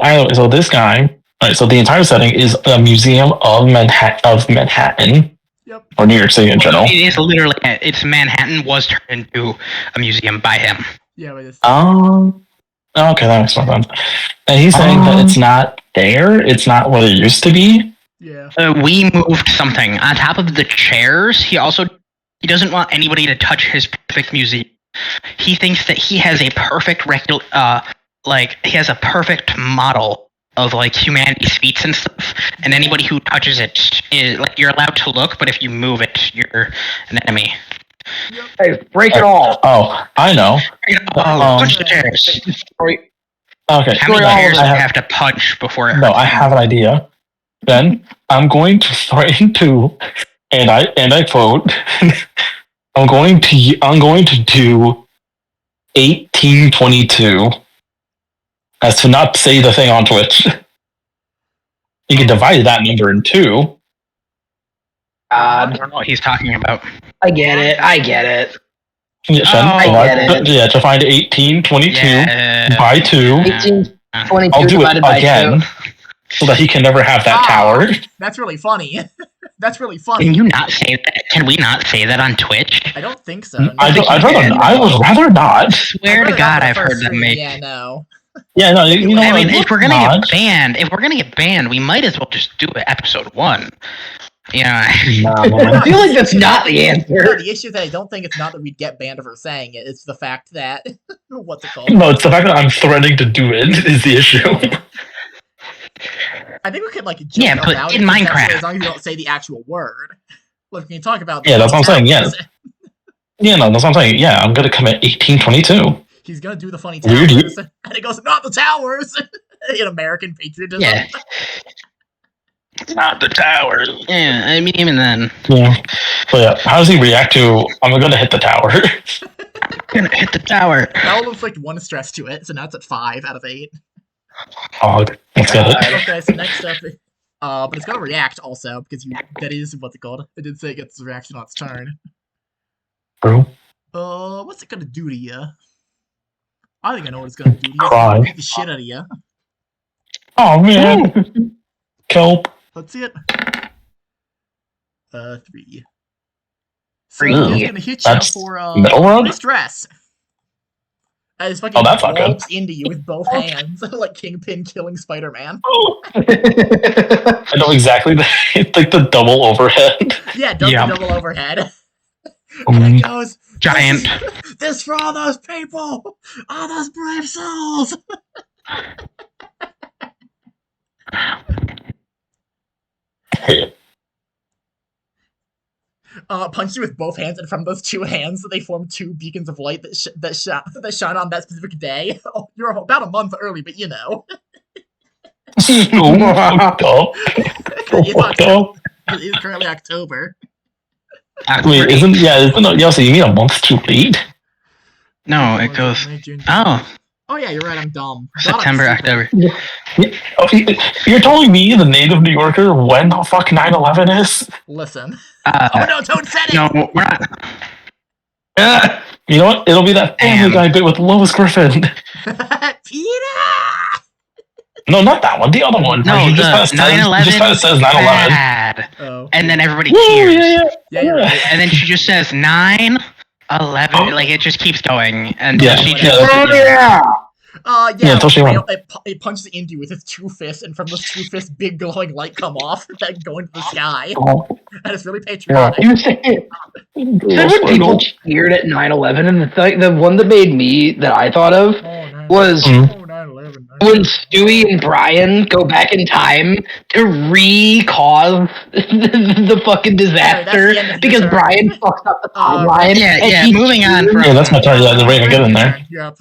this guy. Alright, so the entire setting is a museum of Manhattan, Yep. or New York City in general. It is literally, it's Manhattan was turned into a museum by him. Yeah, but it's Okay, that makes more sense. And he's saying that it's not there. It's not what it used to be. yeah. We moved something on top of the chairs. He doesn't want anybody to touch his perfect museum. He thinks that he has a perfect he has a perfect model of like humanity's feats and stuff. And anybody who touches it is like you're allowed to look, but if you move it, you're an enemy. Hey, break it all. Oh, I know. Punch the chairs. Okay. How many Destroy all chairs of do you them. have to punch before it No, hurts I you? have an idea. Then I'm going to threaten to, and I quote, I'm going to do 1822 as to not say the thing on Twitch. You can divide that number in two. I don't know what he's talking about. I get it. Yeah, Shen, I get it. Yeah, to find 1822 by 2. 1822 I'll do it divided by again 2. so that he can never have that tower. That's really funny. That's really funny. Can you not say that? Can we not say that on Twitch? I don't think so. I would rather not. Swear to God, I've heard them make. Yeah, no. Yeah, no, you know I what? mean, if we're gonna not. get banned, we might as well just do it episode 1. Yeah. I feel like that's not the answer. No, the issue is that I don't think it's not that we'd get banned for saying it. It's the fact that what's it called? No, it's the fact that I'm threatening to do it is the issue. I think we could like joke Yeah, but about in it Minecraft. as long as you don't say the actual word. Look, when you talk about Yeah, that's what I'm saying, yeah. towers, Yeah, no, that's what I'm saying. Yeah, I'm gonna commit 1822. he's gonna do the funny Weird. towers, and it goes, not the towers! In American patriotism. Yeah. Not the towers. Yeah, I mean, even then. Yeah. So yeah, how does he react to? I'm gonna hit the tower. I'm gonna hit the tower. That will inflict 1 stress to it, so now it's at 5 out of 8. Oh, let's get it. Okay, so next up, But it's gonna react also because that is what's it called. It did say it gets a reaction on its turn. True. What's it gonna do to you? I think I know what it's gonna do to you. It's Cry. gonna beat the shit out of you. Oh man. Kelp. Let's see it. 3. So Three. it's gonna hit you That's for middle road? distress. And it's fucking that's not good. wallps into you with both hands, like Kingpin killing Spider-Man. I know exactly like the double overhead. Yeah, Yep. double overhead. And it goes, Giant. This for all those people! All those brave souls! Punch you with both hands, and from those two hands, they form 2 beacons of light that shine on that specific day. Oh, you're about a month early, but you know. So fucked up. So fucked up. It is currently October. Wait, so you mean a month too late? No, it goes. May, June, Oh, Oh yeah, you're right. I'm dumb. God, I'm September, stupid. October. You're telling me, the native New Yorker, when the fuck 9/11 is? Listen. Oh no, Toad said it! No, we're not. You know what? It'll be that Family Guy bit with Lois Griffin. Peter! No, not that one. The other one. No, where he the just kind of says 9/11. bad. Oh. And then everybody Woo, cheers. Yeah, you're right. And then she just says 9, 11. Like, it just keeps going. And Yeah, she yeah, just. yeah. Yeah, until she won. It punches into you with its 2 fists, and from those 2 fists, big glowing light come off that go into the sky. Oh, And it's really patriotic. You say when people cheered at 9/11, and the one that made me that I thought of was Mhm. 9/11. when Stewie and Brian go back in time to re-cause the fucking disaster the end of your because turn. Brian fucks up the timeline. Yeah, and yeah, he moving on from. Yeah, that's my turn. Yeah, the Raven, get in there. Yep.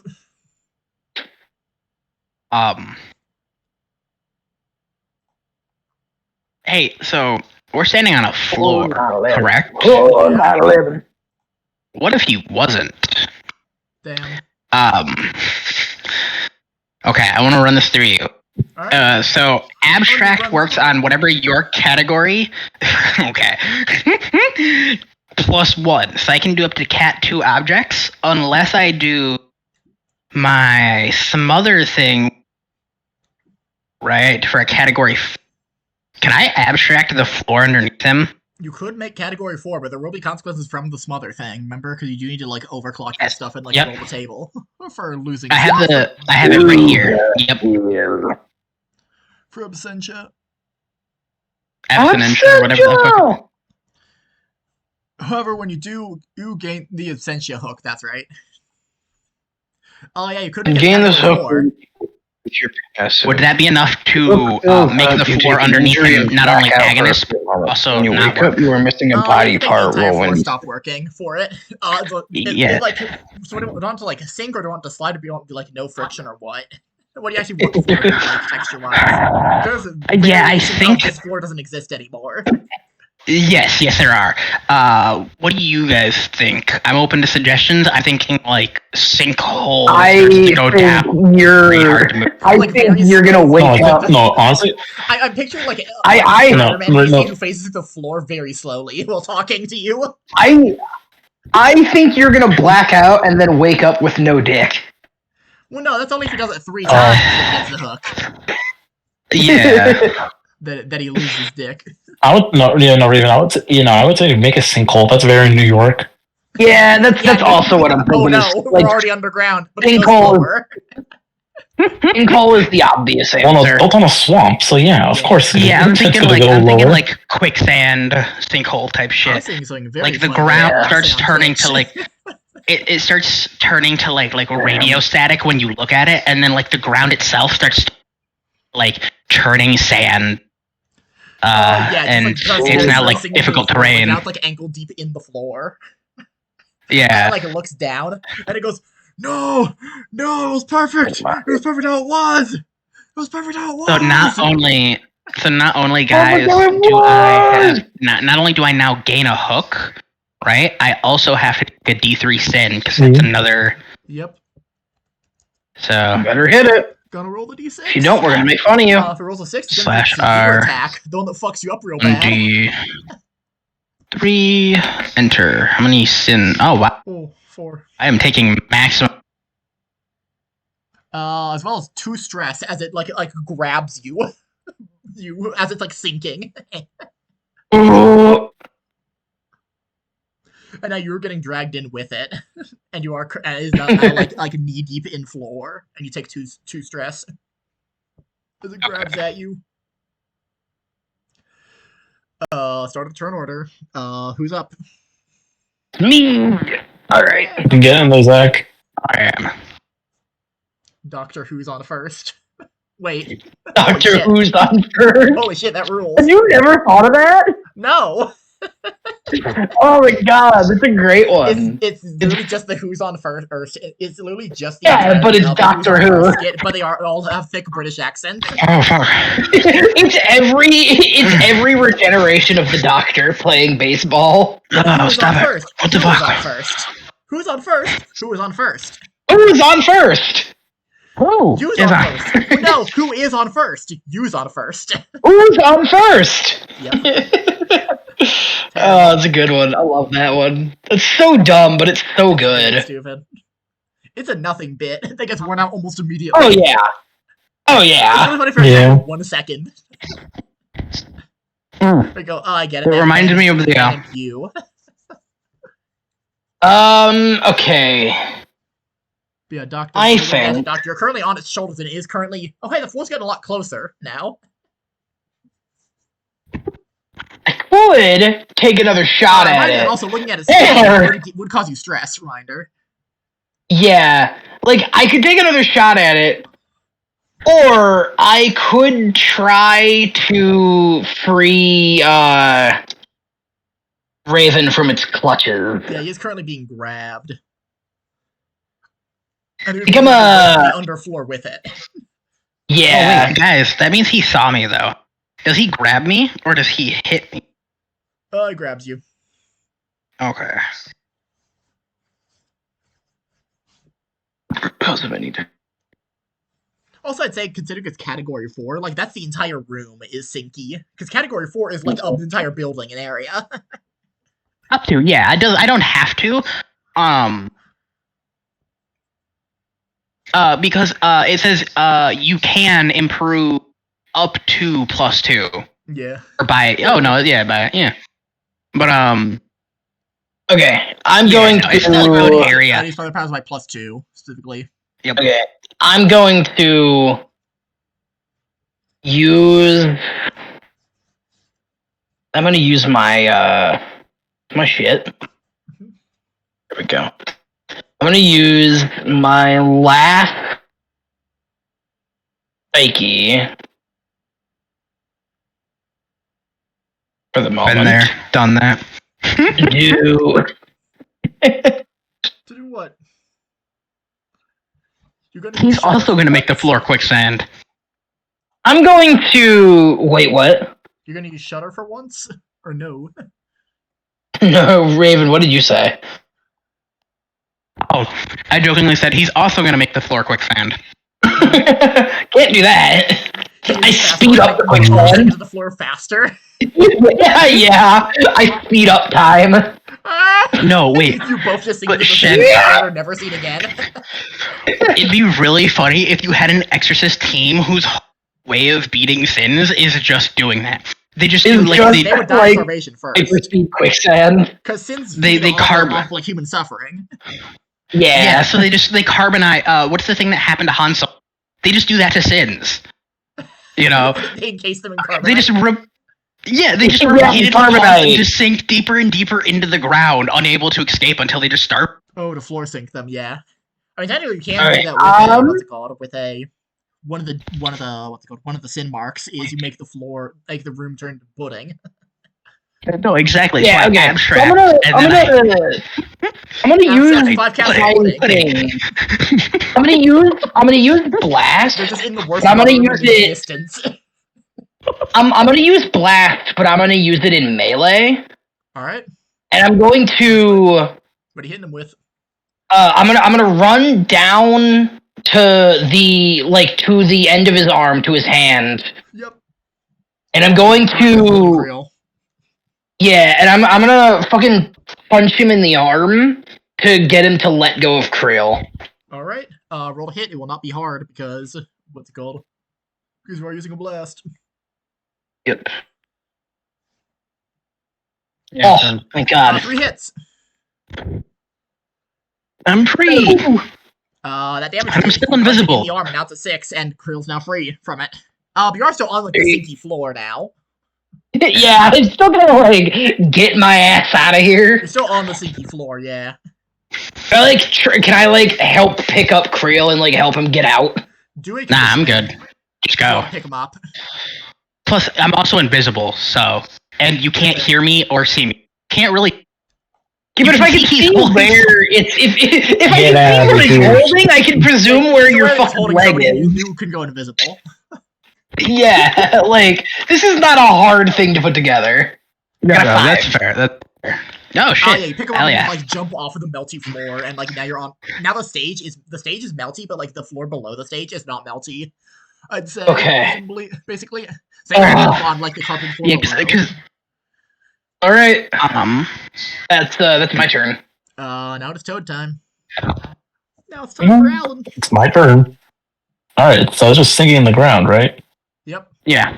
Hey, so we're standing on a floor, 9/11. correct? Oh, 9/11. What if he wasn't? Damn. Okay, I want to run this through you. Alright. So abstract works on whatever your category. Okay. +1. So I can do up to cat 2 objects unless I do my smother thing, right, for a category. Can I abstract the floor underneath him? You could make category 4, but there will be consequences from the smother thing, remember? Because you do need to, like, overclock your stuff and, like, roll the table for losing. I have it right here. Yep. For absentia. Abstinentia, whatever the fuck. However, when you gain the absentia hook, that's right. Oh yeah, you could make Gain this hook. 4. Would that be enough to make the floor underneath him not only agonist, but also when you not wake up, you were missing a body part The entire floor rolling. stop working for it. Yeah. So do you want to like sink or do you want to slide? Or do you want to like no friction or what? What do you actually want the floor to be like texture wise? Yeah, I think this floor doesn't exist anymore. Yes, there are. What do you guys think? I'm open to suggestions. I'm thinking like sinkhole. I think you're gonna wake up. No, honestly, I'm picturing like no. who faces the floor very slowly while talking to you. I think you're gonna black out and then wake up with no dick. Well, no, that's only if he does it 3 times that gets the hook. Yeah. that he loses dick. I would Raven. I would say make a sinkhole. That's very New York. Yeah, that's also what I'm thinking. Oh no, we're already underground. But sinkhole is the obvious answer. Well, no, it's built on a swamp, so yeah, of course. Yeah, I'm thinking like quicksand sinkhole type shit. Like the ground starts turning to like it starts turning to like radio static when you look at it, and then like the ground itself starts like churning sand. And it's now like difficult terrain. Now it's like ankle deep in the floor. Yeah. And, like it looks down and it goes, no, it was perfect. It was perfect how it was. It was perfect how it was. So not only guys do I have not only do I now gain a hook, right? I also have to take a D3 sin because it's another. Yep. So better hit it. Gonna roll the d6. If you don't, we're gonna make fun of you. If it rolls a 6, it's gonna be Slash severe R. attack. The one that fucks you up real bad. D3. Enter. How many sin? Oh, wow. Oh, 4. I am taking maximum. As well as 2 stress as it like grabs you. As it's like sinking. Ooh. And now you're getting dragged in with it. And you are is now like knee deep in floor. And you take 2 stress. As it grabs at you. Start of the turn order. Who's up? Me. All right. Get in there, Zach. I am. Doctor Who's on first. Wait. Doctor Who's on first. Holy shit, that rules. Have you never thought of that? No. Oh my god, that's a great one. It's literally just the Who's on first. It's literally just the Yeah, but it's Doctor Who. But they all have thick British accents. Oh, fuck. It's every regeneration of the Doctor playing baseball. Oh, Who's stop on it. first? What the Who is fuck? on first? Who's on first? Who is on first? Who's on first? Who Who's is on on? first? No, who is on first? You's on first. Who's on first? Yep. Oh, it's a good one. I love that one. It's so dumb, but it's so good. Stupid. It's a nothing bit. That gets worn out almost immediately. Oh yeah. Oh It's yeah. really funny for Yeah. 1 second. We go, oh, I get it. It reminds me of the. Thank you. Okay. Yeah, Doctor. I think- Doctor, you're currently on its shoulders and it is currently. Oh, hey, the floor's getting a lot closer now. I could take another shot at And it. also, looking at its There. would cause you stress. Reminder. Yeah. Like, I could take another shot at it. Or I could try to free Raven from its clutches. Yeah, he is currently being grabbed. And there's Become a- underfloor with it. Yeah. Oh, wait, guys, that means he saw me, though. Does he grab me, or does he hit me? He grabs you. Okay. Because of anything. Also, I'd say, considering it's Category 4, like, that's the entire room is sinky. Because Category 4 is, like, an entire building and area. Up to, yeah. I don't have to. Because it says you can improve up to +2. Yeah. Or by yeah. But Okay. I'm yeah, going no, it's not about to. area. These other powers by +2, specifically. Yep. Okay. I'm going to use. I'm going to use my my shit. There we go. I'm going to use my last Psyche for the moment. Been there, done that. To do. To do what? You're gonna He's shudder also for going to make the once? floor quicksand. I'm going to. Wait, what? You're gonna use Shudder for once? Or no? No, Raven, what did you say? Oh, I jokingly said he's also going to make the floor quicksand. Can't do that. I Fast speed up the like, quicksand. into the floor faster. yeah. I speed up time. No, wait. You both just sink But into the Shen- same water, never seen again. It'd be really funny if you had an exorcist team whose way of beating sins is just doing that. They just do It's like just- they, They would die Like, of starvation first. Hyperspeed quicksand. Because sins they feed carb- off like human suffering. yeah. So they carbonize. What's the thing that happened to Han Solo? They just do that to sins. You know, They encase them in carbonite. they just they just Yeah, repeatedly cause them carbonite. to sink deeper and deeper into the ground, unable to escape until they just start. Oh, to floor sink them, yeah. I mean, technically, you can Alright, do that with a, what's it called? With a one of the what's it called? One of the sin marks is you make the floor, like the room turn to pudding. No, exactly. Yeah, so okay. I'm So I'm gonna use 5 calorie pudding. pudding. I'm gonna use blast. They're just in the worst I'm gonna room use in it- existence. I'm gonna use blast, but I'm gonna use it in melee, All right, and I'm going to. what are you hitting them with? I'm gonna run down to the end of his arm, to his hand, Yep. and I'm going to Creel. and I'm gonna fucking punch him in the arm to get him to let go of Creel. All right. Roll to hit. It will not be hard because what's it called? Because we're using a blast. Yep. Yeah, Oh my god. 3 hits. I'm free. That damage. I'm still invisible. In the arm, and now it's a 6, and Creel's now free from it. But you're also on like the sinky floor now. Yeah, I'm still gonna like get my ass out of here. You're still on the sinky floor, yeah. Can I like help pick up Creel and like help him get out? Do it. Nah, I'm good. Just go. Pick him up. Plus, I'm also invisible, so and you can't hear me or see me. Can't really. Yeah, but if I can see where it's if I can see where he's holding, I can presume where your fucking leg is. You can go invisible. Yeah, like this is not a hard thing to put together. No, that's fair. That's fair. No shit. Oh yeah, you pick him up Hell and yeah. like jump off of the melty floor, and like now you're on. Now the stage is melty, but like the floor below the stage is not melty. I'd say. Okay. Basically, so you jump on like the carpet floor. Yeah, below. All right. That's my turn. Now it's Toad time. Now it's time for Alan. It's my turn. All right, so I was just sinking in the ground, right? Yep. Yeah.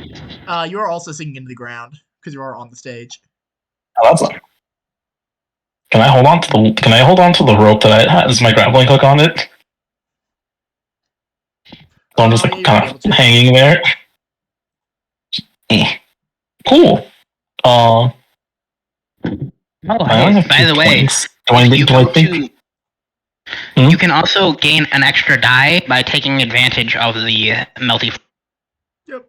You are also sinking into the ground because you are on the stage. Oh, that's not. Can I hold on to the rope that has my grappling hook on it? So I'm just like kind of hanging there. Cool. Oh, hey, by the way, you can also gain an extra die by taking advantage of the melty. Yep.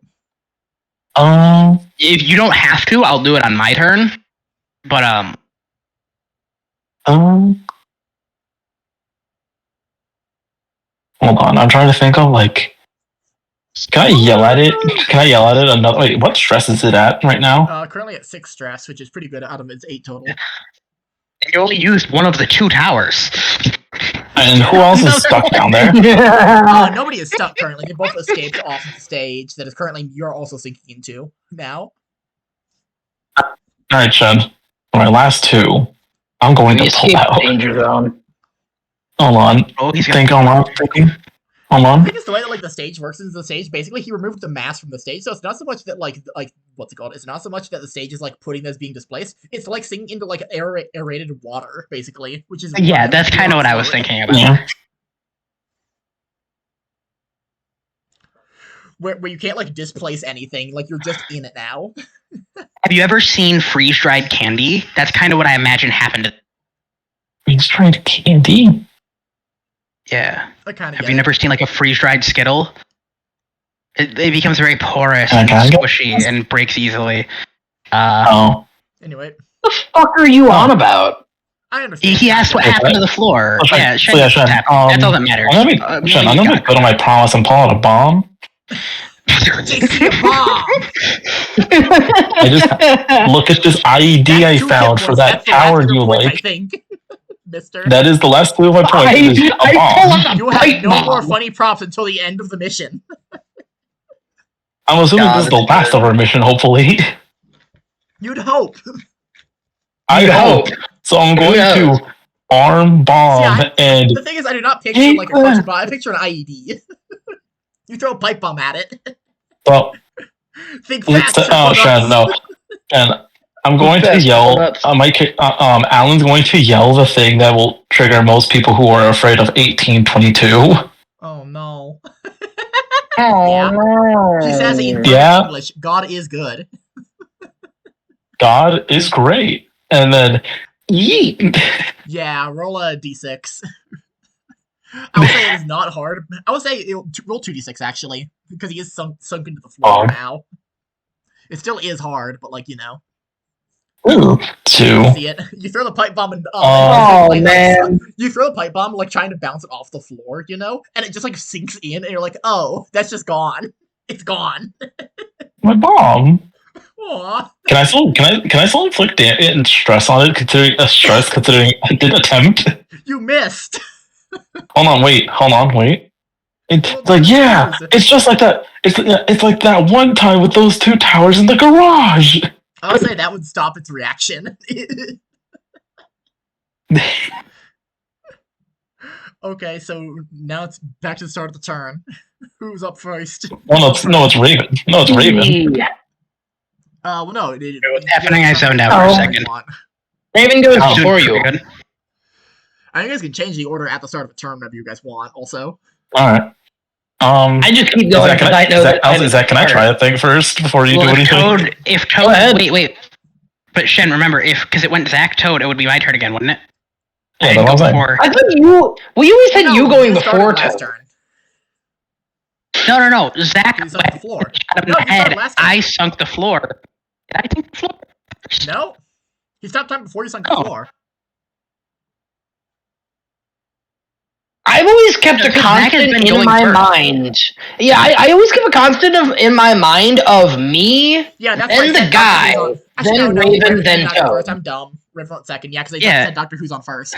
If you don't have to, I'll do it on my turn. But hold on, I'm trying to think of like. Can I yell at it? Can I yell at it another? Wait, what stress is it at right now? Currently at 6 stress, which is pretty good out of its 8 total. And you only used one of the 2 towers. And who else is stuck down there? Nobody is stuck currently. They both escaped off of the stage that is currently you're also sinking into now. Alright, Shen. For my last 2, I'm going to pull out. Danger zone. Hold on. Oh, he's Hold on. I think it's the way that like the stage works is the stage basically he removed the mask from the stage, so it's not so much that like what's it called? It's not so much that the stage is like putting this being displaced. It's like sinking into like aerated water, basically, which is that's kind of what I was thinking about. Yeah. Where you can't like displace anything, like you're just in it now. Have you ever seen freeze-dried candy? That's kind of what I imagine happened to. Freeze-dried candy? Yeah. Have you never seen like a freeze-dried Skittle? It becomes very porous and squishy and breaks easily. Anyway. What the fuck are you on about? I understand. He asked what happened to the floor. Shen, that doesn't matter. I'm gonna go to my promise and pull out a bomb. I just look at this IED I found for that tower you like. I think. Mister. That is the last 2 of my points. You have no more funny props until the end of the mission. I'm assuming this is the last of our mission, hopefully. You'd hope. I hope. So I'm going to arm bomb and... The thing is, I do not picture like a crush bomb. I picture an IED. You throw a pipe bomb at it. Well... Think fast. Shen, no. And I'm going to yell. Alan's going to yell the thing that will trigger most people who are afraid of 1822. Oh no. Oh He says in English, God is good. God is great. And then, yeet. Yeah, roll a d6. I would say it is not hard. I would say roll 2d6 actually, because he is sunk into the floor now. It still is hard, but like, you know. Ooh, 2. You see it. You throw the pipe bomb and man. You throw the pipe bomb like trying to bounce it off the floor, you know, and it just like sinks in, and you're like, oh, that's just gone. It's gone. My bomb. Aww. Can I still inflict it and stress on it considering I did attempt? You missed. Hold on, wait. It's like, yeah, confused. it's just like that. It's like that one time with those two towers in the garage. I would say that would stop its reaction. Okay, so now it's back to the start of the turn. Who's up first? No, it's Raven. No, it's Raven. Well, no. What's happening? I zoned out for a second. Raven goes Oh, before you. Good. I think you guys can change the order at the start of a turn whenever you guys want. Also, All right. I just keep going because I know that. Zach, can I try a thing first before you do anything? If Toad, wait. But Shen, remember, because it went Zach Toad, it would be my turn again, wouldn't it? Yeah, I'd that's go what I'm saying. before. I thought you. Well, you always said no, you going you started before last Toad. turn. No. Zach You sunk the floor. out of No, the you started head. last turn. I sunk the floor. Did I take the floor? No, he stopped time before you sunk the Oh. floor. I've always kept No, a 'cause Zach has constant been in going my first. mind. Yeah, I always keep a constant in my mind of me, Yeah, that's then why I the said guy, Doctor Who's on. Actually, then no, Raven, Raven then came back first. Toad. I'm dumb. Raven went second. Yeah, because they Yeah. said Doctor Who's on first.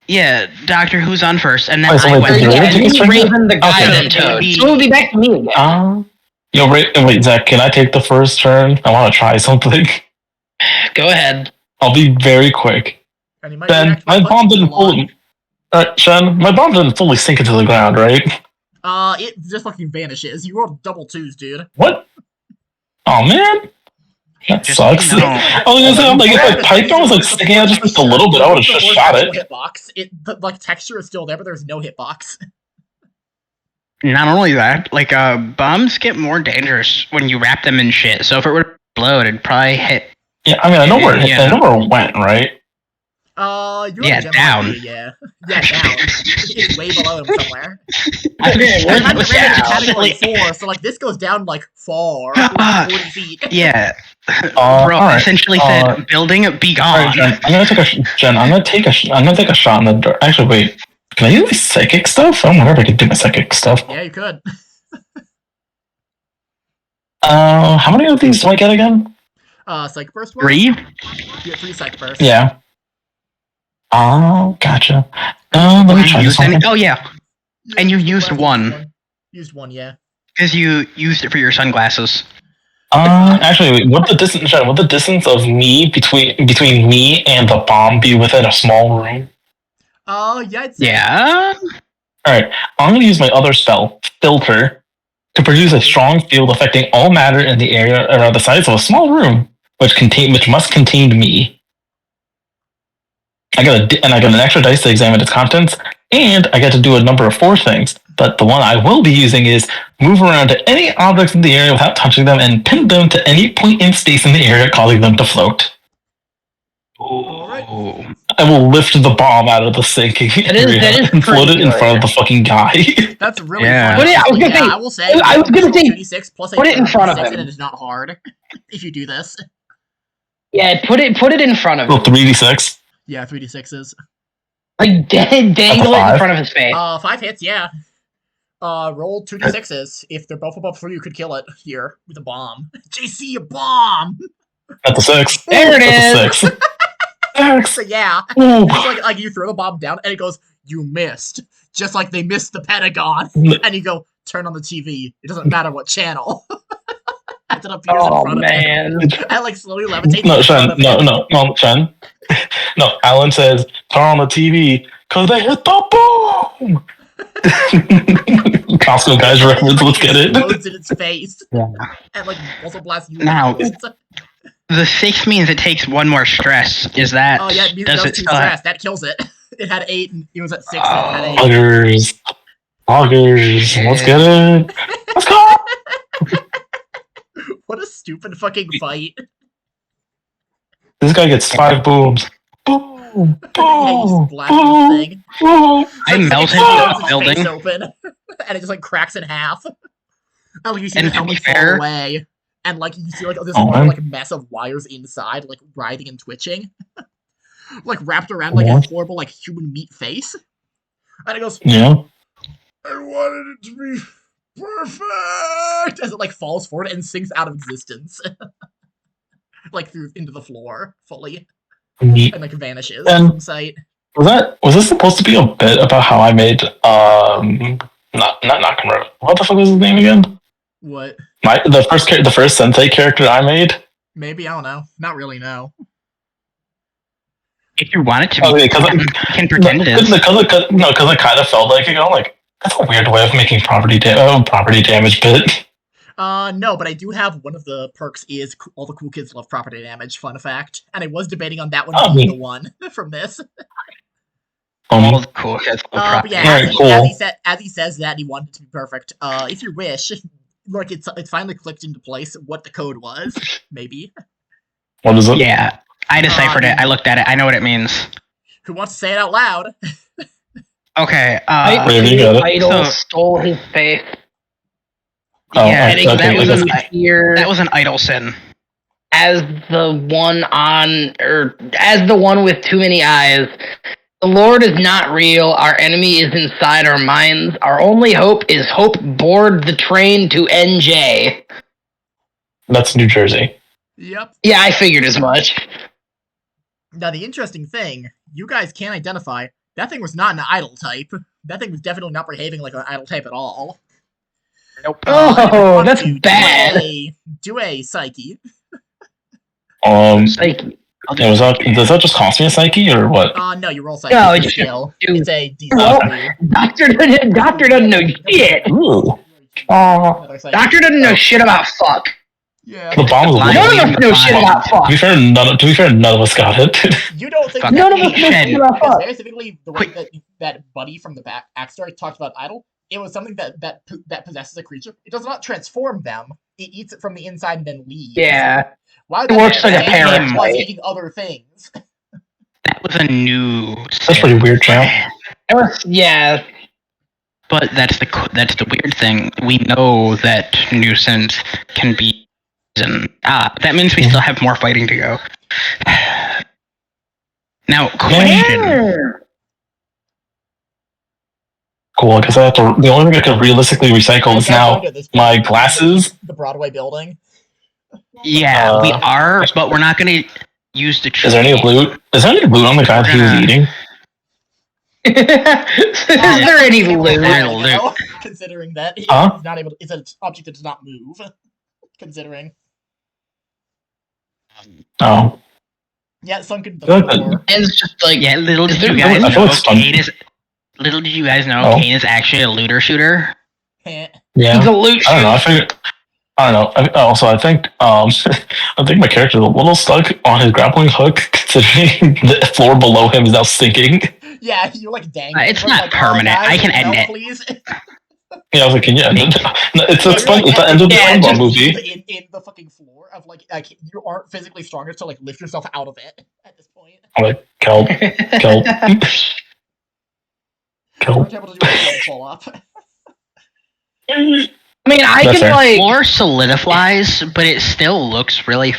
Yeah, Doctor Who's on first, and then Wait, so I wait, went. did Yeah, Raven take his me, turn? Raven, the guy, Okay. then Toad. Maybe- So it'll be back to me again. Wait, Zach, can I take the first turn? I want to try something. Go ahead. I'll be very quick. And he might Shen, react my by bomb punching didn't a lot. fully. Shen, my bomb didn't fully sink into the ground, right? It just fucking vanishes. You rolled double twos, dude. What? Oh man, that Just sucks. no. I was gonna say, I'm like, if my pipe bomb was like sticking out just a little bit, I would have just shot it. Hitbox. The like texture is still there, but there's no hitbox. Not only that, like bombs get more dangerous when you wrap them in shit. So if it were to explode, it'd probably hit. Yeah, I mean, I know where Yeah. I know where it went, right? You Yeah, have a general down. idea, yeah, down. It's way below him somewhere. Okay, And I'm where's rated in down? category 4, so like this goes down like far, Ah, 40 feet. Yeah, bro. alright, Essentially said, "Building be Alright, gone." Jen, I'm gonna take a shot in the door. Actually, wait. Can I do my psychic stuff? I don't remember if I can do my psychic stuff. Yeah, you could. How many of these do I get again? Psych burst. was? 3. You get 3 psych bursts. Yeah. Oh, gotcha. Let me try this one. Oh yeah, and you used one. Used one, yeah. because you used it for your sunglasses. Actually, wait, would the distance of me between me and the bomb be within a small room? Yeah, I'd say. Yeah. Alright, I'm gonna use my other spell, Filter, to produce a strong field affecting all matter in the area around the size of a small room, which must contain me. I get an extra dice to examine its contents, and I get to do a number of 4 things. But the one I will be using is move around to any objects in the area without touching them and pin them to any point in space in the area, causing them to float. Oh. I will lift the bomb out of the sinking area and float it in front of the fucking guy. That's really Yeah. fun. Put it- I was gonna say- I will say. I was gonna say, 2d6 plus put it in front of 6, him. and it is not hard if you do this. Yeah, put it in front of Well, him. 3d6. Yeah, 3d6s. Like dangle it in 5. front of his face. 5 hits, yeah. Roll 2d6s. If they're both above 3, you could kill it here with a bomb. JC, a bomb! That's a 6. There it That's a is. 6. 6. So yeah, Ooh. it's like you throw the bomb down and it goes, you missed. Just like they missed the Pentagon. And you go, turn on the TV. It doesn't matter what channel. As it appears in Oh front of him. man. And like slowly levitates No, in front Shen. of No, him. no, Shen. No, Alan says, turn on the TV, because they hit the boom! Costco guys reference, let's get it. Explodes in its face. Yeah. And like also blasts you. Now- out. The 6 means it takes 1 more stress. Is that? Oh yeah, it means it does does it 2 still have- stress. That kills it. It had 8 and it was at 6 and it had 8. Poggers, let's get it. Let's go! What a stupid fucking fight. This guy gets 5 booms. Boom, Yeah, you boom, just blasted boom, the thing. boom. I Like, melted explodes the its building. face open, and it just like cracks in half. And like you see And the to be helmet fall fair- away, and like you see like this Oh, other, man. like mess of wires inside, like writhing and twitching, like wrapped around like a What? horrible like human meat face. And it goes, Yeah. I wanted it to be perfect as it like falls forward and sinks out of existence, like through into the floor fully, and like vanishes And- from sight. Was this supposed to be a bit about how I made not Nakamura? What the fuck was his name again? What? The first Sensei character I made. Maybe, I don't know. Not really, no. If you want it to be, Okay, because you can pretend it is. Because I kind of felt like, that's a weird way of making property damage bit. No, but I do have one of the perks is all the cool kids love property damage, fun fact. And I was debating on that one being the one from this. All the cool kids love But property. yeah, Alright, as he says that, he wanted it to be perfect. If you wish, like it's finally clicked into place what the code was, maybe. What is it? Yeah, I deciphered it. I looked at it. I know what it means. Who wants to say it out loud? Okay. Wait, you got it? Idol So- stole his faith. Oh, Yeah, okay, that was an idol sin. As the one with too many eyes. The Lord is not real. Our enemy is inside our minds. Our only hope is hope board the train to NJ. That's New Jersey. Yep. Yeah, I figured as much. Now the interesting thing, you guys can't identify, that thing was not an idol type. That thing was definitely not behaving like an idol type at all. Nope. Oh, that's bad. Do a psyche. Like, Yeah, does that just cost me a psyche or what? No, you roll psyche. No, it's it's skill. just- It's a Well, D6. Doctor doesn't know shit. Ooh. Doctor doesn't know shit about fuck. Yeah. The bomb was Blind None of leading us the know blind. shit about To fuck. be fair, none of us got it. You don't think Fuck. None of us know Patient. shit about because fuck. very specifically the way that buddy from the backstory talked about idol, it was something that possesses a creature. It does not transform them. It eats it from the inside and then leaves. Yeah. Why would It that works make like a sense? parasite. It was eating other things. That was a new. That's pretty weird, champ. Yeah. But that's the weird thing. We know that nuisance can be. That means we still have more fighting to go. Now, question. Cool, because the only thing I can realistically recycle is now my glasses. The Broadway building. Yeah, we are, but we're not going to use the. Is there any loot? Is there any loot on the guy that he was eating? Is there any loot? Considering that he's not able. It's an object that does not move. Considering. Oh. Yeah, sunken the Good. floor. And it's just like, Yeah, little did there you no- guys I feel know it's fun. Cain is. Little did you guys know Oh. Cain is actually a looter shooter. Yeah. he's a loot I don't know. shooter. I don't know. I think I think my character is a little stuck on his grappling hook, considering the floor below him is now sinking. Yeah, you're like dangling. It's You're not like, permanent. guys, I can help, end it. Please. Yeah, I was like, yeah, it's Yeah, fun. you're It's the end of the yeah, Shenwrong just- movie. in the fucking floor of like you aren't physically strong enough to like lift yourself out of it at this point. I'm like, kelp. Aren't able to do anything to pull up. I mean, I That's can fair. like. Floor solidifies, but it still looks really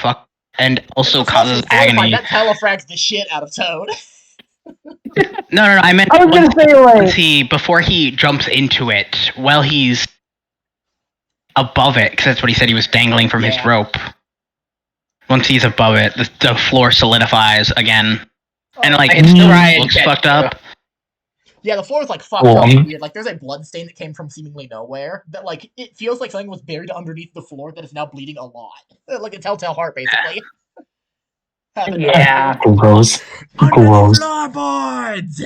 and also It's causes fucking horrifying. agony. That telefrags the shit out of Toad. No, I meant I was gonna say like. before he jumps into it, while he's above it, because that's what he said he was dangling from his Yeah. rope. Once he's above it, the floor solidifies again, and like I it can still try and looks catch fucked you. up. Yeah, the floor is like fucked Cool. up and weird. Like there's a blood stain that came from seemingly nowhere. That like it feels like something was buried underneath the floor that is now bleeding a lot. Like a telltale heart, basically. Yeah. Gross. Under Gross. the floorboards.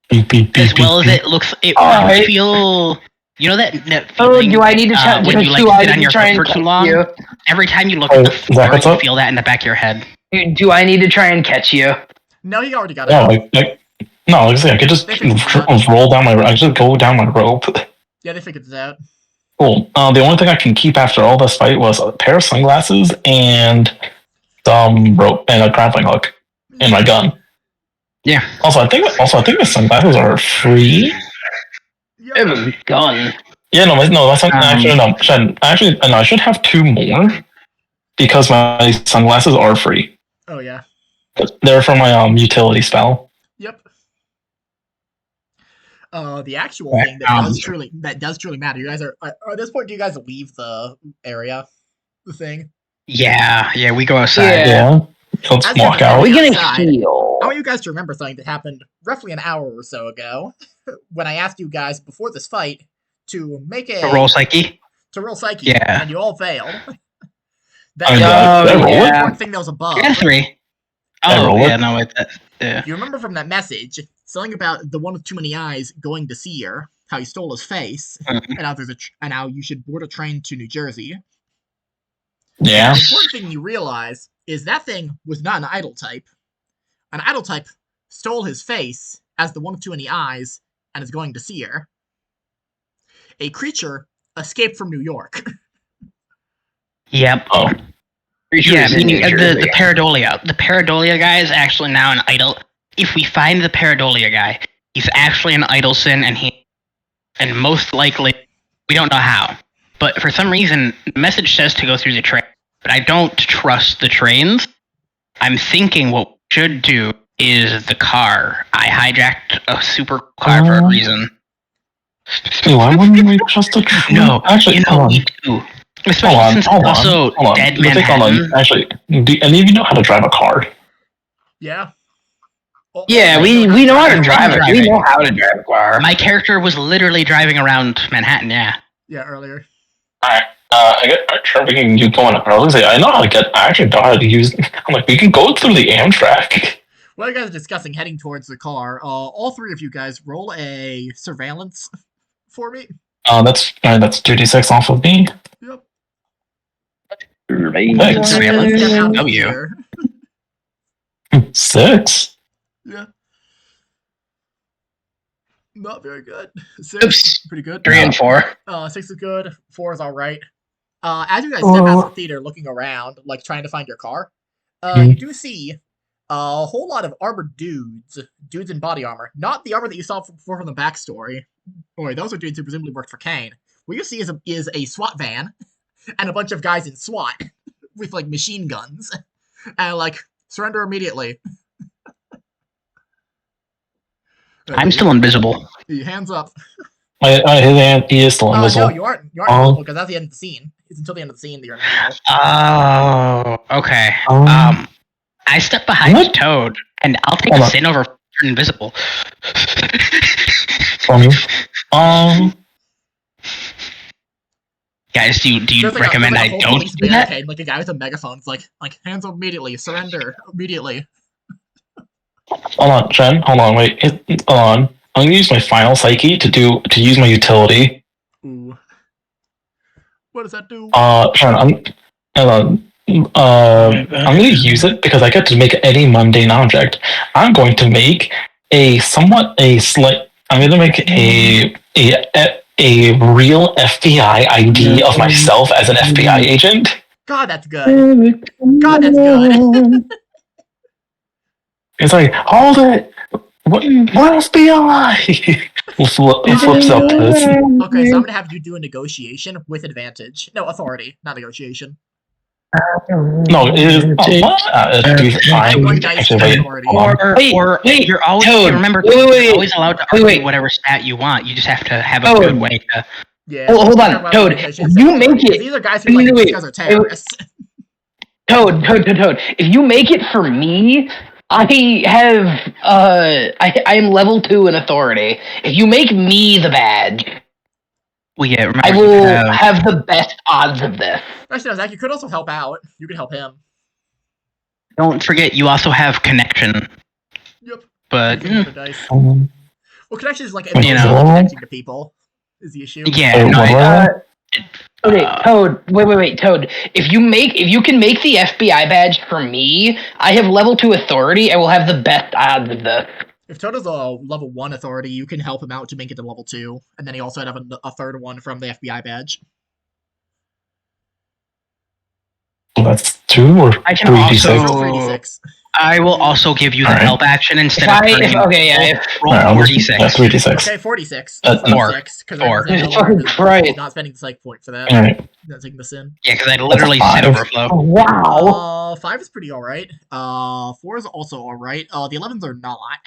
Beep, beep, beep, As well beep, as beep. it looks, it Alright. would feel. You know that Oh, feeling, do I need to try? when you like do I sit need on to your try foot and for too catch long? you? Every time you look Oh, at the Zach, floor, what's you up? feel that in the back of your head. Do I need to try and catch you? No, he already got it. No, like I say, I could just roll down I just go down my rope. Yeah, they figured it out. Cool. The only thing I can keep after all this fight was a pair of sunglasses and some rope and a grappling hook and my gun. Yeah. Also, I think the sunglasses are free. I have a gun. Yeah, that's actually, I should have two more because my sunglasses are free. Oh yeah. They're from my utility spell. Yep. The actual thing that does truly matter. You guys are at this point. Do you guys leave the area? The thing. Yeah, we go outside. Yeah. Let's As you're walk out. We're gonna outside, heal. I want you guys to remember something that happened roughly an hour or so ago, when I asked you guys before this fight to make A roll psyche. and you all failed. That I the roll it? important thing that was above. I got a 3. I Oh roll yeah, it? no, yeah. You remember from that message something about the one with too many eyes going to Seer, how he stole his face, and how you should board a train to New Jersey. Yeah. The important thing you realize is that thing was not an idol type. An idol type stole his face as the one with too many eyes and is going to Seer. A creature escaped from New York. Yep. Oh. Yeah, in New the Jersey. pareidolia. The pareidolia guy is actually now an idol. If we find the pareidolia guy, he's actually an idol sin, and most likely we don't know how. But for some reason, the message says to go through the train. But I don't trust the trains. I'm thinking what we should do is the car. I hijacked a super car for a reason. Why wouldn't we trust the train? No, Actually, hold on. we do. Especially since it's also dead Hold Manhattan. on. Actually, do any of you know how to drive a car? Yeah. Yeah, we know how to drive it. We Driving. know how to drive a car. My character was literally driving around Manhattan, yeah. Yeah, earlier. Alright, sure we can go on a car. I was gonna say, I actually know how to use, I'm like, we can go through the Amtrak. While you guys are discussing heading towards the car, all three of you guys roll a surveillance for me. That's 2d6 off of me. Yep. Thanks. Surveillance. Step out W. here. 6? Yeah. Not very good. 6, Oops. pretty good. 3 and 4. 6 is good. 4 is all right. As you guys step out of the theater, looking around, like trying to find your car, you do see a whole lot of armored dudes in body armor. Not the armor that you saw before from the backstory. Or those are dudes who presumably worked for Cain. What you see is a SWAT van and a bunch of guys in SWAT with like machine guns and like surrender immediately. I'm still invisible. Hands up. His hand, he is still invisible. No, you aren't invisible because that's the end of the scene. It's until the end of the scene that you're invisible. Oh, okay. I step behind Toad, and I'll take a sin over invisible. Guys, do you recommend I don't do that? Like a guy with a megaphone. It's like hands up immediately, surrender immediately. Hold on, Jen. Hold on, wait. Hold on. I'm gonna use my final psyche to use my utility. Ooh. What does that do? Jen, I'm gonna use it because I get to make any mundane object. I'm going to make I'm gonna make a real FBI ID of myself as an FBI agent. God, that's good. God, that's good. It's like, hold it! What FBI? Flips up this. Okay, so I'm gonna have you do a negotiation with advantage. No, authority, not negotiation. No, it is. You're always Toad, remember wait. you're always allowed to argue whatever stat you want. You just have to have a good way to. Yeah. Hold on, Toad. If you make it, these are guys who like these guys are terrorists. Toad. If you make it for me, I have I am level 2 in authority. If you make me the badge, I will have the best odds of this. Actually, no, Zach, you could also help out. You could help him. Don't forget, you also have connection. Yep. But Dice. Well, connection is like connecting to people is the issue. Yeah. Okay, Toad. Wait, Toad. If you can make the FBI badge for me, I have level 2 authority. I will have the best odds of this. If Toad is a level 1 authority, you can help him out to make it to level 2, and then he also have a third one from the FBI badge. That's 2 or 3d6? 3d6. I will also give you the help action instead of turning. Roll 4d6. Yeah, 3d6. Okay, 46. 4. Because not spending the psych point for that. Alright. Not taking the sin. Yeah, because I literally sin overflow. Wow. 5 is pretty alright. 4 is also alright. The 11s are not.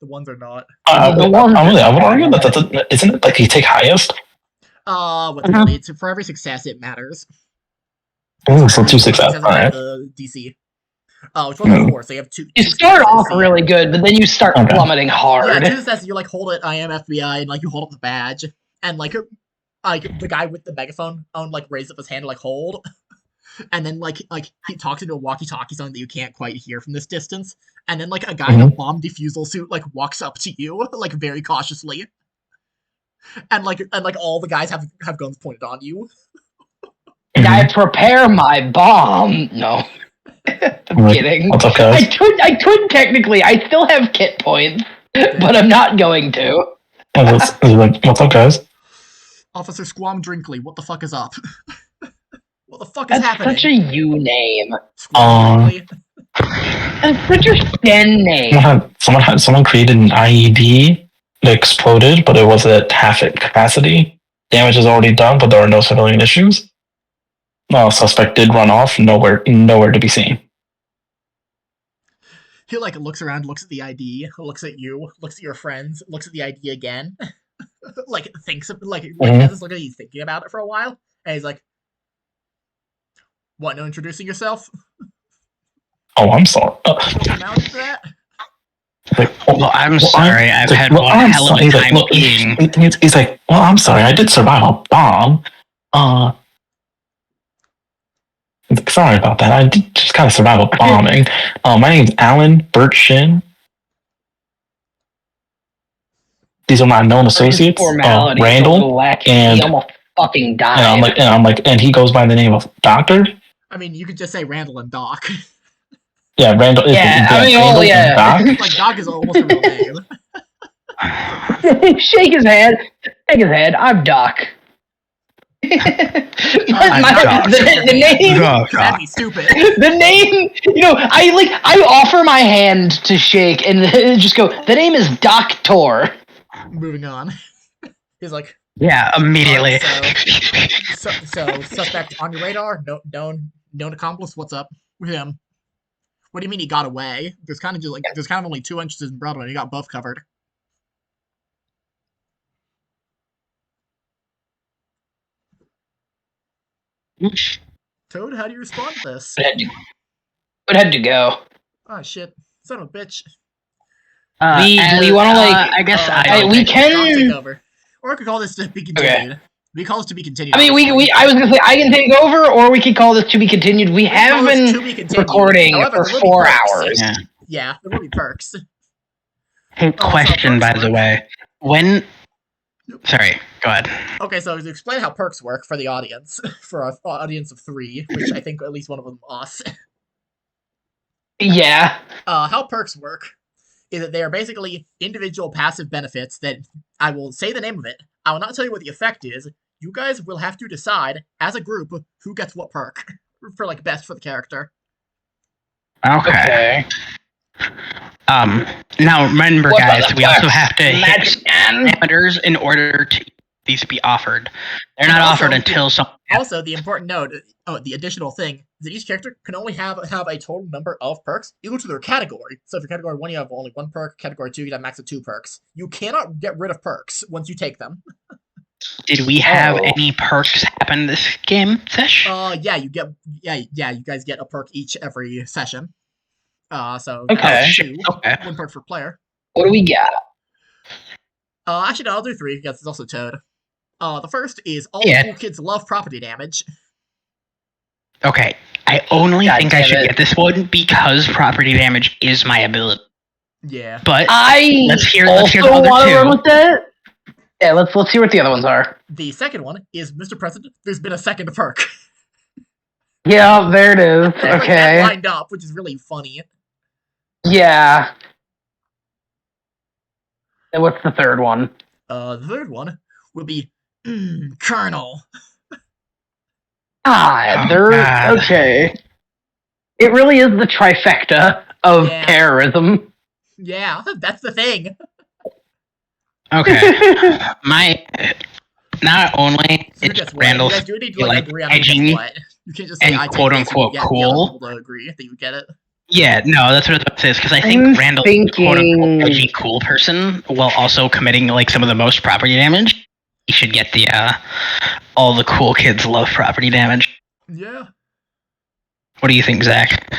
The 1s are not. I would argue that isn't it like you take highest? It's for every success it matters. Oh, so 2 success. Alright. The DC. Oh, it's 1 4, so you have two. You two start successes, off yeah. really good, but then you start Okay. plummeting hard. Yeah, two successes. You like hold it. I am FBI, and like you hold up the badge, and like the guy with the megaphone like raises up his hand to like hold, and then like he talks into a walkie-talkie something that you can't quite hear from this distance, and then like a guy in a bomb defusal suit like walks up to you like very cautiously, and like all the guys have guns pointed on you. I prepare my bomb. No. I'm Like, kidding. what's up, guys? I could technically. I still have kit points, but I'm not going to. Is it like, what's up, guys? Officer Squam Drinkley, what the fuck is up? What the fuck is That's happening? such a U name. Squam Drinkley. That's such a Shen name. Someone created an IED that exploded, but it was at half its capacity. Damage is already done, but there are no civilian issues. Suspect did run off, nowhere to be seen. He like looks around, looks at the ID, looks at you, looks at your friends, looks at the ID again, like thinks of has this look at he's thinking about it for a while, and he's like, "What? No introducing yourself?" Oh, I'm sorry. Well, I'm sorry. I've had one hell of a time being. He's like, well, I'm sorry. I did survive a bomb. Sorry about that. I did just kind of survive a bombing. My name's Alan Bert Shin. These are my known associates, Randall, and I'm a fucking die. And he goes by the name of Doctor. I mean, you could just say Randall and Doc. Yeah, Randall. Randall and Doc. Like Doc is almost a real name. Shake his head. Shake his head. I'm Doc. The name. That'd be stupid. The name. I offer my hand to shake and just go. The name is Doctor. Moving on. He's like, yeah, immediately. So suspect on your radar? No, known accomplice. What's up with him? What do you mean he got away? There's kind of only 2 inches in Broadway. And he got both covered. Toad, how do you respond to this? It had to go. Oh shit, son of a bitch. Do we want to I guess we can take over, or I could call this to be continued. Okay. We call this to be continued. I mean, I was gonna say I can take over, or we could call this to be continued. We have been recording for 4 hours. Yeah, there will be perks. Hey, question, by the way. Sorry, go ahead. Okay, so to explain how perks work for the audience, for our audience of 3, which I think at least one of them us. Yeah. How perks work is that they are basically individual passive benefits that I will say the name of it. I will not tell you what the effect is. You guys will have to decide as a group who gets what perk for like best for the character. Okay. Now remember, guys, we also have to hit parameters in order to these be offered. They're not offered until some. Also, the important note, the additional thing, is that each character can only have a total number of perks equal to their category. So if you're category 1, you have only 1 perk. Category 2, you have max of 2 perks. You cannot get rid of perks once you take them. Did we have any perks happen this game sesh? Yeah, you guys get a perk each every session. So okay. 2, 1 perk per player. What do we got? Actually, no, I'll do 3 because it's also Toad. The first is all the cool kids love property damage. Okay, I only think I should get this one because property damage is my ability. Yeah, but let's hear the other 2. Run with that. Yeah, let's see what the other ones are. The second one is Mr. President. There's been a second perk. Yeah, there it is. Okay, lined up, which is really funny. Yeah. And what's the third one? The third one will be Colonel. God. Okay. It really is the trifecta of terrorism. Yeah, that's the thing. Okay. Not only so it's Randall's edgy and quote-unquote cool. To agree that you get it. Yeah, no, that's what it is, because I think Randall's quote-unquote edgy cool person, while also committing like some of the most property damage, he should get the all the cool kids love property damage. Yeah. What do you think, Zach?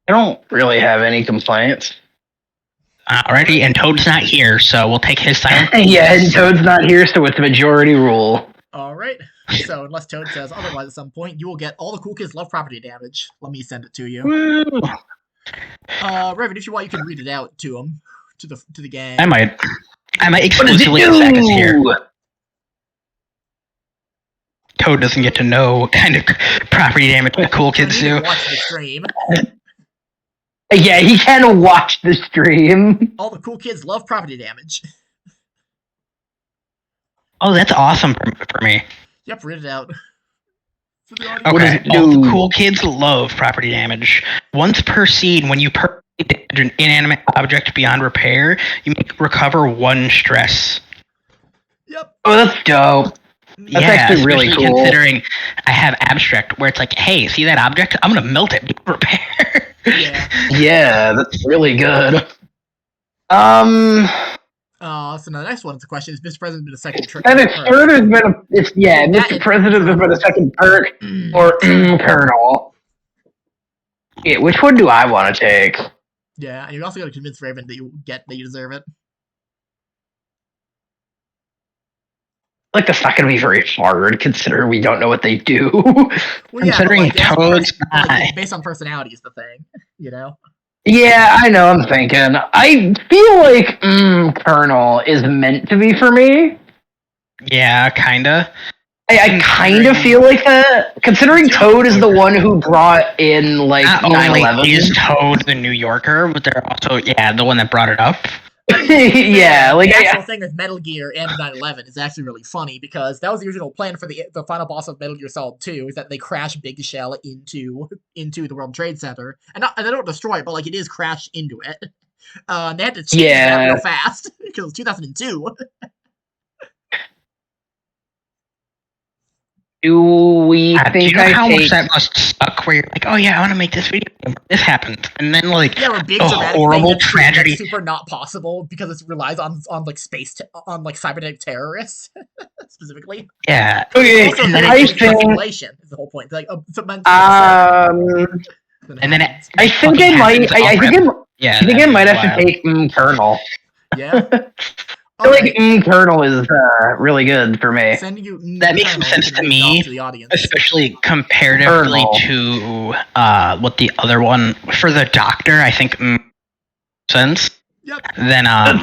I don't really have any complaints. Alrighty, and Toad's not here, so we'll take his side. Yeah, and Toad's not here, so it's majority rule. Alright. So, unless Toad says otherwise at some point, you will get all the cool kids love property damage. Let me send it to you. Woo. Revan, if you want, you can read it out to him. To the gang. I might exclusively if Zach is here. Toad doesn't get to know what kind of property damage the cool kids do. Watch the stream. Yeah, he can watch the stream. All the cool kids love property damage. Oh, that's awesome for me. Yep, read it out. Okay, all the cool kids love property damage. Once per scene, when you damage an inanimate object beyond repair, you recover 1 stress. Yep. Oh, that's dope. That's actually really cool. Considering I have abstract, where it's like, hey, see that object? I'm gonna melt it. Repair. Yeah, that's really good. So now the next one is the question: is Mr. President been a second perk? And its third has been Mr. President has been a second perk or Colonel. Yeah, which one do I want to take? Yeah, and you also got to convince Raven that you deserve it. Like, that's not going to be very hard, considering we don't know what they do. Well, considering Toad's based on personality is the thing, you know? Yeah, I know, I'm thinking. I feel like Colonel is meant to be for me. Yeah, kinda. I kind of feel like that, considering Toad is the one who brought in, like, 9/11. Is Toad the New Yorker, but they're also, the one that brought it up. Yeah, like the actual thing with Metal Gear and 9/11 is actually really funny because that was the original plan for the final boss of Metal Gear Solid 2 is that they crash Big Shell into the World Trade Center and they don't destroy it, but like it is crashed into it. They had to change that real fast because it was 2002. Do we think do you know how much that must suck? Where you're like, oh yeah, I want to make this video. This happened, and then like a big horrible tragedy, that's super not possible because it relies on like on like cybernetic terrorists specifically. Yeah. Okay. I think simulation is the whole point. Like, and then I think I might have to take Colonel. Yeah. I feel like Colonel is really good for me. That makes some sense to me, especially comparatively to what the other one for the Doctor. I think sense. Yep. Then I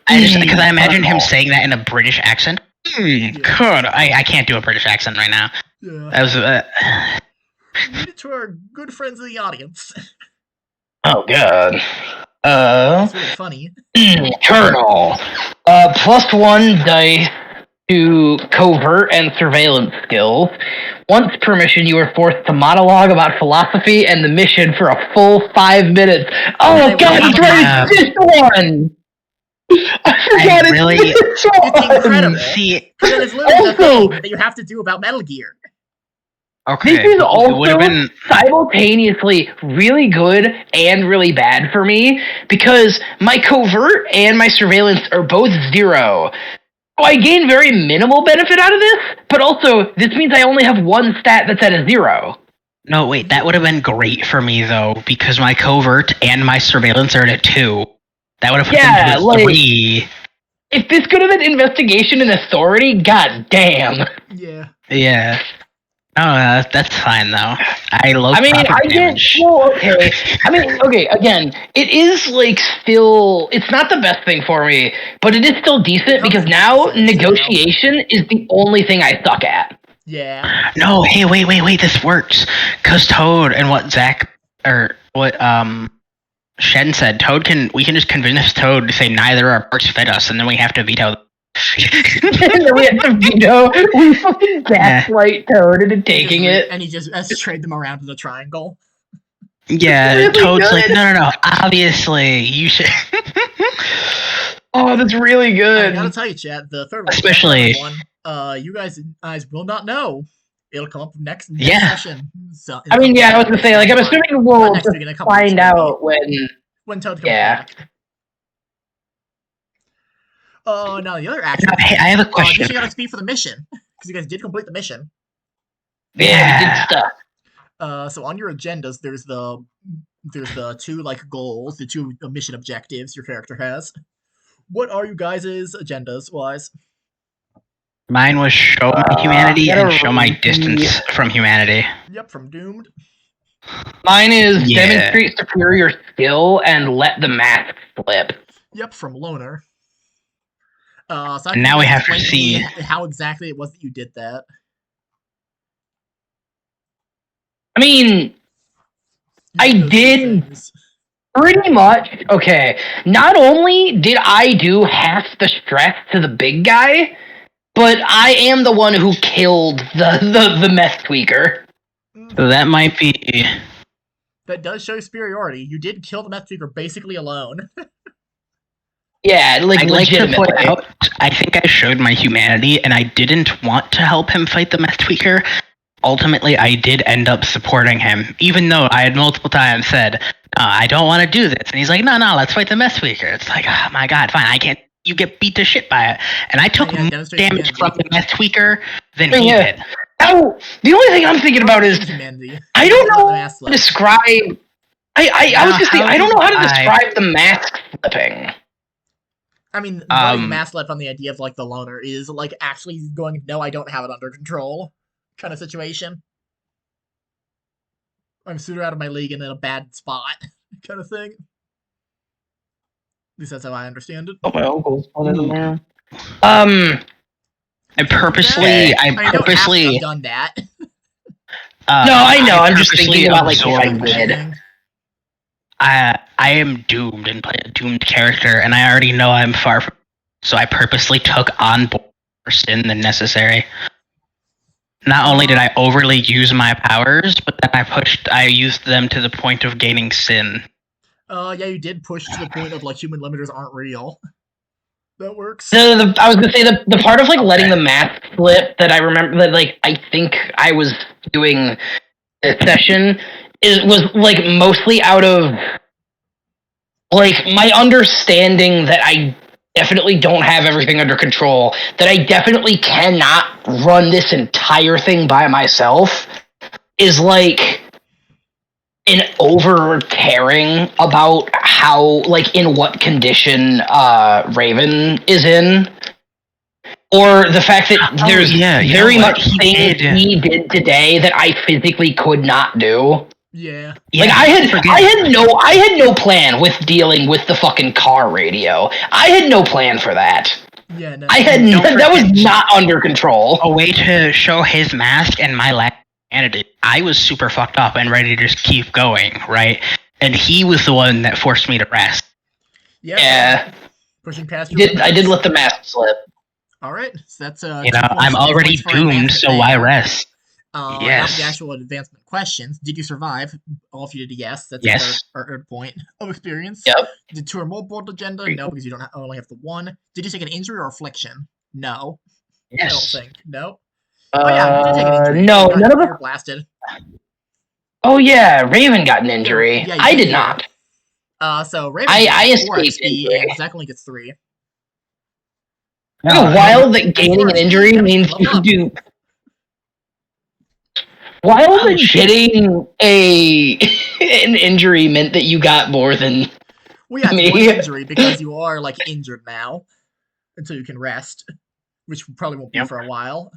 just because I imagine him saying that in a British accent. I can't do a British accent right now. Yeah. That was read it to our good friends of the audience. Oh God. It's really funny. Colonel. +1 dice to covert and surveillance skills. Once per mission, you are forced to monologue about philosophy and the mission for a full 5 minutes. Oh God, that's right, it's this one! I forgot it's this one! It's incredible. See, it's literally the thing that you have to do about Metal Gear. Okay. This is also simultaneously really good and really bad for me because my covert and my surveillance are both 0. So I gain very minimal benefit out of this, but also this means I only have 1 stat that's at a 0. No, wait, that would have been great for me though because my covert and my surveillance are at 2. That would have put them to 3. If this could have been investigation and authority, god damn. Yeah. Yeah. Oh, that's fine though. I again, it is like still, it's not the best thing for me, but it is still decent because now negotiation is the only thing I suck at. Yeah. No, hey, wait, this works. Cause Toad and what Shen said, we can just convince Toad to say neither our perks fit us, and then we have to veto them. And then we have to veto. We fucking gaslight Toad into taking it. And he just trade them around in the triangle. Yeah, really Toad's good. Like, no. Obviously, you should. Oh, that's really good. I gotta tell you, chat, the third one, especially you guys will not know. It'll come up next session. So, I was gonna say, like, I'm assuming we'll just find out when Toad comes back. Oh, no, the other action. Hey, I have a question. You got XP for the mission, because you guys did complete the mission. Yeah, we did stuff. So on your agendas, there's the two like goals, the two mission objectives your character has. What are you guys' agendas wise? Mine was show my humanity gotta and show my read- distance from humanity. Yep, from Doomed. Mine is Yeah. demonstrate superior skill and let the mask slip. Yep, from Loner. So And now we have to explain see- how exactly it was that you did that. I mean, I Those two did- things. pretty much. Okay, not only did I do half the stress to the big guy, but I am the one who killed the meth tweaker. So that might be. That does show superiority. You did kill the meth tweaker basically alone. Yeah, like I'd like to legitimately. point out, I think I showed my humanity, and I didn't want to help him fight the meth tweaker. Ultimately, I did end up supporting him, even though I had multiple times said, I don't want to do this. And he's like, no, let's fight the meth tweaker. It's like, oh my god, fine, I can't. You get beat to shit by it. And I took Yeah, more demonstrate damage humanity. from the meth tweaker than he Yeah. did. Oh, the only thing I'm thinking about is humanity. I don't Let the know mask how slip. to describe. I was just saying I don't know how to describe the mask flipping. I mean, running Um, mask slip on the idea of like the loner is like actually going, no, I don't have it under control kind of situation. I'm sooner out of my league and in a bad spot kind of thing. At least that's how I understand it. Oh, my uncle's in there. I purposely, I know I've done that. No, I know. I'm just purposely thinking about like if I absorbed- did. I am doomed and play a doomed character, and I already know I'm far from. So I purposely took on board more sin than necessary. Not only did I overly use my powers, but then I used them to the point of gaining sin. Yeah, you did push to the point of like human limiters aren't real. That works. I was gonna say the part of like letting Okay. the mask slip that I remember that like I think I was doing this session was like mostly out of like my understanding that I definitely don't have everything under control, that I definitely cannot run this entire thing by myself, is like an over caring about how, like, in what condition Raven is in, or the fact that there's very much things he did today that I physically could not do. Yeah. Like I had no plan with dealing with the fucking car radio. I had no plan for that. Yeah, no. That was not under control. A way to show his mask and my lack of humanity. I was super fucked up and ready to just keep going, right? And he was the one that forced me to rest. Yeah. Pushing past your limits. I did let the mask slip. Alright, so that's I'm already doomed, so why rest? Yes. Now the actual advancement questions. Did you survive? All of you did yes. That's yes. our third point of experience. Yep. Did 2 or more bold agenda? No, because you don't only have the 1. Did you take an injury or affliction? No. Yes. I don't think. No. Oh yeah, you did take an injury. No, none of them. them. Blasted. Oh yeah, Raven got an injury. Yeah, I did not. So Raven I gets 4 escaped XP injury. and Zach only gets 3. Wild that gaining an injury means you do. Wild that getting an injury meant that you got more than. Well, yeah, me. it's 1 injury because you are like injured now until you can rest, which probably won't be for a while.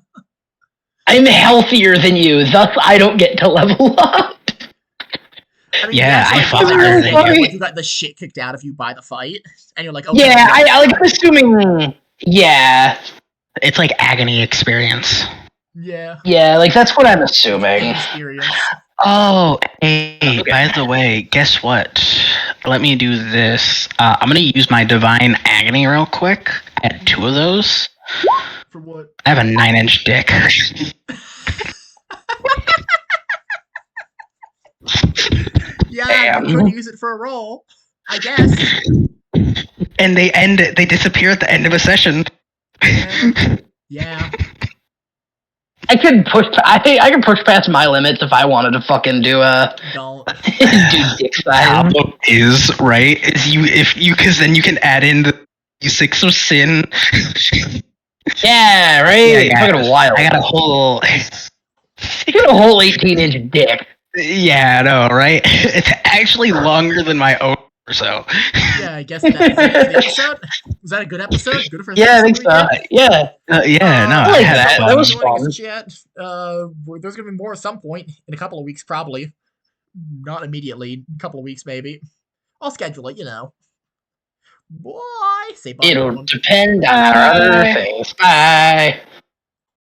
I'm healthier than you, thus I don't get to level up. I mean, Yeah, that's I like, fought like, harder than like, you. like you got the shit kicked out of you by the fight, and you're like, oh Yeah, I'm assuming. Yeah, It's like agony experience. yeah, like that's what I'm assuming. Experience. Oh, hey, Okay. by the way, guess what? Let me do this. I'm gonna use my Divine Agony real quick. I had 2 of those. For what? I have a 9-inch dick. Yeah, Damn. you could use it for a roll, I guess. And they disappear at the end of a session. Yeah. I could push. I can push past my limits if I wanted to fucking do a Don't. do dick size. Problem is, right, is because then you can add in the 6 of sin. Yeah, right. Yeah, Fucking wild. I got a whole You got a whole 18-inch dick. Yeah, I know, right? It's actually longer than my own torso. Yeah, I guess that's it for the episode. Was that a good episode? Good for Yeah, I think we so. did? Yeah. Yeah, no, I like had that. fun. That was Joining us, fun. chat. There's gonna be more at some point in a couple of weeks, probably. Not immediately. A couple of weeks, maybe. I'll schedule it. Bye. Say bye. It'll Everyone. depend on our other things. Bye.